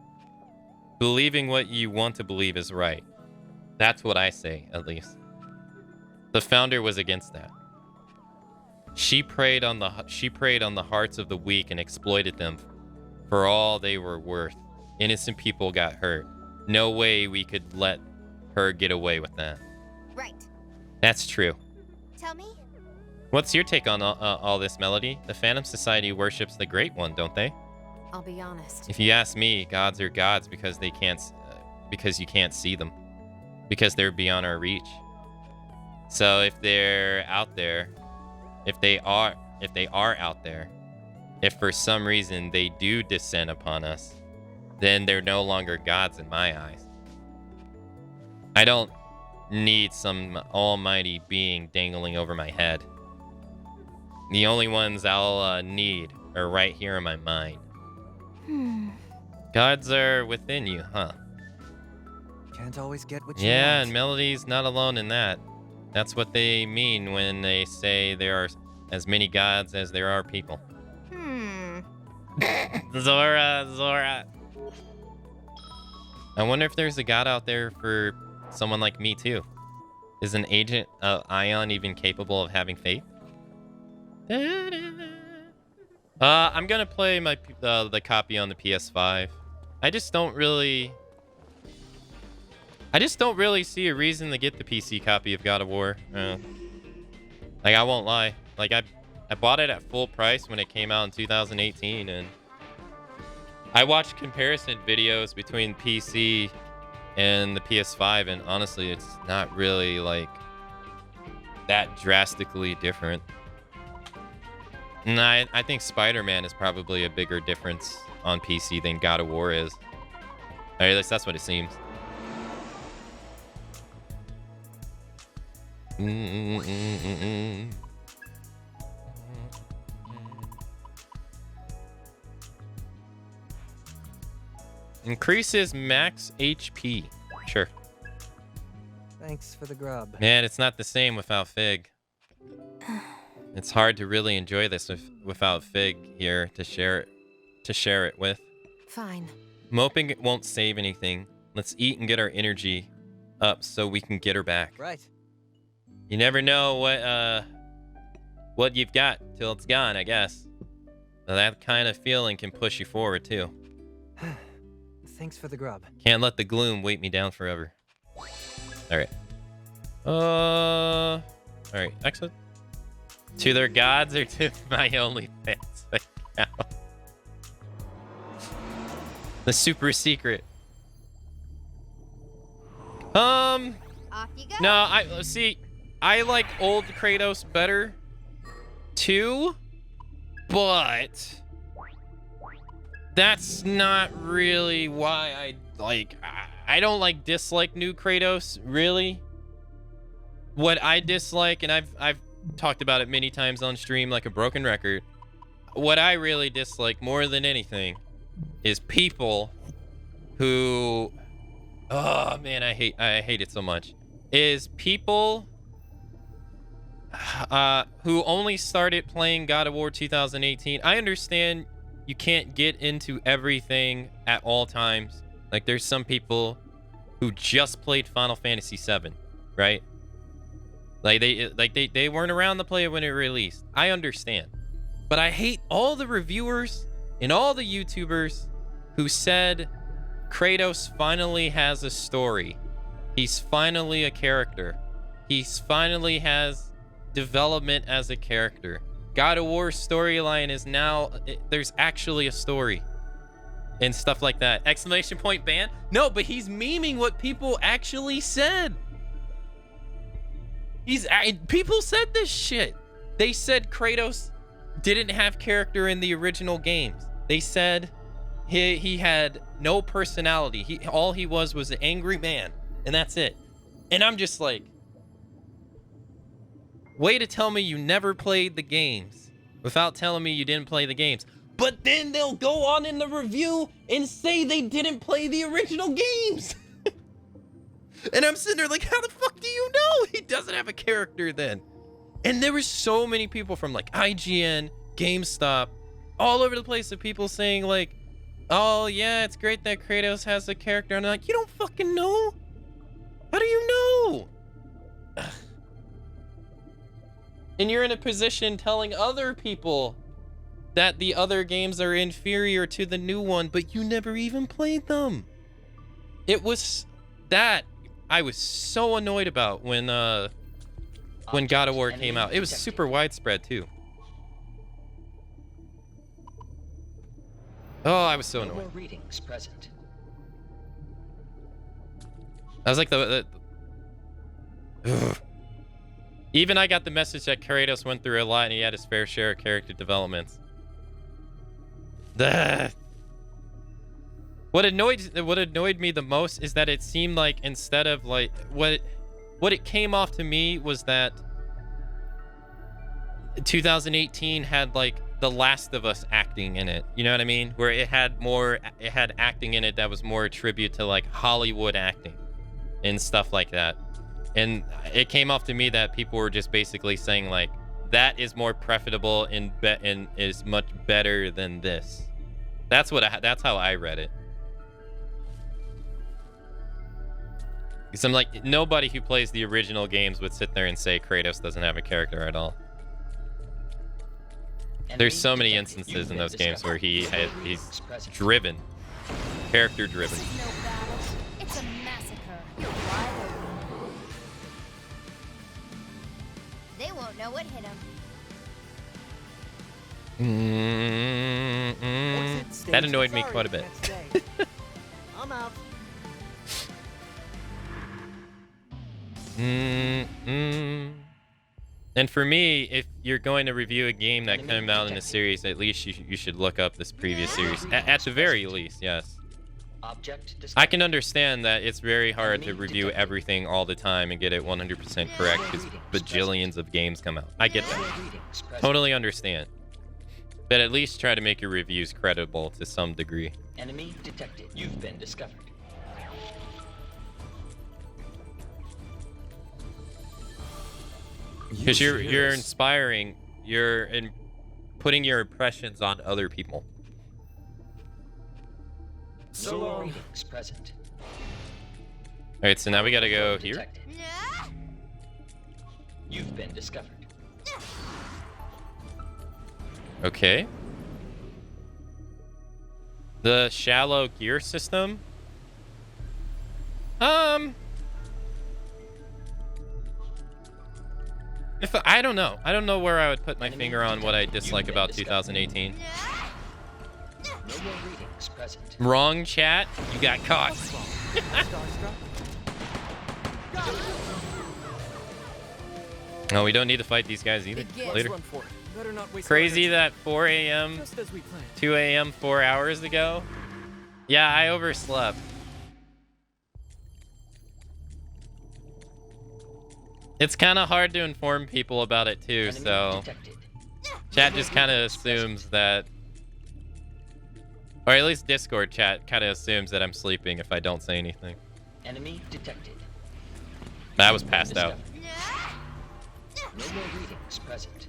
Believing what you want to believe is right. That's what I say, at least. The founder was against that. She preyed on the hearts of the weak and exploited them for all they were worth. Innocent people got hurt. No way we could let her get away with that. Right. That's true. Tell me? What's your take on all this, Melody? The Phantom Society worships the Great One, don't they? I'll be honest. If you ask me, gods are gods because they can't, because you can't see them, because they're beyond our reach. So if they're out there, if they are out there, if for some reason they do descend upon us, then they're no longer gods in my eyes. I don't need some almighty being dangling over my head. The only ones I'll need are right here in my mind. Gods are within you, huh? Can't always get what you Yeah, want. and Melody's not alone in that. That's what they mean when they say there are as many gods as there are people. Zora. I wonder if there's a god out there for someone like me too. Is an agent Ion even capable of having faith? I'm gonna play my the copy on the PS5. I just don't really see a reason to get the PC copy of God of War. Like, I won't lie. Like, I bought it at full price when it came out in 2018, and I watched comparison videos between PC and the PS5, and honestly, it's not really like that drastically different. And I think Spider-Man is probably a bigger difference on PC than God of War is. Or at least that's what it seems. Increases max HP. Sure. Thanks for the grub. Man, it's not the same without Fig. It's hard to really enjoy this without Fig here to share it with. Fine. Moping won't save anything. Let's eat and get our energy up so we can get her back. Right. You never know what you've got till it's gone, I guess. Now, that kind of feeling can push you forward too. Thanks for the grub. Can't let the gloom weight me down forever. Alright. Alright, excellent. To their gods or to my OnlyFans account? The super secret. Off you go. No, I like old Kratos better too, but that's not really why I don't dislike new Kratos, really. What I dislike, and I've talked about it many times on stream like a broken record, what I really dislike more than anything is people who Oh man, I hate it so much. Is people who only started playing God of War 2018. I understand you can't get into everything at all times. Like there's some people who just played Final Fantasy 7, right? Like they weren't around to play it when it released. I understand. But I hate all the reviewers and all the YouTubers who said Kratos finally has a story. He's finally a character. He's finally has development as a character. God of War's storyline is now, there's actually a story. And stuff like that. Exclamation point ban? No, but he's memeing what people actually said. People said this shit. They said Kratos didn't have character in the original games. They said he had no personality. All he was an angry man, and that's it. And I'm just like, way to tell me you never played the games without telling me you didn't play the games. But then they'll go on in the review and say they didn't play the original games. And I'm sitting there like, how the fuck do you know he doesn't have a character then? And there were so many people from like IGN, GameStop, all over the place of people saying like, oh yeah, it's great that Kratos has a character. And I'm like, you don't fucking know? How do you know? And you're in a position telling other people that the other games are inferior to the new one, but you never even played them. It was that I was so annoyed about when God of War came out. It was super widespread too. Oh, I was so annoyed. No more readings present. I was like Ugh. Even I got the message that Kratos went through a lot and he had his fair share of character developments. What annoyed me the most is that it seemed like instead of like what it came off to me was that 2018 had like The Last of Us acting in it. You know what I mean? Where it had acting in it that was more a tribute to like Hollywood acting and stuff like that. And it came off to me that people were just basically saying like that is more preferable and is much better than this. That's how I read it. Because I'm like, nobody who plays the original games would sit there and say Kratos doesn't have a character at all. There's so many instances in those games where he's driven, character driven. This is no battle. It's a massacre. You're wide open. They won't know what hit them. That annoyed me quite a bit. I'm out. And for me, if you're going to review a game that came out in a series, at least you should look up this previous series. At the very least, yes. I can understand that it's very hard to review everything all the time and get it 100% correct because bajillions of games come out. I get that. Totally understand. But at least try to make your reviews credible to some degree. Enemy detected. You've been discovered. Because you're inspiring, putting your impressions on other people. No readings present. All right, so now we gotta go here. You've been discovered. Okay. The shallow gear system. I don't know. I don't know where I would put my finger on what I dislike about 2018. No more readings present. Wrong chat. You got caught. No, we don't need to fight these guys either. Later. Crazy that 4 a.m., 2 a.m., 4 hours ago. Yeah, I overslept. It's kind of hard to inform people about it too, so chat just kind of assumes that, or at least Discord chat kind of assumes that I'm sleeping if I don't say anything. Enemy detected. I was passed out. No more readings present.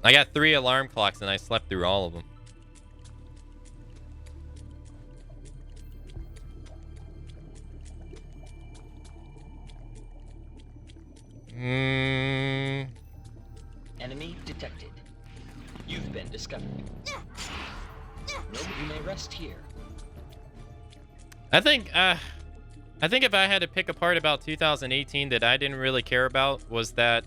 I got 3 alarm clocks and I slept through all of them. Enemy detected. You've been discovered. No, you may rest here. I think if I had to pick a part about 2018 that I didn't really care about was that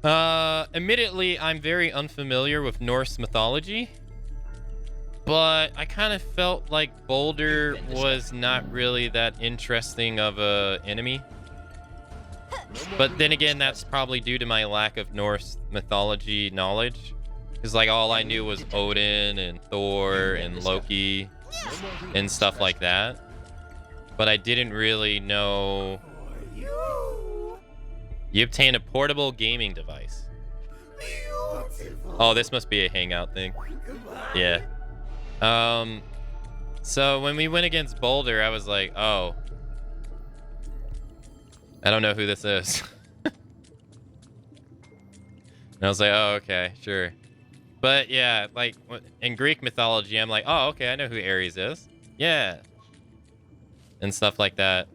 admittedly I'm very unfamiliar with Norse mythology, but I kind of felt like Boulder was not really that interesting of a enemy. But then again, that's probably due to my lack of Norse mythology knowledge. Because like all I knew was Odin and Thor and Loki and stuff like that. But I didn't really know. You obtain a portable gaming device. Oh, this must be a hangout thing. Yeah. So when we went against Boulder, I was like, oh, I don't know who this is. And I was like, oh, okay, sure. But yeah, like in Greek mythology, I'm like, oh, okay, I know who Ares is. Yeah. And stuff like that.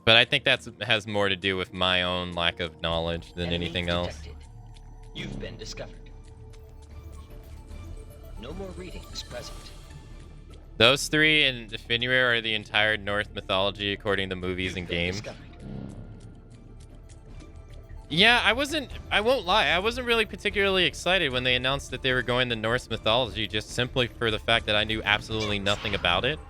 But I think that has more to do with my own lack of knowledge than anything else. You've been discovered. No more readings present. Those 3 in Finwë are the entire Norse mythology according to movies and games. Yeah, I won't lie, I wasn't really particularly excited when they announced that they were going to Norse mythology, just simply for the fact that I knew absolutely nothing about it.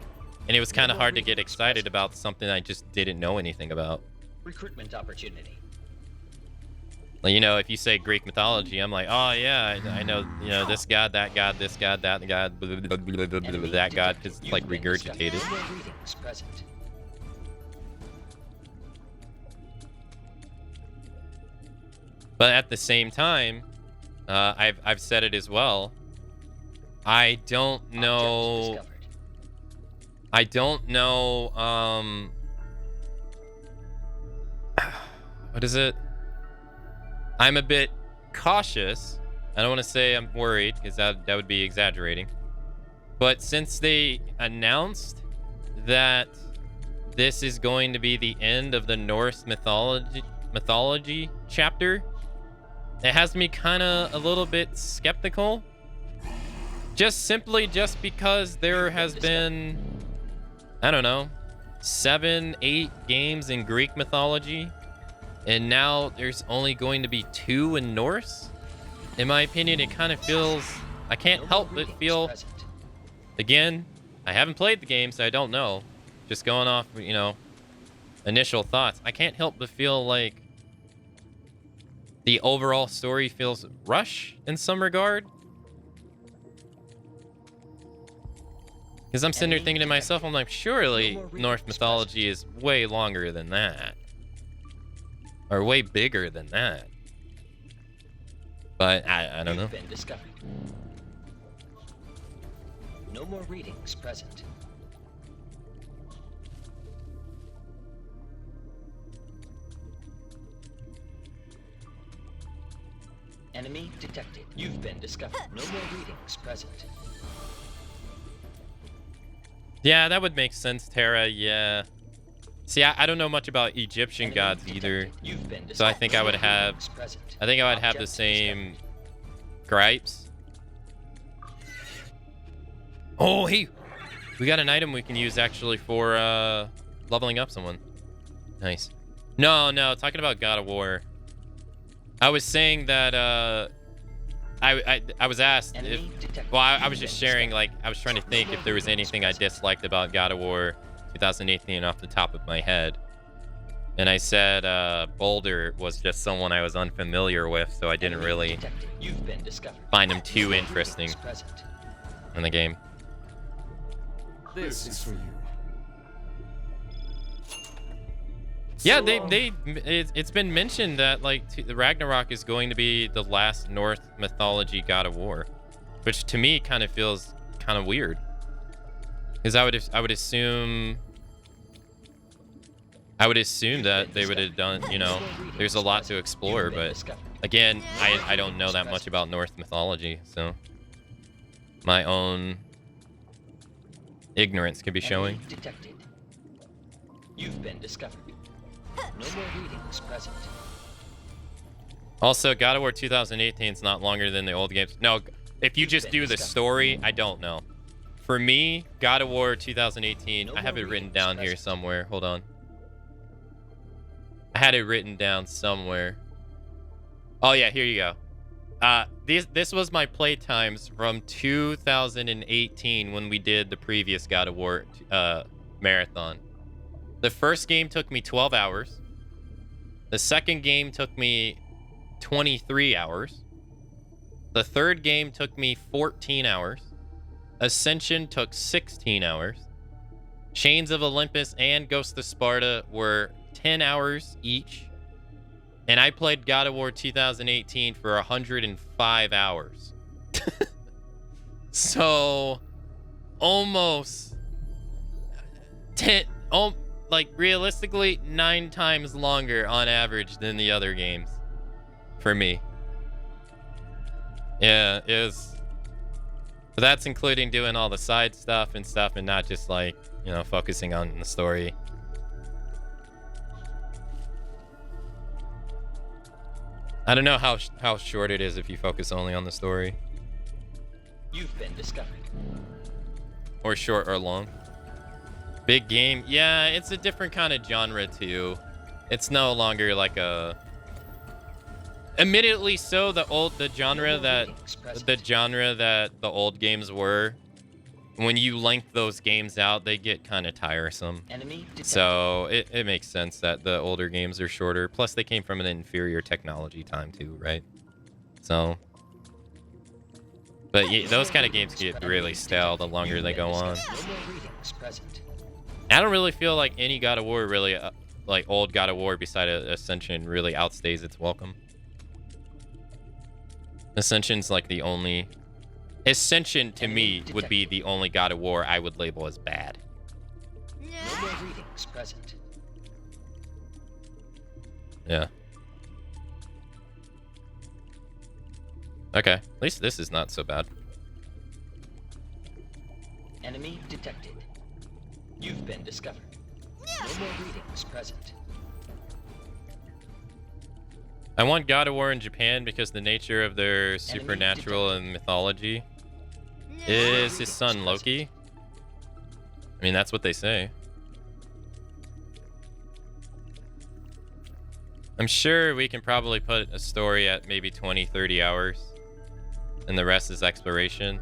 And it was kind of hard to get excited about something I just didn't know anything about. Recruitment opportunity. Like, you know, if you say Greek mythology, I'm like, oh yeah, I know, you know, this god, that god, this god, that god, blah, blah, blah, blah, blah, that god, just like regurgitated. But at the same time, I've said it as well. I don't know. What is it? I'm a bit cautious. I don't want to say I'm worried because that would be exaggerating. But since they announced that this is going to be the end of the Norse mythology chapter, it has me kind of a little bit skeptical. Just because there has been, I don't know, 7, 8 games in Greek mythology, and now there's only going to be 2 in Norse. In my opinion, it kind of feels, I can't help but feel, again, I haven't played the game, so I don't know. Just going off, you know, initial thoughts. I can't help but feel like the overall story feels rushed in some regard. Because I'm sitting there thinking to myself, I'm like, surely Norse mythology is way longer than that. Or way bigger than that. But I don't know. Been discovered. No more readings present. Enemy detected. You've been discovered. No more readings present. Yeah, that would make sense, Terra. Yeah. See, I don't know much about Egyptian gods either. So I think I would have the same gripes. Oh, hey, we got an item we can use actually for leveling up someone. Nice. No, talking about God of War. I was saying that I was asked if, well, I was just sharing, like, I was trying to think if there was anything I disliked about God of War 2018 off the top of my head. And I said Boulder was just someone I was unfamiliar with, so I didn't really find him too interesting in the game. This is for you. Yeah, it's been mentioned that like the Ragnarok is going to be the last Norse mythology God of War, which to me kind of feels kind of weird. Because I would assume that they would have done, you know, there's a lot to explore, but again, I don't know that much about Norse mythology, so my own ignorance could be showing. Detected. You've been discovered. No more readings present. Also, God of War 2018 is not longer than the old games. No, if you just do the story, I don't know. For me, God of War 2018, I have it written down here somewhere. Hold on. I had it written down somewhere. Oh yeah, here you go. This was my play times from 2018 when we did the previous God of War marathon. The first game took me 12 hours. The second game took me 23 hours. The third game took me 14 hours. Ascension took 16 hours. Chains of Olympus and Ghost of Sparta were 10 hours each. And I played God of War 2018 for 105 hours. So, almost 10, like realistically, 9 times longer on average than the other games for me. Yeah, it was. But that's including doing all the side stuff and not just like, you know, focusing on the story. I don't know how short it is if you focus only on the story. You've been discovered. Or short or long. Big game. Yeah, it's a different kind of genre too. It's no longer like a... Admittedly so, the genre that the old games were, when you length those games out, they get kind of tiresome. So it makes sense that the older games are shorter. Plus, they came from an inferior technology time too, right? So, but yeah, those kind of games get really stale the longer they go on. I don't really feel like any God of War really, like old God of War beside Ascension, really outstays its welcome. Ascension's like the only... Ascension, to me, would be the only God of War I would label as bad. No more readings present. Yeah. Okay, at least this is not so bad. Enemy detected. You've been discovered. No more readings present. I want God of War in Japan because the nature of their supernatural and mythology is his son Loki. I mean, that's what they say. I'm sure we can probably put a story at maybe 20, 30 hours. And the rest is exploration.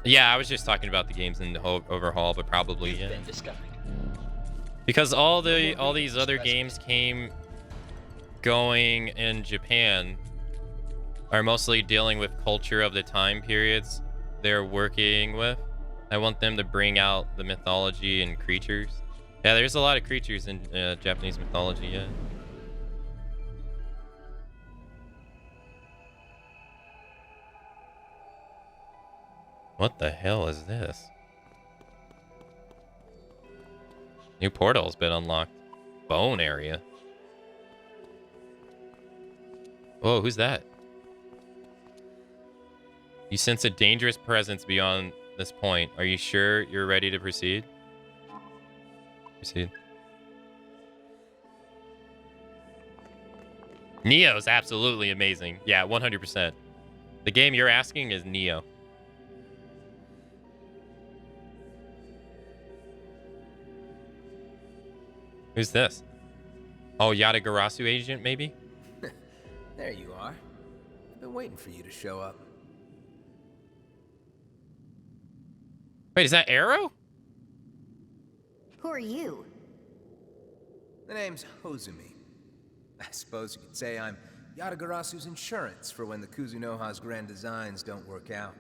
Yeah, I was just talking about the games in the overhaul, but probably, yeah. Because all these other games came going in Japan are mostly dealing with culture of the time periods they're working with. I want them to bring out the mythology and creatures. Yeah, there's a lot of creatures in Japanese mythology, yeah. What the hell is this? New portal's been unlocked. Bone area. Whoa, who's that? You sense a dangerous presence beyond this point. Are you sure you're ready to proceed? Proceed. Neo's absolutely amazing. Yeah, 100%. The game you're asking is Neo. Who's this? Oh, Yatagarasu agent, maybe? There you are. I've been waiting for you to show up. Wait, is that Arrow? Who are you? The name's Hozumi. I suppose you could say I'm Yatagarasu's insurance for when the Kuzunoha's grand designs don't work out.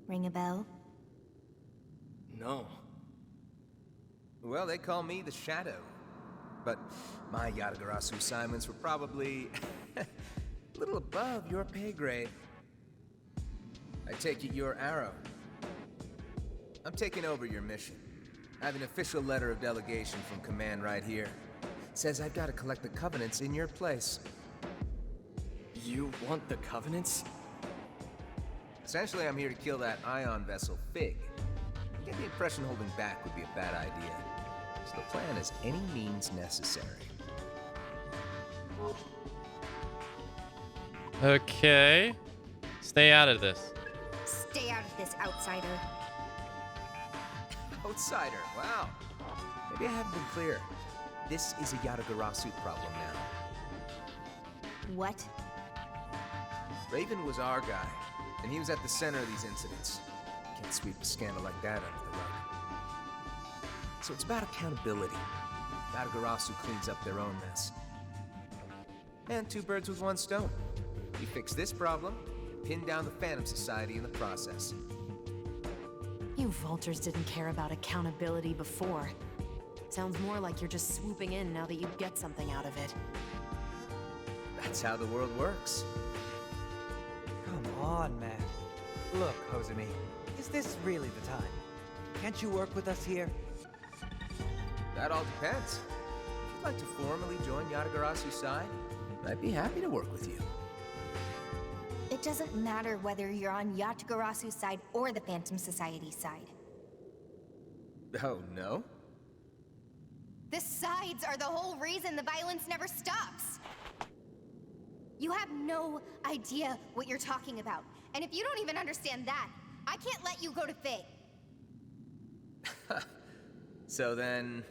Ring a bell? No. Well, they call me the Shadow. But my Yatagarasu assignments were probably a little above your pay grade. I take it you're Arrow. I'm taking over your mission. I have an official letter of delegation from Command right here. Says I've got to collect the Covenants in your place. You want the Covenants? Essentially, I'm here to kill that ion vessel, Fig. I get the impression holding back would be a bad idea. So the plan is any means necessary. Okay. Stay out of this. Stay out of this, outsider. Outsider, wow. Maybe I haven't been clear. This is a Yatagarasu problem now. What? Raven was our guy, and he was at the center of these incidents. Can't sweep a scandal like that under the rug. So it's about accountability. Yatagarasu cleans up their own mess. And two birds with one stone. We fix this problem, pin down the Phantom Society in the process. You vultures didn't care about accountability before. Sounds more like you're just swooping in now that you get something out of it. That's how the world works. Come on, man. Look, Hozumi, is this really the time? Can't you work with us here? That all depends. If you'd like to formally join Yatagarasu's side, I'd be happy to work with you. It doesn't matter whether you're on Yatagarasu's side or the Phantom Society's side. Oh, no? The sides are the whole reason the violence never stops. You have no idea what you're talking about. And if you don't even understand that, I can't let you go to Fate. So then...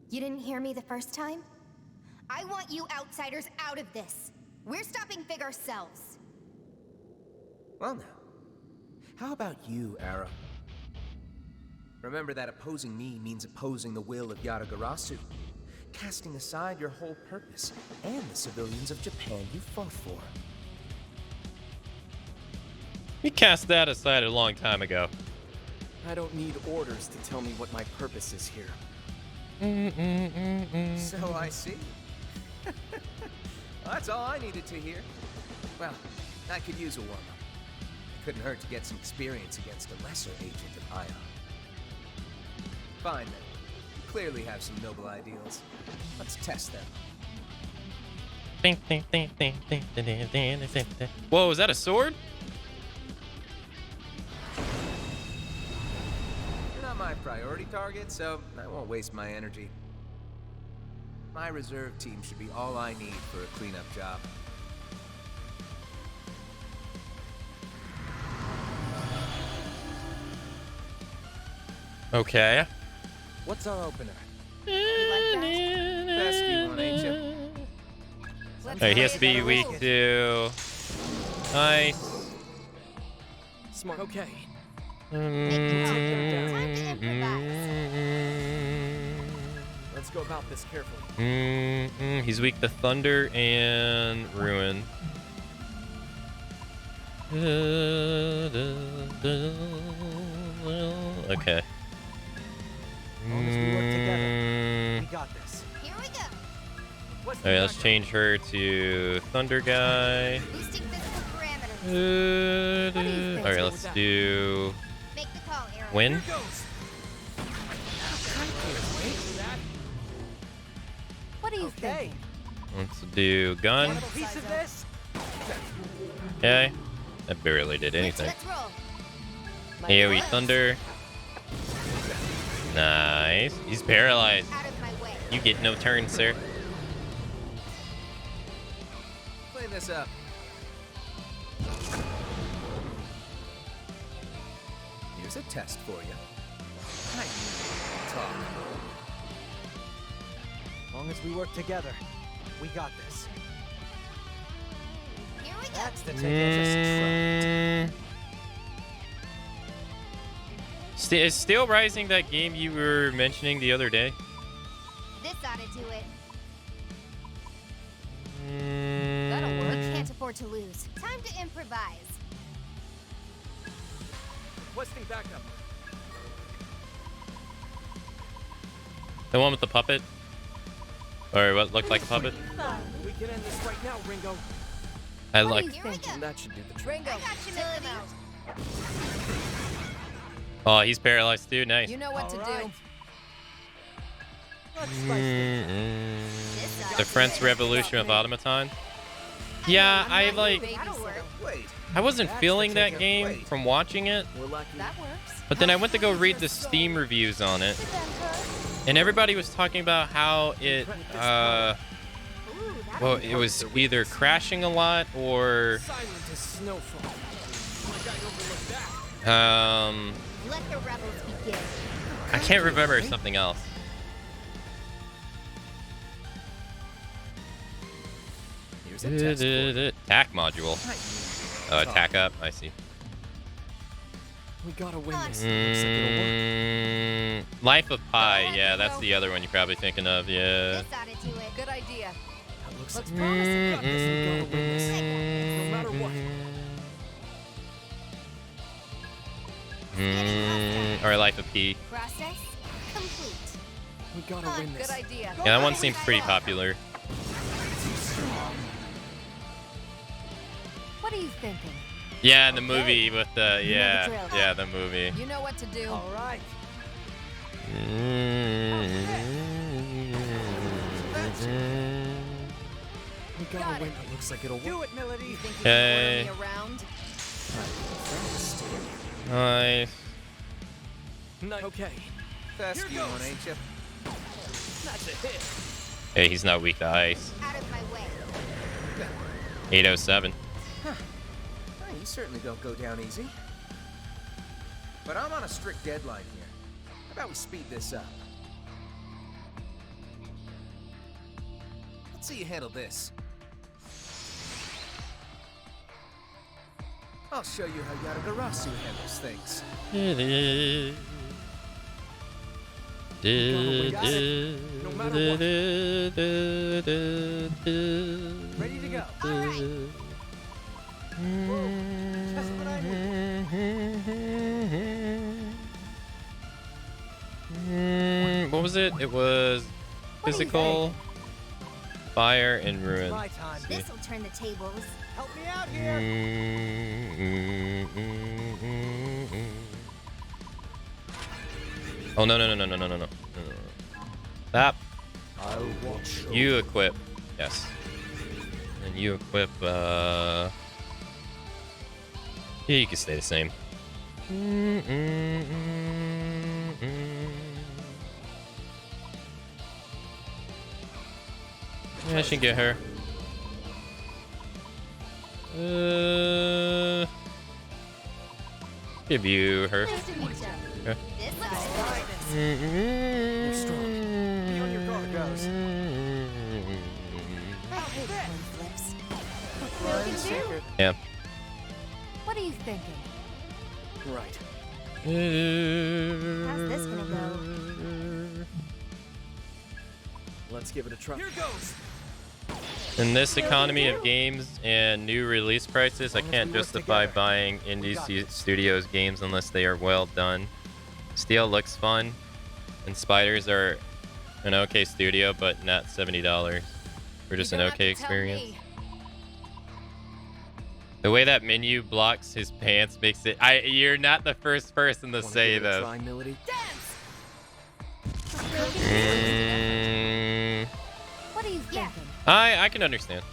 You didn't hear me the first time? I want you outsiders out of this. We're stopping Fig ourselves. Well now, how about you, Arrow? Remember that opposing me means opposing the will of Yatagarasu, casting aside your whole purpose and the civilians of Japan you fought for. We cast that aside a long time ago. I don't need orders to tell me what my purpose is here. So I see. Well, that's all I needed to hear. Well, I could use a warm-up. It couldn't hurt to get some experience against a lesser agent of Ion. Fine then. You clearly have some noble ideals. Let's test them. Whoa, is that a sword? You're not my priority target, so I won't waste my energy. My reserve team should be all I need for a cleanup job. Okay. What's our opener? Best you want, ain't you? Alright, he has to be weak to ice. Smart. Okay. Let's go about this carefully. He's weak to thunder and ruin. Okay. As long as we work together, we got this. Here we go. What's Alright, let's change her to thunder guy. Boosting physical parameters. Alright, let's do Make the call, Arrow. wind. What do you think? Let's do gun. Want a piece of this? Okay. That barely did anything. Let's roll. AoE thunder. Nice. He's paralyzed. Out of my way. You get no turn, sir. Clean this up. Here's a test for you. I need to talk. As long as we work together, we got this. Here we go. That's the ticket. Is Steel Rising that game you were mentioning the other day? This ought to do it. That'll work. We can't afford to lose. Time to improvise. Requesting backup. The one with the puppet? Or what looked like a puppet? We can end this right now, Ringo. I like. Here we go. That should do the trick. Ringo, I got you, Melody. Oh, he's paralyzed too. Nice. You know what to do. The French Revolution of Automaton. Yeah, I wasn't feeling that game from watching it. That works. But then I went to go read the Steam reviews on it. And everybody was talking about how it well, it was either crashing a lot or Let the rebels begin. I can't remember something else. Attack module. Oh, attack up. I see. We gotta win this. Looks like it'll work. Life of Pi. Yeah, that's the other one you're probably thinking of. Yeah. Good idea. That looks Looks like promising. we got this. We gotta win this. No matter what. Or Life of P. Process complete. We gotta win this. Good idea. Yeah, that one seems pretty popular. What are you thinking? Yeah, the movie with the You know the drill. yeah, the movie. You know what to do. All right. We gotta win. It looks like it'll Do work. it, Melody. You think you Okay. can order me around? Nice. Okay. Fast you one, ain't you? That's a hit. Hey, he's not weak to ice. Out of my way. 807. Hey, you certainly don't go down easy. But I'm on a strict deadline here. How about we speed this up? Let's see you handle this. I'll show you how Yatagarasu handles things. No matter what. Ready to go. Just what I need. What was it? It was physical, fire, and ruin. My time. See. This'll turn the tables. Help me out here. Oh no. Stop. I'll watch. You equip. Yes. And you equip. Yeah, you can stay the same. Yeah, I should get her. Give you her. Nice to meet ya. Okay. This side. You're strong. Be on your guard, guys. I hate coin flips. Yeah. What are you thinking? Right. How's this gonna go? Let's give it a try. Here goes. In this economy of games and new release prices, I can't justify buying indie studios games unless they are well done. Steel looks fun, and Spiders are an okay studio, but not $70 for just an okay experience. The way that menu blocks his pants makes it. You're not the first person to say Give it a this. try, Milady? What are you thinking? I can understand.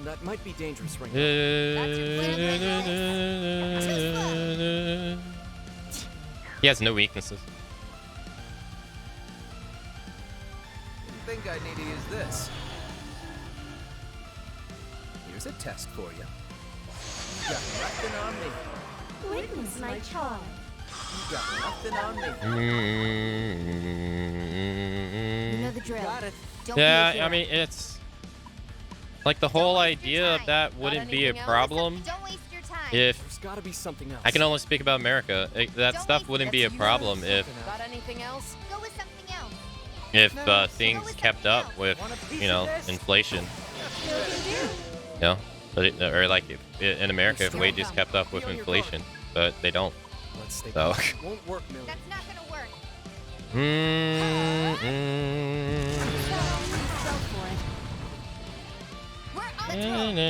That might be dangerous right now. He has no weaknesses. Didn't think I'd need to use this. Here's a test for you. You got nothing on me. Witness my charm. You got nothing on me. You know the drill. Got it. Don't Yeah, be a I hero. mean, it's like the whole idea of that wouldn't be a anything else? problem Don't waste your time. if There's gotta be something else. I can only speak about America. That stuff wouldn't be a problem if Got anything else? Go with something else. things kept up with, inflation. You know, but or like in America, if wages kept up with inflation, but they don't. Let's stay So. Won't work, Milady. That's not gonna work. Go for it. We're on the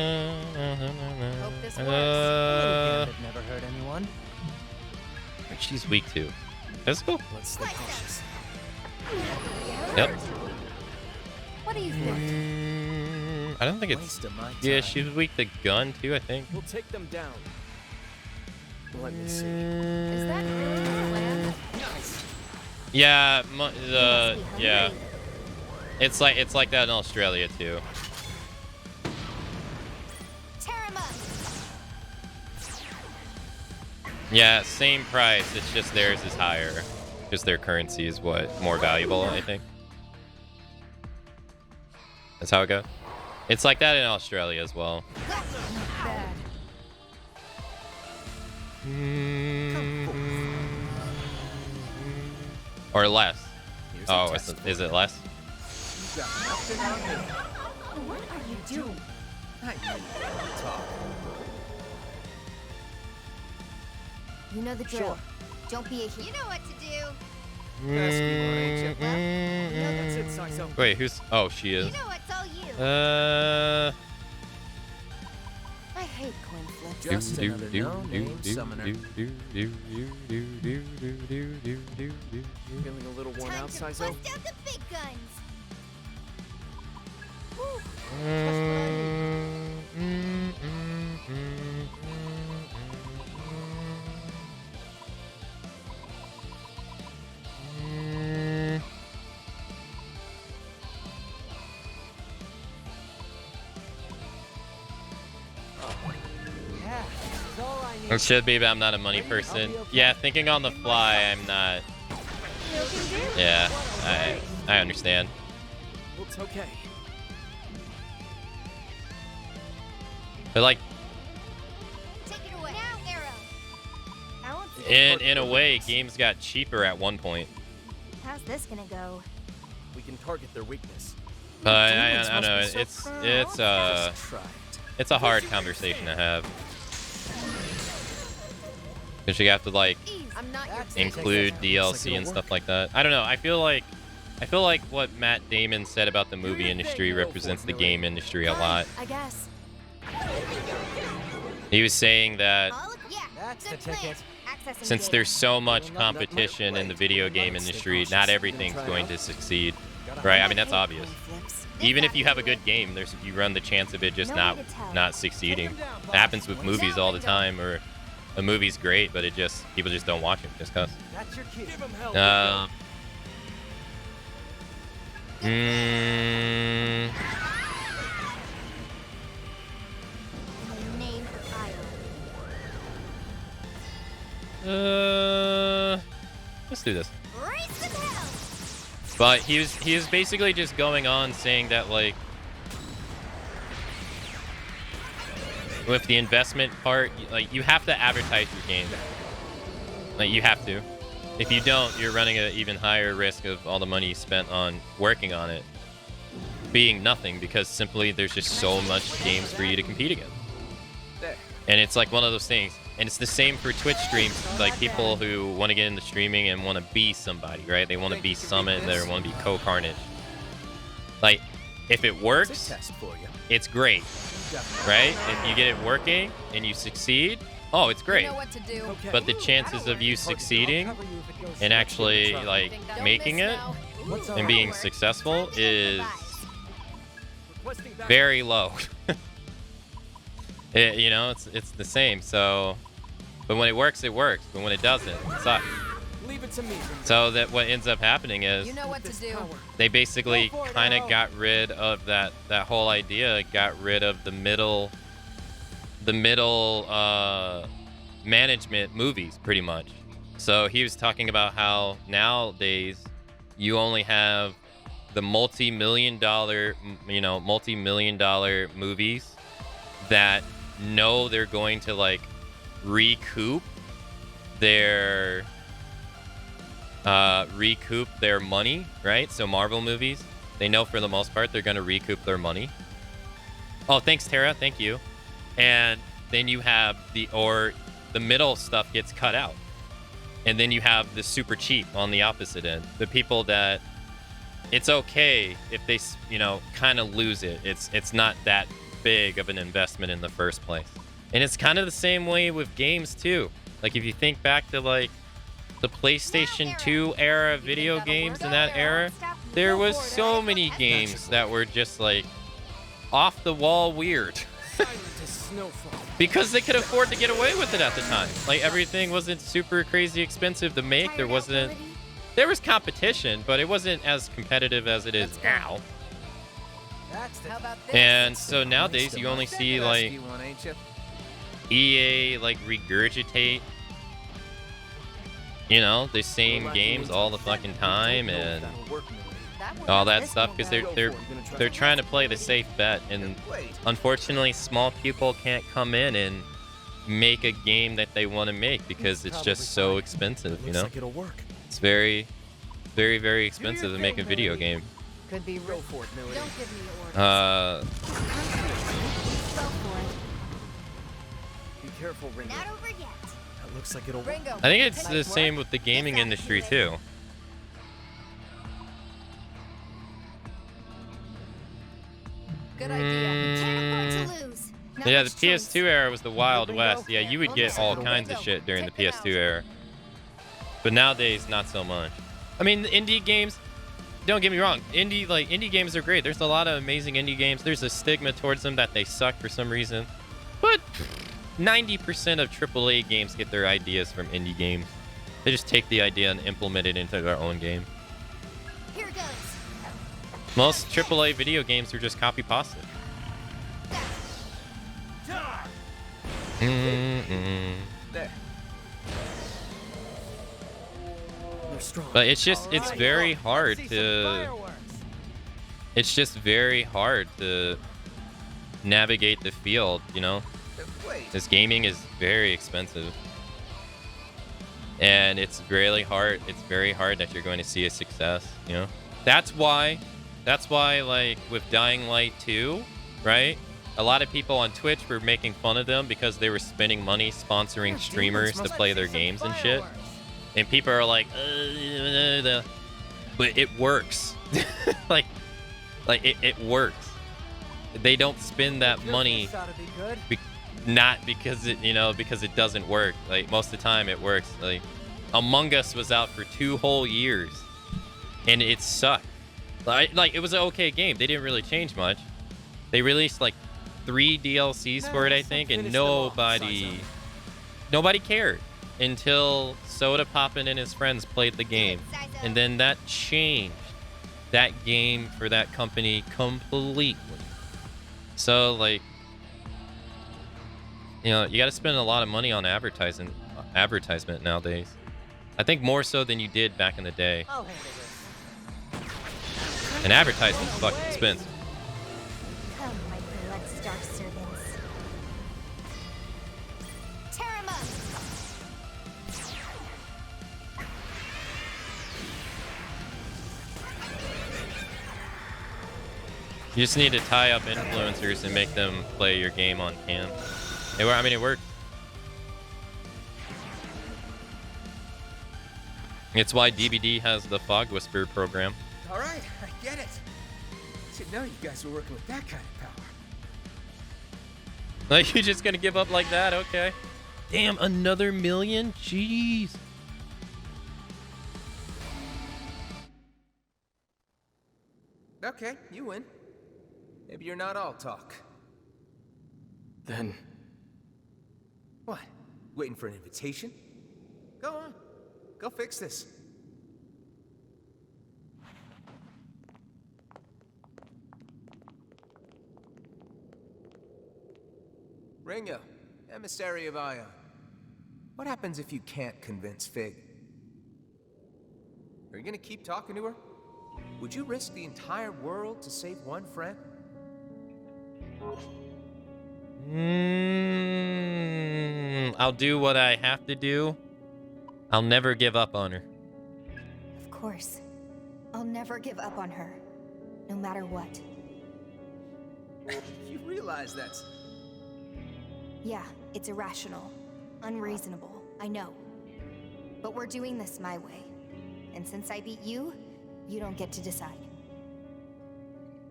Hope this works. That never hurt anyone. She's weak too. Physical? Let's stay cautious. Yep. What do you think? I don't think it's. Waste of my time. Yeah, she was weak to gun too, I think. We'll take them down. Let me see. Is that really the plan? Yeah, yeah. It's like that in Australia too. Yeah, same price. It's just theirs is higher. Just their currency is what more valuable, I think. That's how it goes. It's like that in Australia as well. Bad. Or less. Here's a Oh, test is it less? You got nothing on me. What are you doing? I need to talk. You know the drill. Don't be a hero. You know what to do. Basketball, ain't you? Well, you know that's it, Saizo. Wait, who's? Oh, she is. You know it's all you. I hate coin flips. Just another no-name summoner. Feeling a little worn out, Saizo? Bust out the big guns. It should be, but I'm not a money person. Yeah, thinking on the fly, I'm not. Yeah, I understand. It's okay. But like, Take it away. Now, Arrow. in a way, games got cheaper at one point. How's this gonna go? We can target their weakness. But I don't know. It's a hard conversation to have. Because you have to like I'm not your include DLC and stuff like that. I don't know. I feel like what Matt Damon said about the movie industry represents the game industry a lot. I guess. He was saying that Yeah, That's the good plan. ticket. Accessing since data. there's so much competition in the video game industry, not everything's going to succeed. Right? I mean, that's obvious. Even if you have a good game, you run the chance of it just not succeeding. It happens with movies all the time, or a movie's great, but people just don't watch it just cause. That's your key. Give him hell. Name Let's do this. Race to hell. But he was basically just going on saying that like with the investment part, like you have to advertise your game. Like you have to. If you don't, you're running an even higher risk of all the money you spent on working on it being nothing, because simply there's just so much games for you to compete against. And it's like one of those things. And it's the same for Twitch streams, like people who want to get into streaming and want to be somebody, right? They want to be Summit, they want to be Co-Carnage. Like, if it works, it's great, right? If you get it working and you succeed, oh, it's great. You know what to do. But the chances of you succeeding and actually, like, making it and being successful is very low. You know, it's the same. So, but when it works, it works. But when it doesn't, it sucks. Leave it to me. So that what ends up happening is You know what to do. they basically kind of got rid of that whole idea. Got rid of the middle management movies, pretty much. So he was talking about how nowadays you only have the multi-million dollar movies that know they're going to like recoup their money, right? So Marvel movies, they know for the most part they're going to recoup their money. Oh, thanks Tara, thank you. And then you have the middle stuff gets cut out. And then you have the super cheap on the opposite end. The people that it's okay if they, kind of lose it. It's not that big of an investment in the first place. And it's kind of the same way with games too. Like if you think back to like the PlayStation 2 era video games in that era, there was so many games that were just like off the wall weird. Because they could afford to get away with it at the time. Like everything wasn't super crazy expensive to make. There was competition, but it wasn't as competitive as it is now. And so nowadays you only see like EA like regurgitate, you know, the same games all the fucking time and all that stuff because they're trying to play the safe bet, and unfortunately small people can't come in and make a game that they want to make because it's just so expensive, you know. It's very, very, very expensive to make a video game. Could be real for it, Millie. Don't give me orders. Be careful, Ringo. Not over yet. That looks like it'll work. I think it's the same with the gaming industry too. Good idea. Can't afford to lose. Not Yeah, the much choice. PS2 era was the Wild West. Yeah, you would get all kinds of shit during the PS2 era. But nowadays, not so much. I mean, the indie games, don't get me wrong. Indie games are great. There's a lot of amazing indie games. There's a stigma towards them that they suck for some reason. But 90% of AAA games get their ideas from indie games. They just take the idea and implement it into their own game. Here goes. Most AAA video games are just copy pasted. There. They're strong. But it's very hard to. It's just very hard to navigate the field, you know. This gaming is very expensive, and it's really hard. It's very hard that you're going to see a success, you know. That's why, like with Dying Light 2, right? A lot of people on Twitch were making fun of them because they were spending money sponsoring streamers to play their games and shit. And people are like, but it works. like it works. They don't spend that money not because it doesn't work. Like most of the time it works. Like Among Us was out for 2 whole years and it sucked. Like it was an okay game. They didn't really change much. They released like 3 DLCs for it, I think, and nobody cared until Soda Poppin' and his friends played the game. And then that changed that game for that company completely. So, like, you know, you got to spend a lot of money on advertisement nowadays. I think more so than you did back in the day. And advertisement's fucking expensive. Come, my beloved star servants. Tear 'em up. You just need to tie up influencers and make them play your game on cam. It worked. It's why DBD has the Fog Whisperer program. All right, I get it. Didn't know you guys were working with that kind of power. Like, you're just gonna give up like that? Okay. Damn, another million? Jeez. Okay, you win. Maybe you're not all talk. Then What? Waiting for an invitation? Go on. Go fix this. Ringo, emissary of Ion. What happens if you can't convince Fig? Are you gonna keep talking to her? Would you risk the entire world to save one friend? I'll do what I have to do. I'll never give up on her. Of course. I'll never give up on her. No matter what. You realize that's... Yeah, it's irrational. Unreasonable. I know. But we're doing this my way. And since I beat you, you don't get to decide.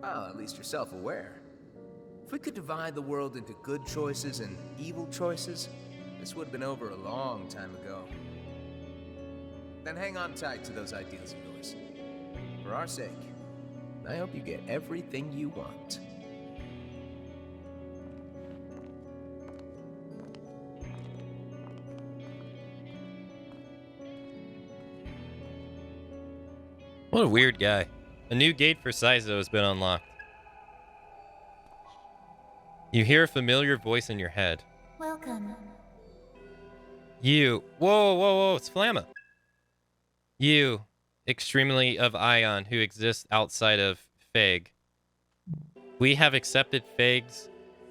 Well, at least you're self-aware. If we could divide the world into good choices and evil choices, this would have been over a long time ago. Then hang on tight to those ideals of yours. For our sake, I hope you get everything you want. What a weird guy. A new gate for Saizo has been unlocked. You hear a familiar voice in your head. Welcome. You. Whoa, whoa, whoa. It's Flamma. You, extremely of Ion, who exists outside of Feg. We have accepted Feg's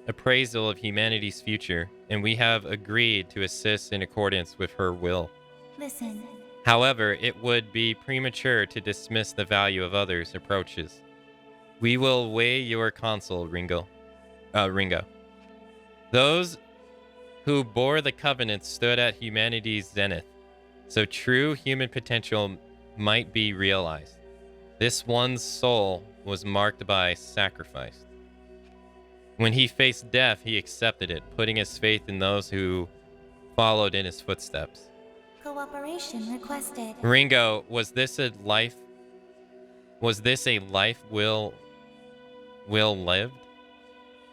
appraisal of humanity's future, and we have agreed to assist in accordance with her will. Listen. However, it would be premature to dismiss the value of others' approaches. We will weigh your counsel, Ringo. Those who bore the covenant stood at humanity's zenith, so true human potential might be realized. This one's soul was marked by sacrifice. When he faced death, he accepted it, putting his faith in those who followed in his footsteps. Cooperation requested. Ringo, was this a life well lived?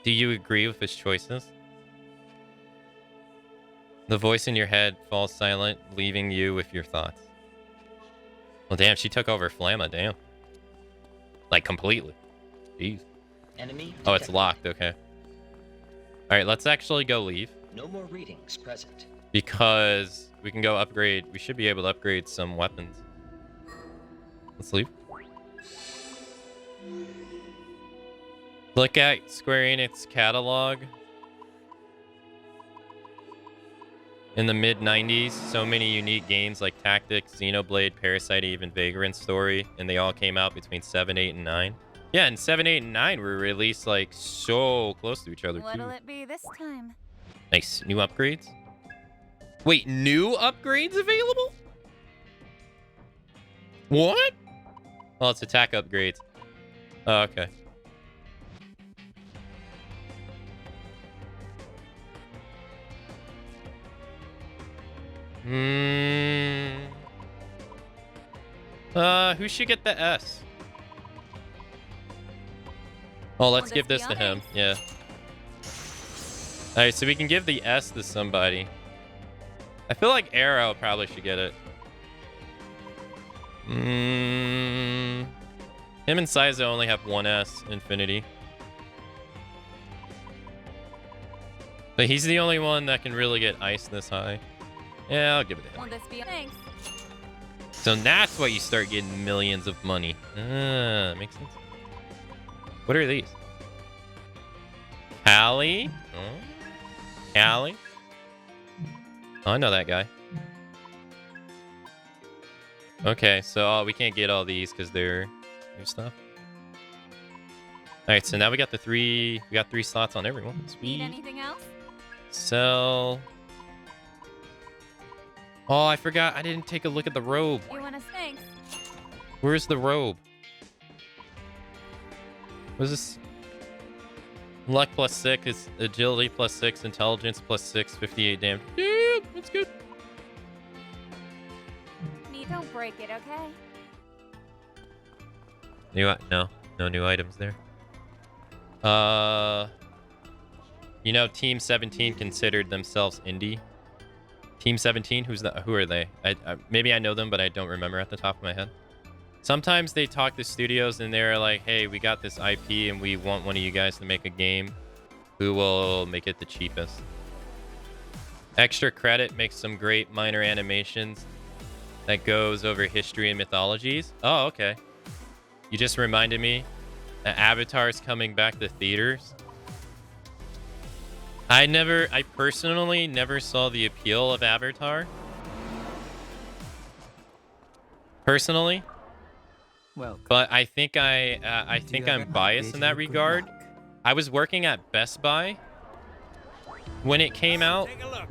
Do you agree with his choices? The voice in your head falls silent, leaving you with your thoughts. Well, damn, she took over Flamma, damn. Like, completely. Jeez. Enemy Oh, it's detected. locked, okay. Alright, let's actually go leave. No more readings present. Because we can go upgrade. We should be able to upgrade some weapons. Let's leave. Look at Square Enix catalog. In the mid-90s, so many unique games like Tactics, Xenoblade, Parasite, even Vagrant Story, and they all came out between 7, 8, and 9. Yeah, and 7, 8, and 9 were released like so close to each other What'll too. it be this time? Nice. New upgrades? Wait, new upgrades available? What? Oh, it's attack upgrades. Oh, okay. Who should get the S? Oh, let's give this to him. Yeah. Alright, so we can give the S to somebody. I feel like Arrow probably should get it. Him and Saizo only have one S, Infinity. But he's the only one that can really get ice this high. Yeah, I'll give it to him. Will this be thanks? So that's why you start getting millions of money. Makes sense. What are these? Hallie? Oh. Hallie? Oh, I know that guy. Okay, so we can't get all these because they're new stuff. Alright, so now we got we got 3 slots on everyone. Sweet. Need anything else? Sell. Oh, I forgot. I didn't take a look at the robe. You want to thanks? Where's the robe? What's this? Luck +6, agility +6, intelligence +6, 58 damage. Yeah, that's good. Don't break it, okay? No new items there. You know, Team 17 considered themselves indie. Team 17, who are they? Maybe I know them, but I don't remember at the top of my head. Sometimes they talk to studios and they're like, hey, we got this IP and we want one of you guys to make a game. Who will make it the cheapest? Extra Credit makes some great minor animations that goes over history and mythologies. Oh, okay. You just reminded me that Avatar's coming back to theaters. I personally never saw the appeal of Avatar. Personally. Well, but I think I'm biased in that regard. I was working at Best Buy when it came out. Take a look.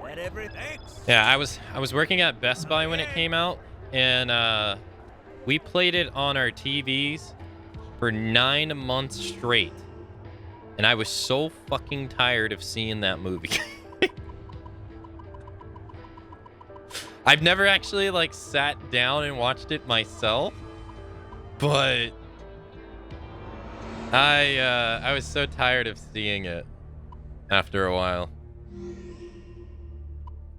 That everything? Yeah, I was working at Best Buy when it came out, and we played it on our TVs for 9 months straight. And I was so fucking tired of seeing that movie. I've never actually like sat down and watched it myself, but I was so tired of seeing it after a while.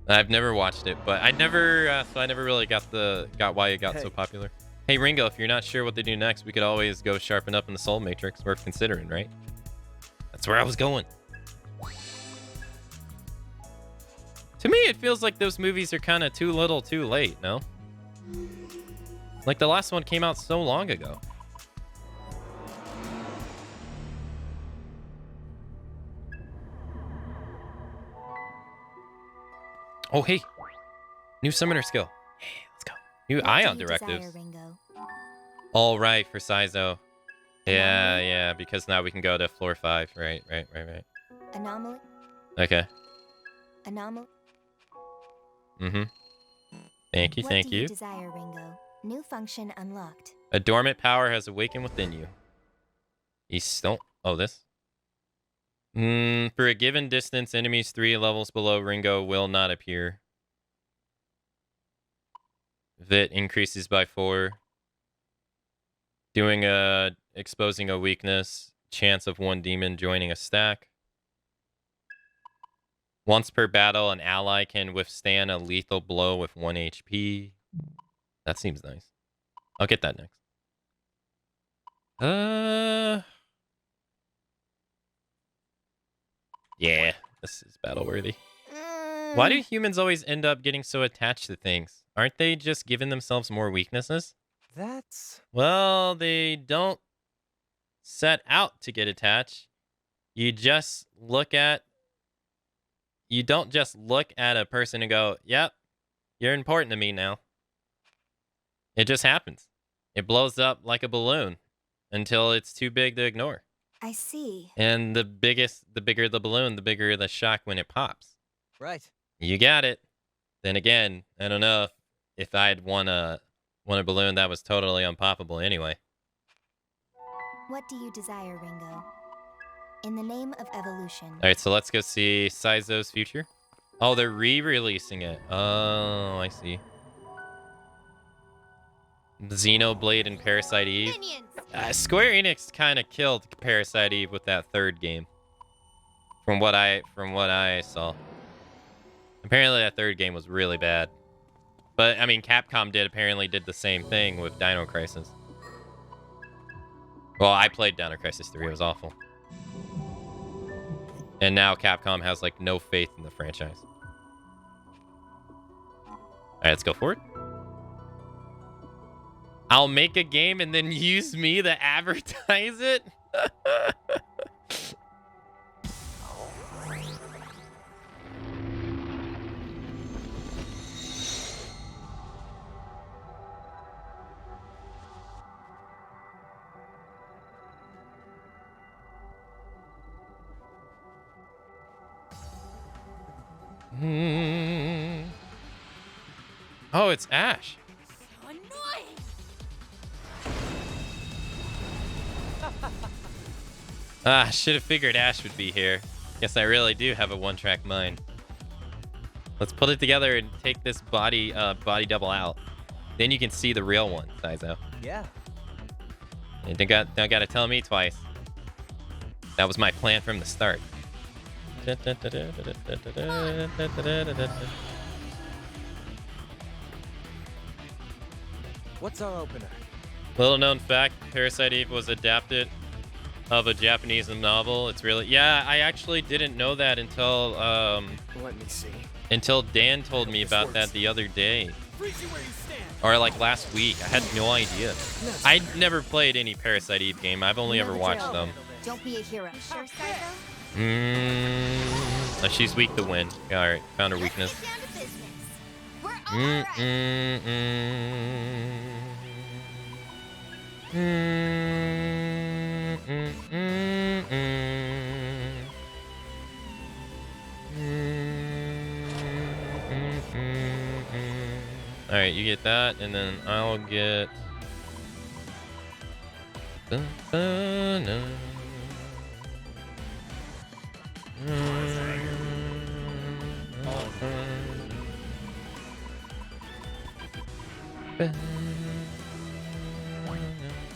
I've never watched it, but I never really got why it got so popular. Hey Ringo, if you're not sure what they do next, we could always go sharpen up in the Soul Matrix. Worth considering, right? That's where I was going. To me, it feels like those movies are kind of too little, too late, no? Like the last one came out so long ago. Oh, hey. New summoner skill. Hey, let's go. New ion directives. All right, for Saizo. Yeah, because now we can go to floor 5. Right. Anomaly. Okay. Anomaly. Mm-hmm. Thank you. What do you desire, Ringo? New function unlocked. A dormant power has awakened within you. Oh, this? For a given distance, enemies 3 levels below Ringo will not appear. Vit increases by 4. Exposing a weakness. Chance of 1 demon joining a stack. Once per battle, an ally can withstand a lethal blow with 1 HP. That seems nice. I'll get that next. Yeah, this is battle worthy. Why do humans always end up getting so attached to things? Aren't they just giving themselves more weaknesses? Well, they don't set out to get attached. You don't just look at a person and go, yep, you're important to me now. It just happens. It blows up like a balloon until it's too big to ignore. I see. And the bigger the balloon, the bigger the shock when it pops. Right. You got it. Then again, I don't know if I'd won a balloon that was totally unpoppable anyway. What do you desire, Ringo? In the name of evolution. All right, so let's go see Saizo's future. Oh, they're re-releasing it. Oh, I see. Xenoblade and Parasite Eve. Square Enix kind of killed Parasite Eve with that 3rd game. From what I saw. Apparently that 3rd game was really bad. But I mean, Capcom apparently did the same thing with Dino Crisis. Well, I played Dino Crisis 3. It was awful. And now Capcom has like no faith in the franchise. All right, let's go for it. I'll make a game and then use me to advertise it? Oh, it's Ash. So annoying. Should have figured Ash would be here. Guess I really do have a one-track mind. Let's put it together and take this body double out. Then you can see the real one, Saizo. Yeah. You don't gotta tell me twice. That was my plan from the start. What's our opener? Little known fact, Parasite Eve was adapted of a Japanese novel. It's really... Yeah, I actually didn't know that until... Let me see. Until Dan told me about that the other day. Or like last week. I had no idea. I'd never played any Parasite Eve game. I've only ever watched them. Don't be a hero. Sure, She's weak to win. Alright, found her weakness. Alright, you get that, and then I'll get...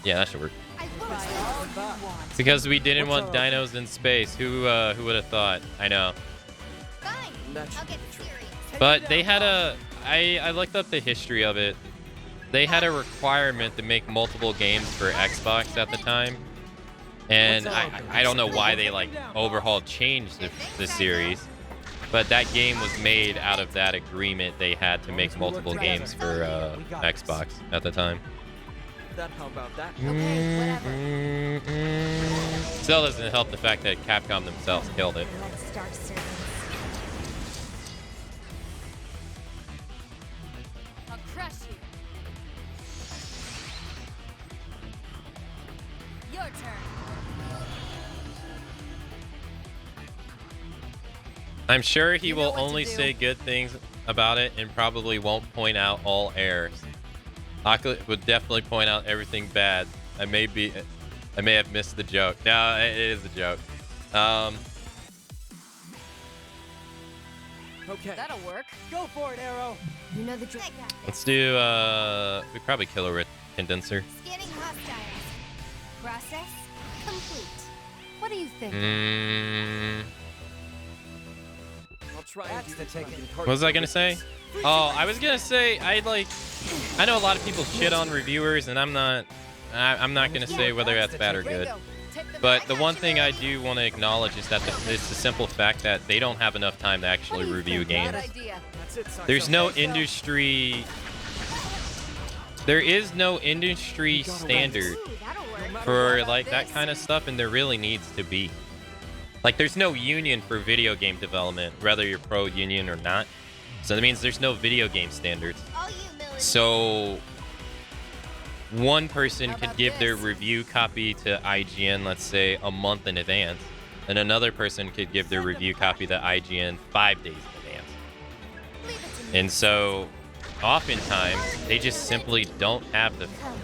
Yeah, that should work. Because we didn't want dinos in space. Who would have thought? I know. But they had I looked up the history of it. They had a requirement to make multiple games for Xbox at the time. And I don't know why they like overhauled, changed the series. But that game was made out of that agreement they had to make multiple games for Xbox at the time. How about that? Still doesn't help the fact that Capcom themselves killed it. Let's start serving. I'll crush you. Your turn. I'm sure he will only say good things about it and probably won't point out all errors. Atlus would definitely point out everything bad. I may have missed the joke. No, it is a joke. Okay. That'll work. Go for it, Arrow. You know the trick. Let's do we probably kill a condenser. Scanning hostiles. Process complete. What do you think? I'll try. That's the ticket. What was I gonna say? Oh, I was gonna say I know a lot of people shit on reviewers, and I'm not gonna say whether that's bad or good. But the one thing I do want to acknowledge is that it's the simple fact that they don't have enough time to actually review games. There's no industry. There is no industry standard for like that kind of stuff, and there really needs to be. Like, there's no union for video game development, whether you're pro union or not. So that means there's no video game standards. So one person could give their review copy to IGN, let's say, a month in advance, and another person could give their review copy to IGN 5 days in advance. And so oftentimes they just simply don't have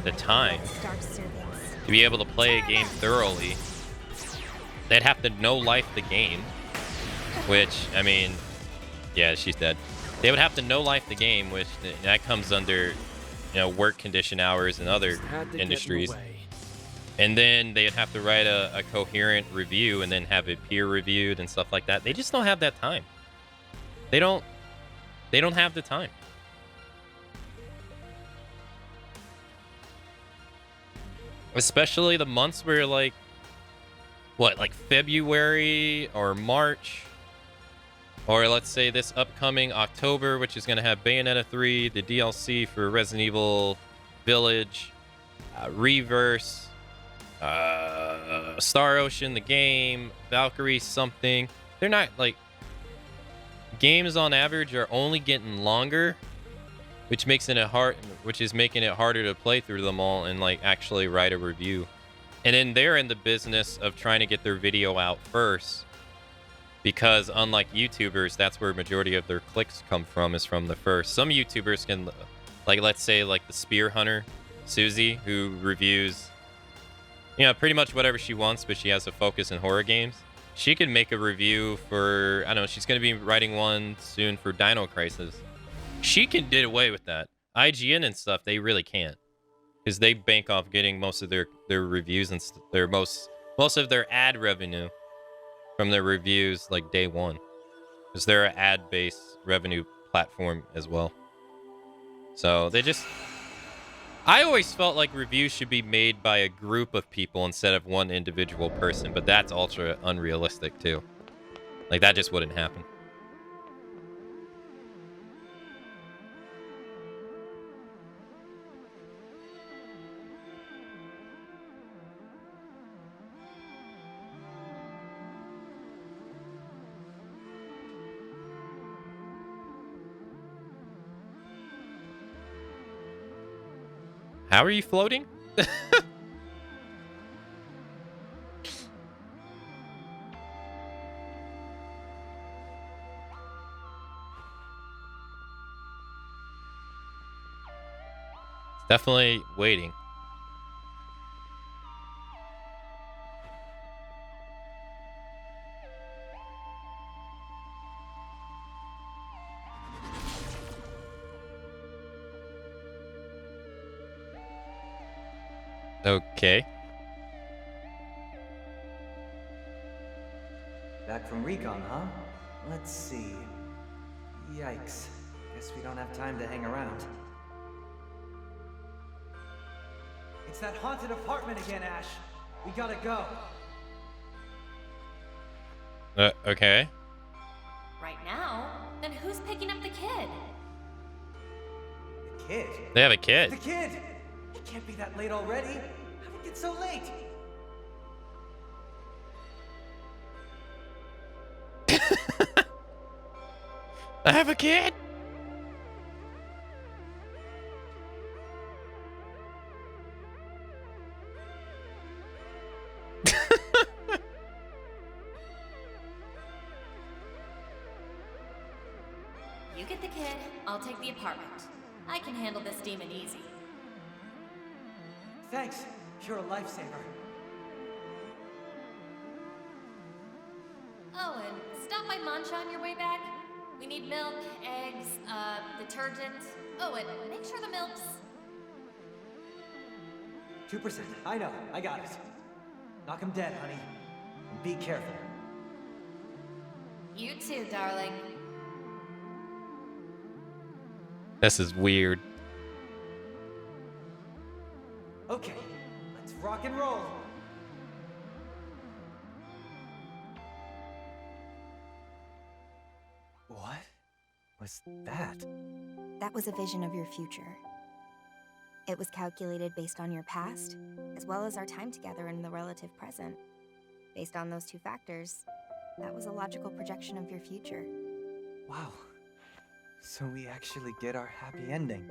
the time to be able to play a game thoroughly. They'd have to no-life the game, which, I mean, yeah, she's dead. They would have to no-life the game, which that comes under, you know, work condition hours and other industries. And then they'd have to write a coherent review and then have it peer reviewed and stuff like that. They just don't have that time. They don't have the time. Especially the months where, like, what, like February or March, or let's say this upcoming October, which is going to have Bayonetta 3, the DLC for Resident Evil Village, Reverse, Star Ocean, the game, Valkyrie something. They're not, like, games on average are only getting longer, which is making it harder to play through them all and, like, actually write a review. And then they're in the business of trying to get their video out first, because unlike YouTubers, that's where a majority of their clicks come from, is from the first. Some YouTubers can, like, let's say, like the Spear Hunter, Susie, who reviews, you know, pretty much whatever she wants, but she has a focus in horror games. She could make a review for, I don't know, she's going to be writing one soon for Dino Crisis. She can get away with that. IGN and stuff, they really can't, because they bank off getting most of their reviews and their most of their ad revenue from their reviews, like, day one, because they're an ad-based revenue platform as well. So they just, I always felt like reviews should be made by a group of people instead of one individual person, but that's ultra unrealistic too. Like, that just wouldn't happen. How are you floating? Definitely waiting. Okay. Back from recon, huh? Let's see. Yikes. Guess we don't have time to hang around. It's that haunted apartment again, Ash. We gotta go. Okay. Right now? Then who's picking up the kid? The kid? They have a kid. The kid! It can't be that late already. How'd it get so late? I have a kid. You get the kid, I'll take the apartment. I can handle this demon easy. Thanks. You're a lifesaver. Oh, and stop by Mancha on your way back. We need milk, eggs, detergent. Oh, and make sure the milk's... 2%. I know. I got it. Knock him dead, honey. And be careful. You too, darling. This is weird. Okay, let's rock and roll. What was that? That was a vision of your future. It was calculated based on your past, as well as our time together in the relative present. Based on those two factors, that was a logical projection of your future. Wow. So we actually get our happy ending.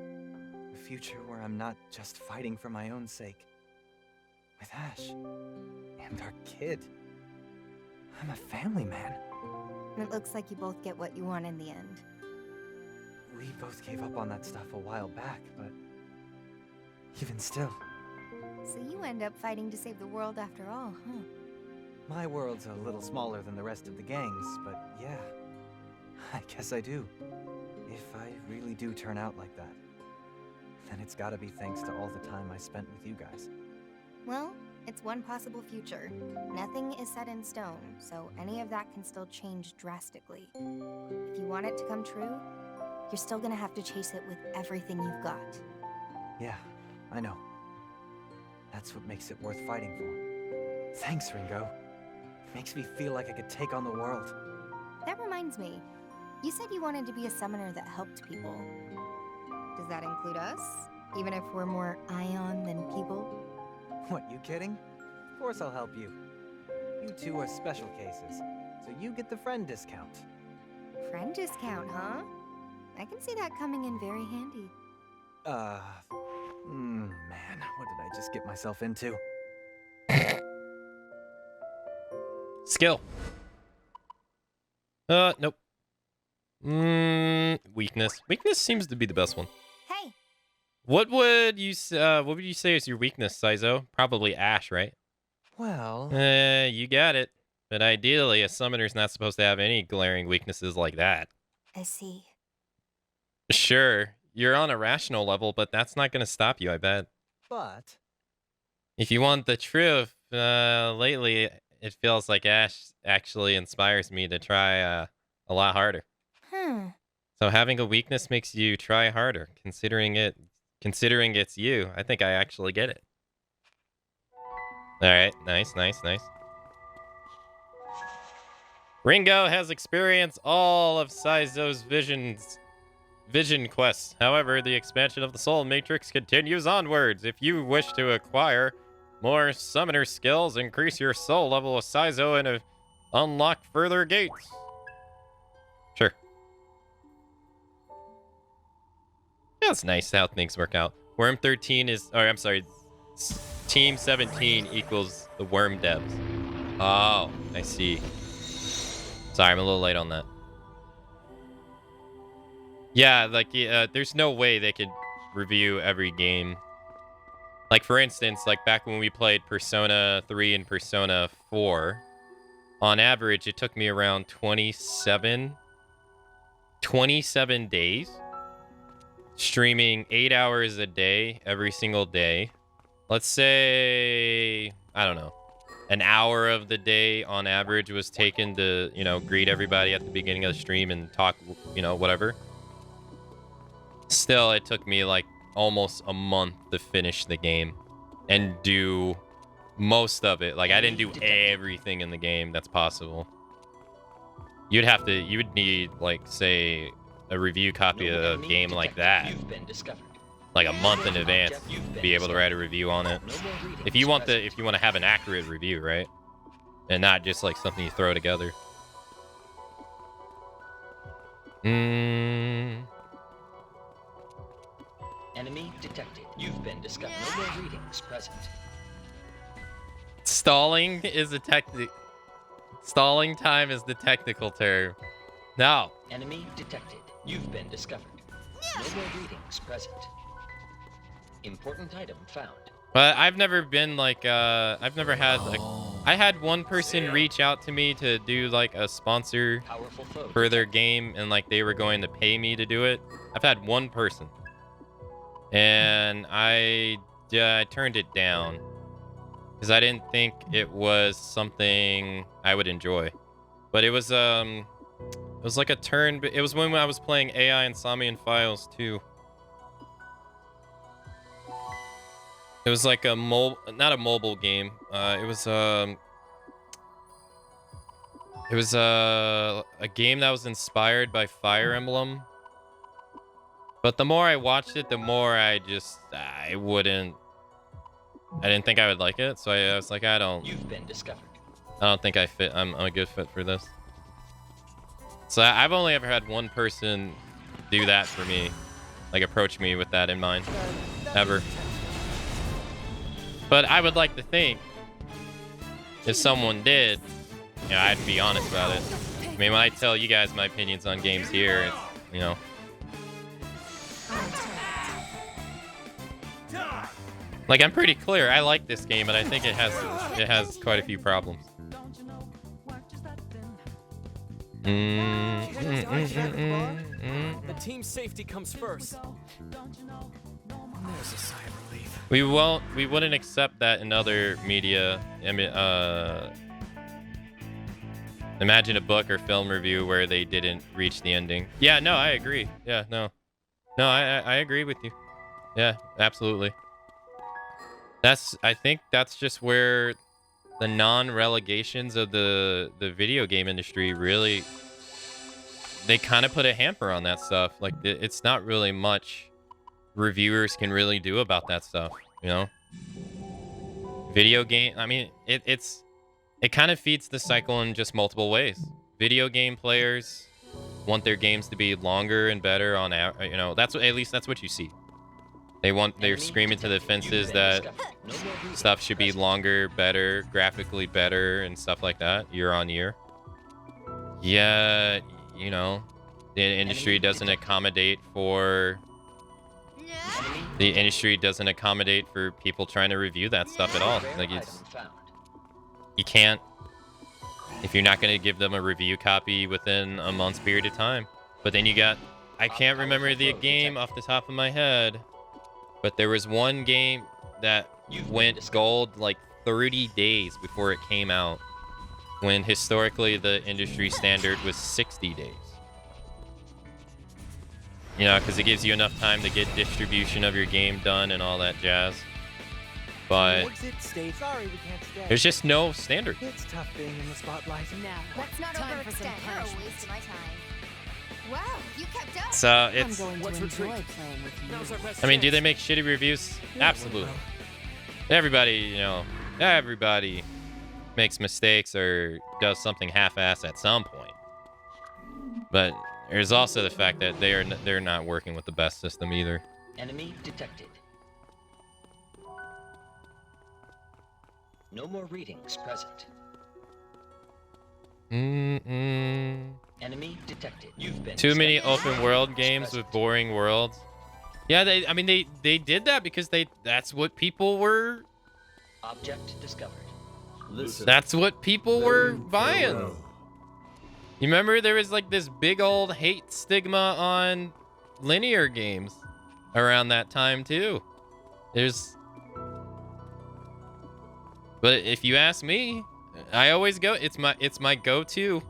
A future where I'm not just fighting for my own sake. With Ash. And our kid. I'm a family man. It looks like you both get what you want in the end. We both gave up on that stuff a while back, but... even still. So you end up fighting to save the world after all, huh? My world's a little smaller than the rest of the gang's, but yeah. I guess I do. If I really do turn out like that, then it's gotta be thanks to all the time I spent with you guys. Well, it's one possible future. Nothing is set in stone, so any of that can still change drastically. If you want it to come true, you're still gonna have to chase it with everything you've got. Yeah, I know. That's what makes it worth fighting for. Thanks, Ringo. Makes me feel like I could take on the world. That reminds me. You said you wanted to be a summoner that helped people. Does that include us? Even if we're more Ion than people? What, you kidding? Of course I'll help you. You two are special cases, so you get the friend discount. Friend discount, huh? I can see that coming in very handy. Man, what did I just get myself into? Skill. Nope. Weakness. Weakness seems to be the best one. Hey. What would you say is your weakness, Saizo? Probably Ash, right? Well... you got it. But ideally, a summoner's not supposed to have any glaring weaknesses like that. I see. Sure, you're on a rational level, but that's not going to stop you, I bet. But... if you want the truth, lately, it feels like Ash actually inspires me to try a lot harder. So having a weakness makes you try harder. Considering it's you, I think I actually get it. All right, nice. Ringo has experienced all of Saizo's vision quests. However, the expansion of the Soul Matrix continues onwards. If you wish to acquire more summoner skills, increase your soul level with Saizo and unlock further gates. Sure. Yeah, it's nice how things work out. Worm 13 Team 17 equals the Worm devs. Oh, I see. Sorry, I'm a little late on that. Yeah, like, there's no way they could review every game. Like, for instance, like back when we played Persona 3 and Persona 4, on average, it took me around 27 days, streaming 8 hours a day, every single day, let's say, I don't know, an hour of the day on average was taken to, you know, greet everybody at the beginning of the stream and talk, you know, whatever. Still, it took me like almost a month to finish the game and do most of it. Like, I didn't do everything in the game that's possible. You would need, like, say, a review copy of a game like that, like a month in advance, to be able to write a review on it. If you want to have an accurate review, right? And not just like something you throw together. Enemy detected. You've been discovered. No more readings present. Stalling is a Stalling time is the technical term. No. Enemy detected. You've been discovered. No more readings present. Important item found. But I've never been like, I've never had like, I had one person reach out to me to do like a sponsor for their game, and like they were going to pay me to do it. I've had one person, and I turned it down because I didn't think it was something I would enjoy. But it was like a turn. It was when I was playing AI Insomnian Files 2. It was like a not a mobile game. It was a game that was inspired by Fire Emblem. But the more I watched it, the more I didn't think I would like it. So I was like, You've been discovered. I don't think I fit. I'm a good fit for this. So I've only ever had one person do that for me, like approach me with that in mind, ever. But I would like to think if someone did, you know, I'd be honest about it. I mean, when I tell you guys my opinions on games here, it's, you know. Like, I'm pretty clear. I like this game, but I think it has quite a few problems. The team's safety comes first. There's a sigh of relief. We wouldn't accept that in other media. I mean, imagine a book or film review where they didn't reach the ending. Yeah, no, I agree. Yeah, no, I agree with you. Yeah, absolutely. I think that's just where the non-relegations of the video game industry really, they kind of put a hamper on that stuff. Like, it's not really much reviewers can really do about that stuff, you know. Video game, I mean, it kind of feeds the cycle in just multiple ways. Video game players want their games to be longer and better on, you know, at least that's what you see. They're screaming to the fences that stuff should be longer, better, graphically better, and stuff like that year on year. Yeah, you know, the industry doesn't accommodate for people trying to review that stuff at all. Like, you can't, if you're not going to give them a review copy within a month's period of time. But then you got, I can't remember the game off the top of my head, but there was one game that went gold like 30 days before it came out, when historically the industry standard was 60 days. You know, because it gives you enough time to get distribution of your game done and all that jazz. But there's just no standard. It's tough being in the spotlight. Now, Let's not overextend. You're a waste of my time. Wow, you kept up. So it's, I'm going to enjoy playing with you. I mean, do they make shitty reviews? Absolutely. Everybody makes mistakes or does something half-assed at some point. But there's also the fact that they're not working with the best system either. Enemy detected. No more readings present. Enemy detected. You've been Too many discovered. open world games with boring worlds. Yeah, they did that because that's what people were. Object discovered. That's what people were buying. You remember there was like this big old hate stigma on linear games around that time too. But if you ask me, I always go. It's my go-to.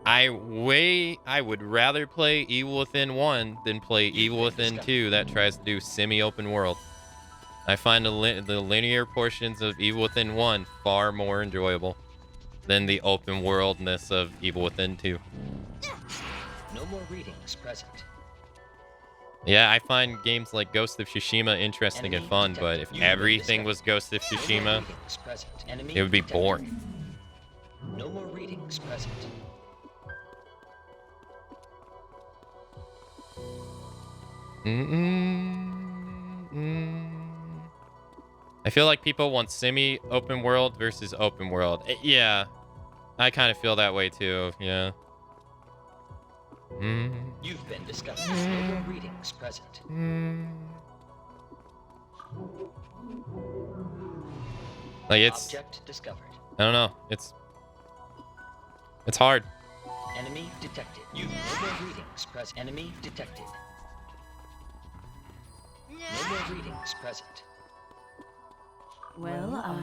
I would rather play Evil Within 1 than play Evil Within 2 that tries to do semi-open world. I find the linear portions of Evil Within 1 far more enjoyable than the open worldness of Evil Within 2. No more readings present. Yeah, I find games like Ghost of Tsushima interesting and fun, but if everything was Ghost of Tsushima, it would be boring. No more readings present. I feel like people want semi-open world versus open world. Yeah, I kind of feel that way too. Yeah. You've been discovered. No more readings present. Like it's. Object discovered. I don't know. It's hard. Enemy detected. No more readings present. Enemy detected. No more readings present. Well,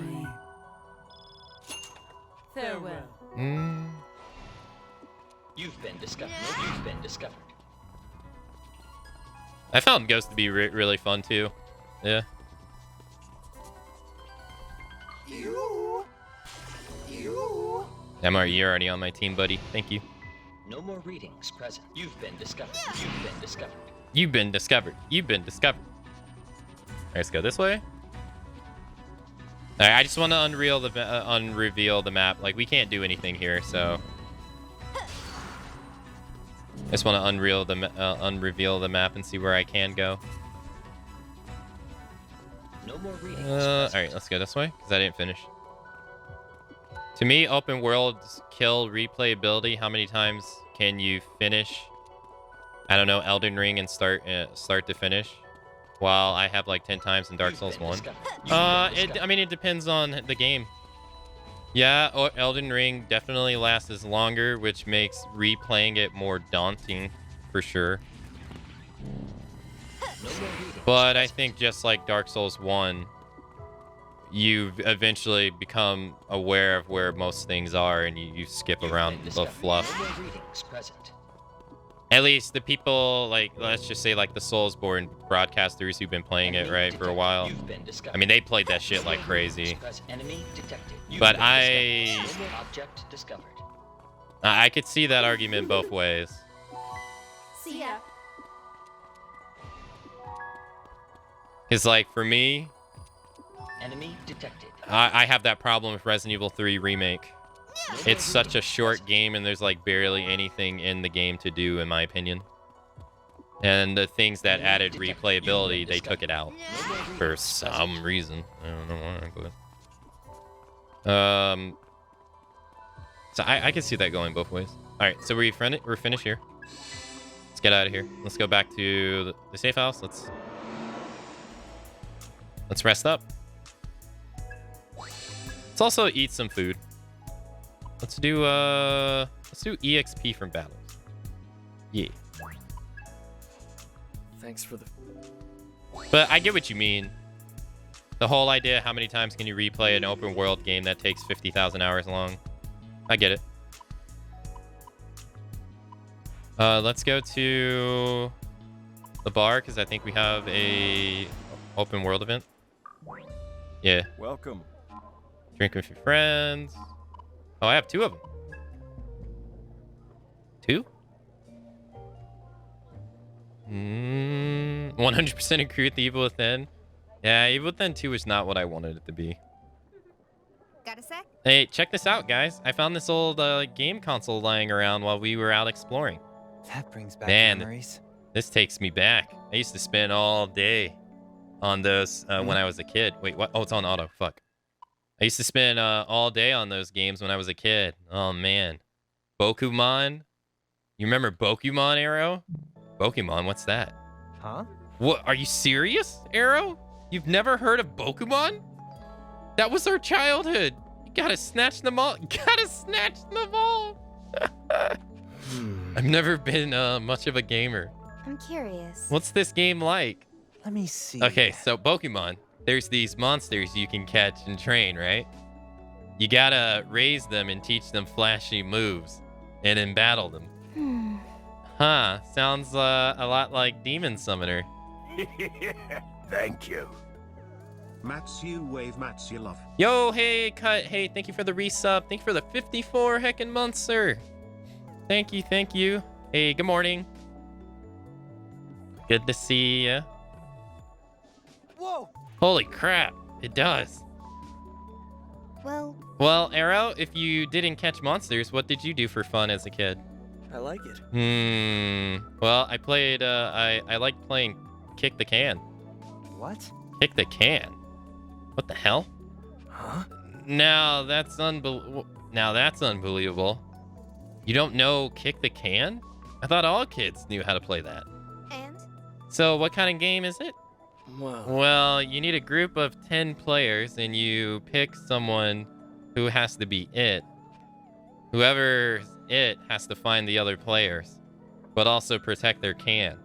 farewell. You've been discovered. You've been discovered. I found Ghost to be really fun too. Yeah. MR, you're already on my team, buddy. Thank you. No more readings present. You've been discovered. You've been discovered. You've been discovered. You've been discovered. All right, let's go this way. All right, I just want to unreveal the map. Like, we can't do anything here, so I just want to unreveal the map and see where I can go. No more readings. All right, let's go this way because I didn't finish. To me, open worlds kill replayability. How many times can you finish? I don't know, Elden Ring and start to finish. While I have like 10 times in Dark Souls 1. I mean, it depends on the game. Yeah, Elden Ring definitely lasts longer, which makes replaying it more daunting, for sure. But I think just like Dark Souls 1, you eventually become aware of where most things are, and you skip around the fluff. At least the people, like, let's just say, like, the Soulsborne broadcasters who've been playing it, right, for a while. I mean, they played that shit like crazy. But I could see that argument both ways. See ya. Because, like, for me, Enemy detected. I have that problem with Resident Evil 3 Remake. It's such a short game, and there's like barely anything in the game to do, in my opinion. And the things that added replayability, they took it out for some reason. I don't know why. So I can see that going both ways. All right, so we're finished here. Let's get out of here. Let's go back to the safe house. Let's rest up. Let's also eat some food. Let's do EXP from battles. Yeah. Thanks for the... But I get what you mean. The whole idea, how many times can you replay an open world game that takes 50,000 hours long? I get it. Let's go to the bar, because I think we have a open world event. Yeah. Welcome. Drink with your friends. Oh, I have 2 of them. 2? 100% agree with the Evil Within. Yeah, Evil Within 2 is not what I wanted it to be. Got a sec? Hey, check this out, guys. I found this old game console lying around while we were out exploring. That brings back memories. This takes me back. I used to spend all day on those when I was a kid. Wait, what? Oh, it's on auto. Fuck. I used to spend all day on those games when I was a kid. Oh, man. Bokumon. You remember Bokumon, Arrow? Bokumon, what's that? Huh? What? Are you serious, Arrow? You've never heard of Bokumon? That was our childhood. You gotta snatch them all. Gotta snatch them all. I've never been much of a gamer. I'm curious. What's this game like? Let me see. Okay, so Pokemon. There's these monsters you can catch and train, right? You gotta raise them and teach them flashy moves, and then battle them. Huh? Sounds a lot like Demon Summoner. Thank you. Matsu wave, Matsu love. Yo, hey, Cut. Hey, thank you for the resub. Thank you for the 54 heckin' months, sir. Thank you, thank you. Hey, good morning. Good to see ya. Whoa! Holy crap, it does. Well, Arrow, if you didn't catch monsters, what did you do for fun as a kid? I like it. Well, I played, I liked playing Kick the Can. What? Kick the Can? What the hell? Huh? Now that's unbelievable. You don't know Kick the Can? I thought all kids knew how to play that. And? So what kind of game is it? Wow. Well, you need a group of 10 players and you pick someone who has to be it. Whoever's it has to find the other players, but also protect their can.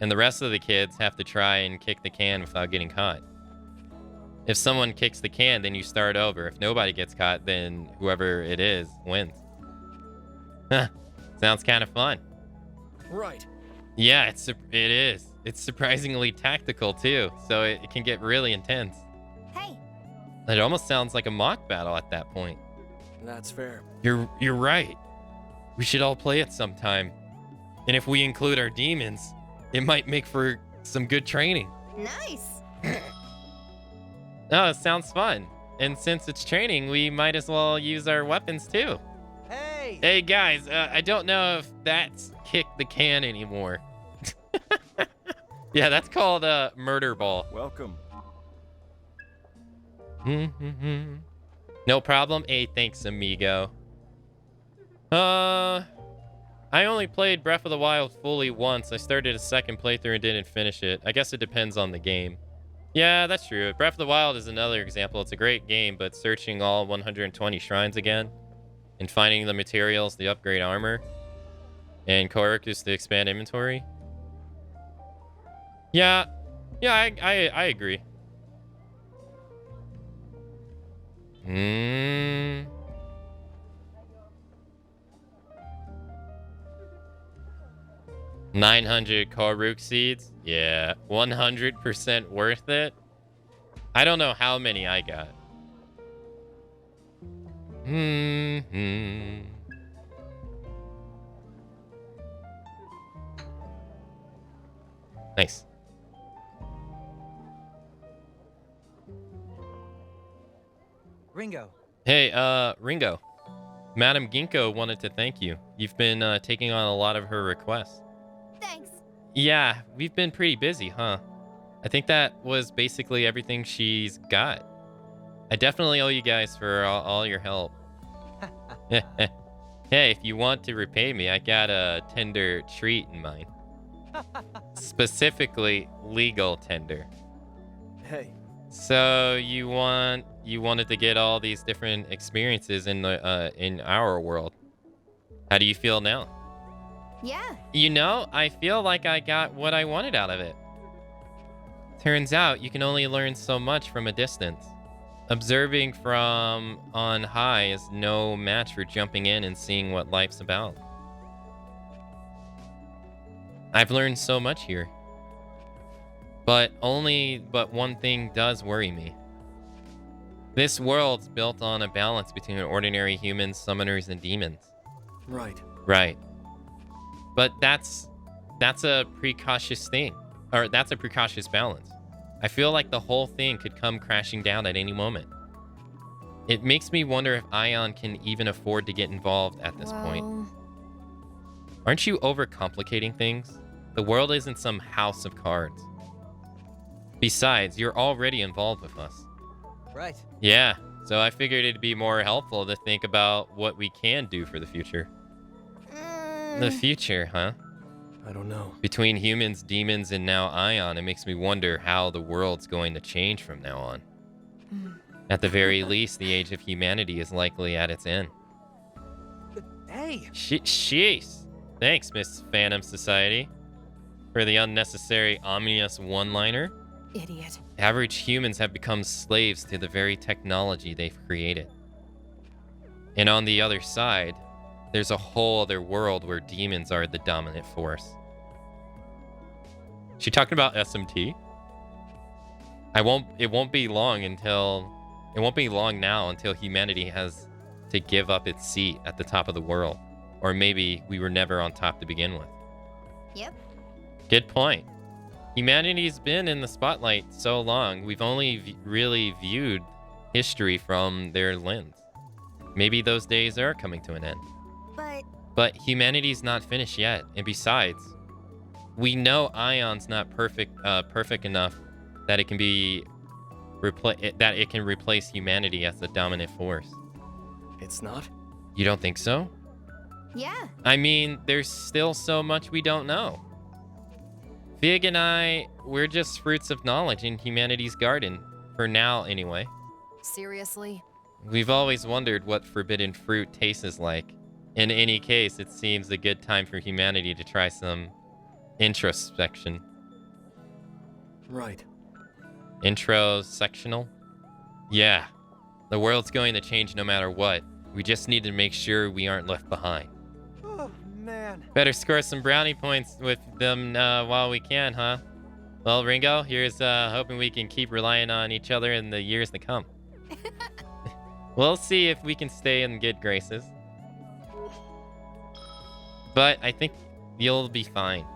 And the rest of the kids have to try and kick the can without getting caught. If someone kicks the can, then you start over. If nobody gets caught, then whoever it is wins. Huh. Sounds kind of fun. Right. Yeah, it is. It's surprisingly tactical too, so it can get really intense. Hey. It almost sounds like a mock battle at that point. That's fair. You're right. We should all play it sometime. And if we include our demons, it might make for some good training. Nice. Oh, it sounds fun. And since it's training, we might as well use our weapons too. Hey! Hey guys, I don't know if that's Kick the Can anymore. Yeah, that's called Murder Ball. Welcome. No problem. Hey, thanks, amigo. I only played Breath of the Wild fully once. I started a second playthrough and didn't finish it. I guess it depends on the game. Yeah, that's true. Breath of the Wild is another example. It's a great game, but searching all 120 shrines again and finding the materials to upgrade armor and Korkus to expand inventory. Yeah, I agree. 900 Koruk seeds? Yeah, 100% worth it. I don't know how many I got. Nice. Ringo. Hey, Ringo. Madam Ginkgo wanted to thank you. You've been taking on a lot of her requests. Thanks. Yeah, we've been pretty busy, huh? I think that was basically everything she's got. I definitely owe you guys for all your help. Hey, if you want to repay me, I got a tender treat in mind. Specifically, legal tender. Hey. So you wanted to get all these different experiences in our world. How do you feel now? Yeah. You know, I feel like I got what I wanted out of it. Turns out you can only learn so much from a distance. Observing from on high is no match for jumping in and seeing what life's about. I've learned so much here. But one thing does worry me. This world's built on a balance between ordinary humans, summoners, and demons. Right. Right. But that's a precautious thing. Or that's a precautious balance. I feel like the whole thing could come crashing down at any moment. It makes me wonder if Ion can even afford to get involved at this point. Aren't you overcomplicating things? The world isn't some house of cards. Besides, you're already involved with us. Right. Yeah, so I figured it'd be more helpful to think about what we can do for the future. The future, huh? I don't know. Between humans, demons, and now Ion, it makes me wonder how the world's going to change from now on. At the very least, the age of humanity is likely at its end. Hey! Jeez. Thanks, Miss Phantom Society, for the unnecessary ominous one-liner. Idiot. Average humans have become slaves to the very technology they've created. And on the other side, there's a whole other world where demons are the dominant force. She talking about SMT? It won't be long now until humanity has to give up its seat at the top of the world. Or maybe we were never on top to begin with. Yep. Good point. Humanity's been in the spotlight so long, we've only really viewed history from their lens. Maybe those days are coming to an end. But humanity's not finished yet, and besides, we know Ion's not perfect enough that it can be that it can replace humanity as the dominant force. It's not? You don't think so? Yeah. I mean, there's still so much we don't know. Fig and I, we're just fruits of knowledge in humanity's garden. For now, anyway. Seriously? We've always wondered what forbidden fruit tastes like. In any case, it seems a good time for humanity to try some introspection. Right. Introsectional? Yeah. The world's going to change no matter what. We just need to make sure we aren't left behind. Oh, man. Better score some brownie points with them while we can, huh? Well, Ringo, here's hoping we can keep relying on each other in the years to come. We'll see if we can stay in good graces. But I think you'll be fine.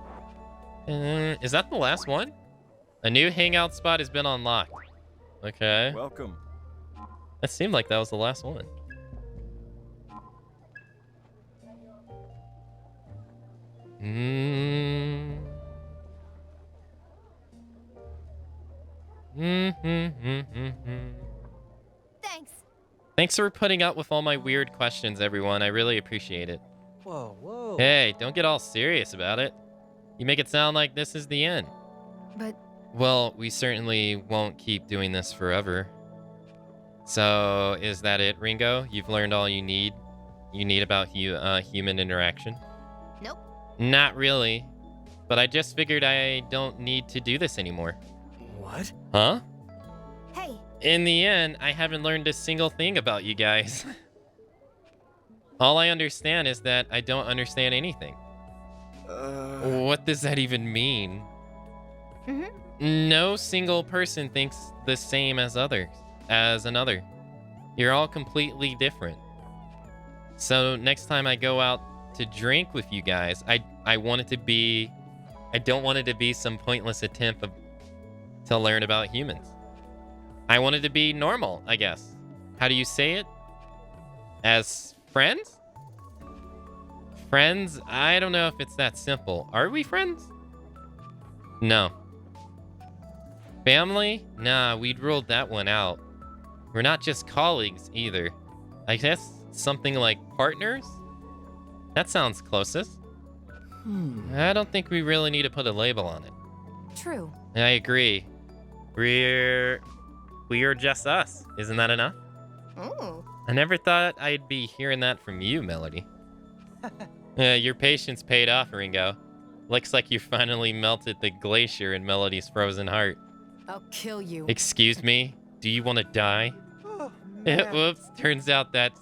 Is that the last one? A new hangout spot has been unlocked. Okay. Welcome. That seemed like that was the last one. Thanks. Thanks for putting up with all my weird questions, everyone. I really appreciate it. Whoa, whoa. Hey, don't get all serious about it. You make it sound like this is the end. But... Well, we certainly won't keep doing this forever. So, is that it, Ringo? You've learned all you need about human interaction? Nope. Not really. But I just figured I don't need to do this anymore. What? Huh? Hey. In the end, I haven't learned a single thing about you guys. All I understand is that I don't understand anything. What does that even mean? No single person thinks the same as another. You're all completely different. So next time I go out to drink with you guys, I don't want it to be some pointless attempt to learn about humans. I want it to be normal, I guess. How do you say it? As friends? Friends? I don't know if it's that simple. Are we friends? No. Family? Nah, we'd ruled that one out. We're not just colleagues either. I guess something like partners? That sounds closest. I don't think we really need to put a label on it. True. I agree. We're just us. Isn't that enough? Ooh. I never thought I'd be hearing that from you, Melody. Your patience paid off, Ringo. Looks like you finally melted the glacier in Melody's frozen heart. I'll kill you. Excuse me? Do you want to die? Oh, man. Whoops. Turns out that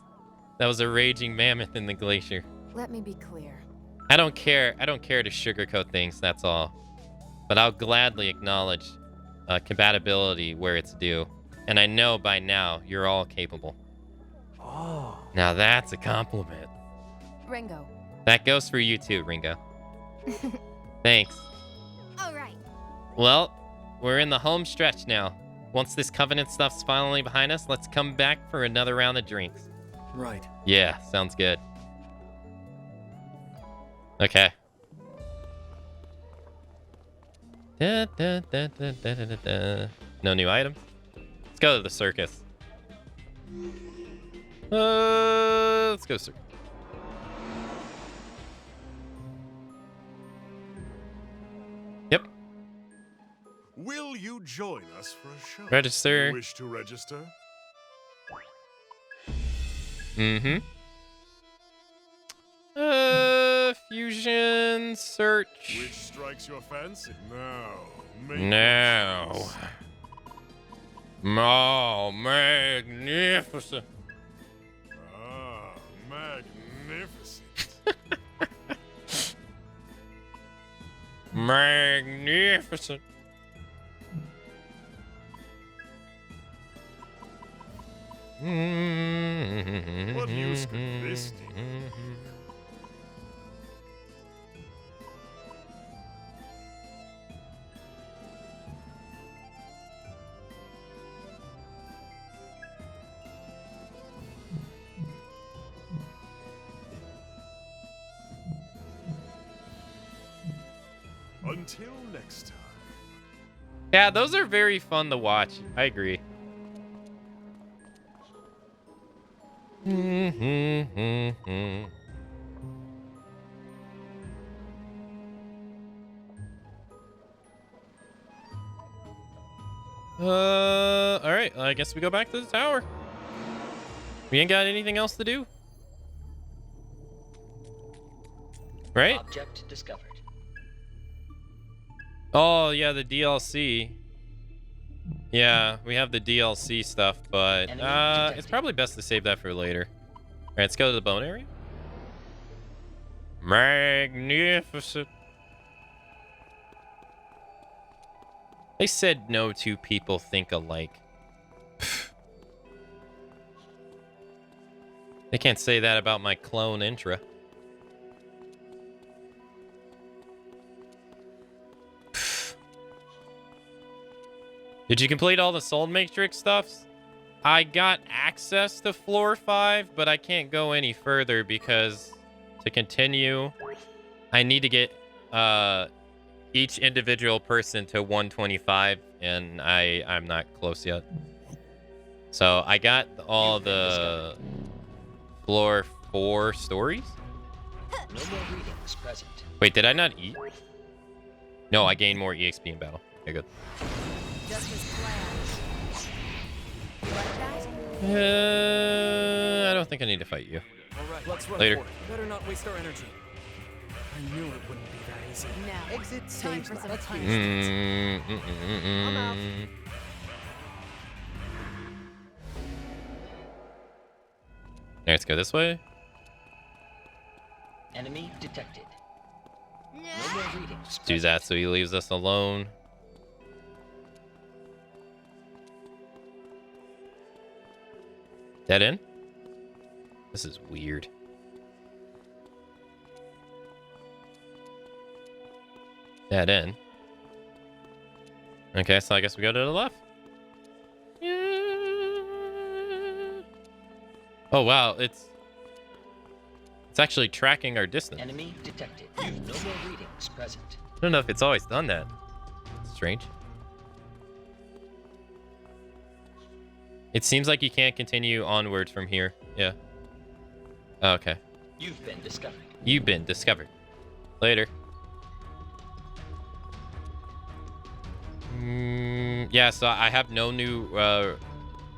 was a raging mammoth in the glacier. Let me be clear. I don't care to sugarcoat things, that's all. But I'll gladly acknowledge compatibility where it's due. And I know by now you're all capable. Oh. Now that's a compliment. Ringo. That goes for you too, Ringo. Thanks. All right. Well, we're in the home stretch now. Once this Covenant stuff's finally behind us, let's come back for another round of drinks. Right. Yeah, sounds good. Okay. No new items. Let's go to the circus. Let's go circus. Yep. Will you join us for a show? Register. You wish to register? Mm-hmm. Fusion search. Which strikes your fancy? Now. Oh, magnificent. Ah, Magnificent. What use could this do? Until next time. Yeah, those are very fun to watch. I agree. All right. I guess we go back to the tower. We ain't got anything else to do, right? Object discovered. Oh yeah, the DLC. Yeah, we have the DLC stuff, but it's probably best to save that for later. All right, let's go to the bone area. Magnificent. They said no two people think alike. They can't say that about my clone Intra. Did you complete all the Soul Matrix stuffs? I got access to floor 5, but I can't go any further because to continue, I need to get each individual person to 125, and I'm not close yet. So I got all the floor 4 stories. No more readings present. Wait, did I not eat? No, I gained more EXP in battle. Okay, good. Just as planned. You like I that? don't think I need to fight you. All right, let's run Later. for it. Better not waste our energy. I knew it wouldn't be that easy. Now, Exit time stage for some left. punishment. I'm out. Let's go this way. Enemy detected. No more readings. Do that so he leaves us alone. Dead end? This is weird. Dead end. Okay, so I guess we go to the left. Oh wow, it's actually tracking our distance. Enemy detected. You've no more readings present. I don't know if it's always done that. Strange. It seems like you can't continue onwards from here. Yeah. Oh, okay. You've been discovered. You've been discovered. Later. Yeah, so I have no new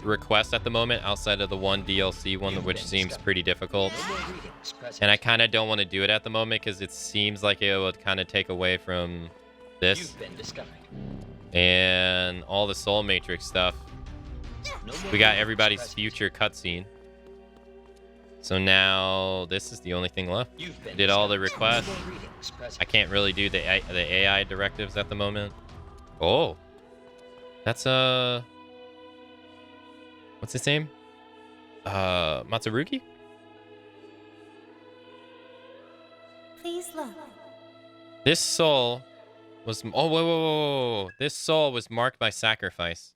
requests at the moment outside of the one DLC one, which seems pretty difficult. No more readings present. And I kind of don't want to do it at the moment because it seems like it would kind of take away from this. You've been discovered. And all the Soul Matrix stuff. No more We got readings everybody's present. future cutscene. So now this is the only thing left. You've been Did all the discovered. requests. No more readings present. I can't really do the AI directives at the moment. Oh. That's what's his name? Matsurugi? Please look. This soul was whoa. This soul was marked by sacrifice.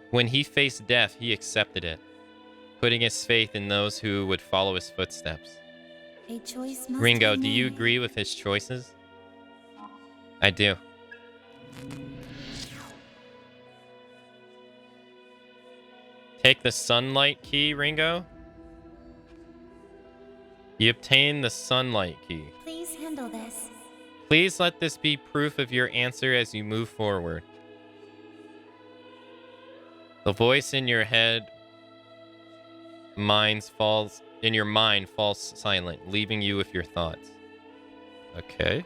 When he faced death, he accepted it, putting his faith in those who would follow his footsteps. A choice must Ringo, be do you made. agree with his choices? I do. Take the sunlight key, Ringo. You obtain the sunlight key. Please handle this. Please let this be proof of your answer as you move forward. The voice in your head falls silent, leaving you with your thoughts. Okay.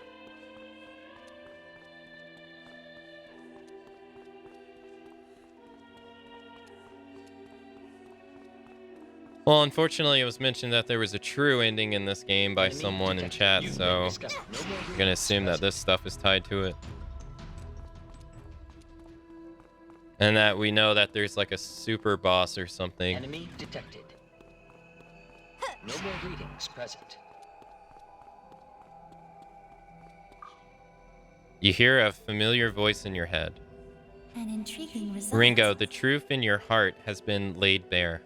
Well, unfortunately, it was mentioned that there was a true ending in this game by someone in chat, so I'm gonna assume that this stuff is tied to it. And that we know that there's like a super boss or something. Enemy detected. No more readings present. You hear a familiar voice in your head. An intriguing result. Ringo, the truth in your heart has been laid bare.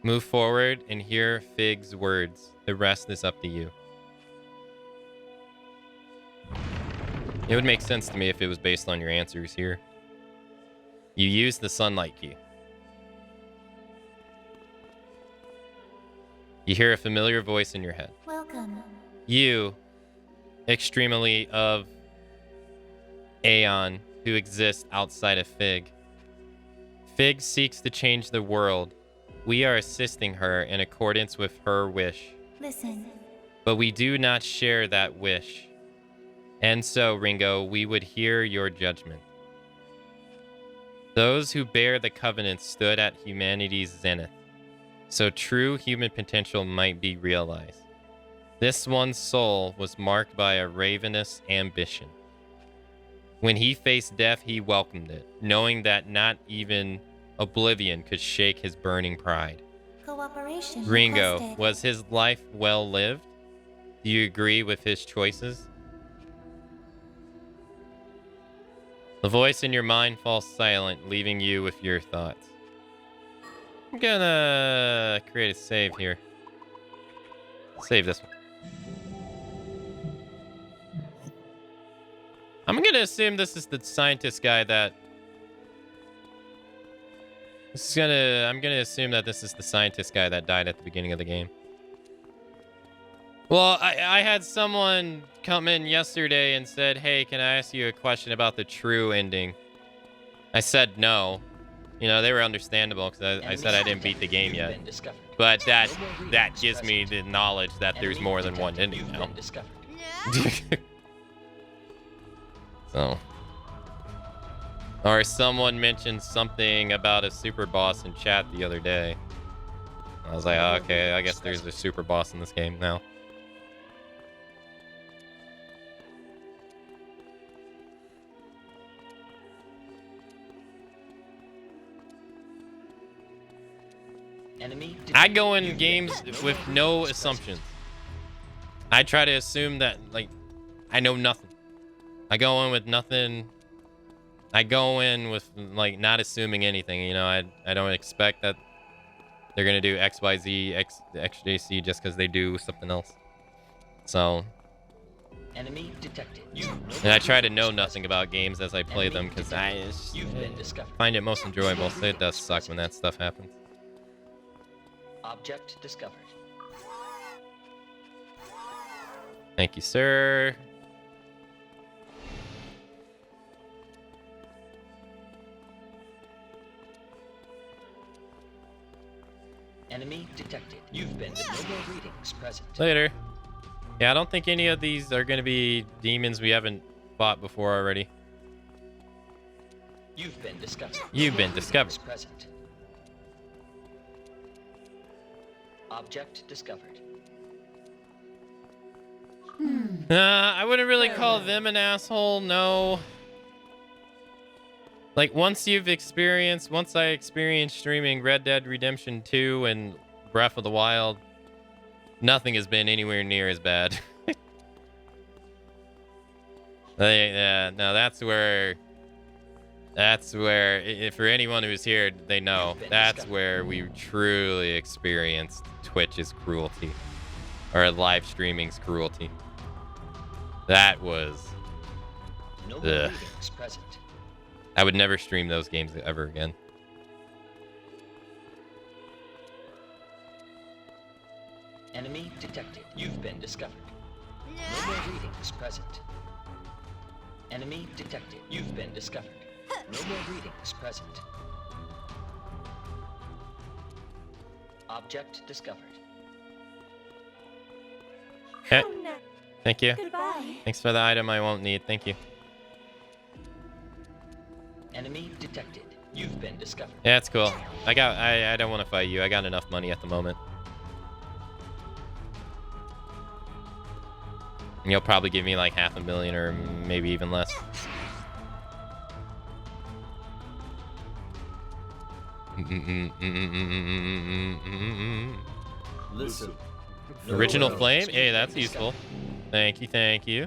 Move forward and hear Fig's words. The rest is up to you. It would make sense to me if it was based on your answers here. You use the sunlight key. You hear a familiar voice in your head. Welcome. You, extremely of Aeon, who exists outside of Fig. Fig seeks to change the world. We are assisting her in accordance with her wish. Listen. But we do not share that wish. And so, Ringo, we would hear your judgment. Those who bear the covenant stood at humanity's zenith, so true human potential might be realized. This one's soul was marked by a ravenous ambition. When he faced death, he welcomed it, knowing that not even oblivion could shake his burning pride. Cooperation Ringo, requested. was his life well lived? Do you agree with his choices? The voice in your mind falls silent, leaving you with your thoughts. I'm gonna create a save here. Save this one. I'm gonna assume this is the scientist guy that... I'm gonna assume that this is the scientist guy that died at the beginning of the game. Well, I had someone come in yesterday and said, hey, can I ask you a question about the true ending? I said no. You know, they were understandable because I said I didn't beat the game yet. But that gives me the knowledge that there's more than one ending now. So. Or someone mentioned something about a super boss in chat the other day. I was like, oh, okay, I guess there's a super boss in this game now. I go in games with no assumptions. I try to assume that, like, I know nothing. I go in with nothing. I go in with, like, not assuming anything, you know. I don't expect that they're going to do XYZ, XJC just because they do something else. So. Enemy detected. And I try to know nothing about games as I play them because I find it most enjoyable. So it does suck when that stuff happens. Object discovered. Thank you, sir. Enemy detected. You've been no more readings present. Later. Yeah, I don't think any of these are going to be demons we haven't fought before already. You've been discovered. You've been discovered. Present. Object discovered. I wouldn't really call them an asshole, no. Like, once I experienced streaming Red Dead Redemption 2 and Breath of the Wild, nothing has been anywhere near as bad. Yeah, no, that's where, for anyone who's here, they know, that's where we truly experienced Twitch's cruelty, or live streaming's cruelty. That was, ugh. I would never stream those games ever again. Enemy detected. You've been discovered. No more readings present. Enemy detected. You've been discovered. No more readings present. Object discovered. Okay. Thank you. Goodbye. Thanks for the item I won't need. Thank you. Enemy detected. You've been discovered. Yeah, it's cool. I don't want to fight you. I got enough money at the moment. And you'll probably give me like $500,000 or maybe even less. Listen. Original flame? Hey, that's useful. Thank you, thank you.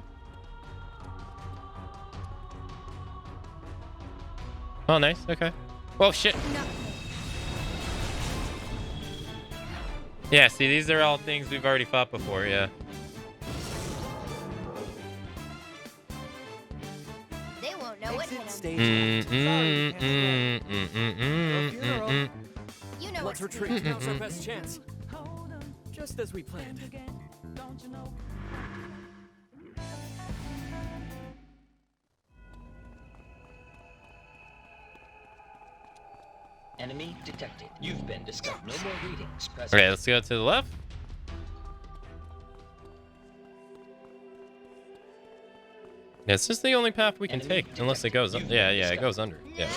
Oh, nice. Okay. Oh, shit. Yeah, see, these are all things we've already fought before, yeah. They won't know what hit 'em. Stage left. Sorry, we can't go. You know Let's what's retreat. Now's our best chance. Just as we planned. Enemy detected. You've been discovered. No more readings present. Okay, let's go to the left. Is this the only path we can take? Unless it goes... Yeah, it goes under. Yeah.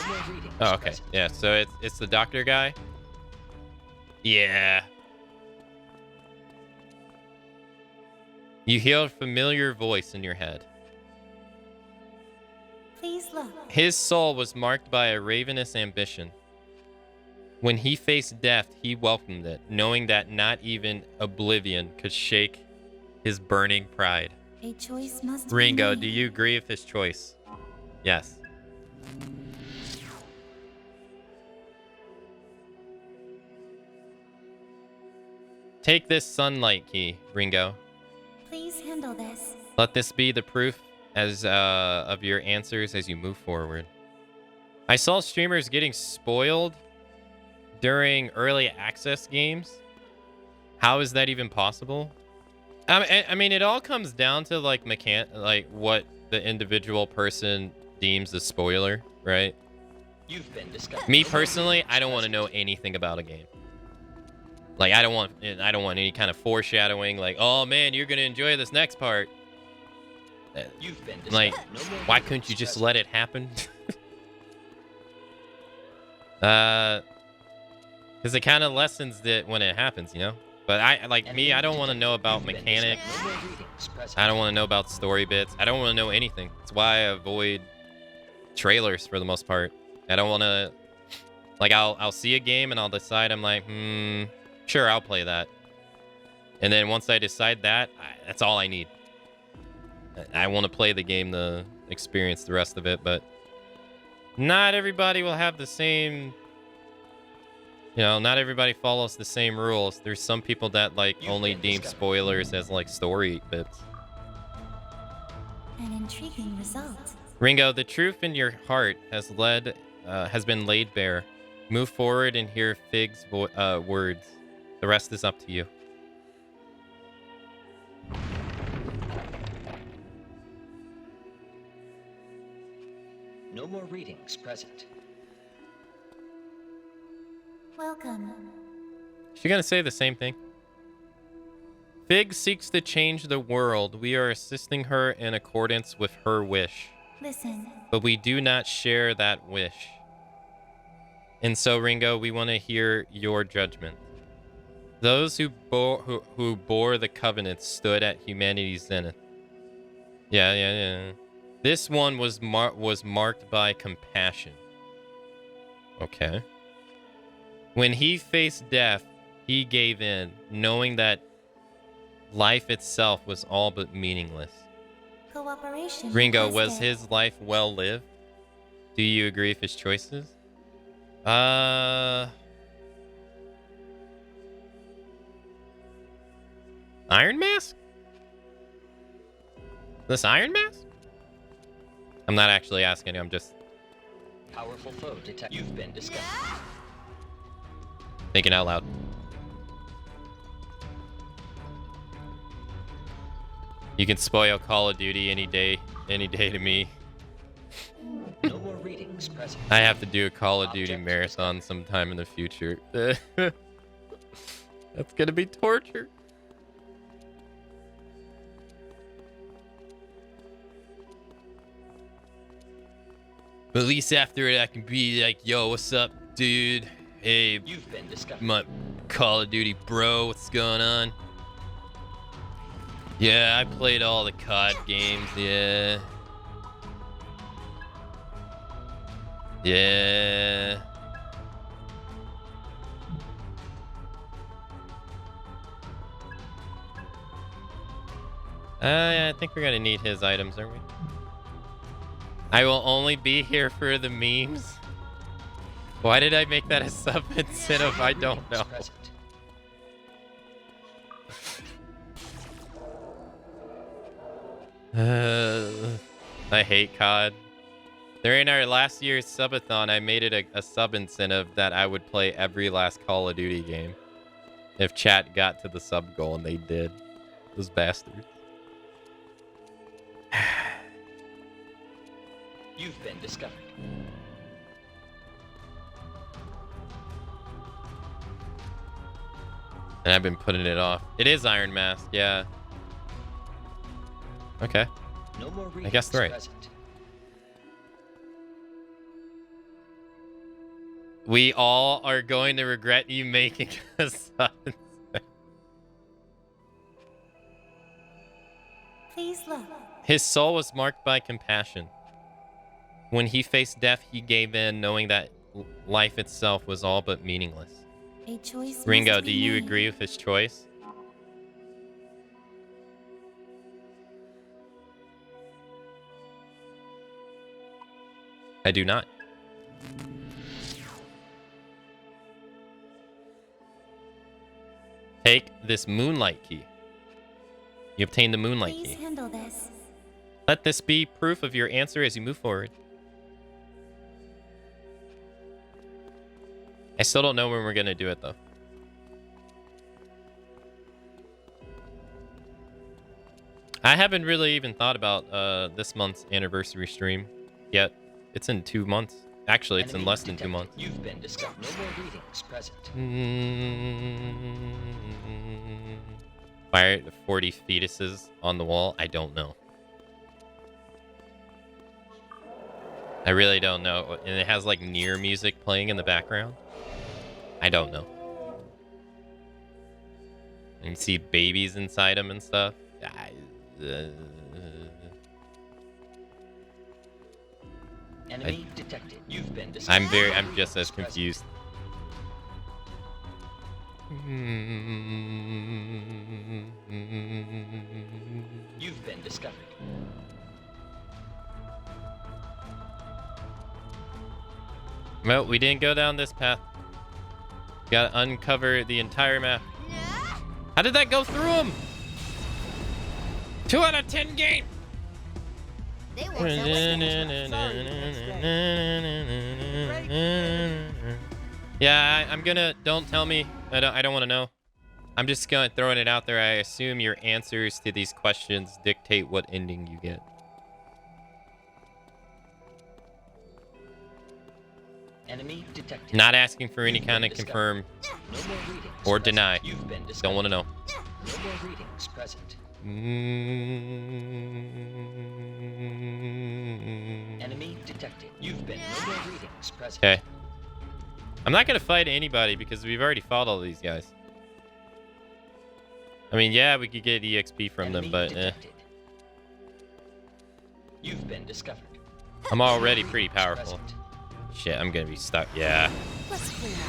Oh, okay. Yeah, so it's the doctor guy. Yeah. You hear a familiar voice in your head. Please look. His soul was marked by a ravenous ambition. When he faced death, he welcomed it, knowing that not even oblivion could shake his burning pride. A choice must Ringo, be do made. you agree with his choice? Yes. Take this sunlight key, Ringo. Please handle this. Let this be the proof of your answers as you move forward. I saw streamers getting spoiled during early access games. How is that even possible? I mean, it all comes down to like what the individual person deems a spoiler, right? You've been discovered. Me personally, I don't want to know anything about a game. Like, I don't want any kind of foreshadowing. Like, oh man, you're gonna enjoy this next part. You've been Like, why couldn't you just let it happen? Because it kind of lessens it when it happens, you know. But I don't want to know about mechanics. I don't want to know about story bits. I don't want to know anything. That's why I avoid trailers for the most part. I don't want to. Like, I'll see a game and I'll decide. I'm like, sure, I'll play that. And then once I decide that, that's all I need. I want to play the game to experience the rest of it, but not everybody will have the same. You know, not everybody follows the same rules. There's some people that only deem spoilers as like story bits. An intriguing result. Ringo, the truth in your heart has been laid bare. Move forward and hear Fig's words. The rest is up to you. No more readings present. Welcome. She gonna say the same thing? Fig seeks to change the world. We are assisting her in accordance with her wish. Listen. But we do not share that wish. And so, Ringo, we want to hear your judgment. Those who bore the covenant stood at humanity's zenith. Yeah. This one was marked by compassion. Okay. When he faced death, he gave in, knowing that life itself was all but meaningless. Cooperation. Ringo, was requested. his life well lived? Do you agree with his choices? Iron Mask? This Iron Mask? I'm not actually asking you, I'm just Powerful foe detected. You've been discovered. thinking out loud. You can spoil Call of Duty any day to me. No more readings present. I have to do a Call of Duty marathon sometime in the future. That's gonna be torture. But at least after it, I can be like, yo, what's up, dude? Hey, You've been discovered. my Call of Duty bro, what's going on? Yeah, I played all the COD games, yeah. Yeah. Yeah, I think we're gonna need his items, aren't we? I will only be here for the memes. Why did I make that a sub incentive? I don't know. I hate COD. During our last year's subathon, I made it a sub incentive that I would play every last Call of Duty game. If chat got to the sub goal, and they did. Those bastards. You've been discovered. And I've been putting it off. It is Iron Mask, yeah. Okay. No more I guess right. present. We all are going to regret you making a sub. Please look. His soul was marked by compassion. When he faced death, he gave in, knowing that life itself was all but meaningless. A choice Ringo, must do be you made. agree with his choice? I do not. Take this moonlight key. You obtain the moonlight Please key. handle this. Let this be proof of your answer as you move forward. I still don't know when we're gonna do it though. I haven't really even thought about this month's anniversary stream yet. It's in 2 months. Actually, it's in less than 2 months. You've been discovered. No more readings present. Why are 40 fetuses on the wall? I don't know. I really don't know. And it has like near music playing in the background. I don't know. And you see babies inside them and stuff. Enemy detected. You've been discovered. I'm just as confused. You've been discovered. Well, we didn't go down this path. Gotta uncover the entire map. How did that go through him? 2 out of 10 game. They won't know Yeah, I'm gonna. Don't tell me. I don't want to know. I'm just gonna throwing it out there. I assume your answers to these questions dictate what ending you get. Enemy detected. Not asking for any kind of confirm No more readings or present. deny. You've been discovered. Don't want to know. No more readings present. Enemy detected. You've been no more readings present. Okay. I'm not gonna fight anybody because we've already fought all these guys. I mean, yeah, we could get EXP from them, but You've been discovered. I'm already pretty powerful. Shit, I'm gonna be stuck. Yeah. Let's clean up.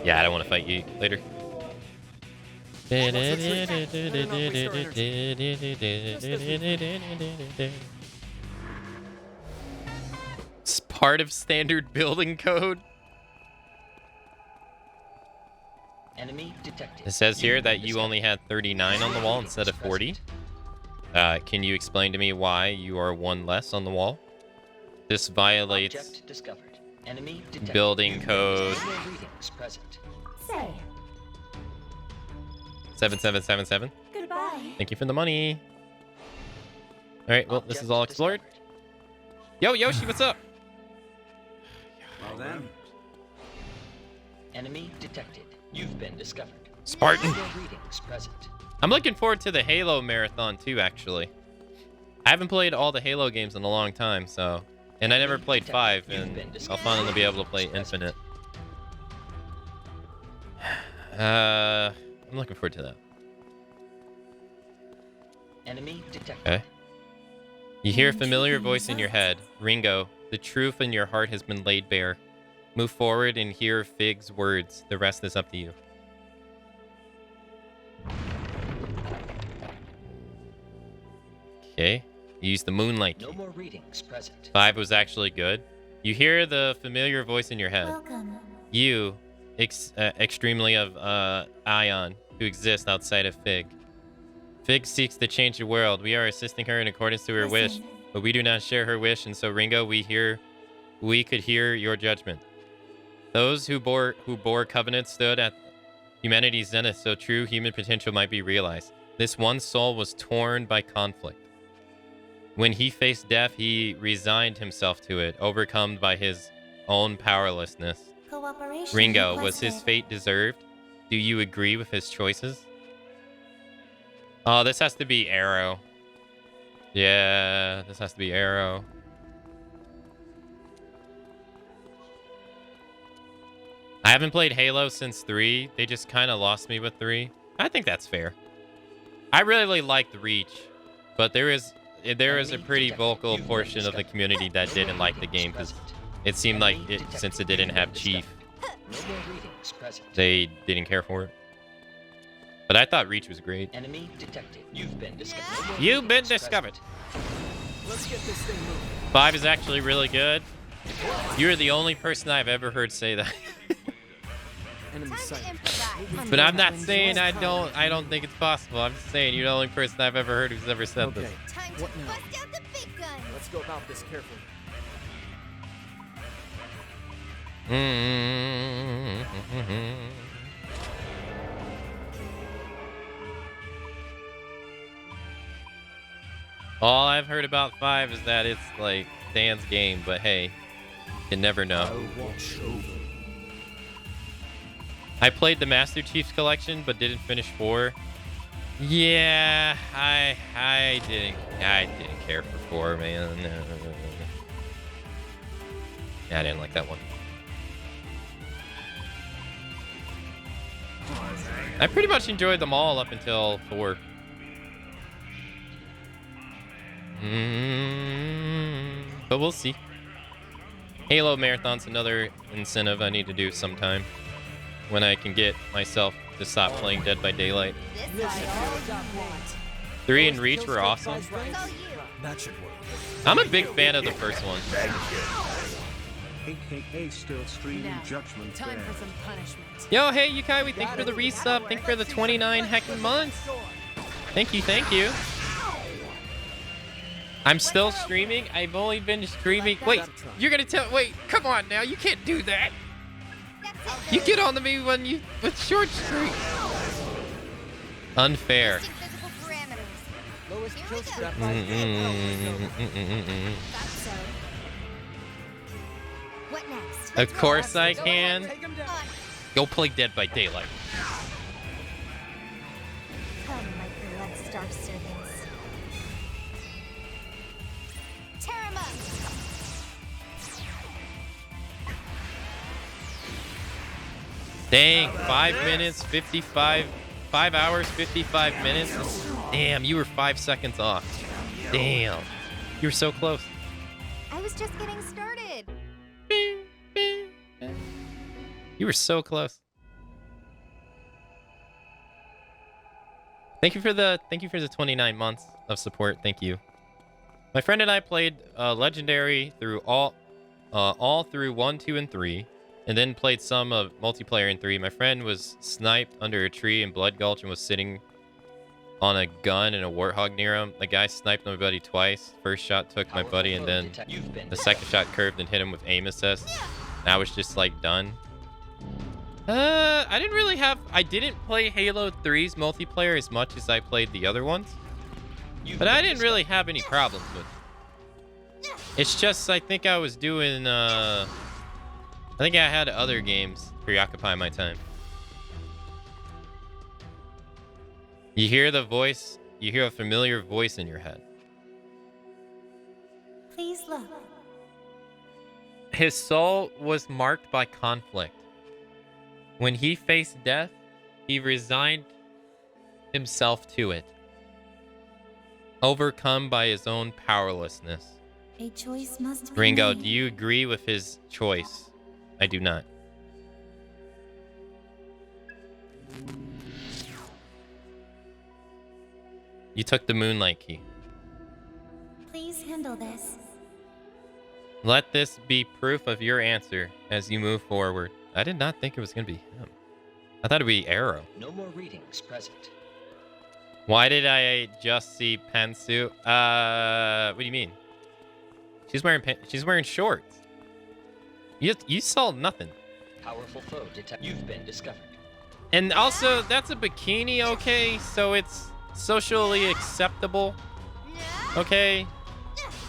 Yeah, I don't want to fight you later. It's part of standard building code. Enemy detected. It says here that you only had 39 on the wall instead of 40. Can you explain to me why you are 1 less on the wall? This violates Object discovered. Enemy detected. building code No more readings present. Say 7777. goodbye. Thank you for the money. All right, well, this is all explored. Yo, Yoshi, what's up? Well then. Enemy detected. You've been discovered. Spartan. No more readings present. I'm looking forward to the Halo marathon too, actually. I haven't played all the Halo games in a long time, so... And I never played 5, and I'll finally be able to play Infinite. I'm looking forward to that. Enemy detected. Okay. You hear a familiar voice in your head. Ringo, the truth in your heart has been laid bare. Move forward and hear Fig's words. The rest is up to you. Okay. You use the moonlight key. No more readings present. 5 was actually good. You hear the familiar voice in your head. Welcome. You, extremely of Ion, who exists outside of Fig. Fig seeks to change the world. We are assisting her in accordance to her wish, but we do not share her wish, and so Ringo, we could hear your judgment. Those who bore covenant stood at humanity's zenith, so true human potential might be realized. This one soul was torn by conflict. When he faced death, he resigned himself to it, overcome by his own powerlessness. Cooperation Ringo, was his requested. fate deserved? Do you agree with his choices? Oh, this has to be Arrow. Yeah, this has to be Arrow. I haven't played Halo since 3. They just kind of lost me with 3. I think that's fair. I really liked Reach, but there is a pretty vocal portion of the community that didn't like the game because it seemed like since it didn't have Chief, they didn't care for it. But I thought Reach was great. Enemy detected. You've been discovered. You've been discovered. Let's get this thing moving. 5 is actually really good. You're the only person I've ever heard say that. Enemy sight. But I'm not saying I don't think it's possible. I'm just saying you're the only person I've ever heard who's ever said this. Time to What now? bust out the big gun. Let's go about this carefully. All I've heard about 5 is that it's like Dan's game, but hey, you can never know. I played the Master Chief's Collection, but didn't finish 4. Yeah, I didn't care for 4, man. Yeah, I didn't like that one. I pretty much enjoyed them all up until 4. But we'll see. Halo Marathon's another incentive I need to do sometime when I can get myself to stop playing Dead by Daylight. 3 and Reach were awesome. That should work. I'm a big fan of the first one. AKA still streaming Judgment Time Day. for some punishment. Yo, hey, Yukai, thank you for the resub. Thank you for the 29 heckin' months. Thank you, thank you. I'm still streaming. I've only been streaming. Wait, you're gonna tell? Wait, come on now. You can't do that. You get on to me when you with short streak. Unfair. Physical parameters. Lowest Here kill we go. strap. Got so. What next? Of course I can. Take him down. Go play Dead by Daylight. Come, my beloved star servants. Tear 'em up. Dang, 5 minutes, 55, 5 hours, 55 minutes. Damn, you were 5 seconds off. Damn, you were so close. I was just getting started. You were so close. Thank you for the 29 months of support. Thank you. My friend and I played Legendary through all through 1, 2, and 3, and then played some of multiplayer in 3. My friend was sniped under a tree in Blood Gulch and was sitting on a gun and a warthog near him. The guy sniped my buddy twice. First shot took my buddy, and then the second shot curved and hit him with aim assist. And I was just like done. I didn't play Halo 3's multiplayer as much as I played the other ones. But I didn't really have any problems with it. It's just, I think I was doing, I think I had other games preoccupy my time. You hear the voice, you hear a familiar voice in your head. please look. His soul was marked by conflict. When he faced death, he resigned himself to it, overcome by his own powerlessness. A choice must be Ringo, made. do you agree with his choice? I do not. You took the Moonlight Key. Please handle this. Let this be proof of your answer as you move forward. I did not think it was going to be him. I thought it'd be Arrow. No more readings present. Why did I just see pantsuit? What do you mean? She's wearing shorts. You saw nothing. Powerful foe detected. You've been discovered. And also, that's a bikini, okay? So it's socially acceptable, okay?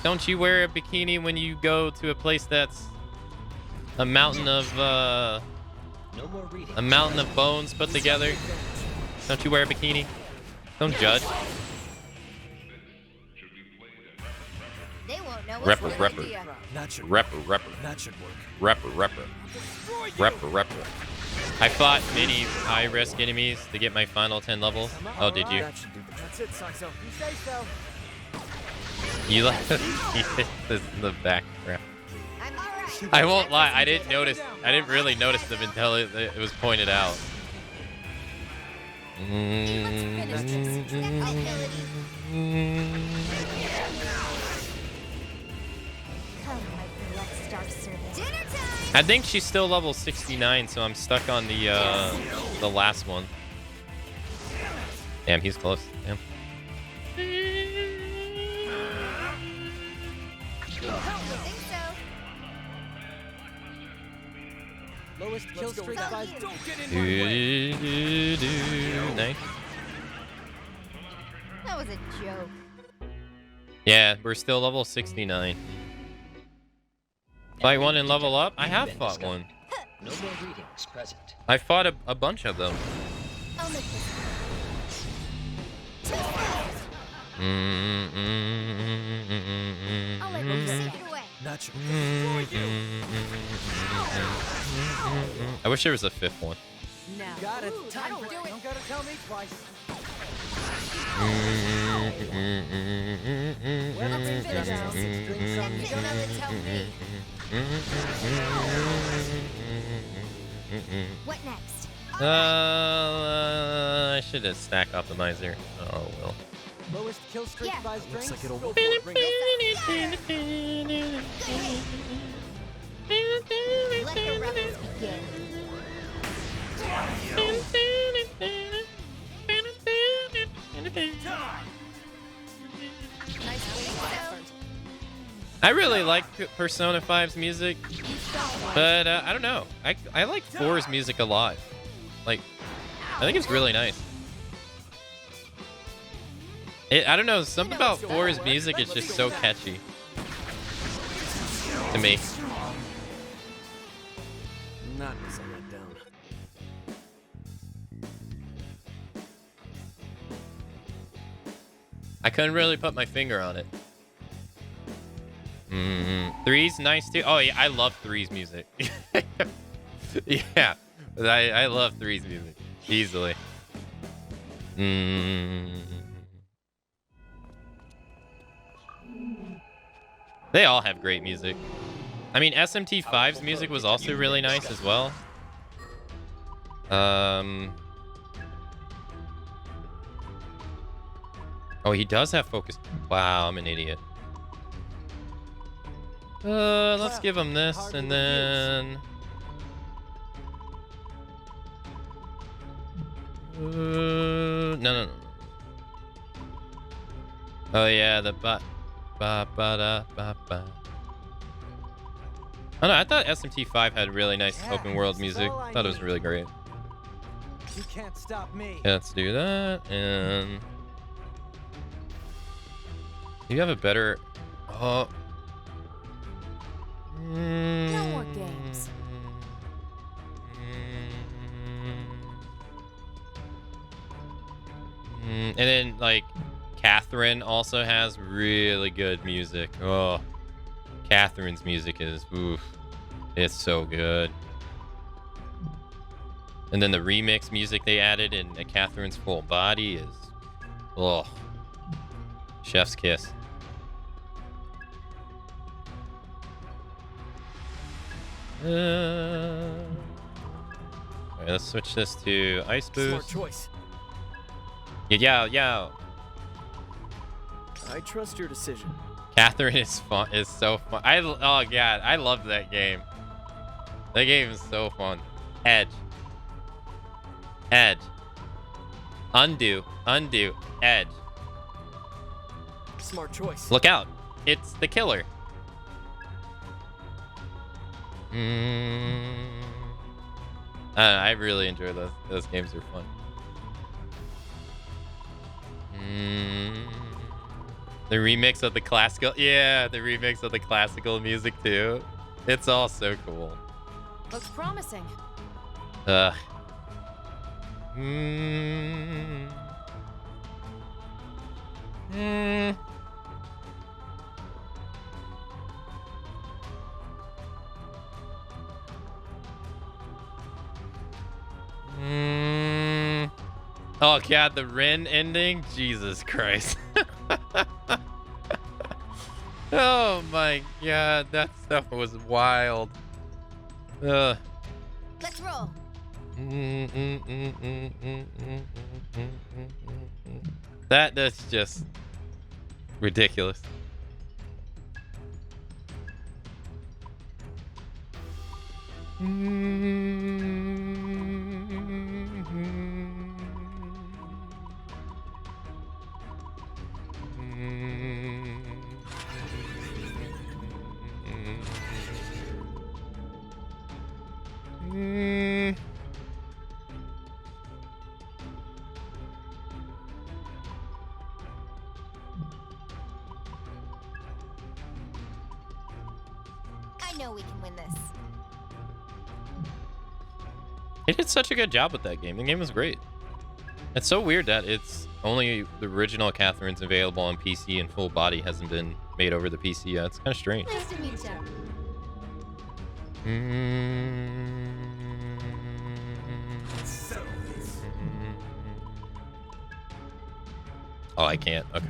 Don't you wear a bikini when you go to a place that's a mountain of No more readings. a mountain of bones put together? Don't you wear a bikini? Don't judge. They won't know Repper, what's repper. idea. Repper. That should work. Repper. I fought many high-risk enemies to get my final 10 levels. Oh, did you? That should do the That's it, Saito. You say so. You like this in the background. I'm all right. I won't lie, I didn't really notice them until it was pointed out. Come, my beloved Star Servant. Dinner time. I think she's still level 69, so I'm stuck on the last one. Damn, he's close. Damn. Think so. Lowest kill streak by Nice. That was a joke. Yeah, we're still level 69. Fight one and level up? I have fought one. No more readings present. I fought a bunch of them. I'll make this. I'll let you take it away. That should I wish there was a fifth one. No. Got it. Ooh, Time that'll for it. do it. Don't gotta tell me twice. What next? I should have stack optimizer. Oh well. Lowest kill streak Yeah. buys drinks. like it'll Go work. for it, Ringo. Let the rebels begin. I really like Persona 5's music, but I don't know. I like 4's music a lot. Like, I think it's really nice. I don't know, something about 4's music is just so catchy to me. not missing that down. I couldn't really put my finger on it. 3's nice too. Oh yeah, I love 3's music. Yeah, I love 3's music easily. They all have great music. I mean, SMT5's music was also really nice as well. Oh, he does have focus. Wow, I'm an idiot. Let's give him this and then... No. Oh yeah, the ba da ba ba. Oh no, I thought SMT5 had really nice open world music. Thought it was really great. You can't stop me. Yeah, let's do that. And you have a better. Oh. No more games. And then like Catherine also has really good music. Oh, Catherine's music is, oof, it's so good. And then the remix music they added in Catherine's Full Body is, oh, chef's kiss. Alright, let's switch this to Ice Boost. Smart choice. Yeah. I trust your decision. Catherine is fun. Is so fun. Oh god, I love that game. That game is so fun. Edge. Undo. Edge. Smart choice. Look out. It's the killer. I really enjoy those. Those games are fun. The remix of the classical. Yeah, the remix of the classical music too. It's all so cool. Looks promising. Ugh. Oh god, the Ren ending? Jesus Christ. Oh my god, that stuff was wild. Let's roll. That's just ridiculous. I know we can win this. They did such a good job with that game. The game was great. It's so weird that it's only the original Catherine's available on PC and Full Body hasn't been made over the PC yet. It's kind of strange. Nice to meet you. Oh, I can't. Okay.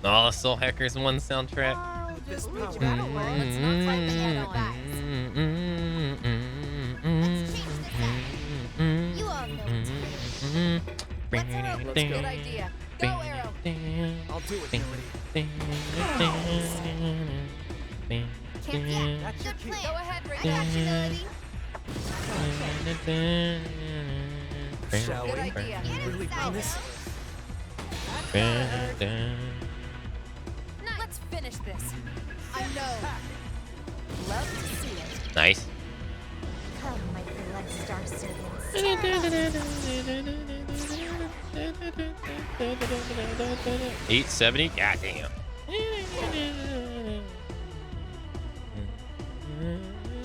Oh, Soul Hackers 1 soundtrack. You all know. Good idea. Go, Arrow. I'll do it, Melody. Good plan. Go ahead, Ray. I got you, Melody. Shall we? Good idea. Really promise? Let's finish this. I know. Love to see it. Nice. Come, my blood star servants. 870? God damn.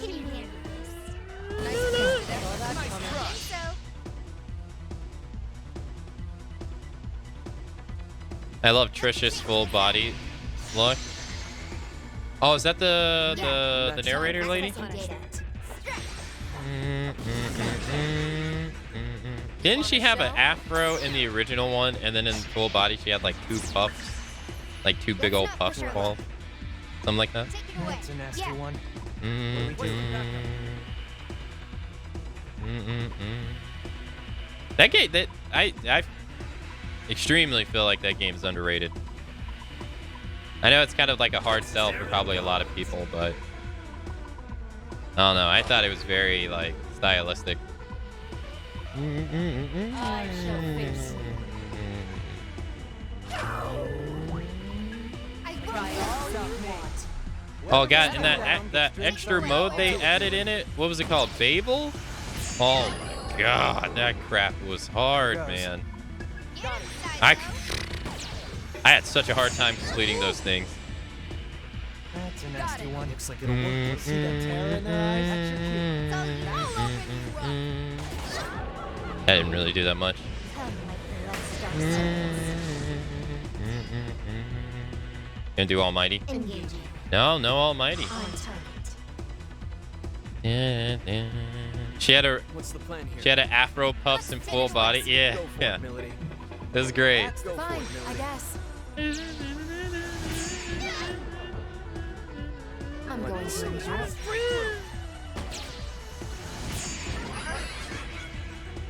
Can you handle this? Nice try. So, I love Trish's Full Body look. Oh, is that the narrator lady? Didn't she have an afro in the original one, and then in Full Body she had like two puffs, like two big old puffs ball, something like that? That's a nasty one. That game, I extremely feel like that game's underrated. I know it's kind of like a hard sell for probably a lot of people, but I don't know. I thought it was very like stylistic. I shall face you. I try all you want. Oh god, and that extra mode they added in it, what was it called? Babel? Oh my god, that crap was hard, man. I had such a hard time completing those things. That's a nasty one. Looks like it'll work. See that tear in their eyes? I didn't really do that much. Come, Gonna do Almighty? No, no Almighty. Yeah, yeah. She had a. What's the plan here? She had an afro puffs and full body. Yeah, yeah. This is great. Fine, I guess. I'm going to enjoy it.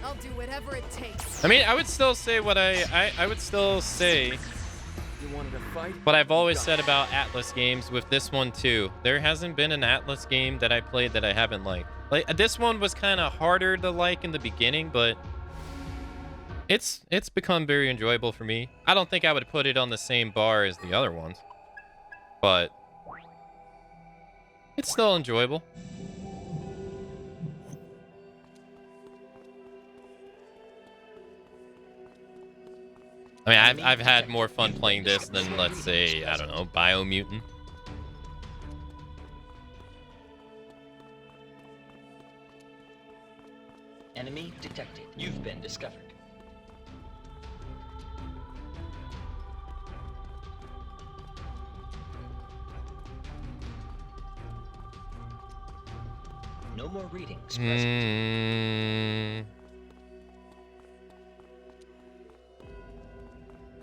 I'll do whatever it takes. I mean, I would still say what I would still say You wanted to fight? what I've always said about Atlus games with this one too. There hasn't been an Atlus game that I played that I haven't liked. Like this one was kind of harder to like in the beginning, but it's become very enjoyable for me. I don't think I would put it on the same bar as the other ones, but it's still enjoyable. I mean, I've had more fun playing this than, let's say, I don't know, Biomutant. Enemy detected. You've been discovered. No more readings present.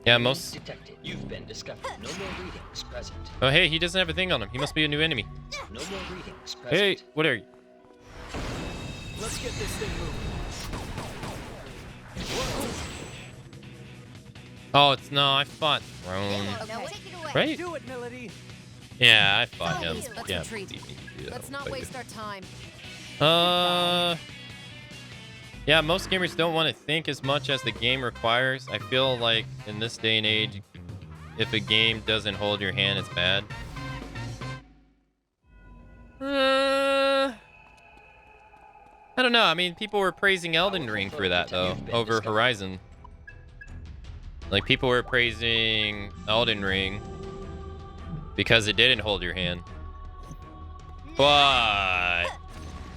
Yeah, most. Detected. You've been discovered. No more readings present. Oh, hey, he doesn't have a thing on him. He must be a new enemy. No more readings present. Hey, what are you? Let's get this thing moving. Oh, it's no. I fought Throne. Right? Do it, Melody. Yeah, I fought him. Let's Yeah. retreat. Let's not waste our time. Yeah, most gamers don't want to think as much as the game requires. I feel like in this day and age, if a game doesn't hold your hand, it's bad. I don't know. I mean, people were praising Elden Ring for that, though, over Horizon. Like, people were praising Elden Ring because it didn't hold your hand. But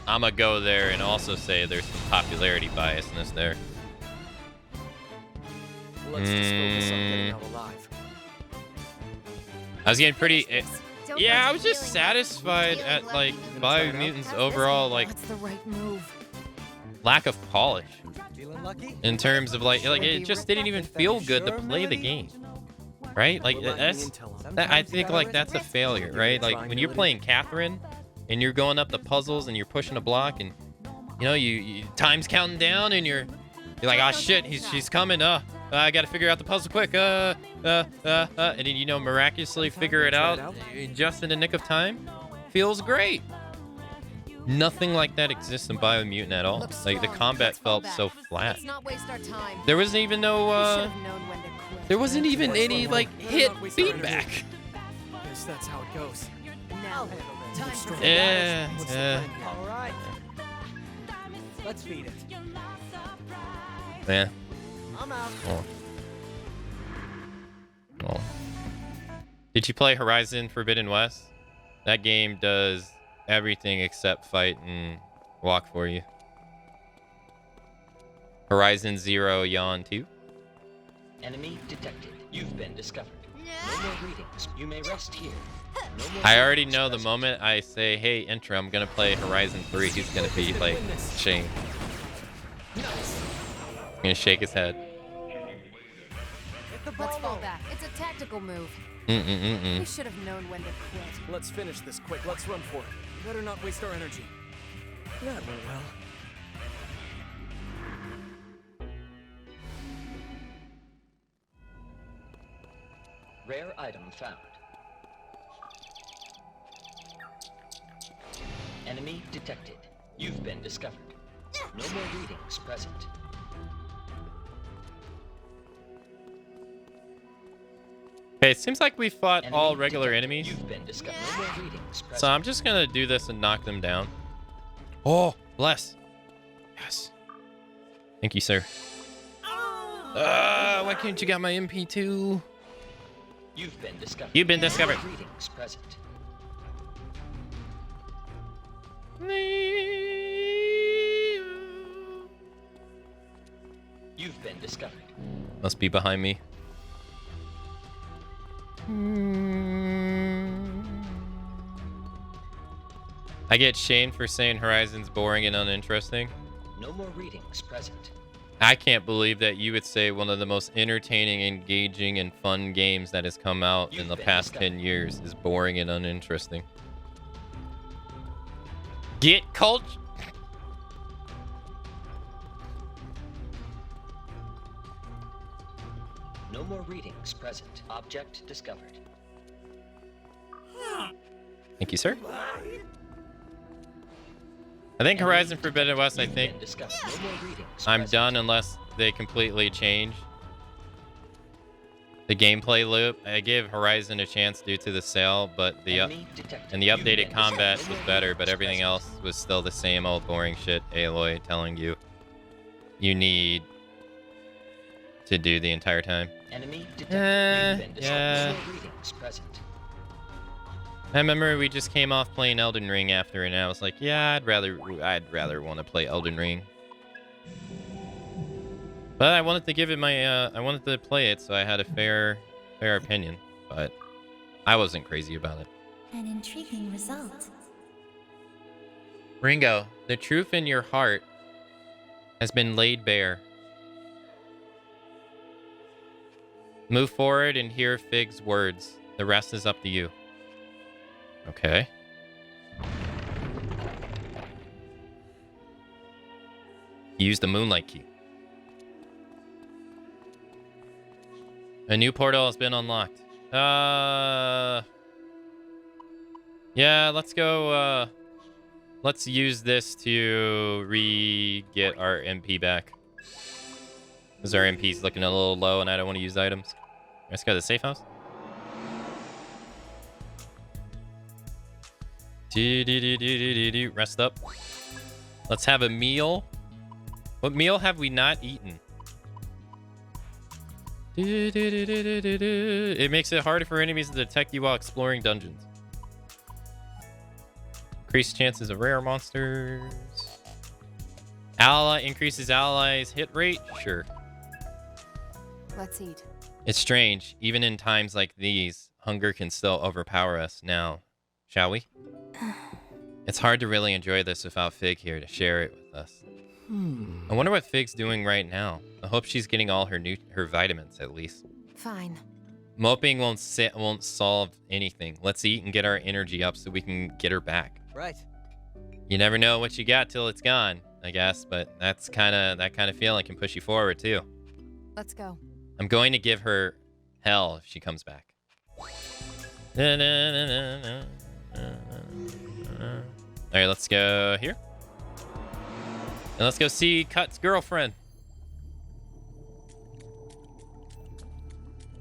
I'm gonna go there and also say there's some popularity biasness there. Let's just focus on getting out alive. I was getting pretty. Yeah, I was just satisfied at like Biomutant's overall like What's the right move? lack of polish Feeling lucky? in terms of like it just didn't even feel good to play the game, right? Like I think like that's a failure, right? Like when you're playing Catherine and you're going up the puzzles and you're pushing a block and you know you time's counting down and you're like, oh shit, she's coming. I gotta figure out the puzzle quick. And then you know miraculously figure it out just in the nick of time. Feels great. Nothing like that exists in Biomutant at all. Like the combat felt so flat. Let's not waste our time. There wasn't even no there wasn't even any like hit feedback. Guess that's how it goes. Now, time for Yeah. All right. Let's beat it. Yeah. I'm out. Oh. Did you play Horizon Forbidden West? That game does everything except fight and walk for you. Horizon Zero Yawn 2. Enemy detected. You've been discovered. No more readings. You may rest here. No more I already know the present. moment I say, hey, intro, I'm going to play Horizon 3, he's going to be like, shame. He's going to shake his head. Let's fall back. It's a tactical move. Mm-mm-mm-mm. We should have known when to quit. Let's finish this quick. Let's run for it. Better not waste our energy. That went well. Rare item found. Enemy detected. You've been discovered. No more readings present. Okay, it seems like we fought Enemy all regular detected. enemies. You've been discovered. No more readings present. So I'm just going to do this and knock them down. Oh, bless. Yes. Thank you, sir. Why can't you got my MP2? You've been discovered. You've been No more discovered. readings present. You've been discovered. Must be behind me. I get shamed for saying Horizon's boring and uninteresting. No more readings present. I can't believe that you would say one of the most entertaining, engaging, and fun games that has come out in the past 10 years is boring and uninteresting. Get culture. No more readings present. Object discovered. Thank you, sir. I think Horizon Forbidden West, I think I'm done unless they completely change the gameplay loop. I gave Horizon a chance due to the sale, but the updated combat was better, but everything else was still the same old boring shit. Aloy telling you need to do the entire time. Enemy detected. Yeah. No more readings present. I remember we just came off playing Elden Ring after, and I was like, yeah, I'd rather want to play Elden Ring. But I wanted to give it my, I wanted to play it, so I had a fair opinion. But I wasn't crazy about it. An intriguing result. Ringo, the truth in your heart has been laid bare. Move forward and hear Fig's words. The rest is up to you. Okay. Use the Moonlight Key. A new portal has been unlocked. Yeah, let's go, let's use this to get our MP back. Because our MP's looking a little low and I don't want to use items. Let's go to the safe house. Rest up. Let's have a meal. What meal have we not eaten? It makes it harder for enemies to detect you while exploring dungeons. Increased chances of rare monsters. Ally increases allies' hit rate? Sure. Let's eat. It's strange. Even in times like these, hunger can still overpower us now. Shall we? It's hard to really enjoy this without Fig here to share it with us. I wonder what Fig's doing right now. I hope she's getting all her vitamins at least. Fine. Moping won't solve anything. Let's eat and get our energy up so we can get her back. Right. You never know what you got till it's gone, I guess, but that kind of feeling can push you forward too. Let's go. I'm going to give her hell if she comes back. All right, let's go here. And let's go see Cut's girlfriend.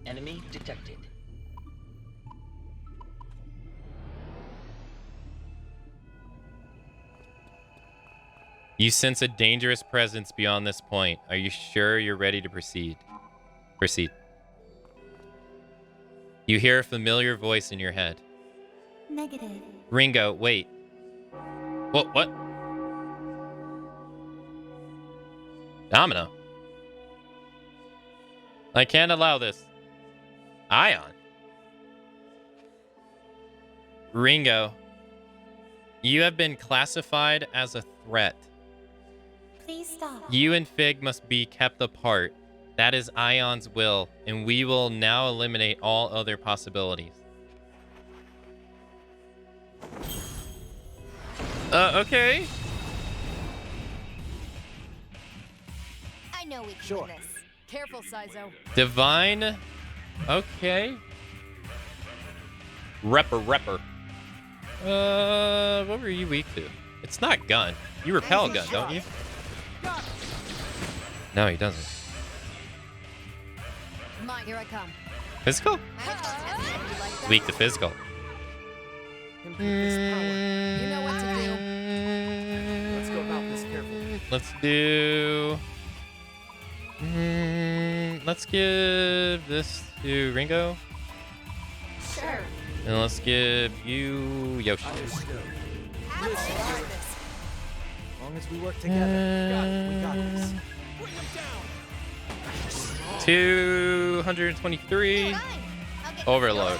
Enemy detected. You sense a dangerous presence beyond this point. Are you sure you're ready to proceed? Proceed. You hear a familiar voice in your head. Negative. Ringo, wait. What? Domino. I can't allow this. Ion. Ringo. You have been classified as a threat. Please stop. You and Fig must be kept apart. That is Ion's will, and we will now eliminate all other possibilities. Okay. I know we can do this. Careful, Sizo. Divine. Okay. Repper. What were you weak to? It's not gun. You repel gun, don't you? No, he doesn't. Here I come. Physical? Weak to physical. You know what to do. Let's go about this carefully. Let's do... let's give this to Ringo. Sure. And let's give you Yoshi. As long as we work together. We got this. Bring them down. 223. Overload.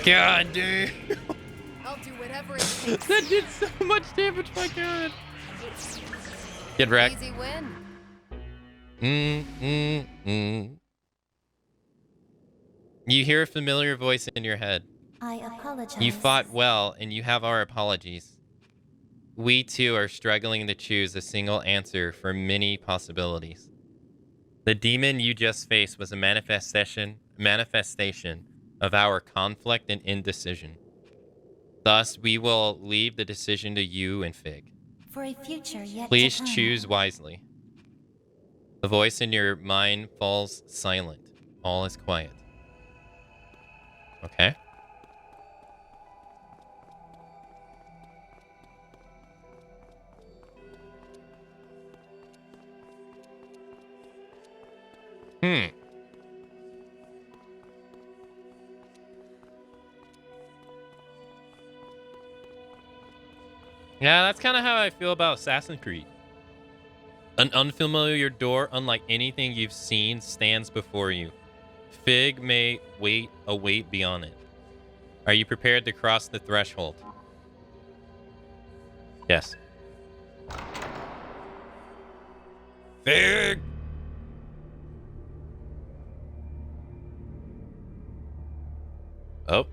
God damn. I'll do whatever it takes. That did so much damage, my god. Get wrecked. Easy win. You hear a familiar voice in your head. I apologize. You fought well, and you have our apologies. We too are struggling to choose a single answer for many possibilities. The demon you just faced was a manifestation of our conflict and indecision. Thus, we will leave the decision to you and Fig. For a future yet Please to come. choose wisely. The voice in your mind falls silent. All is quiet. Okay. Yeah, that's kind of how I feel about Assassin's Creed. An unfamiliar door, unlike anything you've seen, stands before you. Fig may await beyond it. Are you prepared to cross the threshold? Yes. Fig! Oh.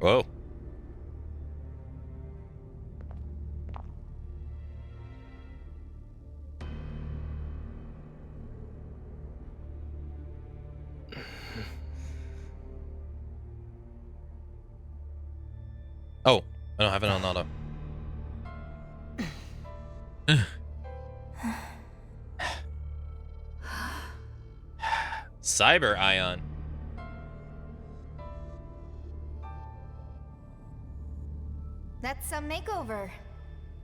Whoa. Oh, I don't have it on auto. Cyber Ion. That's some makeover.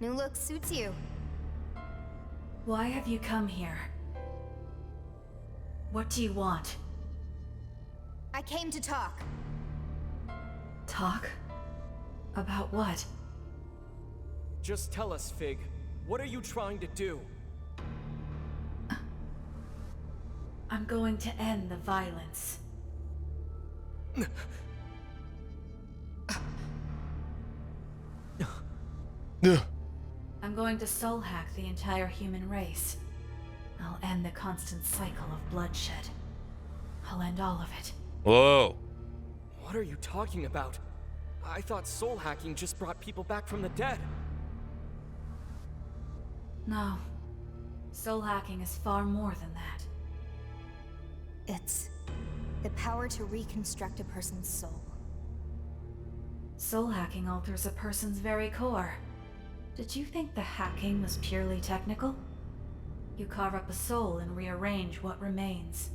New look suits you. Why have you come here? What do you want? I came to talk. Talk? About what? Just tell us, Fig. What are you trying to do? I'm going to end the violence. I'm going to soul hack the entire human race. I'll end the constant cycle of bloodshed. I'll end all of it. Whoa. What are you talking about? I thought soul hacking just brought people back from the dead. No. Soul hacking is far more than that. It's the power to reconstruct a person's soul. Soul hacking alters a person's very core. Did you think the hacking was purely technical? You carve up a soul and rearrange what remains.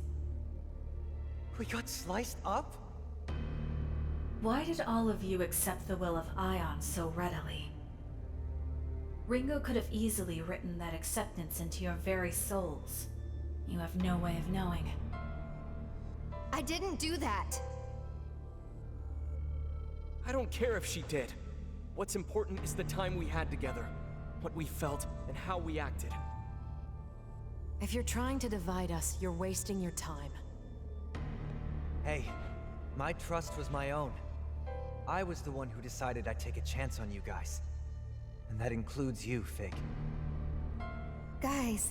We got sliced up? Why did all of you accept the will of Ion so readily? Ringo could have easily written that acceptance into your very souls. You have no way of knowing. I didn't do that. I don't care if she did. What's important is the time we had together, what we felt, and how we acted. If you're trying to divide us, you're wasting your time. Hey, my trust was my own. I was the one who decided I'd take a chance on you guys. And that includes you, Fig. Guys.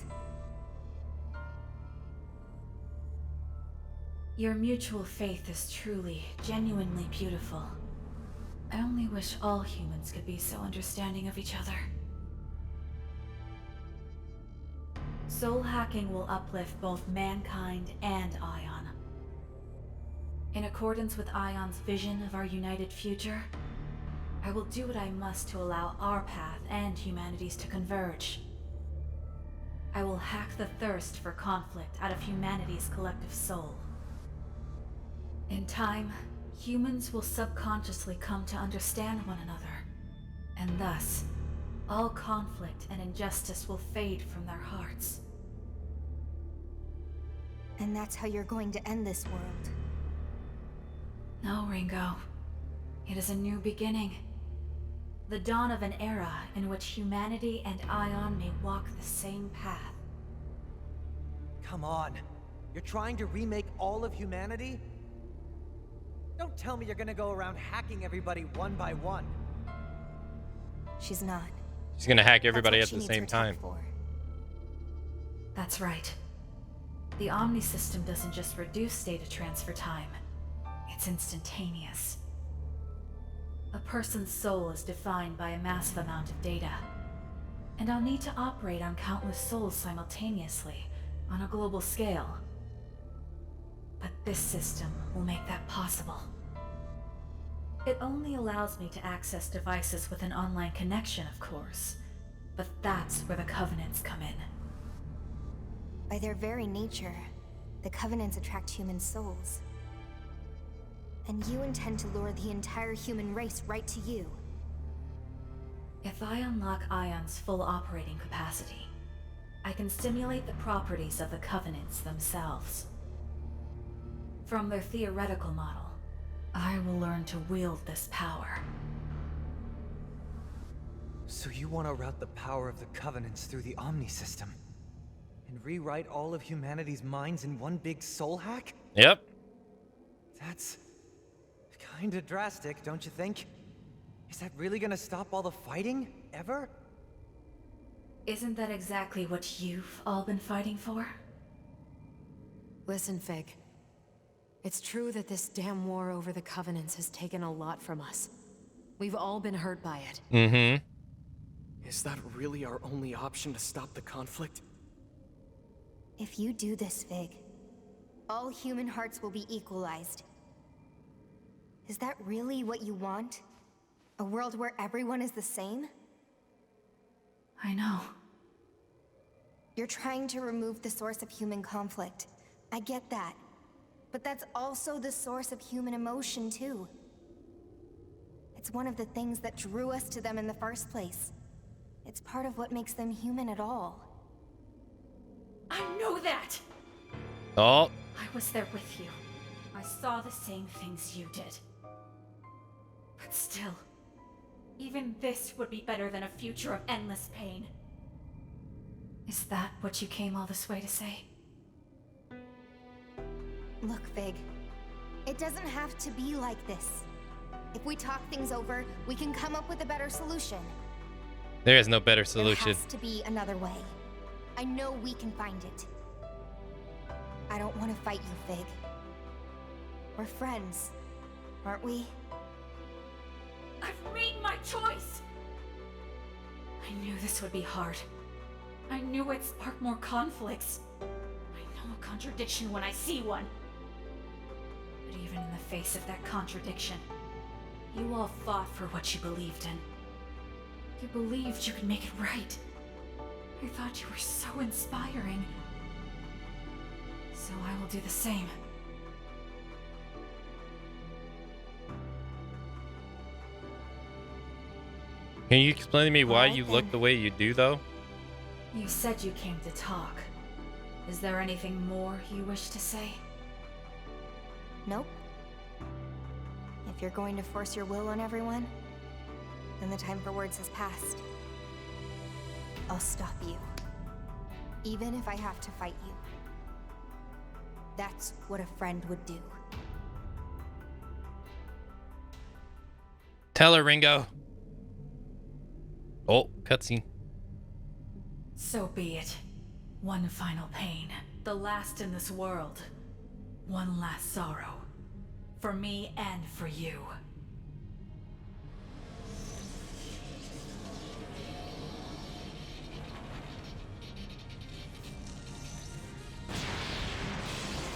Your mutual faith is truly, genuinely beautiful. I only wish all humans could be so understanding of each other. Soul hacking will uplift both mankind and Ion. In accordance with Ion's vision of our united future, I will do what I must to allow our path and humanity's to converge. I will hack the thirst for conflict out of humanity's collective soul. In time, humans will subconsciously come to understand one another, and thus, all conflict and injustice will fade from their hearts. And that's how you're going to end this world. No, Ringo. It is a new beginning. The dawn of an era in which humanity and Ion may walk the same path. Come on. You're trying to remake all of humanity? Don't tell me you're gonna go around hacking everybody one by one. She's not. She's gonna hack everybody That's at what the she same needs her tech time. for. That's right. The Omni system doesn't just reduce data transfer time. It's instantaneous. A person's soul is defined by a massive amount of data. And I'll need to operate on countless souls simultaneously, on a global scale. But this system will make that possible. It only allows me to access devices with an online connection, of course. But that's where the Covenants come in. By their very nature, the Covenants attract human souls. And you intend to lure the entire human race right to you. If I unlock Ion's full operating capacity, I can simulate the properties of the Covenants themselves. From their theoretical model, I will learn to wield this power. So you want to route the power of the Covenants through the Omni system? And rewrite all of humanity's minds in one big soul hack? Yep. That's kinda drastic, don't you think? Is that really gonna stop all the fighting? Ever? Isn't that exactly what you've all been fighting for? Listen, Fig. It's true that this damn war over the Covenants has taken a lot from us. We've all been hurt by it. Mm-hmm. Is that really our only option to stop the conflict? If you do this, Fig, all human hearts will be equalized. Is that really what you want? A world where everyone is the same? I know. You're trying to remove the source of human conflict. I get that. But that's also the source of human emotion, too. It's one of the things that drew us to them in the first place. It's part of what makes them human at all. I know that! Oh. I was there with you. I saw the same things you did. But still, even this would be better than a future of endless pain. Is that what you came all this way to say? Look, Fig. It doesn't have to be like this. If we talk things over, we can come up with a better solution. There is no better solution. There has to be another way. I know we can find it. I don't want to fight you, Fig. We're friends, aren't we? I've made my choice! I knew this would be hard. I knew it'd spark more conflicts. I know a contradiction when I see one. But even in the face of that contradiction, you all fought for what you believed in. You believed you could make it right. I thought you were so inspiring. So I will do the same. Can you explain to me why Alright, you look then. the way you do, though? You said you came to talk. Is there anything more you wish to say? Nope. If you're going to force your will on everyone, then the time for words has passed. I'll stop you. Even if I have to fight you. That's what a friend would do. Tell her, Ringo. Oh, cutscene. So be it. One final pain. The last in this world. One last sorrow. For me and for you.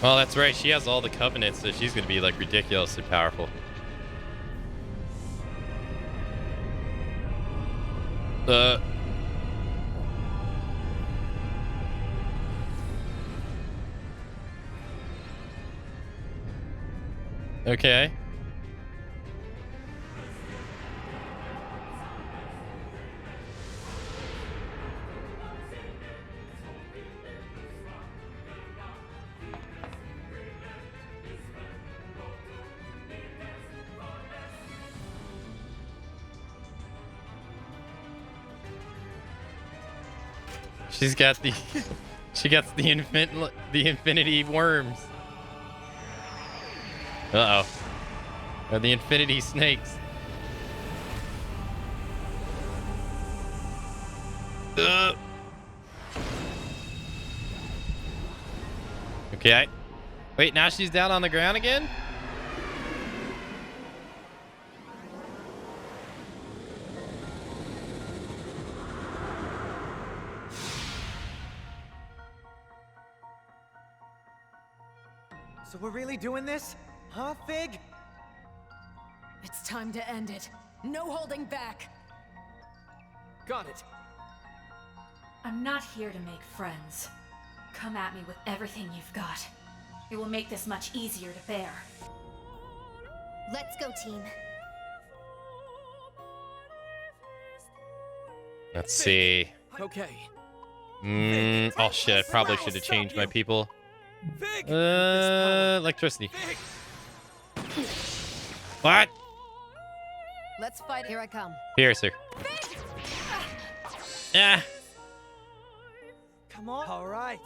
Well, that's right. She has all the covenants, so she's gonna be like ridiculously powerful. Okay. She's got the she gets the infinity worms. Uh-oh. Or the infinity snakes. Okay. Wait, now she's down on the ground again? So we're really doing this? Huh, Fig? It's time to end it. No holding back. Got it. I'm not here to make friends. Come at me with everything you've got. It will make this much easier to bear. Let's go, team. Let's see. Okay. Oh shit, I probably should have changed my people. Electricity. What? Let's fight. Here I come. Piercer. Yeah. Come on. All right.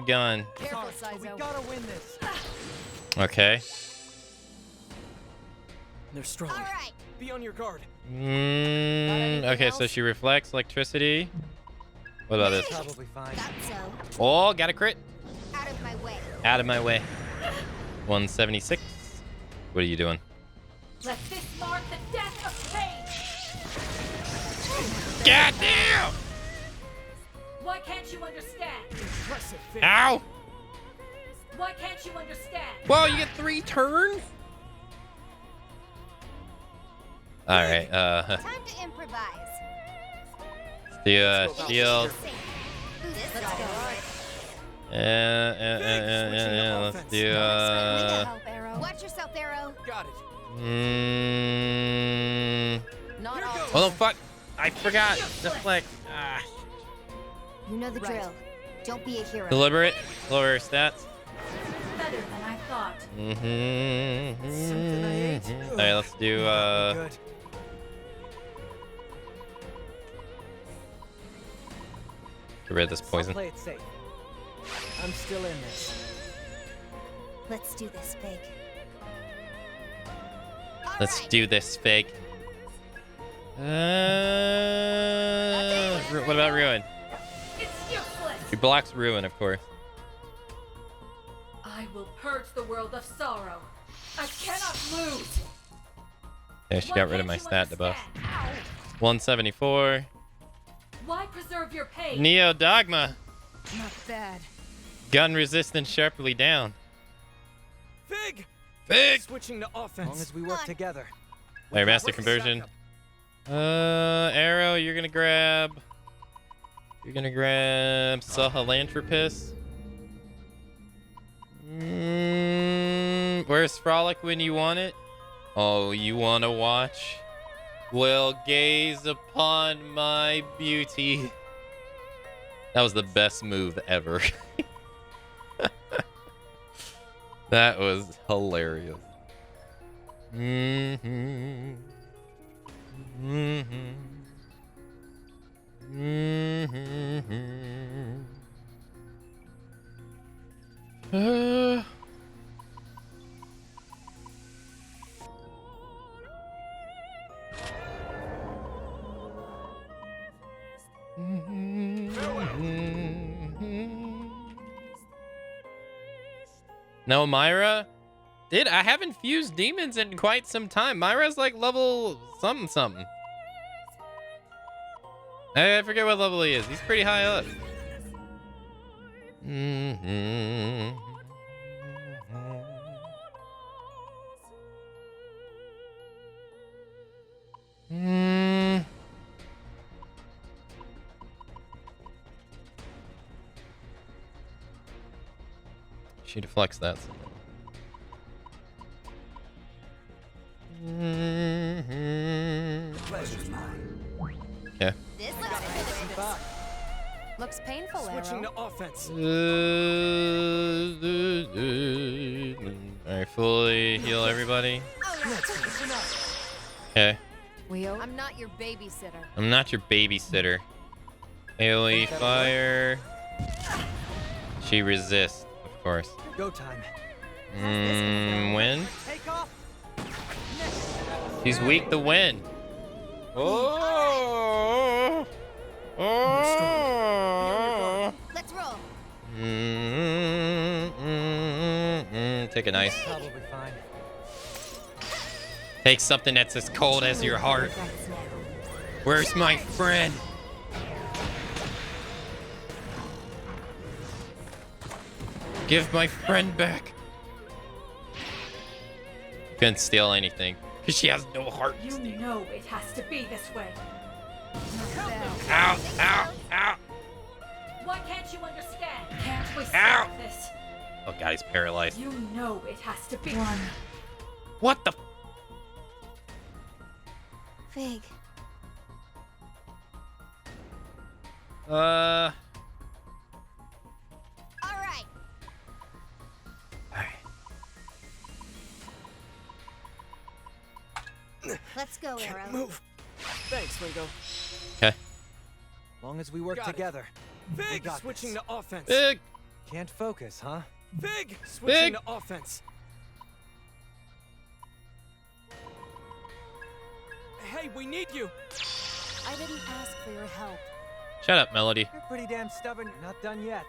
Gun. Careful, We Sizo. gotta win this. Okay. They're strong. All right. Be on your guard. Okay, so she reflects electricity. What about this? Probably fine. Thought so. Oh, got a crit. Out of my way. Out of my way. 176. What are you doing? Let this mark the death of pain! Goddamn! Why can't you understand? Impressive, Fig. Ow! Why can't you understand? Whoa, you get 3 turns? Alright, Time to improvise. let's do shield. Let's go. Let's do Watch yourself, Arrow. Got it. Not all. Oh fuck! I forgot. Deflect. Ah. You know the drill. Don't be a hero. Deliberate. Lower stats. Better than I thought. Something I ate. Alright, let's do Good. get rid of this I'll poison. play it safe. I'm still in this. Let's do this, Fig. Let's do this, Fig. What about Ruin? It's useless! He blocks Ruin, of course. I will purge the world of sorrow. I cannot lose. Yeah, she got rid of my stat debuff. Ow. 174. Why preserve your pain? Neo Dogma. Not bad. Gun resistance sharply down. Fig! Fig! Switching to As long offense. as we work together. Alright, master conversion. Arrow, you're gonna grab Sahelanthropus. Where's Frolic when you want it? Oh, you wanna watch? Well, gaze upon my beauty. That was the best move ever. That was hilarious. No, Myra? I haven't fused demons in quite some time. Myra's like level something. I forget what level he is. He's pretty high up. She deflects that. Pleasure's mine. Okay. This looks Looks painful, Switching to Arrow. offense. Alright, fully heal everybody. Okay. I'm not your babysitter. I'm not your babysitter. AoE fire. She resists, of course. Go time. Wind? Take off. She's weak to wind. Oh! Oh! Let's roll. Take an ice. Probably fine. Take something that's as cold as your heart. Where's my friend? Give my friend back. Couldn't steal anything because she has no heart. You know it has to be this way. Ow! Ow! Ow! Why can't you understand? Can't we Ow! stop this? Oh god, he's paralyzed. You know it has to be one. What the? Fig. All right. Let's go, Arrow. Move. Thanks, Ringo. Okay. Long as we work together. Big switching to offense. Big. Can't focus, huh? Big switching Big. to offense. Hey, we need you. I didn't ask for your help. Shut up, Melody. You're pretty damn stubborn. You're not done yet.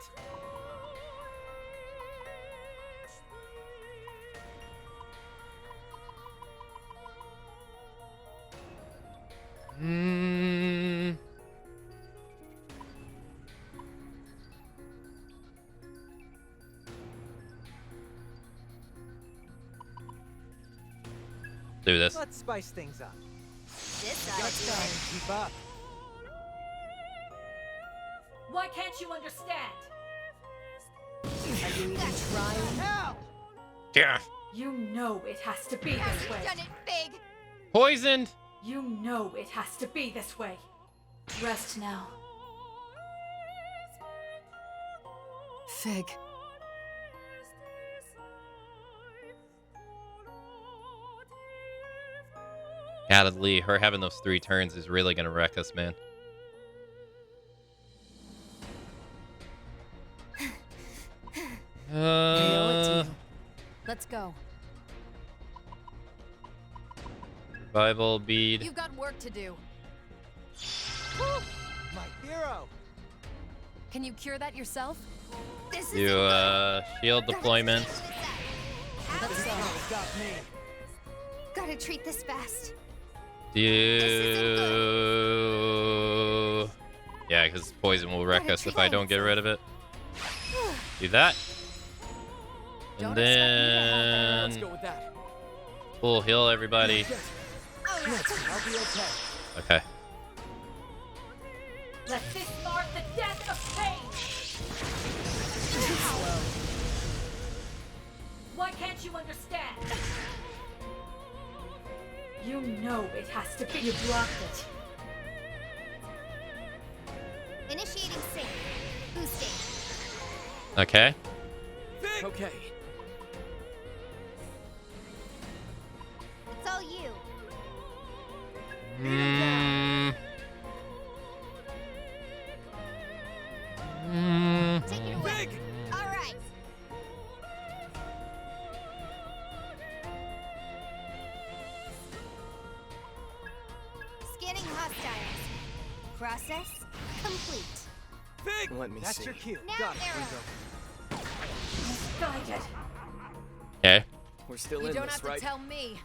Do this. Let's spice things up. This Let's go. Keep up. Why can't you understand? Are you even trying? Yeah. You know it has to be this way. Done it, Fig. Poisoned. You know it has to be this way. Rest now. Fig. Undoubtedly, her having those 3 turns is really gonna wreck us, man. Let's go. Survival bead. You've got work to do. My hero. Can you cure that yourself? This Do shield deployment. Let's go. Got me. Gotta treat this fast. Do yeah, because poison will wreck us if I don't get rid of it. Do that. And Let's then go with that. full heal everybody. I'll be okay. Okay. Let this mark the death of pain. Why can't you understand? You know it has to be. You blocked it. Initiating sync. Boosting. Okay. Okay. It's all you. Take it away. All right. Scanning hostiles. Process complete. Let me That's see. your cue. Now, Got it, Arrow. Ringo. Guided. Okay. We're still You in don't this, have to right? tell me.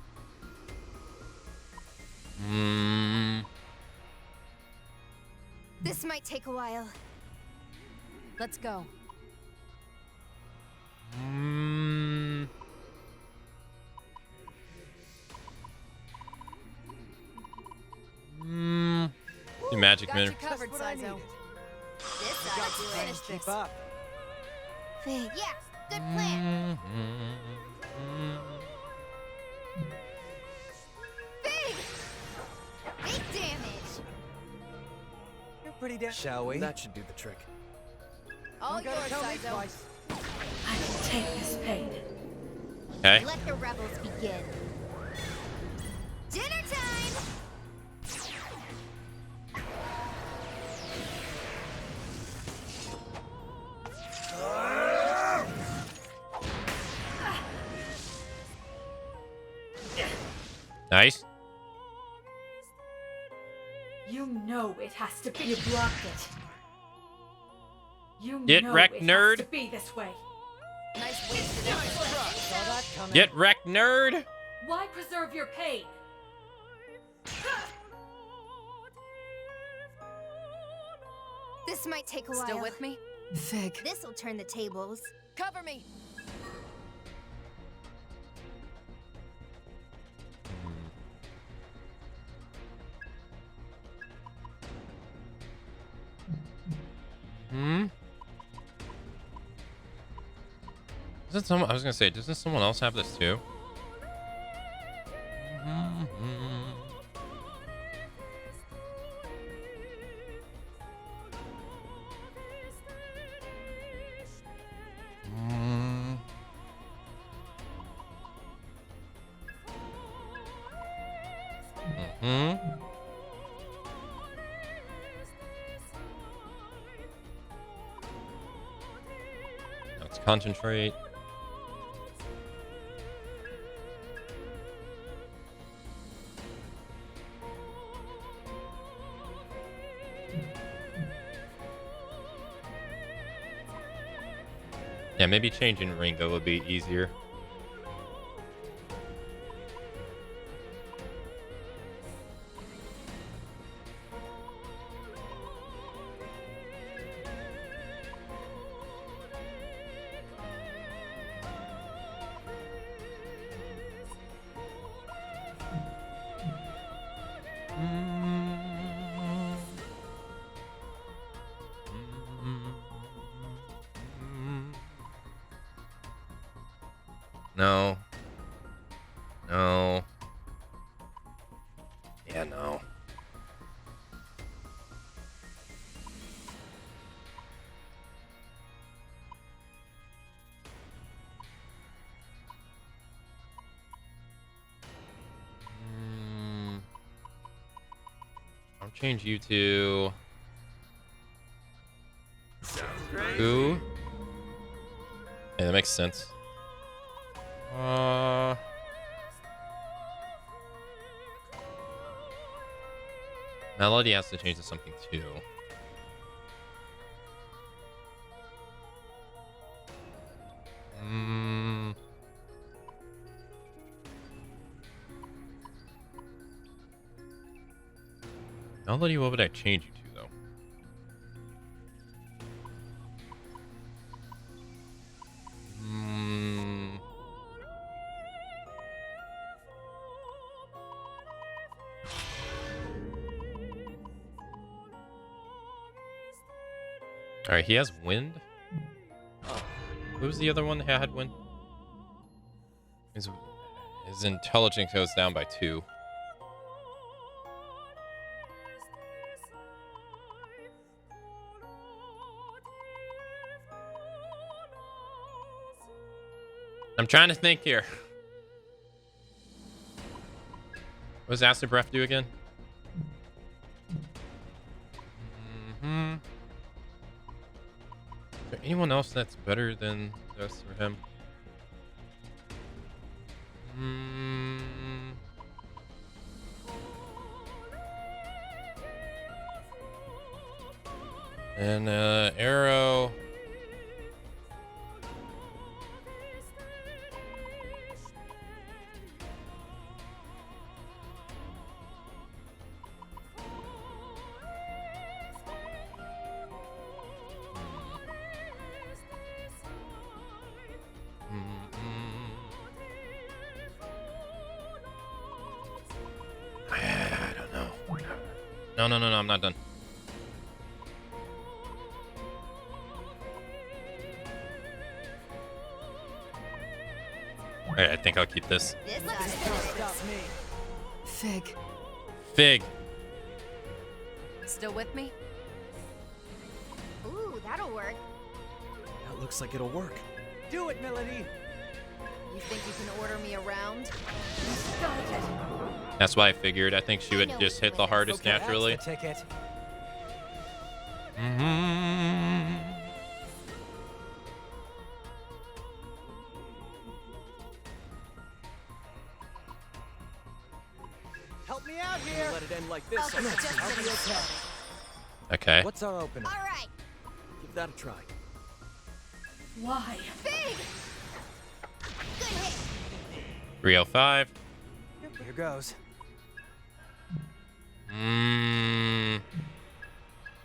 This might take a while. Let's go. Do magic Got mirror. you covered, That's what I Sizo. needed. Let's finish Keep this. up. Fig. Yeah, good plan. Fig! Big damage. You're pretty damn. Shall we? That should do the trick. All You gotta yours, tell me Sizo. twice. I can take this pain. Okay. Let the rebels begin. Dinner time! Nice. You know it has to be. You blocked it. You Get know wrecked, it nerd. has to be this way. Nice wasted effort. Get wrecked, nerd. Why preserve your pain? This might take a while. Still with me? Fig. This'll turn the tables. Cover me. Hmm. Doesn't someone? I was gonna say, doesn't someone else have this too? Let's concentrate. Yeah, maybe changing Ringo would be easier. No. No. Yeah, no. I'll change you to... Who? Yeah, that makes sense. Melody has to change to something too. Melody, what would I change you to though? All right, he has wind. Who was the other one that had wind? His intelligence goes down by 2. I'm trying to think here. What does Acid Breath do again? Is there anyone else that's better than this for him? And arrow. I don't know. No, I'm not done. Alright, I think I'll keep this. Fig. Fig. Still with me? Ooh, that'll work. That looks like it'll work. Do it, Melody! You think you can order me around? That's why I figured. I think she would just hit the hardest Okay, naturally. that's the ticket. let it end like this. I'll be okay. Okay. What's our opening? All right. Give that a try. Why? Big. Good hit. 305. Here goes.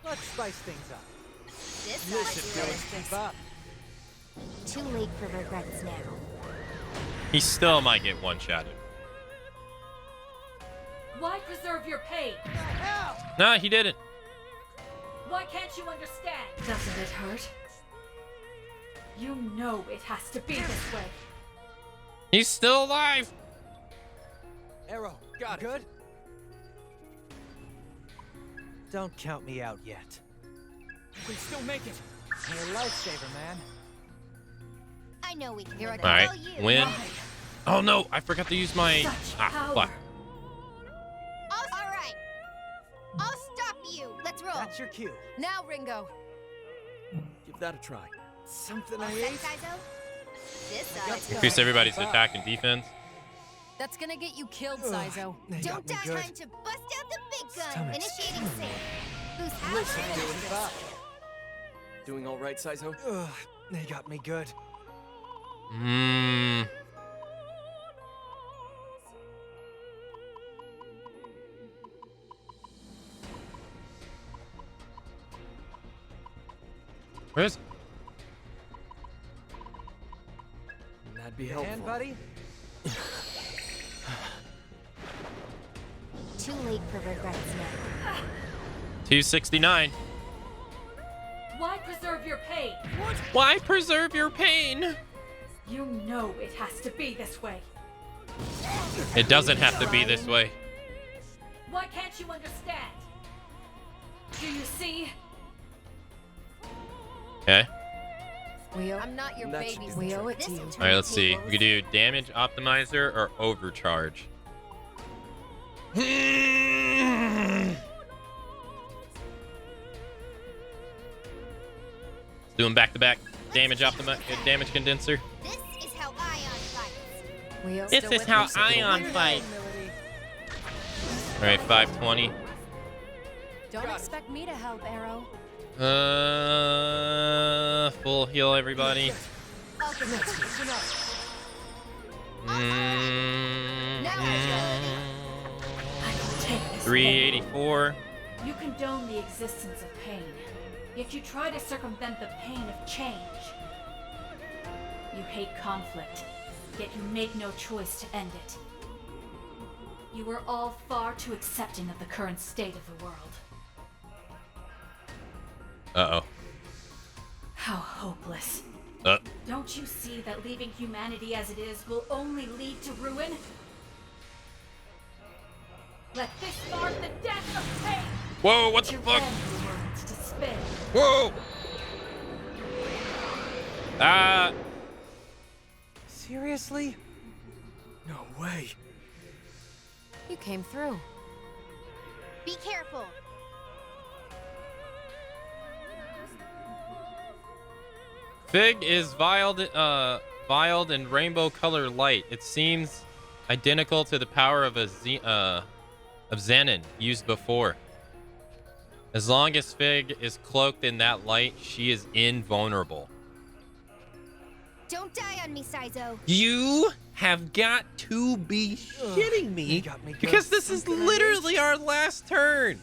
Let's spice things up. This You side's should do it. Keep up. Too late for regrets now. He still might get one-shotted. Why preserve your pain? No, he didn't. Why can't you understand? Doesn't it hurt? You know it has to be this way. He's still alive. Arrow, got it. Good? Don't count me out yet. You can still make it. You're a lifesaver, man. I know we can. Here I win. go. All right, Tell you. win. Oh no, I forgot to use my. Power. Fuck. All right. I'll stop you. Let's roll. That's your cue. Now, Ringo. Give that a try. Something All I set, ate? Saizo? This side's Increase everybody's attack and defense. That's gonna get you killed, Saizo. They Don't got me die good. time to bust out the big gun. Stomach's Initiating save. Who's Listen, halfway do it up. Doing all right, Saizo? Ugh, they got me good. Where is? That'd be Your helpful. hand, buddy? Too late for regrets now. 269. Why preserve your pain? Why preserve your pain? You know it has to be this way. It doesn't have to be this way. Why can't you understand? Do you see? Okay. I'm not your That should baby. do the We trick. owe it to you. All right, let's see. We could do damage optimizer or overcharge. Doing back-to-back damage damage condenser. This is how Ion fights. We owe This is how Ion fights. All right, 520. Don't expect me to help, Arrow. Full heal everybody. I don't take this 384. You condone the existence of pain, yet you try to circumvent the pain of change. You hate conflict, yet you make no choice to end it. You are all far too accepting of the current state of the world. Uh-oh. How hopeless. Don't you see that leaving humanity as it is will only lead to ruin? Let this mark the death of pain! Whoa, what the Your fuck? end words to spin. Whoa! Ah! Seriously? No way. You came through. Be careful. Fig is vialed in rainbow color light. It seems identical to the power of Xenon used before. As long as Fig is cloaked in that light, she is invulnerable. Don't die on me, Saizo. You have got to be shitting me, got me good. because this is Something I literally our last turn.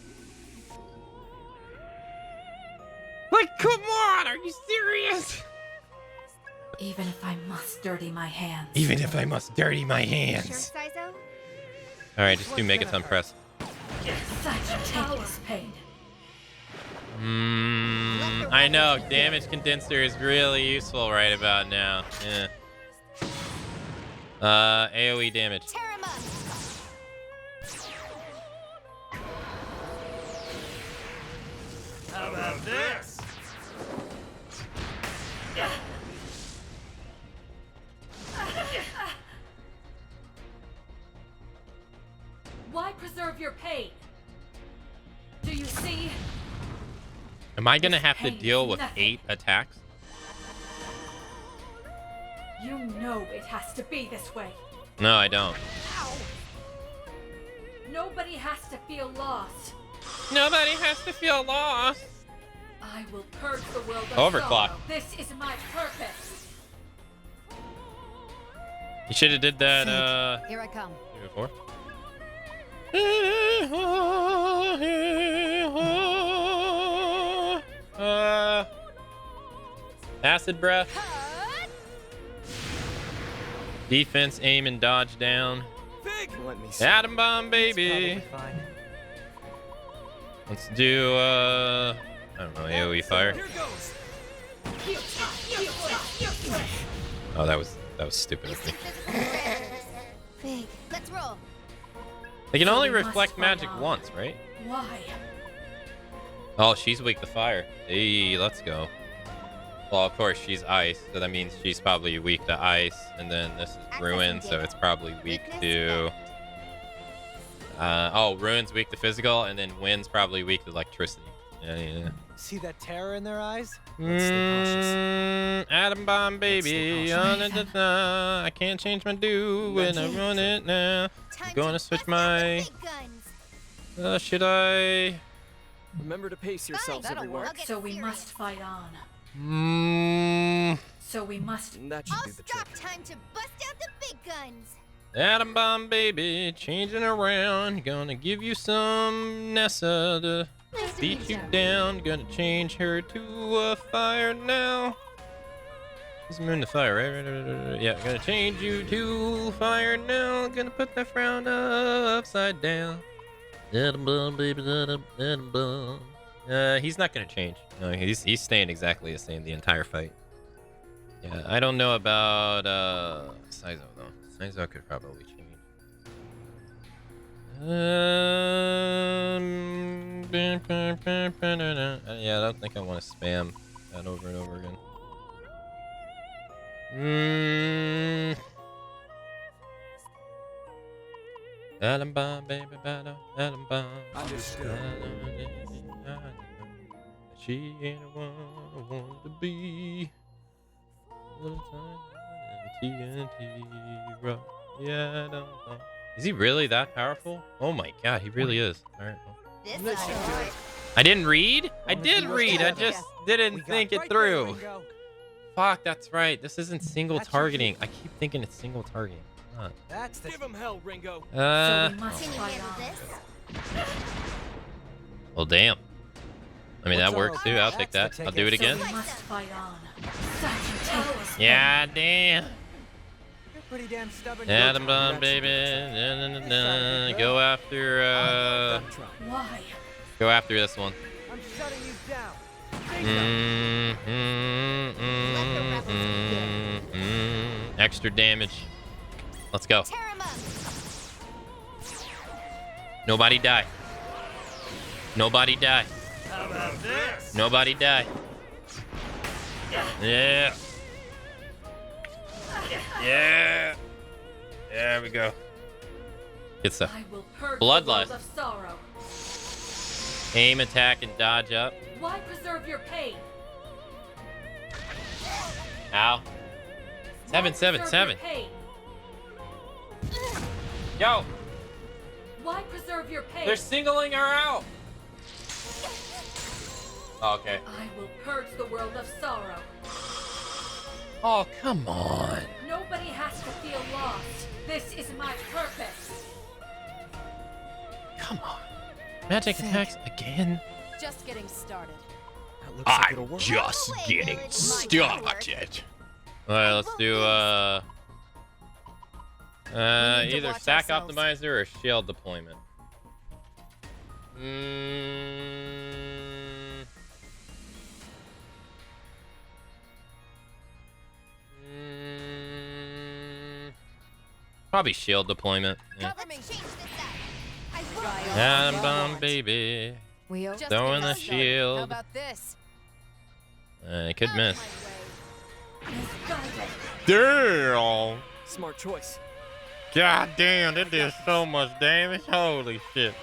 Like, come on, are you serious? Even if I must dirty my hands. Even if I must dirty my hands. Sure, Saizo? All right, just do Megaton press. Take this pain. I know, damage condenser is really useful right about now. Yeah. AoE damage. Tear him up. How about this? Why preserve your pain? Do you see? Am I gonna have to pain deal is with nothing. 8 attacks? You know it has to be this way. No, I don't. Nobody has to feel lost. Nobody has to feel lost. I will purge the world of Overclock. sorrow. This is my purpose. You should have did that Here I come. before. Acid breath. Defense, aim, and dodge down. Let me see. Atom bomb, baby. Let's do I don't know, AoE fire. Oh, that was stupid of me. Big. Let's roll. They can So only we must reflect fight magic on. once, right? Why? Oh, she's weak to fire. Hey, let's go. Well, of course, she's ice, so that means she's probably weak to ice. And then this is ruin, so it's probably weak to... oh, ruin's weak to physical, and then wind's probably weak to electricity. Yeah. See that terror in their eyes? Atom bomb, baby. I can't change my do when I run it now. I'm gonna switch my... should I... Remember to pace yourselves, everyone. So we must fight on. So we must. That should do the trick. Time to bust out the big guns. Atom bomb, baby, changing around. Gonna give you some Nessa to beat you down. Gonna change her to a fire now. Is moon to fire, right? Yeah, gonna change you to fire now. Gonna put that frown upside down. Atom bomb, baby, atom bomb. He's not gonna change. No, he's staying exactly the same the entire fight. Yeah, I don't know about Saizo though. Saizo could probably change. Yeah, I don't think I want to spam that over and over again. Atom bomb, baby, atom bomb. Understood. She ain't the one I wanted to be. Little time TNT rock. Yeah, I don't know. Is he really that powerful? Oh my god, he really is. Alright. Well. I didn't read? I did read. I just didn't think it through. Fuck, that's right. This isn't single targeting. I keep thinking it's single targeting. Huh. That's the... Give him hell, Ringo. So we must fight on. Well, damn. I mean, that works too. I'll take that. I'll do it again. So we must fight on. Yeah, damn. You're pretty damn stubborn. Atom bomb, baby. Go after, Why? go after this one. I'm shutting you down. Extra damage. Let's go. Nobody die. Nobody die. How about this? Nobody die. Yeah. Yeah. There we go. Good stuff. I will purge Bloodlust. the world of sorrow. Aim, attack, and dodge up. Why preserve your pain? Ow. Why 777. preserve your pain? Yo, Why preserve your pain? they're singling her out. Oh, okay. I will purge the world of sorrow. Oh, come on. Nobody has to feel lost. This is my purpose. Come on. Magic attacks again? Just getting started. That looks like it'll I'm work. just getting started. Alright, let's do either watch stack ourselves. optimizer or shield deployment. Probably shield deployment. Yeah. Atom bomb, baby. We owe Throwing the How shield. about this? I could miss. Misguided. Damn! Smart choice. God damn, that did so much damage. Holy shit.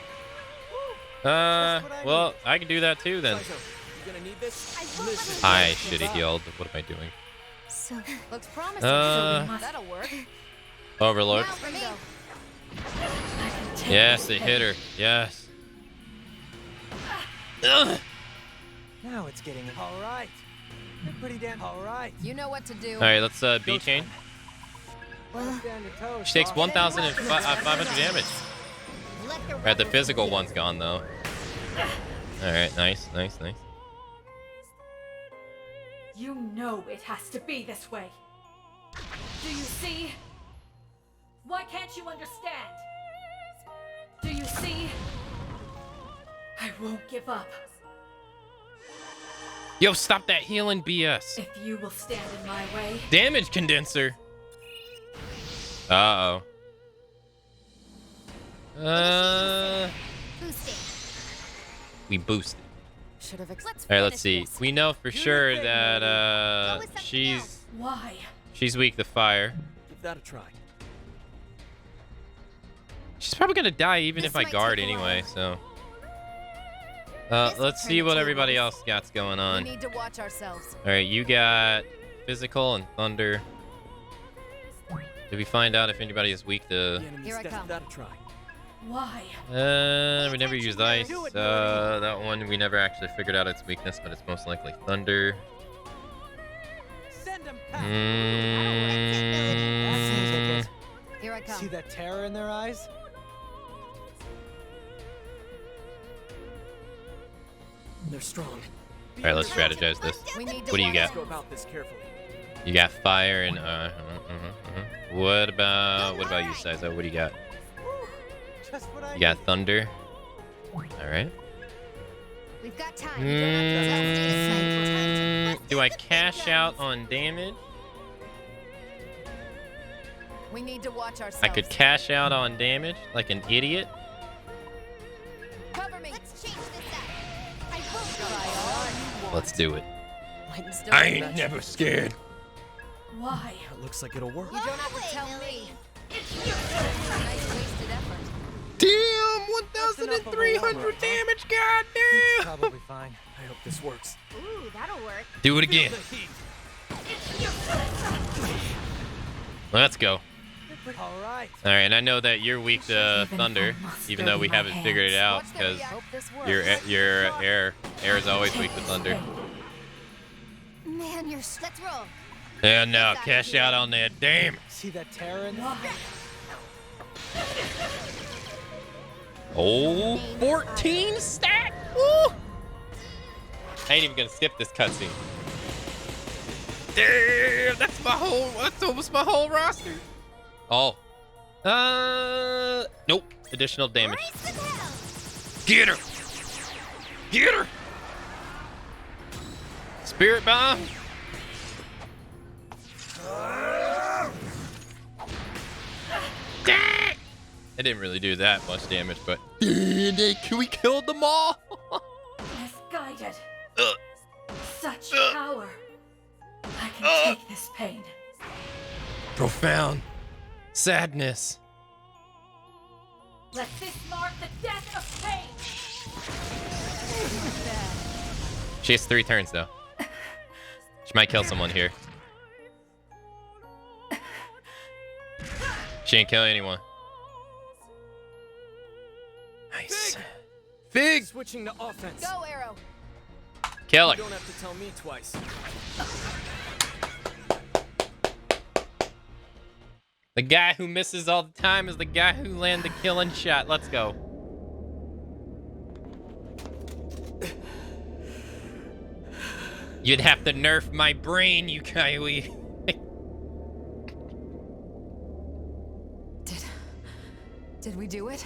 Well, I can do that too then. Saizo, you gonna need this? I should have healed. What am I doing? So Looks promising. Uh, That'll work. Overlord. Now, Ringo. I can Yes, it hit her. Yes. Ugh. Now it's getting all right. You're pretty damn all right. You know what to do. All right, let's B chain. She takes 1,500 damage. All right, the physical one's gone though. All right, nice, nice, nice. You know it has to be this way. Do you see? Why can't you understand? Do you see? I won't give up. Yo, stop that healing BS. If you will stand in my way. Damage condenser. Uh-oh. We boosted. Should have All right, let's see. We know for sure that she's weak to fire. Give that a try. She's probably gonna die even if I guard anyway, so. Let's see what everybody else got's going on. We need to watch ourselves. All right, you got physical and thunder. Did we find out if anybody is weak to? Here I come. That a try. Why? We never used ice. That one we never actually figured out its weakness, but it's most likely thunder. Here I come. See that terror in their eyes? They're strong. All right, let's strategize this. What do you got? Go about this carefully. You got fire and What about you, Saizo? What do you got? You got thunder. All right. We've got time. Do I cash out on damage? We need to watch ourselves. I could cash out on damage like an idiot. Cover me. Let's change this up. I won't go. Let's do it. I ain't never scared. Why? It looks like it'll work. You don't have to tell me. Nice wasted effort. Damn, 1,300 damage. God damn. Probably fine. I hope this works. Ooh, that'll work. Do it again. Let's go. All right. All right, and I know that you're weak to thunder, even though we haven't figured it out because your air is always weak to thunder. Man, let's roll. Yeah, no, cash out on that. Damn. See that terror in their eyes? Oh, 14 stack. Woo! I ain't even gonna skip this cutscene. Damn, that's almost my whole roster. Oh. Nope. Additional damage. Get her. Get her. Spirit bomb. Dang! It didn't really do that much damage, but we killed them all. Misguided. Such power. I can take this pain. Profound sadness. Let this mark the death of pain. She has 3 turns though. She might kill someone here. She ain't kill anyone. Nice. Fig! Switching to offense. Go, Arrow. Kill her. You don't have to tell me twice. The guy who misses all the time is the guy who landed the killing shot. Let's go. You'd have to nerf my brain, you coyote. Did we do it?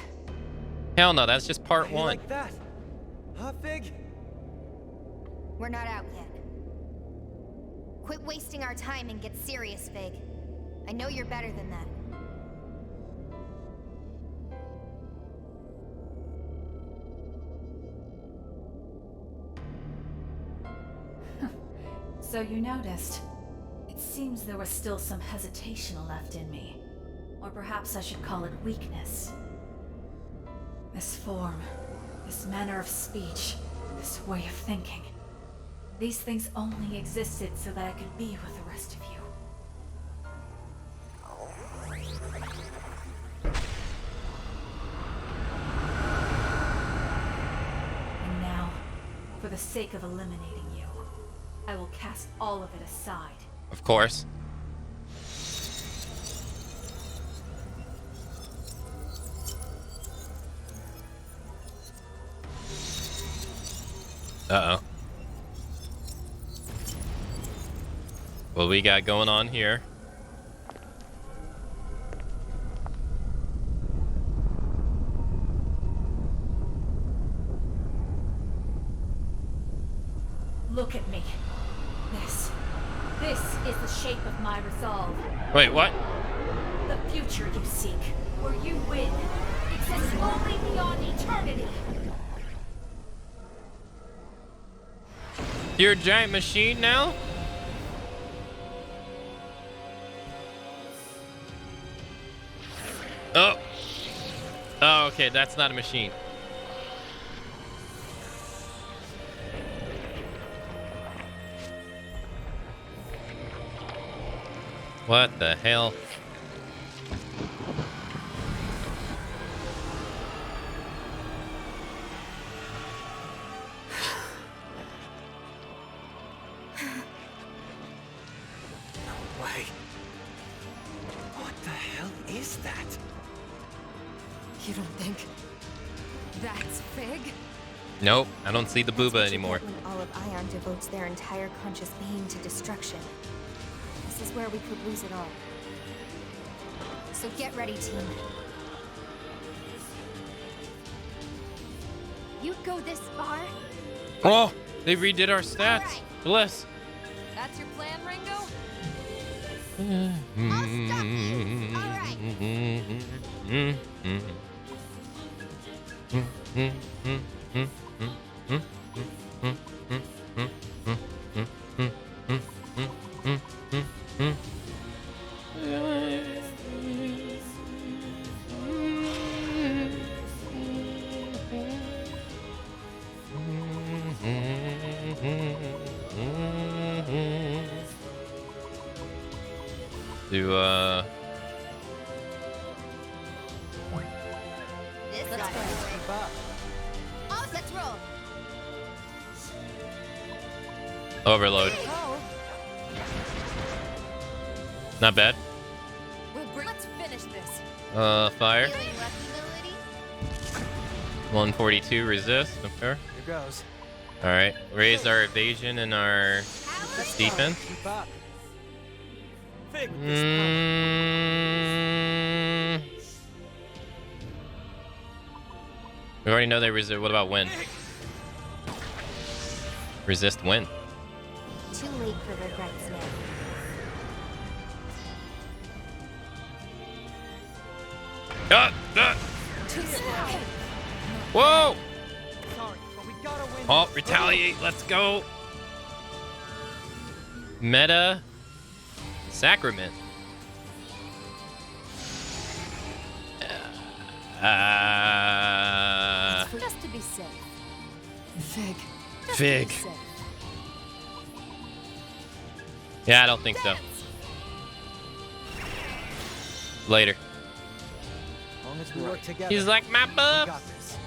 Hell no, that's just part 1. Like that. Huh, Fig? We're not out yet. Quit wasting our time and get serious, Fig. I know you're better than that. So you noticed. It seems there was still some hesitation left in me. Or perhaps I should call it weakness. This form, this manner of speech, this way of thinking. These things only existed so that I could be with the rest of you. For the sake of eliminating you, I will cast all of it aside. Of course. Uh-oh. What we got going on here? Look at me. This is the shape of my resolve. Wait, what? The future you seek, where you win, exists only beyond eternity. You're a giant machine now? Oh. Oh, okay, that's not a machine. What the hell? No way. What the hell is that? You don't think that's Fig? Nope, I don't see the That's booba what you anymore. get when all of Ion devotes their entire conscious being to destruction. This is where we could lose it all. So get ready, team. You go this far? Oh, they redid our stats. Bliss. That's your plan, Ringo? Do This let's go. Oh, let's roll. overload. Not bad. Let's finish this. Fire. Feeling lucky, Lily? 142 resist. Okay. Here goes. All right. Raise our evasion and our defense. Keep up. Fig with this We already know they resist. What about win? Resist win. Too late for regrets now. Whoa! Sorry, but we gotta win. Oh, retaliate. Let's go. Meta Sacrament. Just to be safe. Fig. Just Fig. To be safe. Yeah, I don't think so. Later. As long as we work together. He's like, my we buff. got this.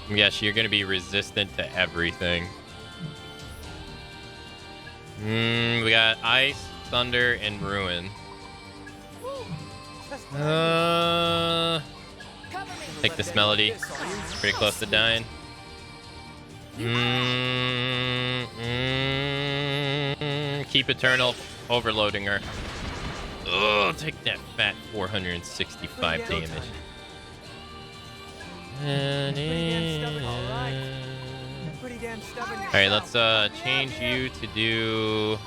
Yes, you're gonna be resistant to everything. We got ice, thunder, and ruin. Take this melody. Pretty close to dying. Keep eternal overloading her. Oh, take that fat 465 damage. Pretty damn stubborn. All right, let's change you to do.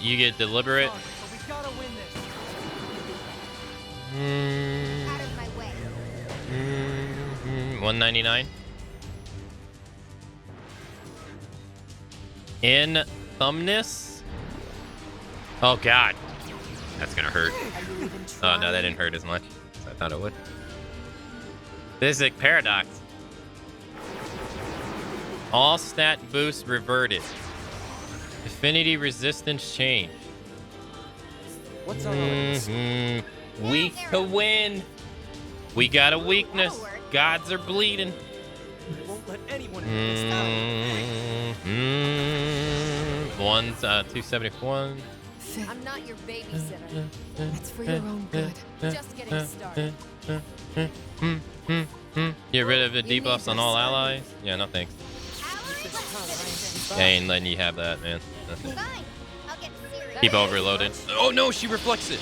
You get deliberate. But we gotta win this. Out of my way. 199. In thumbness. Oh God, that's gonna hurt. Oh no, that didn't hurt as much as I thought it would. Physic paradox. All stat boosts reverted. Affinity resistance change. What's our orders? Weak to win. We got a weakness. That'll work. gods are bleeding. I won't let anyone One's 271. I'm not your babysitter. It's for your own good. Just getting started. Get rid of the debuffs on all allies. Yeah, no thanks. I ain't letting you have that, man. Keep overloaded. Oh no, she reflects it.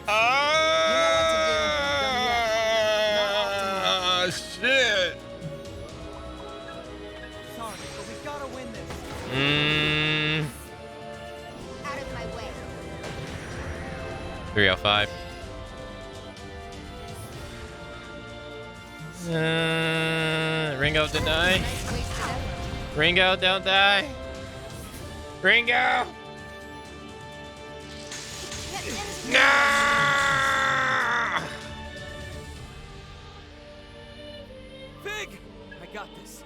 Ah, shit. Sorry, but we gotta win this. Out of my way. 305. Ringo to die. Ringo, don't die. Ringo. No! Fig! I got this.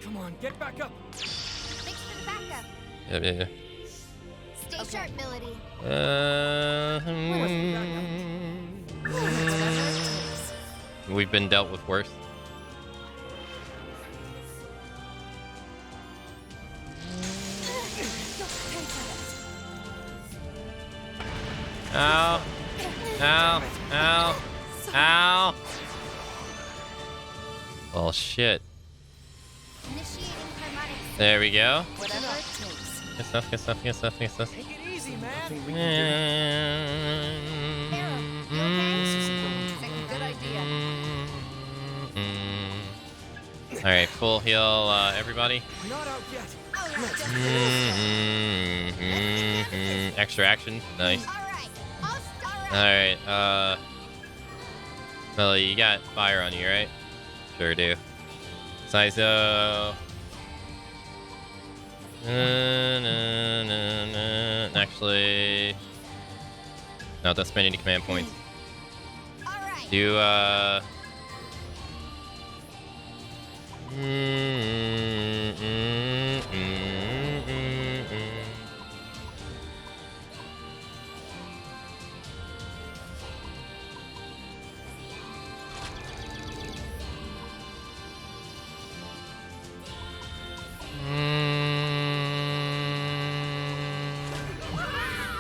Come on, get back up. Thanks for the backup. Yeah. Stay sharp, Melody. We've been dealt with worse. Ow. Ow. Ow. Ow. Oh, shit. Initiating harmonic. There we go. Whatever it takes. Good stuff, good stuff, good stuff, good stuff. Take it easy, man. Good idea. Alright, full heal, everybody. Not out yet. Extra action, nice. Alright, Melly, you got fire on you, right? Sure do. Sizo. Actually, no, don't spend any command points. Do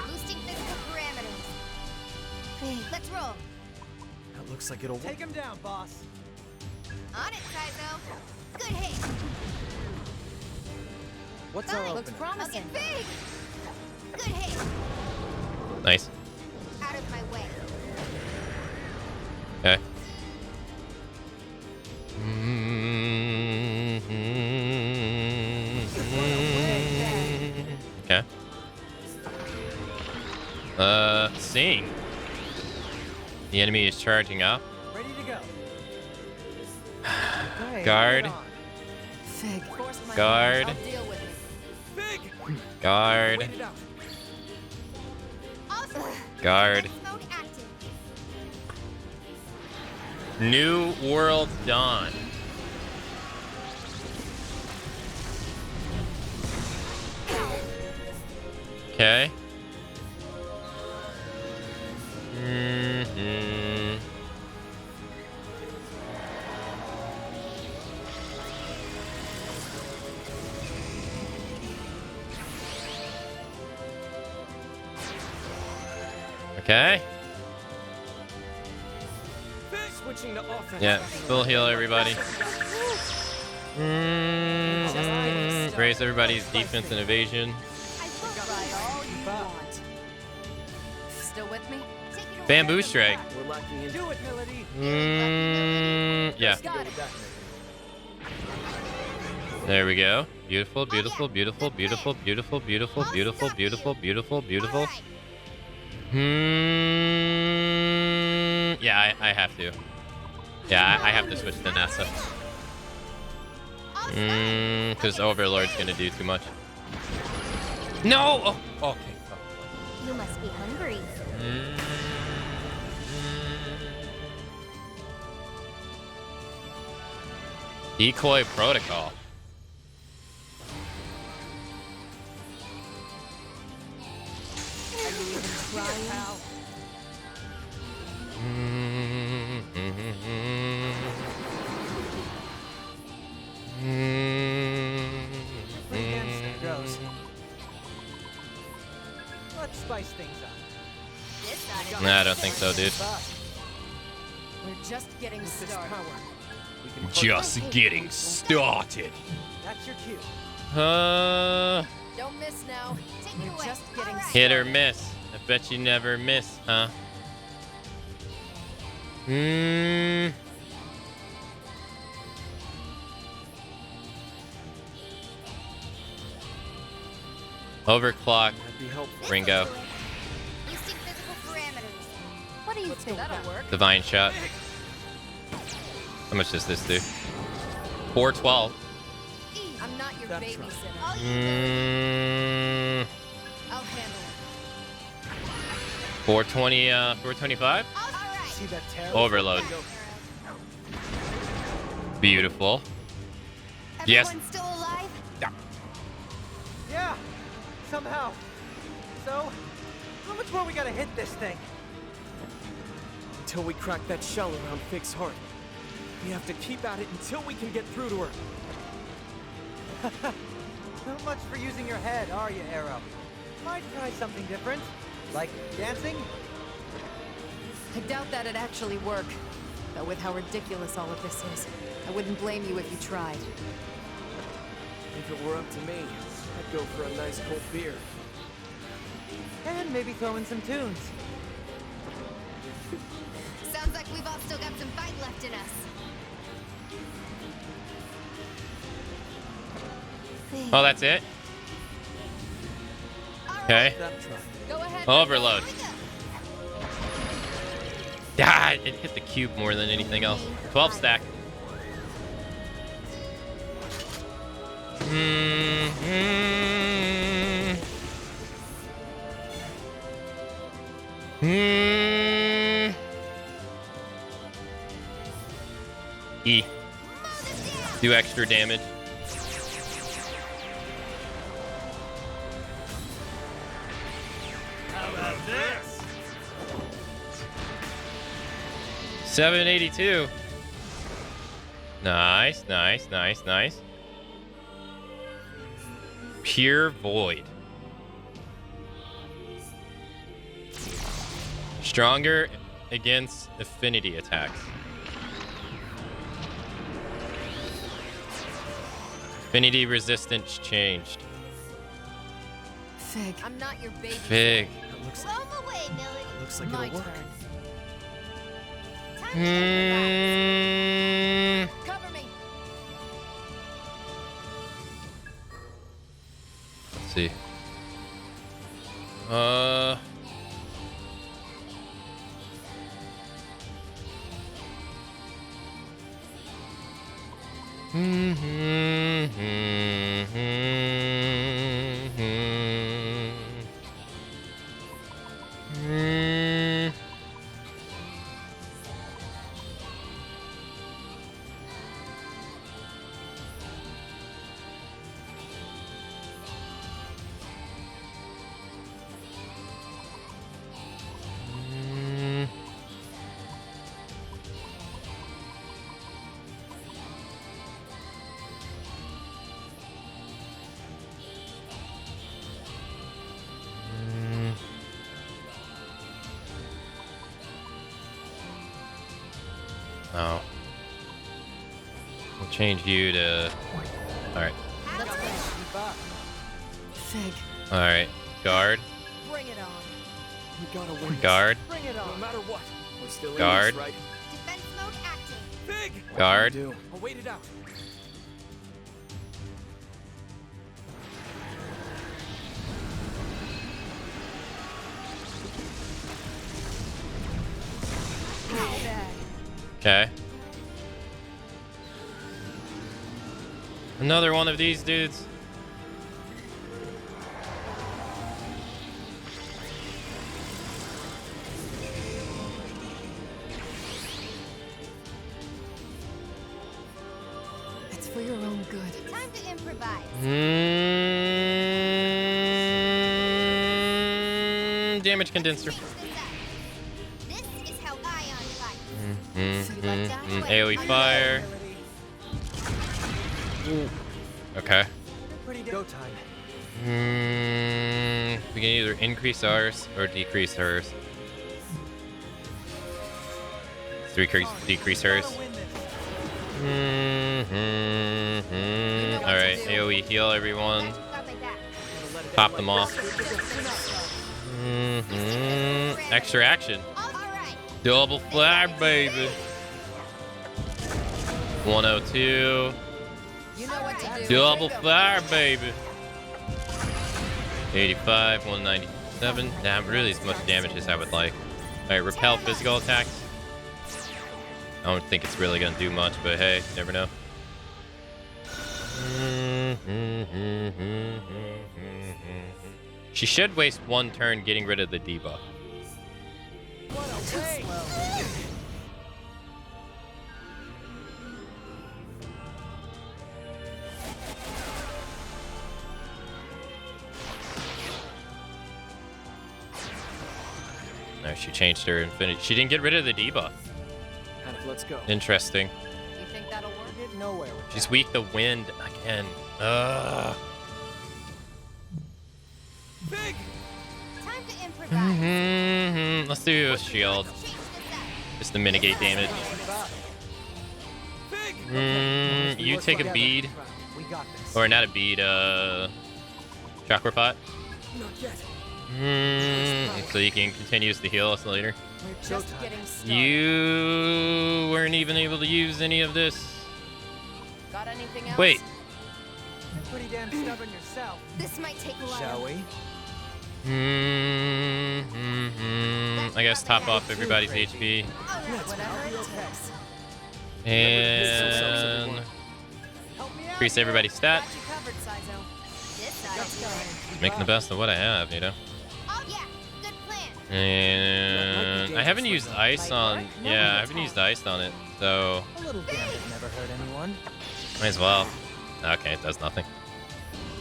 Boosting physical parameters. Let's roll. That looks like it'll work. Take him down, boss. On it, Sizo. Good hit. What's our Looks opening? promising. Big. Good hit. nice. Out of my way. Okay. Okay. Seeing. The enemy is charging up. Ready to go. Okay, Guard. get on. Fig. Force my Guard. hand. I'll deal with it. Fig! Guard. Wait it out. Guard. Mode active. New World Dawn. Okay. Okay. Switching to offense. Yeah, full heal everybody. Raise everybody's defense and evasion. Still with me? Bamboo strike. We're locking in. Do it, Melody. Yeah. Got it. There we go. Beautiful, beautiful, beautiful, beautiful, beautiful, beautiful, beautiful, beautiful, beautiful, beautiful. Yeah, I have to. Yeah, I have to switch to NASA. Because Overlord's gonna do too much. No! Oh, okay. You must be hungry. Decoy protocol. spice things up. Nah, I don't think so, dude. We're just getting started. Just getting started. That's your cue. Don't miss now. We're just getting started. Hit or miss. I bet you never miss, huh? Overclock. Ringo. Boosting physical parameters. What do you think? That'll work. Divine shot. How much does this do? 412. I'm not your babysitter. I'll handle it. 420, 425? See that terror? Overload. Beautiful. Yes. Everyone still alive? Yeah, somehow. So, how much more we gotta hit this thing? Until we crack that shell around Fig's heart. We have to keep at it until we can get through to her. Not much for using your head, are you, Arrow? Might try something different, like dancing? I doubt that'd actually work. Though with how ridiculous all of this is, I wouldn't blame you if you tried. If it were up to me, I'd go for a nice cold beer. And maybe throw in some tunes. Sounds like we've all still got some fight left in us. Oh, that's it? Okay. Go ahead. Overload. Ah, it hit the cube more than anything else. 12 stack. E. Do extra damage. How about this? 782. Nice, nice, nice, nice. Pure void. Stronger against affinity attacks. Affinity resistance changed. Fig. I'm not your baby. Fig. That looks Blow 'em away, Millie. looks like My it'll work. turn. Hmm. Cover me. Let's see. Oh. We'll change you to... Alright. Let's go. Fig. Alright. Guard. Bring it on. We gotta win this. Guard. Bring it No on. matter what, we're still Guard. in this, right? Defense mode active. Fig! Guard. Do. I'll wait it out. Okay. Another one of these dudes. It's for your own good. Time to improvise. Damage condenser. This is how Ion fights. AoE fire. Ooh. Okay. Pretty go time. We can either increase ours or decrease hers. Decrease hers. Alright, AoE heal everyone. Pop them off. Extra action. Double flare, baby. 102. Double flare, baby. 85, 197. Damn, really as much damage as I would like. Alright, repel physical attacks. I don't think it's really gonna do much, but hey, you never know. She should waste one turn getting rid of the debuff. No, she changed her infinity. She didn't get rid of the debuff. Let's go. Interesting. You think that'll work? Get nowhere with She's weak to wind again. Ugh. Time to improvise. Let's do a shield. Just to mitigate damage. You take a bead. Or not a bead, chakra pot. So you can continuously heal us later. You weren't even able to use any of this. Got anything else? Wait. You're pretty damn stubborn yourself. This might take a while. Shall we? I guess top off everybody's HP. Whatever it takes. And increase everybody's stat. Got you covered, Saizo. Just making the best of what I have, you know. Oh yeah, good plan. And I haven't used ice on. Yeah, I haven't used ice on it, so A little damage never hurt anyone. might as well. Okay, it does nothing.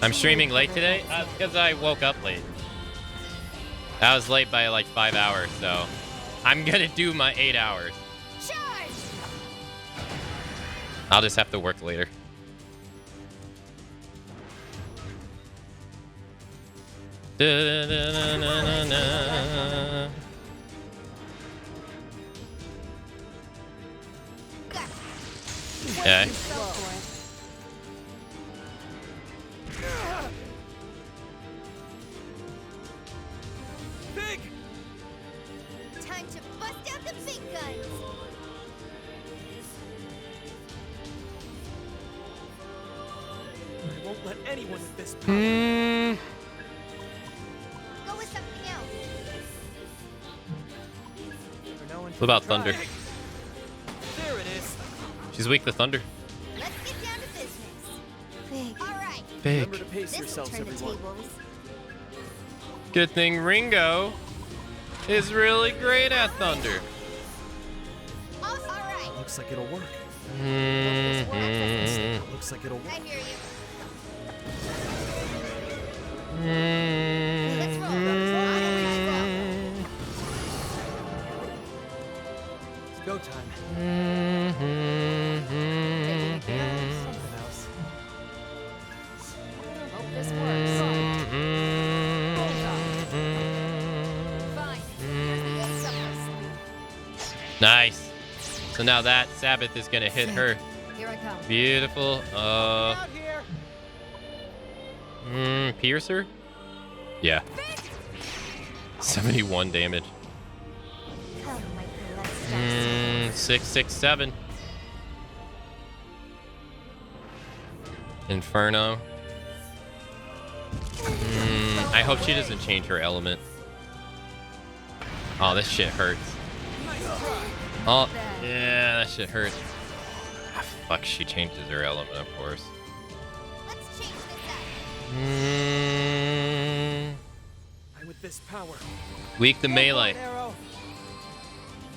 I'm streaming late today because I woke up late. I was late by like 5 hours, so I'm gonna do my 8 hours. Charge! I'll just have to work later. Da-da-da-da-da-da. Okay. Big! Time to bust out the big guns! I won't let anyone with this Go with something else. What about thunder? There it is. She's weak to thunder. Let's get down to business. Big. All right. Big. Remember to pace This will yourselves, turn the everyone. tables. Good thing Ringo is really great at thunder. All right. Looks like it'll work. Mm-hmm. Looks like it'll work. I hear you. Mm-hmm. Let's roll. It's go time. Something else. Hope this works. Fine. Nice. So now that Sabbath is gonna hit her. Here I come. Beautiful. Out here. Piercer? Yeah. 71 damage. Oh, might be less 667. Inferno. I hope she doesn't change her element. Oh, this shit hurts. Oh, yeah, that shit hurts. Ah, fuck, she changes her element, of course. Let's change this up. With this power. Weak to melee. Arrow.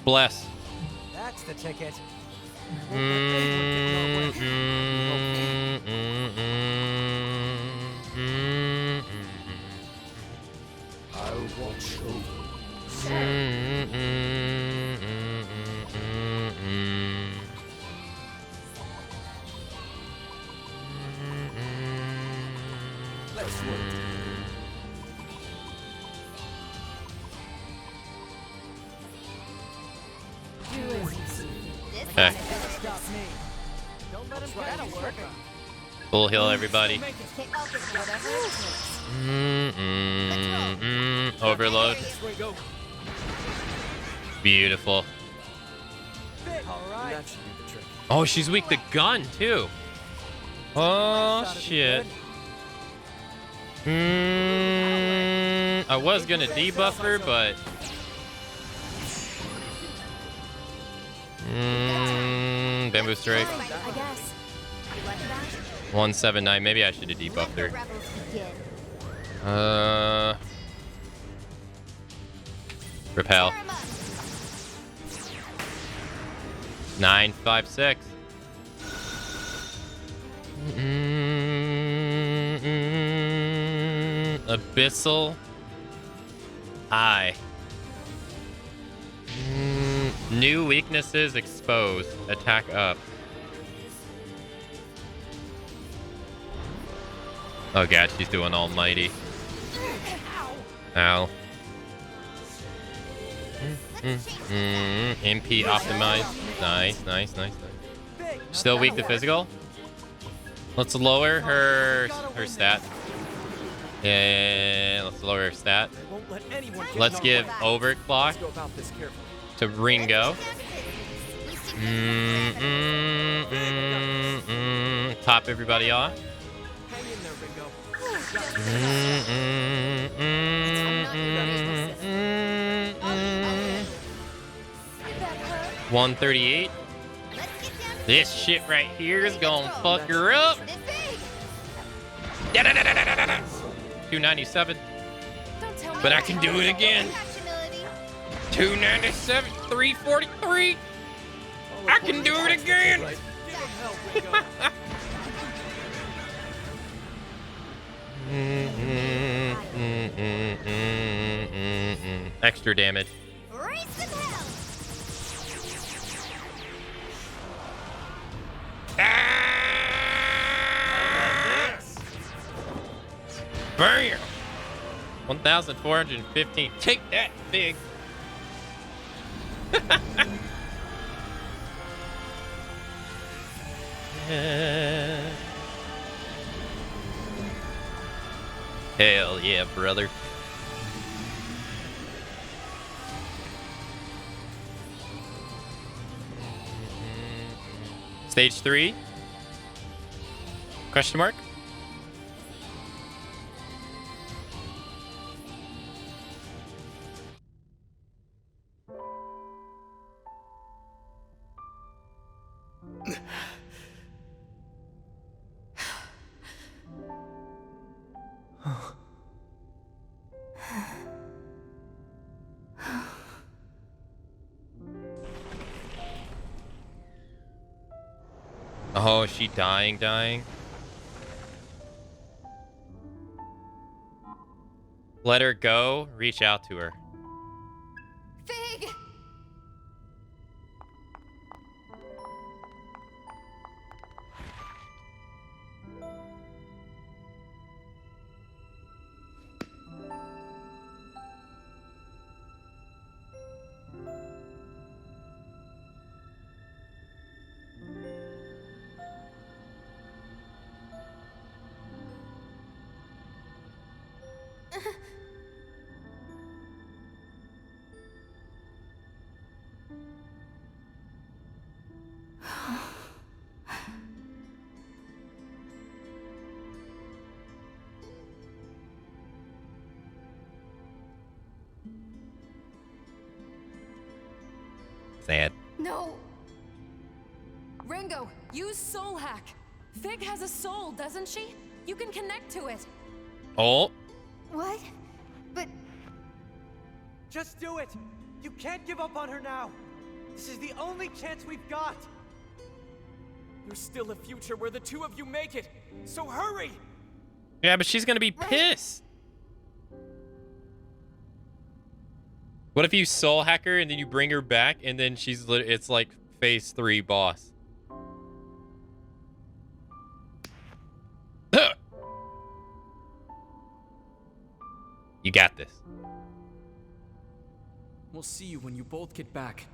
Bless. That's the ticket. I'll watch over. Let's work. Okay. Full heal, everybody. Overload. Beautiful. Oh, she's weak to gun, too. Oh, shit. I was gonna debuff her, but... Bamboo Strike. 179. Maybe I should have debuffed her. Repel. 956. Abyssal Eye. New weaknesses exposed. Attack up. Oh god, she's doing almighty. Ow. MP optimized. Nice, nice, nice, nice. Still weak to physical. Let's lower her stat. Yeah, let's lower her stat. Let's give Overclock to Ringo. Top everybody off. 138. This shit right here is gonna fuck her up. 297. But I can do it again. 297. 343. I can do it again. Extra damage. Bam! 1,415. Take that, big. Hell yeah, brother. Stage 3? Question mark? Oh, is she dying? Let her go. Reach out to her. Fig! Sad. No! Ringo, use soul hack. Fig has a soul, doesn't she? You can connect to it. Oh. What? But... Just do it! You can't give up on her now! This is the only chance we've got! There's still a future where the two of you make it, so hurry! Yeah, but she's gonna be pissed. What if you soul hack her and then you bring her back and then it's like phase 3 boss? You got this. We'll see you when you both get back.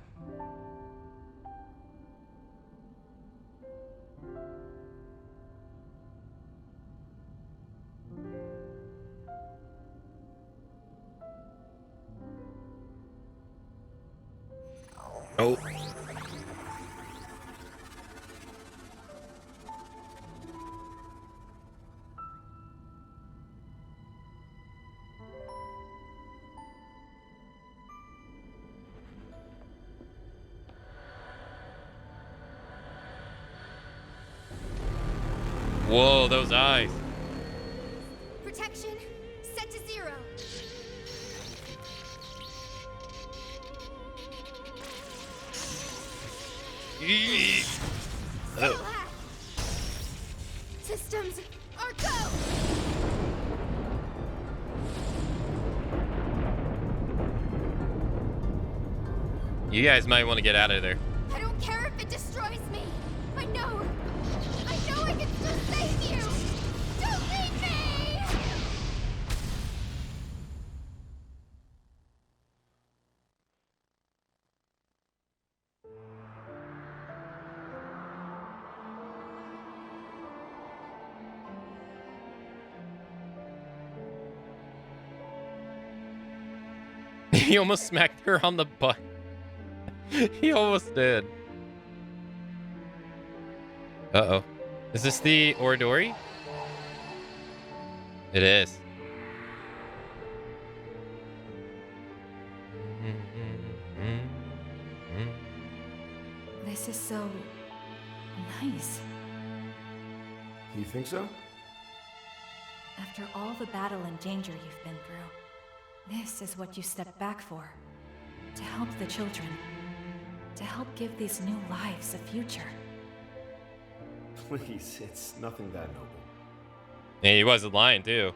Oh. Whoa, those eyes. Protection set to 0. Oh. Systems are go. You guys might want to get out of there. I don't care if it destroys me. I know I can still save you. Don't leave me. He almost smacked her on the butt. He almost did. Uh-oh. Is this the Oridori? It is. This is so nice. You think so? After all the battle and danger you've been through, this is what you stepped back for. To help the children. To help give these new lives a future. Please, it's nothing that noble. Yeah, he wasn't lying, too.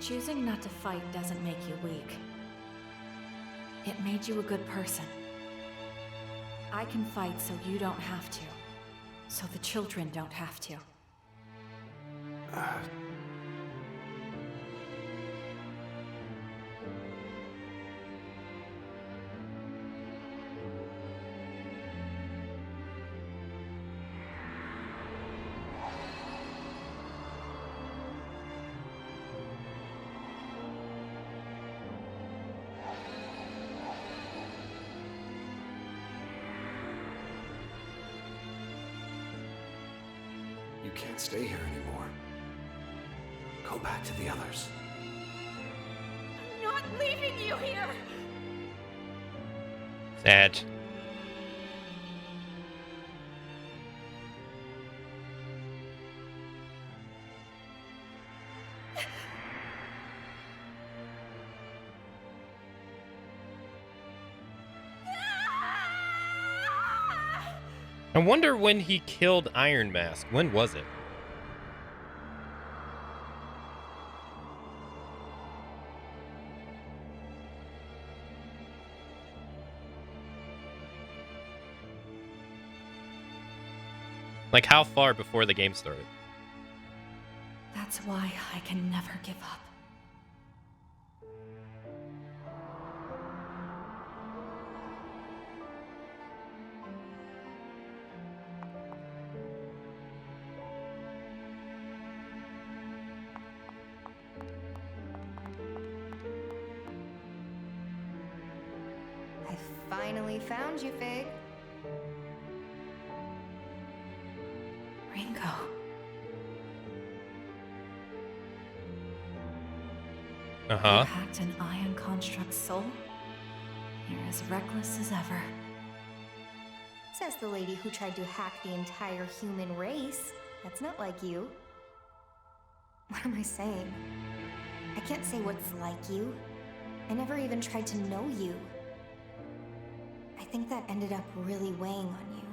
Choosing not to fight doesn't make you weak. It made you a good person. I can fight so you don't have to. So the children don't have to. You can't stay here anymore. Go back to the others. I'm not leaving you here. Sad. I wonder when he killed Iron Mask. When was it? Like, how far before the game started? That's why I can never give up. I finally found you, Fig. Ringo. Uh-huh. You hacked an ion construct's soul? You're as reckless as ever. Says the lady who tried to hack the entire human race. That's not like you. What am I saying? I can't say what's like you. I never even tried to know you. I think that ended up really weighing on you.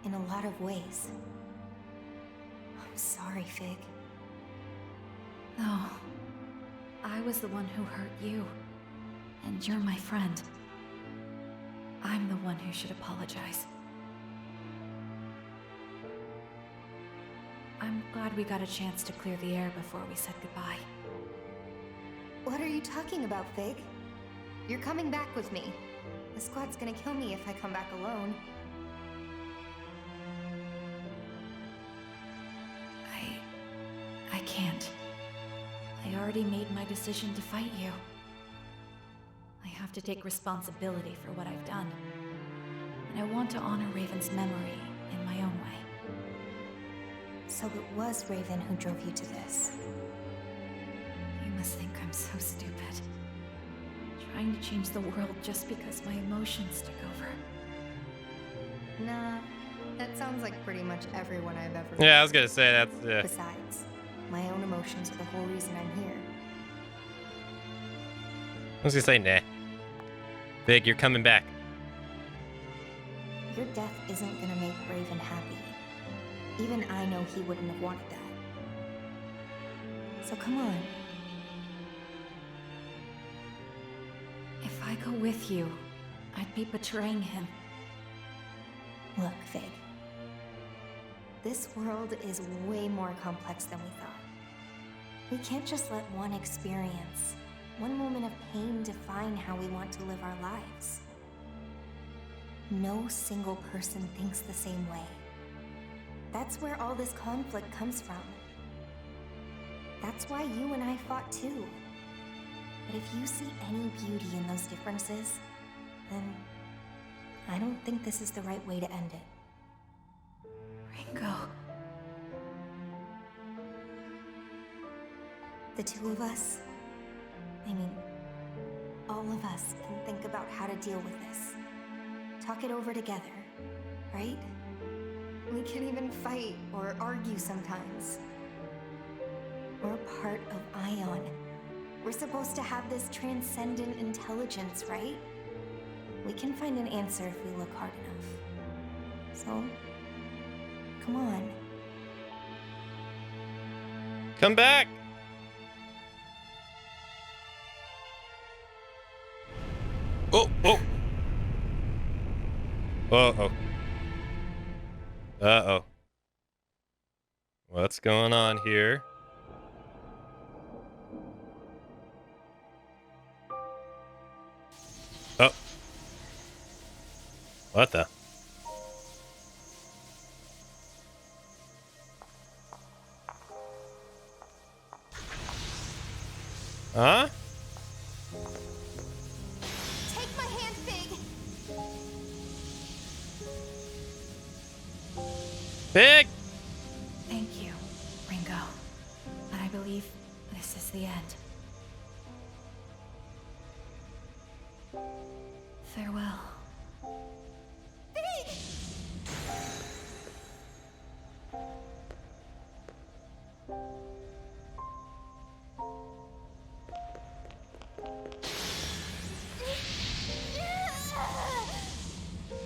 In a lot of ways. I'm sorry, Fig. No. I was the one who hurt you. And you're my friend. I'm the one who should apologize. I'm glad we got a chance to clear the air before we said goodbye. What are you talking about, Fig? You're coming back with me. The squad's gonna kill me if I come back alone. I can't. I already made my decision to fight you. I have to take responsibility for what I've done. And I want to honor Raven's memory in my own way. So it was Raven who drove you to this. You must think I'm so stupid. Trying to change the world just because my emotions took over. Nah, that sounds like pretty much everyone I've ever met. Yeah, I was gonna say that's. Yeah. Besides, my own emotions are the whole reason I'm here. I was gonna say, nah. Big, you're coming back. Your death isn't gonna make Raven happy. Even I know he wouldn't have wanted that. So come on. If I go with you, I'd be betraying him. Look, Fig. This world is way more complex than we thought. We can't just let one experience, one moment of pain define how we want to live our lives. No single person thinks the same way. That's where all this conflict comes from. That's why you and I fought too. But if you see any beauty in those differences, then I don't think this is the right way to end it. Ringo. The two of us, I mean, all of us can think about how to deal with this. Talk it over together, right? We can even fight or argue sometimes. We're part of Ion. We're supposed to have this transcendent intelligence, right? We can find an answer if we look hard enough. So, come on. Come back! Oh, oh! Uh-oh. Uh-oh. What's going on here? Oh. What the? Huh? Take my hand, Fig. Big! Thank you, Ringo. But I believe this is the end. Farewell. Fig!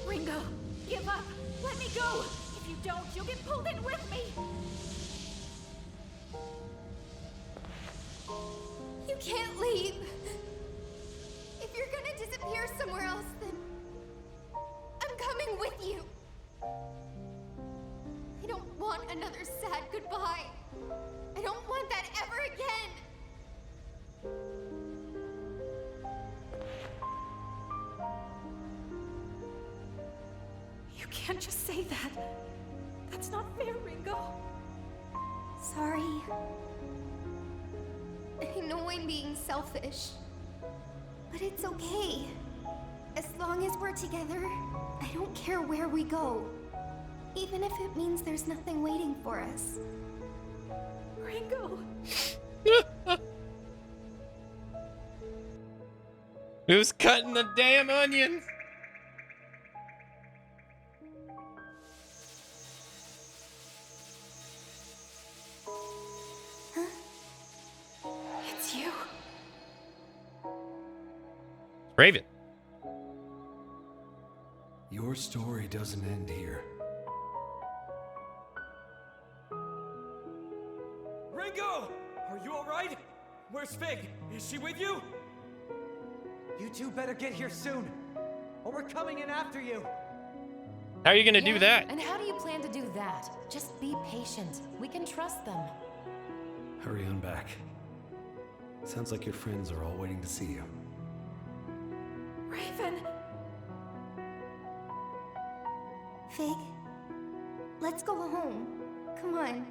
Ringo, give up. Let me go. If you don't, you'll get pulled in with me. You can't leave. If you're gonna disappear somewhere else, then I'm coming with you. I don't want another sad goodbye. I don't want that ever again. You can't just say that. That's not fair, Ringo. Sorry. I know I'm being selfish, but it's okay. As long as we're together, I don't care where we go. Even if it means there's nothing waiting for us. Ringo! Who's cutting the damn onions? It's you. Raven. Your story doesn't end here. Ringo! Are you alright? Where's Fig? Is she with you? You two better get here soon, or we're coming in after you. How are you gonna do Yeah? that? And how do you plan to do that? Just be patient. We can trust them. Hurry on back. Sounds like your friends are all waiting to see you. Raven! Fig, let's go home. Come on.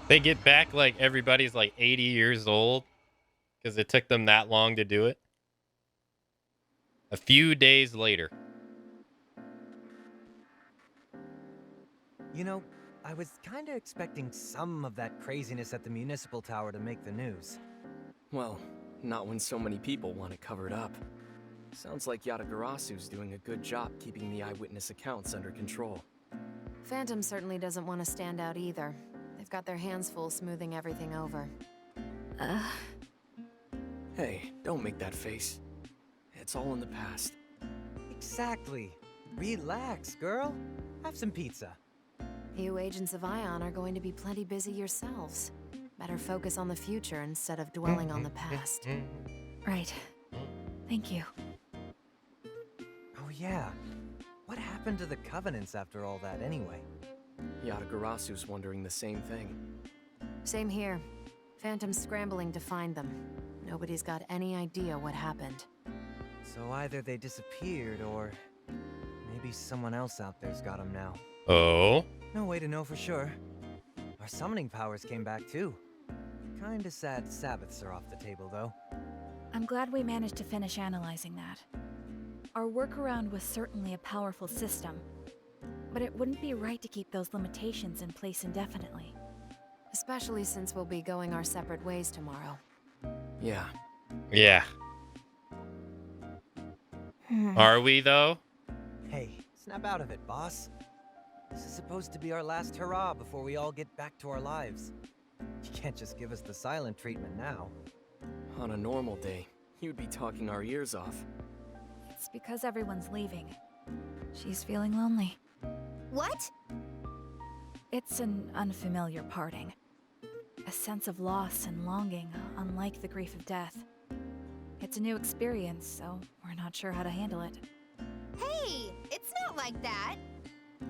They get back like everybody's like 80 years old because it took them that long to do it. A few days later. You know, I was kinda expecting some of that craziness at the municipal tower to make the news. Well, not when so many people want it covered up. Sounds like Yatagarasu's doing a good job keeping the eyewitness accounts under control. Phantom certainly doesn't want to stand out either. They've got their hands full smoothing everything over. Hey, don't make that face. It's all in the past. Exactly. Relax, girl. Have some pizza. You agents of Ion are going to be plenty busy yourselves. Better focus on the future instead of dwelling on the past. Right. Thank you. Oh yeah. What happened to the Covenants after all that anyway? Yatagarasu's wondering the same thing. Same here. Phantom's scrambling to find them. Nobody's got any idea what happened. So either they disappeared or maybe someone else out there's got them now. Oh? No way to know for sure. Our summoning powers came back too. Kinda sad Sabbaths are off the table though. I'm glad we managed to finish analyzing that. Our workaround was certainly a powerful system, but it wouldn't be right to keep those limitations in place indefinitely. Especially since we'll be going our separate ways tomorrow. Yeah. Yeah. Are we though? Hey, snap out of it, boss. This is supposed to be our last hurrah before we all get back to our lives. You can't just give us the silent treatment now. On a normal day, you'd be talking our ears off. It's because everyone's leaving. She's feeling lonely. What? It's an unfamiliar parting. A sense of loss and longing, unlike the grief of death. It's a new experience, so we're not sure how to handle it. Hey, it's not like that.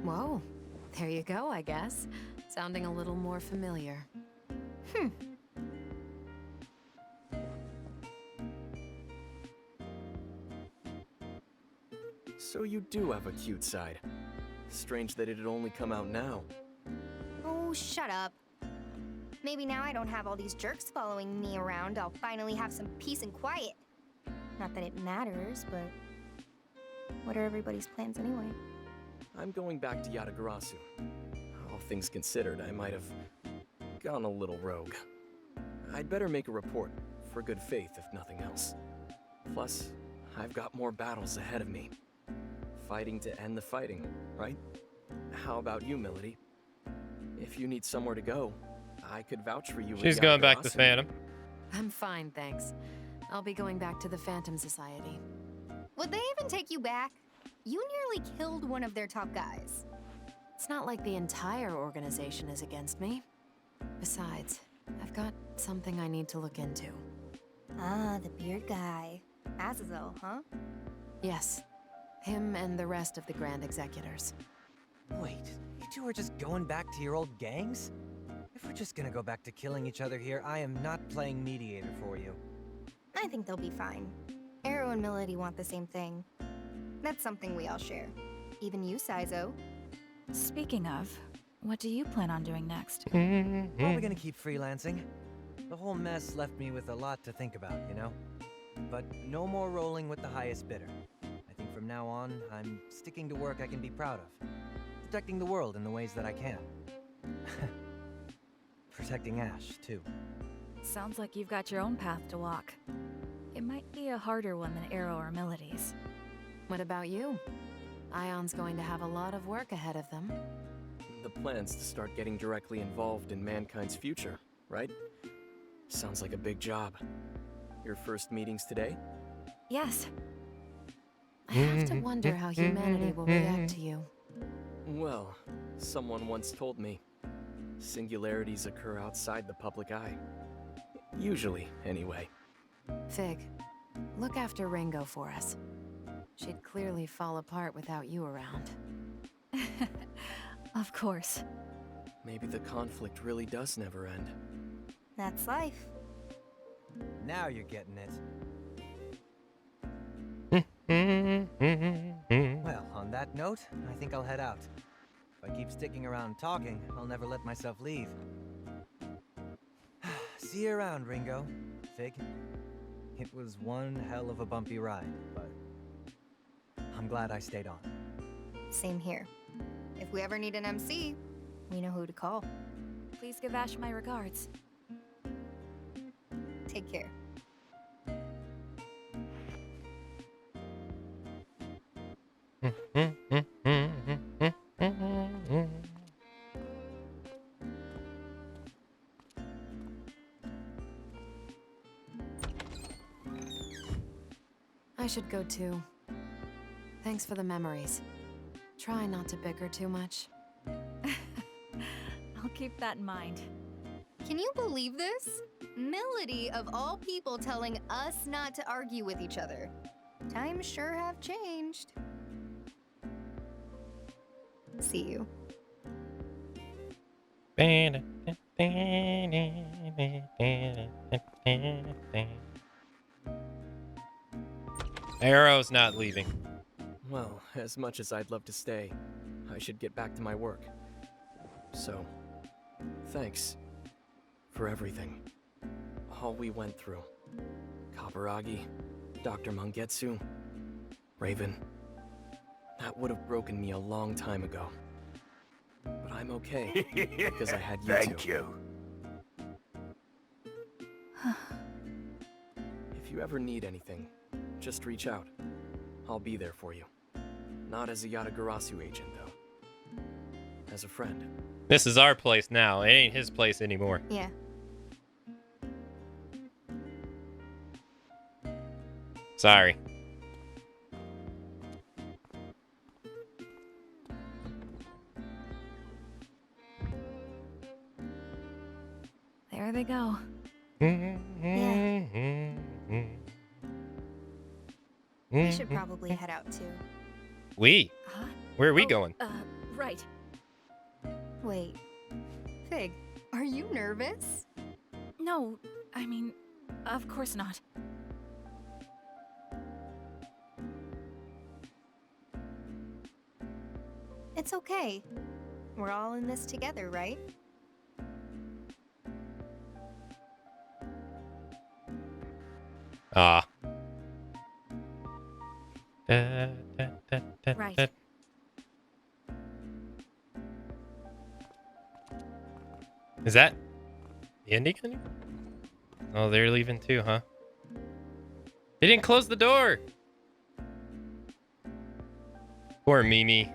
Whoa. There you go, I guess. Sounding a little more familiar. So you do have a cute side. Strange that it'd only come out now. Oh, shut up. Maybe now I don't have all these jerks following me around, I'll finally have some peace and quiet. Not that it matters, but what are everybody's plans anyway? I'm going back to Yatagarasu. All things considered, I might have gone a little rogue. I'd better make a report, for good faith if nothing else. Plus, I've got more battles ahead of me. Fighting to end the fighting, right? How about you, Milady? If you need somewhere to go, I could vouch for you. She's going back to Phantom. I'm fine, thanks. I'll be going back to the Phantom Society. Would they even take you back? You nearly killed one of their top guys. It's not like the entire organization is against me. Besides, I've got something I need to look into. Ah, the beard guy. Azazel, huh? Yes. Him and the rest of the Grand Executors. Wait, you two are just going back to your old gangs? If we're just gonna go back to killing each other here, I am not playing mediator for you. I think they'll be fine. Arrow and Milady want the same thing. That's something we all share. Even you, Saizo. Speaking of, what do you plan on doing next? Probably gonna keep freelancing. The whole mess left me with a lot to think about, you know? But no more rolling with the highest bidder. I think from now on, I'm sticking to work I can be proud of. Protecting the world in the ways that I can. Protecting Ash, too. Sounds like you've got your own path to walk. It might be a harder one than Arrow or Melody's. What about you? Ion's going to have a lot of work ahead of them. The plan's to start getting directly involved in mankind's future, right? Sounds like a big job. Your first meetings today? Yes. I have to wonder how humanity will react to you. Well, someone once told me, singularities occur outside the public eye. Usually, anyway. Fig, look after Ringo for us. She'd clearly fall apart without you around. Of course. Maybe the conflict really does never end. That's life. Now you're getting it. Well, on that note, I think I'll head out. If I keep sticking around talking, I'll never let myself leave. See you around, Ringo. Fig. It was one hell of a bumpy ride, but I'm glad I stayed on. Same here. If we ever need an MC, we know who to call. Please give Ash my regards. Take care. I should go too. Thanks for the memories. Try not to bicker too much. I'll keep that in mind. Can you believe this? Melody, of all people, telling us not to argue with each other. Times sure have changed. See you. Arrow's not leaving. Well, as much as I'd love to stay, I should get back to my work. So, thanks for everything. All we went through. Kaburagi, Dr. Mangetsu, Raven. That would have broken me a long time ago. But I'm okay, because I had you Thank two. you. If you ever need anything, just reach out. I'll be there for you. Not as a Yatagarasu agent, though. As a friend. This is our place now. It ain't his place anymore. Yeah. Sorry. There they go. We should probably head out too. We? Huh? Where are we going? Right. Wait. Fig, are you nervous? No, I mean, of course not. It's okay. We're all in this together, right? Ah. Right. Is that the ending? Oh, they're leaving too, huh? They didn't close the door. Poor Mimi.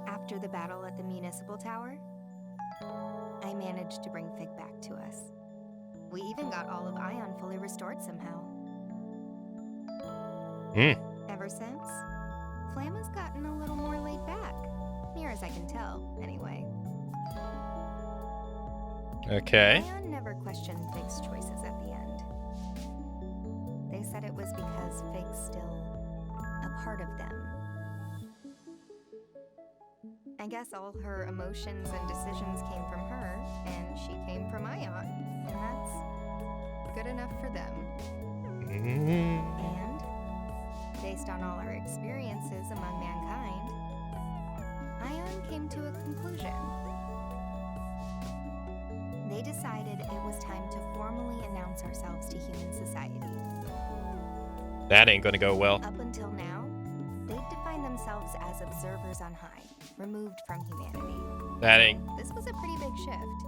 After the battle at the municipal tower, I managed to bring Fig back to us. We even got all of Ion fully restored somehow. Ever since, Flamma's gotten a little more laid back. Near as I can tell, anyway. Okay. Ion never questioned Fig's choices at the end. They said it was because Fig's still a part of them. I guess all her emotions and decisions came from her, and she came from Ion, and that's good enough for them. And, based on all our experiences among mankind, Ion came to a conclusion. They decided it was time to formally announce ourselves to human society. That ain't gonna go well. Up until now, they'd defined themselves as observers on high, removed from humanity. That ain't. This was a pretty big shift.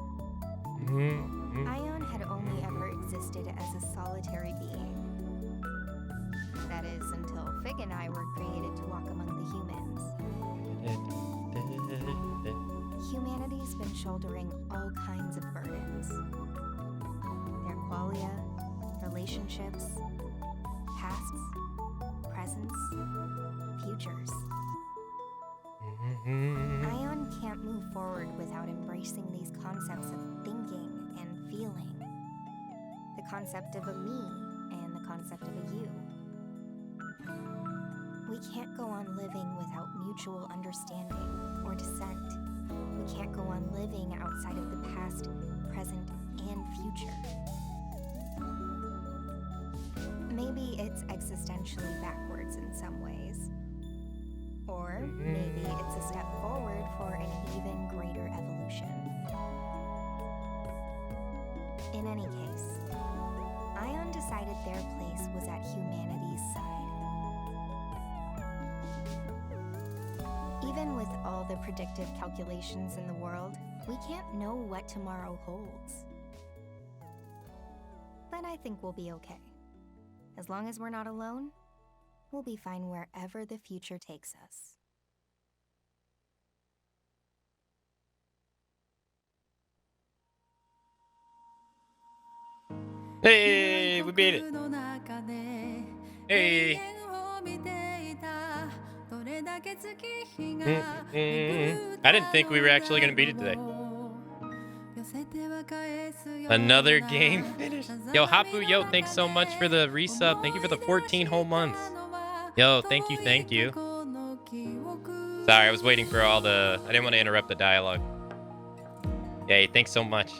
Ion had only ever existed as a solitary being. That is, until Fig and I were created to walk among the humans. Humanity's been shouldering all kinds of burdens. Their qualia, relationships, pasts, presents, futures. Ion can't move forward without embracing these concepts of thinking and feeling. The concept of a me and the concept of a you. We can't go on living without mutual understanding or dissent. We can't go on living outside of the past, present, and future. Maybe it's existentially backwards in some ways. Or maybe it's a step forward for an even greater evolution. In any case, Ion decided their place was at humanity's side. Even with all the predictive calculations in the world, we can't know what tomorrow holds. But I think we'll be okay. As long as we're not alone, we'll be fine wherever the future takes us. Hey, we beat it. Hey. I didn't think we were actually going to beat it today. Another game finished. Yo, Hapu, yo, thanks so much for the resub. Thank you for the 14 whole months. Yo, thank you, thank you. Sorry, I was waiting for all the... I didn't want to interrupt the dialogue. Hey, thanks so much.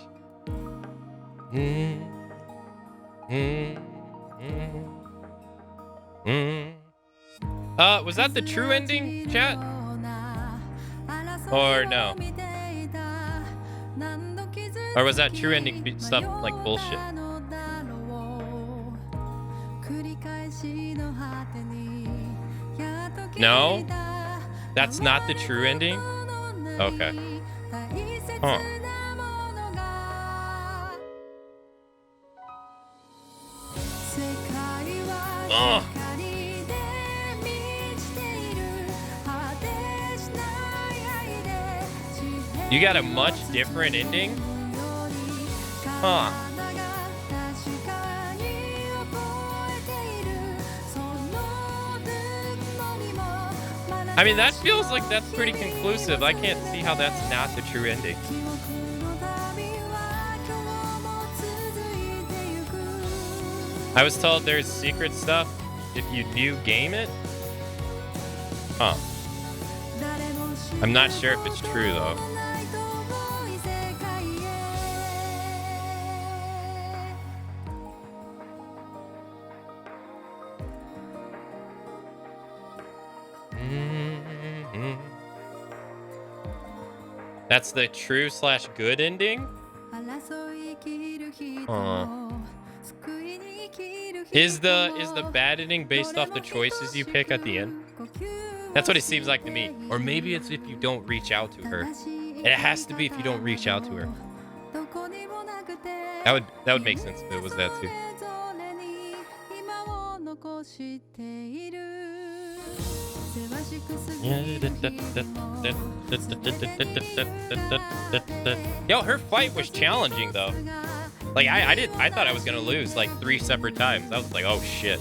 Was that the true ending, chat? Or no? Or was that true ending stuff like bullshit? No? That's not the true ending? Okay. Huh. Oh. You got a much different ending? Huh. I mean, that feels like that's pretty conclusive. I can't see how that's not the true ending. I was told there's secret stuff if you new game it. Huh. I'm not sure if it's true, though. That's the true / good ending? Is the bad ending based off the choices you pick at the end? That's what it seems like to me. Or maybe it's if you don't reach out to her. It has to be if you don't reach out to her. That would make sense if it was that too. Yo, her fight was challenging though. Like I thought I was gonna lose like 3 separate times. I was like, oh shit.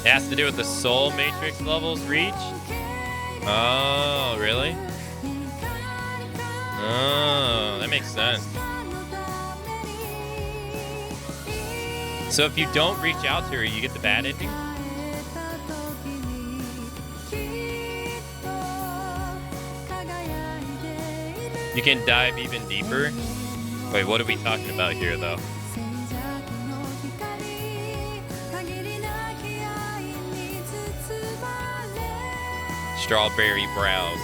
It has to do with the Soul Matrix levels reach? Oh, really? Oh, that makes sense. So if you don't reach out to her, you get the bad ending? You can dive even deeper? Wait, what are we talking about here, though? Strawberry brows.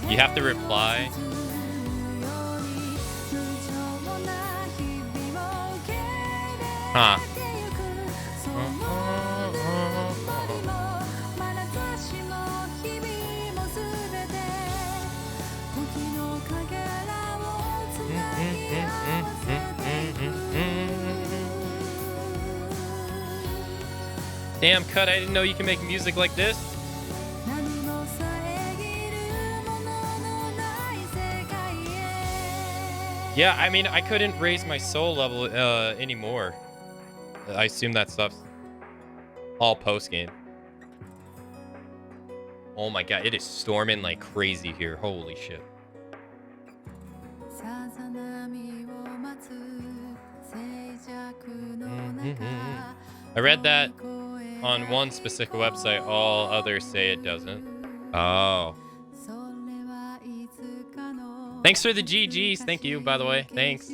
You have to reply. Huh. Damn, Cut, I didn't know you can make music like this. Yeah, I mean, I couldn't raise my soul level anymore. I assume that stuff's all post-game. Oh my god, it is storming like crazy here. Holy shit. I read that on one specific website. All others say it doesn't. Oh. Thanks for the GGs. Thank you, by the way. Thanks.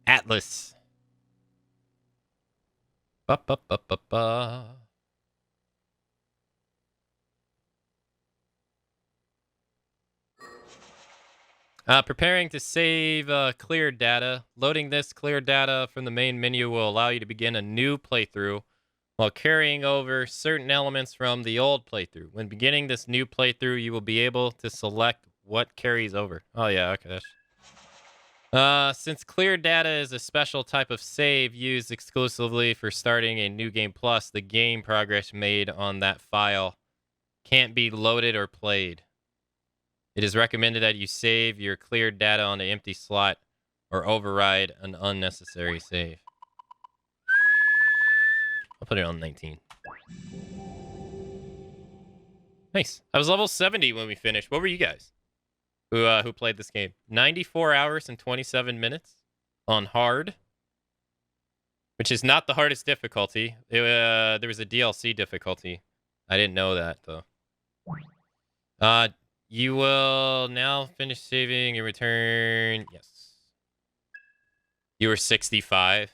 Atlus. Ba, ba, ba, ba, ba. Preparing to save clear data. Loading this clear data from the main menu will allow you to begin a new playthrough while carrying over certain elements from the old playthrough. When beginning this new playthrough, you will be able to select what carries over. Oh yeah, okay. Since clear data is a special type of save used exclusively for starting a new game plus, the game progress made on that file can't be loaded or played. It is recommended that you save your cleared data on an empty slot or override an unnecessary save. I'll put it on 19. Nice. I was level 70 when we finished. What were you guys? Who played this game? 94 hours and 27 minutes on hard, which is not the hardest difficulty. There was a DLC difficulty. I didn't know that though. You will now finish saving and return. Yes. You were 65.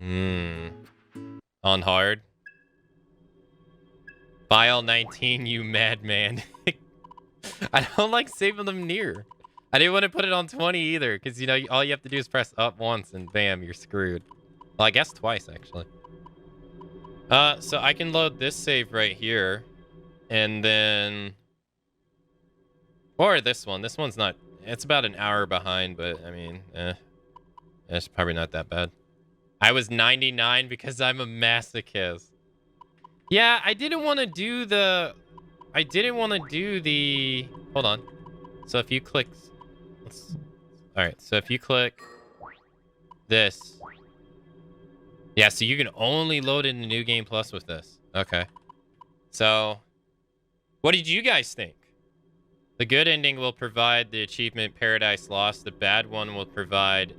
On hard. File 19, you madman. I don't like saving them near. I didn't want to put it on 20 either, because, you know, all you have to do is press up once and bam, you're screwed. Well, I guess twice, actually. So I can load this save right here. And then... Or this one. This one's not... It's about an hour behind, but, I mean, it's probably not that bad. I was 99 because I'm a masochist. Yeah, I didn't want to do the... Hold on. So if you click... Alright, so if you click this... Yeah, so you can only load in the New Game Plus with this. Okay. So, what did you guys think? The good ending will provide the achievement Paradise Lost. The bad one will provide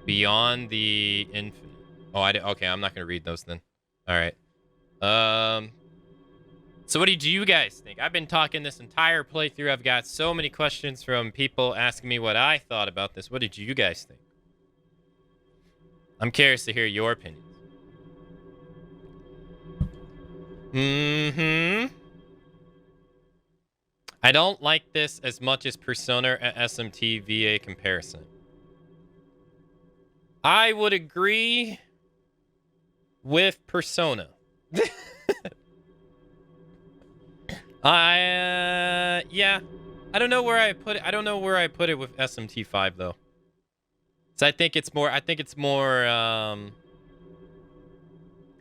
Beyond the Infinite. Oh, okay, I'm not going to read those then. Alright. So what did you guys think? I've been talking this entire playthrough. I've got so many questions from people asking me what I thought about this. What did you guys think? I'm curious to hear your opinions. I don't like this as much as Persona at SMT VA comparison. I would agree with Persona. Yeah. I don't know where I put it. I don't know where I put it with SMT5 though. So I think it's more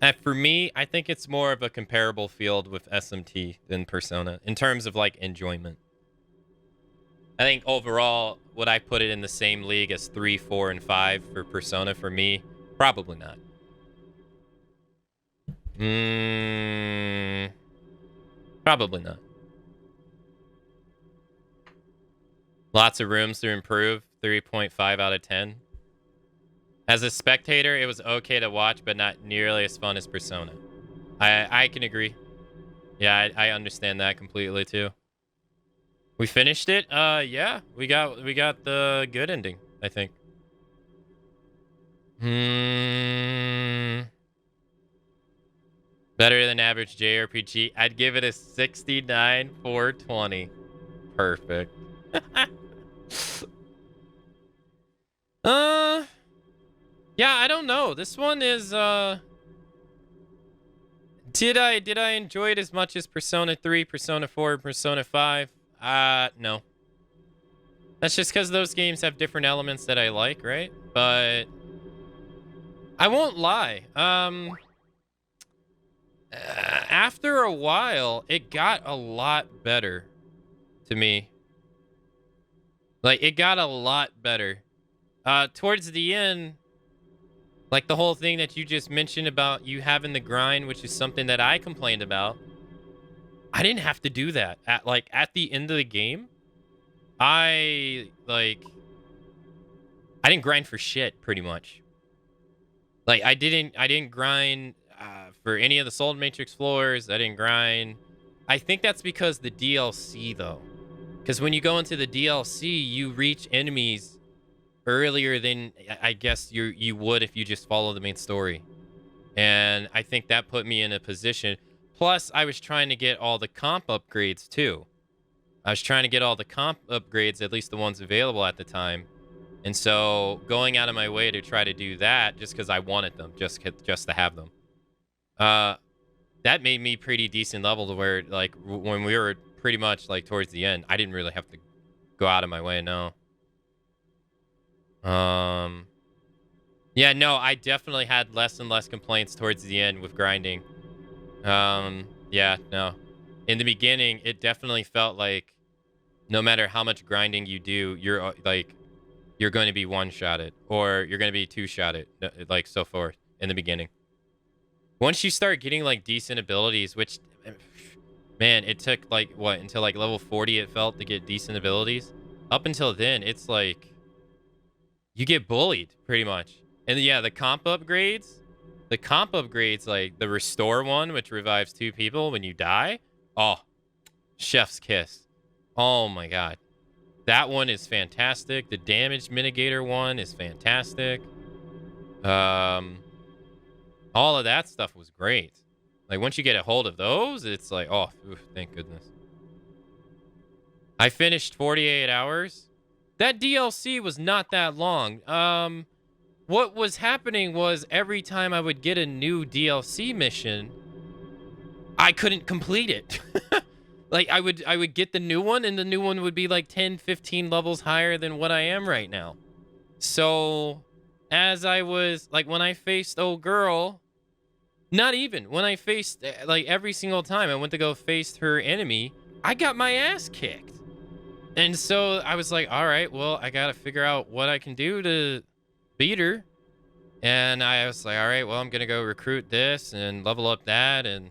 and for me, I think it's more of a comparable field with SMT than Persona in terms of like enjoyment. I think overall, would I put it in the same league as 3, 4, and 5 for Persona for me? Probably not. Probably not. Lots of rooms to improve. 3.5 out of 10. As a spectator, it was okay to watch, but not nearly as fun as Persona. I can agree. Yeah, I understand that completely too. We finished it. Yeah, we got the good ending, I think. Better than average JRPG. I'd give it a 69 420. Perfect. Yeah, I don't know. This one is did I enjoy it as much as Persona 3, Persona 4, Persona 5? No. That's just because those games have different elements that I like, right? But I won't lie. After a while, it got a lot better to me. Like, it got a lot better. Towards the end, like the whole thing that you just mentioned about you having the grind, which is something that I complained about. I didn't have to do that. At the end of the game, I didn't grind for shit, pretty much. Like, I didn't grind for any of the Soul Matrix floors. I didn't grind. I think that's because the DLC, though. Because when you go into the DLC, you reach enemies earlier than I guess you would if you just follow the main story. And I think that put me in a position. Plus, I was trying to get all the comp upgrades, too. I was trying to get all the comp upgrades, at least the ones available at the time. And so going out of my way to try to do that just because I wanted them, just to have them. That made me pretty decent level to where, like, when we were pretty much, like, towards the end, I didn't really have to go out of my way, no. Yeah, no, I definitely had less and less complaints towards the end with grinding. Yeah, no. In the beginning, it definitely felt like no matter how much grinding you do, you're going to be one-shotted or you're going to be two-shotted, like so forth in the beginning. Once you start getting like decent abilities, which, man, it took like what, until like level 40 it felt to get decent abilities. Up until then, it's like you get bullied pretty much. And yeah, the comp upgrades, like the restore one, which revives 2 people when you die. Oh, chef's kiss. Oh my God. That one is fantastic. The damage mitigator one is fantastic. All of that stuff was great. Like, once you get a hold of those, it's like, oh, oof, thank goodness. I finished 48 hours. That DLC was not that long. What was happening was every time I would get a new DLC mission, I couldn't complete it. Like, I would get the new one, and the new one would be like 10, 15 levels higher than what I am right now. So, as I was, like, when I faced old girl, not even. When I faced, like, every single time I went to go face her enemy, I got my ass kicked. And so I was like, all right, well, I got to figure out what I can do to beat her. And I was like, all right, well, I'm going to go recruit this and level up that and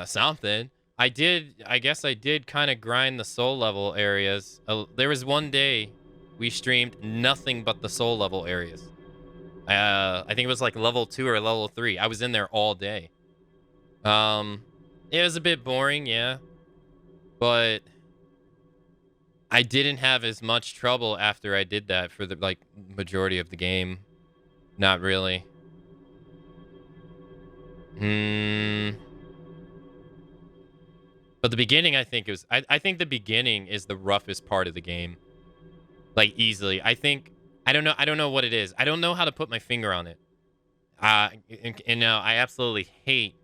something. I guess I did kind of grind the soul level areas. There was one day we streamed nothing but the soul level areas. I think it was like level 2 or level 3. I was in there all day. It was a bit boring, yeah. But I didn't have as much trouble after I did that for the like majority of the game. Not really. But the beginning, I think, I think the beginning is the roughest part of the game. Like, easily. I don't know what it is. I don't know how to put my finger on it. And now I absolutely hate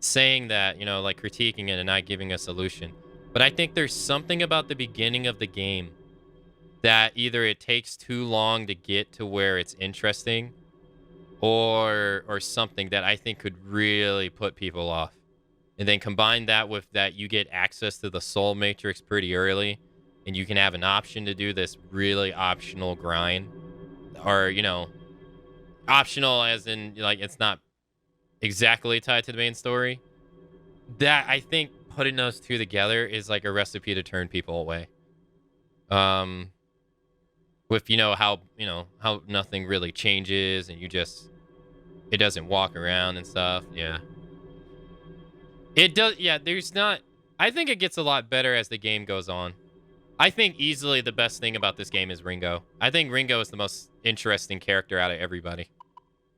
saying that, you know, like critiquing it and not giving a solution. But I think there's something about the beginning of the game that either it takes too long to get to where it's interesting or something that I think could really put people off. And then combine that with that you get access to the Soul Matrix pretty early, and you can have an option to do this really optional grind. Or, you know, optional as in, like, it's not exactly tied to the main story. That, I think, putting those two together is like a recipe to turn people away. With how nothing really changes and it doesn't walk around and stuff. Yeah. It does. Yeah, I think it gets a lot better as the game goes on. I think easily the best thing about this game is Ringo. I think Ringo is the most interesting character out of everybody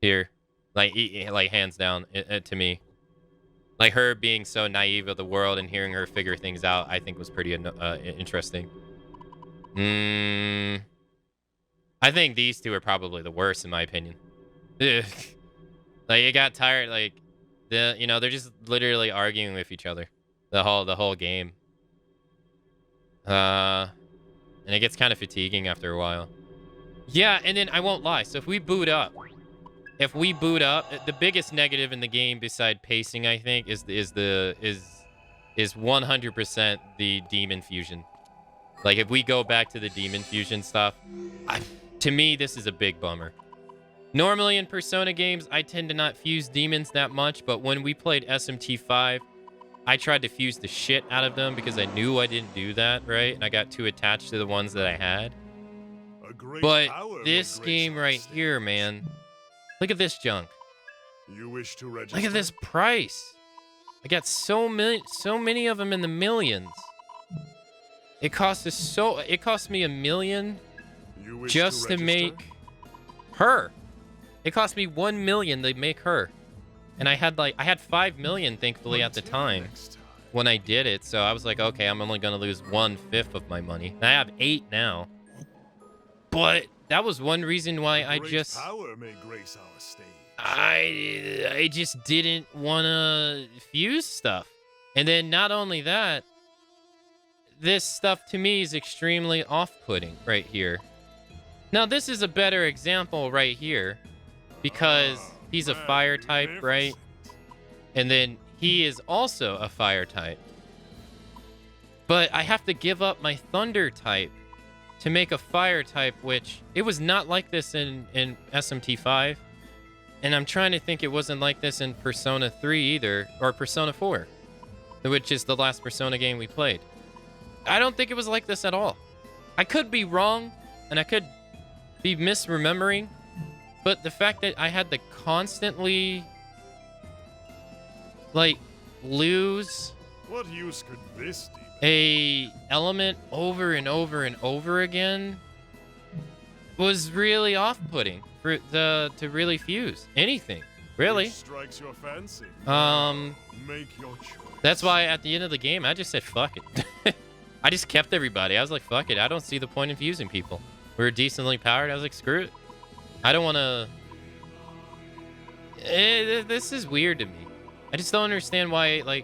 here. Like hands down to me. Like her being so naive of the world and hearing her figure things out, I think was pretty interesting. I think these two are probably the worst in my opinion. Ugh. Like it got tired. Like they're just literally arguing with each other the whole game. And it gets kind of fatiguing after a while. Yeah, and then I won't lie. So if we boot up, the biggest negative in the game beside pacing, I think, is 100% the demon fusion. Like if we go back to the demon fusion stuff, to me this is a big bummer. Normally in Persona games, I tend to not fuse demons that much, but when we played SMT5, I tried to fuse the shit out of them because I knew I didn't do that, right? And I got too attached to the ones that I had. But this game right here, man, look at this junk. You wish to register? Look at this price. I got so many of them in the millions. It cost me $1 million just to make her. It cost me $1 million to make her. And I had 5 million, thankfully, at the time when I did it. So I was like, okay, I'm only going to lose 1/5 of my money. And I have 8 now. But that was one reason why I just didn't want to fuse stuff. And then not only that, this stuff to me is extremely off-putting right here. Now, this is a better example right here because he's a fire type, right? And then he is also a fire type. But I have to give up my thunder type to make a fire type, which it was not like this in SMT5. And I'm trying to think it wasn't like this in Persona 3 either, or Persona 4, which is the last Persona game we played. I don't think it was like this at all. I could be wrong, and I could be misremembering, but the fact that I had to constantly, lose What use could this be? a element over and over and over again was really off-putting to really fuse anything, really. Which strikes your fancy? Make your choice. That's why at the end of the game, I just said, fuck it. I just kept everybody. I was like, fuck it. I don't see the point in fusing people. We were decently powered. I was like, screw it. I don't want to... This is weird to me. I just don't understand why,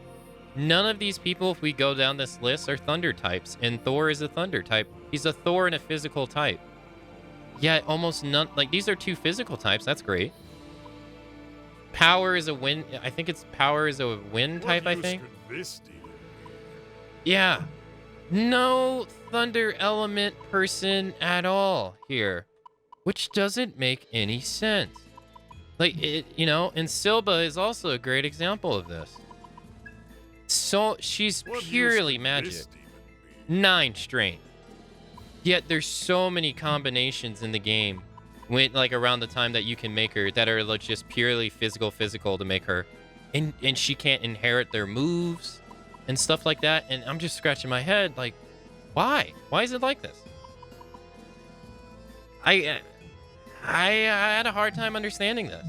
none of these people, if we go down this list, are thunder types. And Thor is a thunder type. He's a Thor and a physical type. Yeah, almost none... these are 2 physical types. That's great. Power is a wind... I think it's power is a wind type, I think. Yeah. No thunder element person at all here. Which doesn't make any sense. And Silva is also a great example of this. So, she's purely magic. 9 strength. Yet there's so many combinations in the game around the time that you can make her that are just purely physical to make her. And she can't inherit their moves and stuff like that. And I'm just scratching my head why? Why is it like this? I had a hard time understanding this.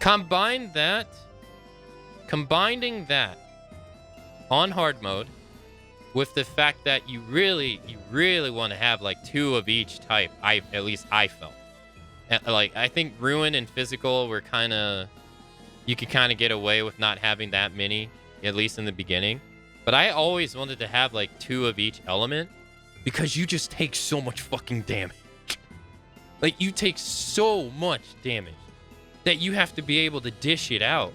Combining that on hard mode with the fact that you really want to have 2 of each type. At least I felt. I think Ruin and Physical were you could kind of get away with not having that many, at least in the beginning. But I always wanted to have 2 of each element because you just take so much fucking damage. You take so much damage that you have to be able to dish it out.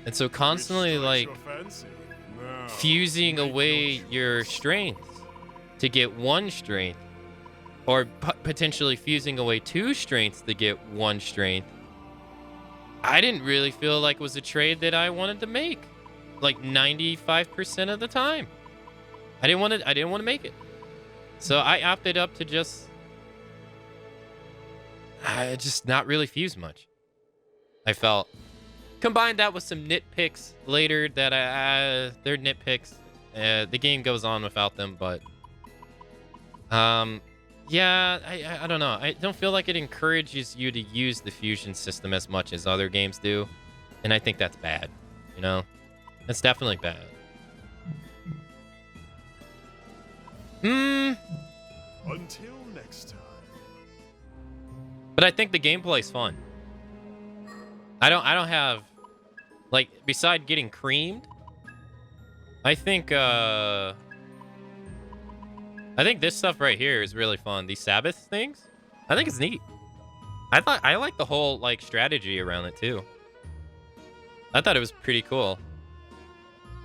And so constantly fusing away your strength to get 1 strength, or potentially fusing away 2 strengths to get 1 strength, I didn't really feel like was a trade that I wanted to make. 95% of the time. I didn't want to make it. So I opted up to just not really fuse much. I felt. Combine that with some nitpicks later that they're nitpicks. The game goes on without them, but yeah, I don't know. I don't feel like it encourages you to use the fusion system as much as other games do, and I think that's bad. You know, that's definitely bad. Until next time. But I think the gameplay's fun. I don't have, like, beside getting creamed, I think this stuff right here is really fun. These Sabbath things, I think it's neat. I like the whole, like, strategy around it too. I thought it was pretty cool.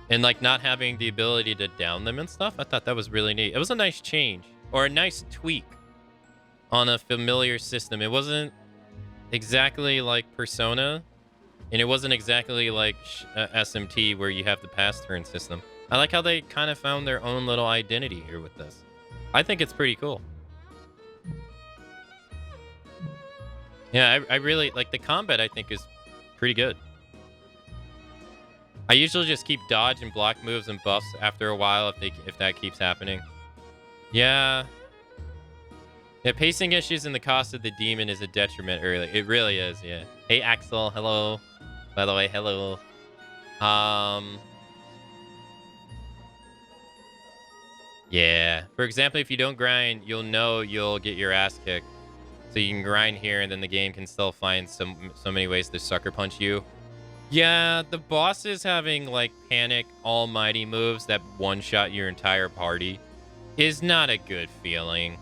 And, like, not having the ability to down them and stuff, I thought that was really neat. It was a nice change, or a nice tweak on a familiar system. It wasn't exactly like Persona, and it wasn't exactly like SMT where you have the pass turn system. I like how they kind of found their own little identity here with this. I think it's pretty cool. Yeah, I really like the combat. I think is pretty good. I usually just keep dodge and block moves and buffs after a while if that keeps happening. Yeah. Yeah, pacing issues and the cost of the demon is a detriment early. It really is, yeah. Hey, Axel, hello. By the way, hello. Yeah. For example, if you don't grind, you'll know you'll get your ass kicked. So you can grind here, and then the game can still find so many ways to sucker punch you. Yeah, the bosses having, like, panic almighty moves that one-shot your entire party is not a good feeling.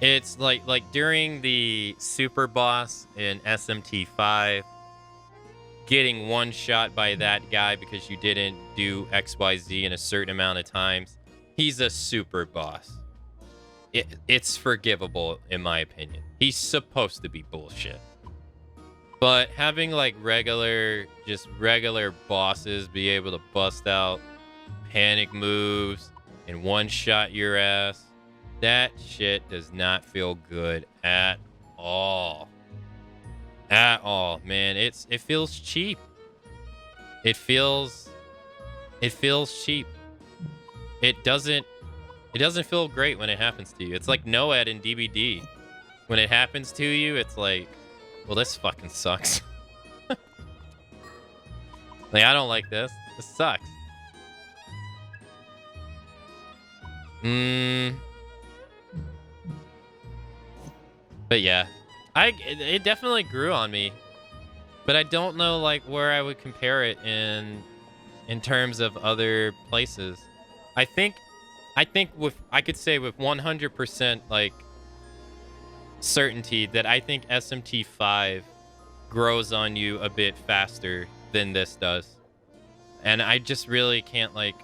It's like during the super boss in SMT5, getting one shot by that guy because you didn't do XYZ in a certain amount of times. He's a super boss. It's forgivable, in my opinion. He's supposed to be bullshit. But having, like, regular bosses be able to bust out panic moves and one-shot your ass, that shit does not feel good at all. At all, man. It feels cheap. It feels cheap. It doesn't feel great when it happens to you. It's like Noed in DBD. When it happens to you, it's like, well, this fucking sucks. Like, I don't like this. This sucks. But yeah, it definitely grew on me. But I don't know, like, where I would compare it in terms of other places. I think I could say with 100% like certainty that I think SMT5 grows on you a bit faster than this does. And I just really can't, like,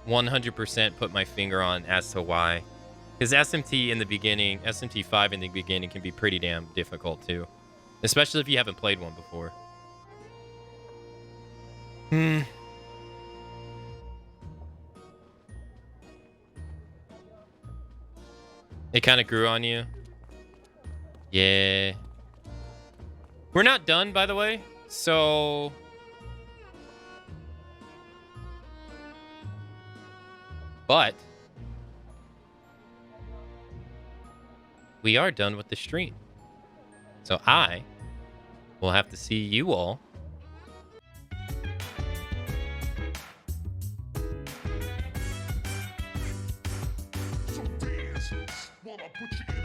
100% put my finger on as to why. Because SMT5 in the beginning can be pretty damn difficult too. Especially if you haven't played one before. It kind of grew on you. Yeah. We're not done, by the way. So... But... we are done with the stream. So I will have to see you all So dance, wanna put you in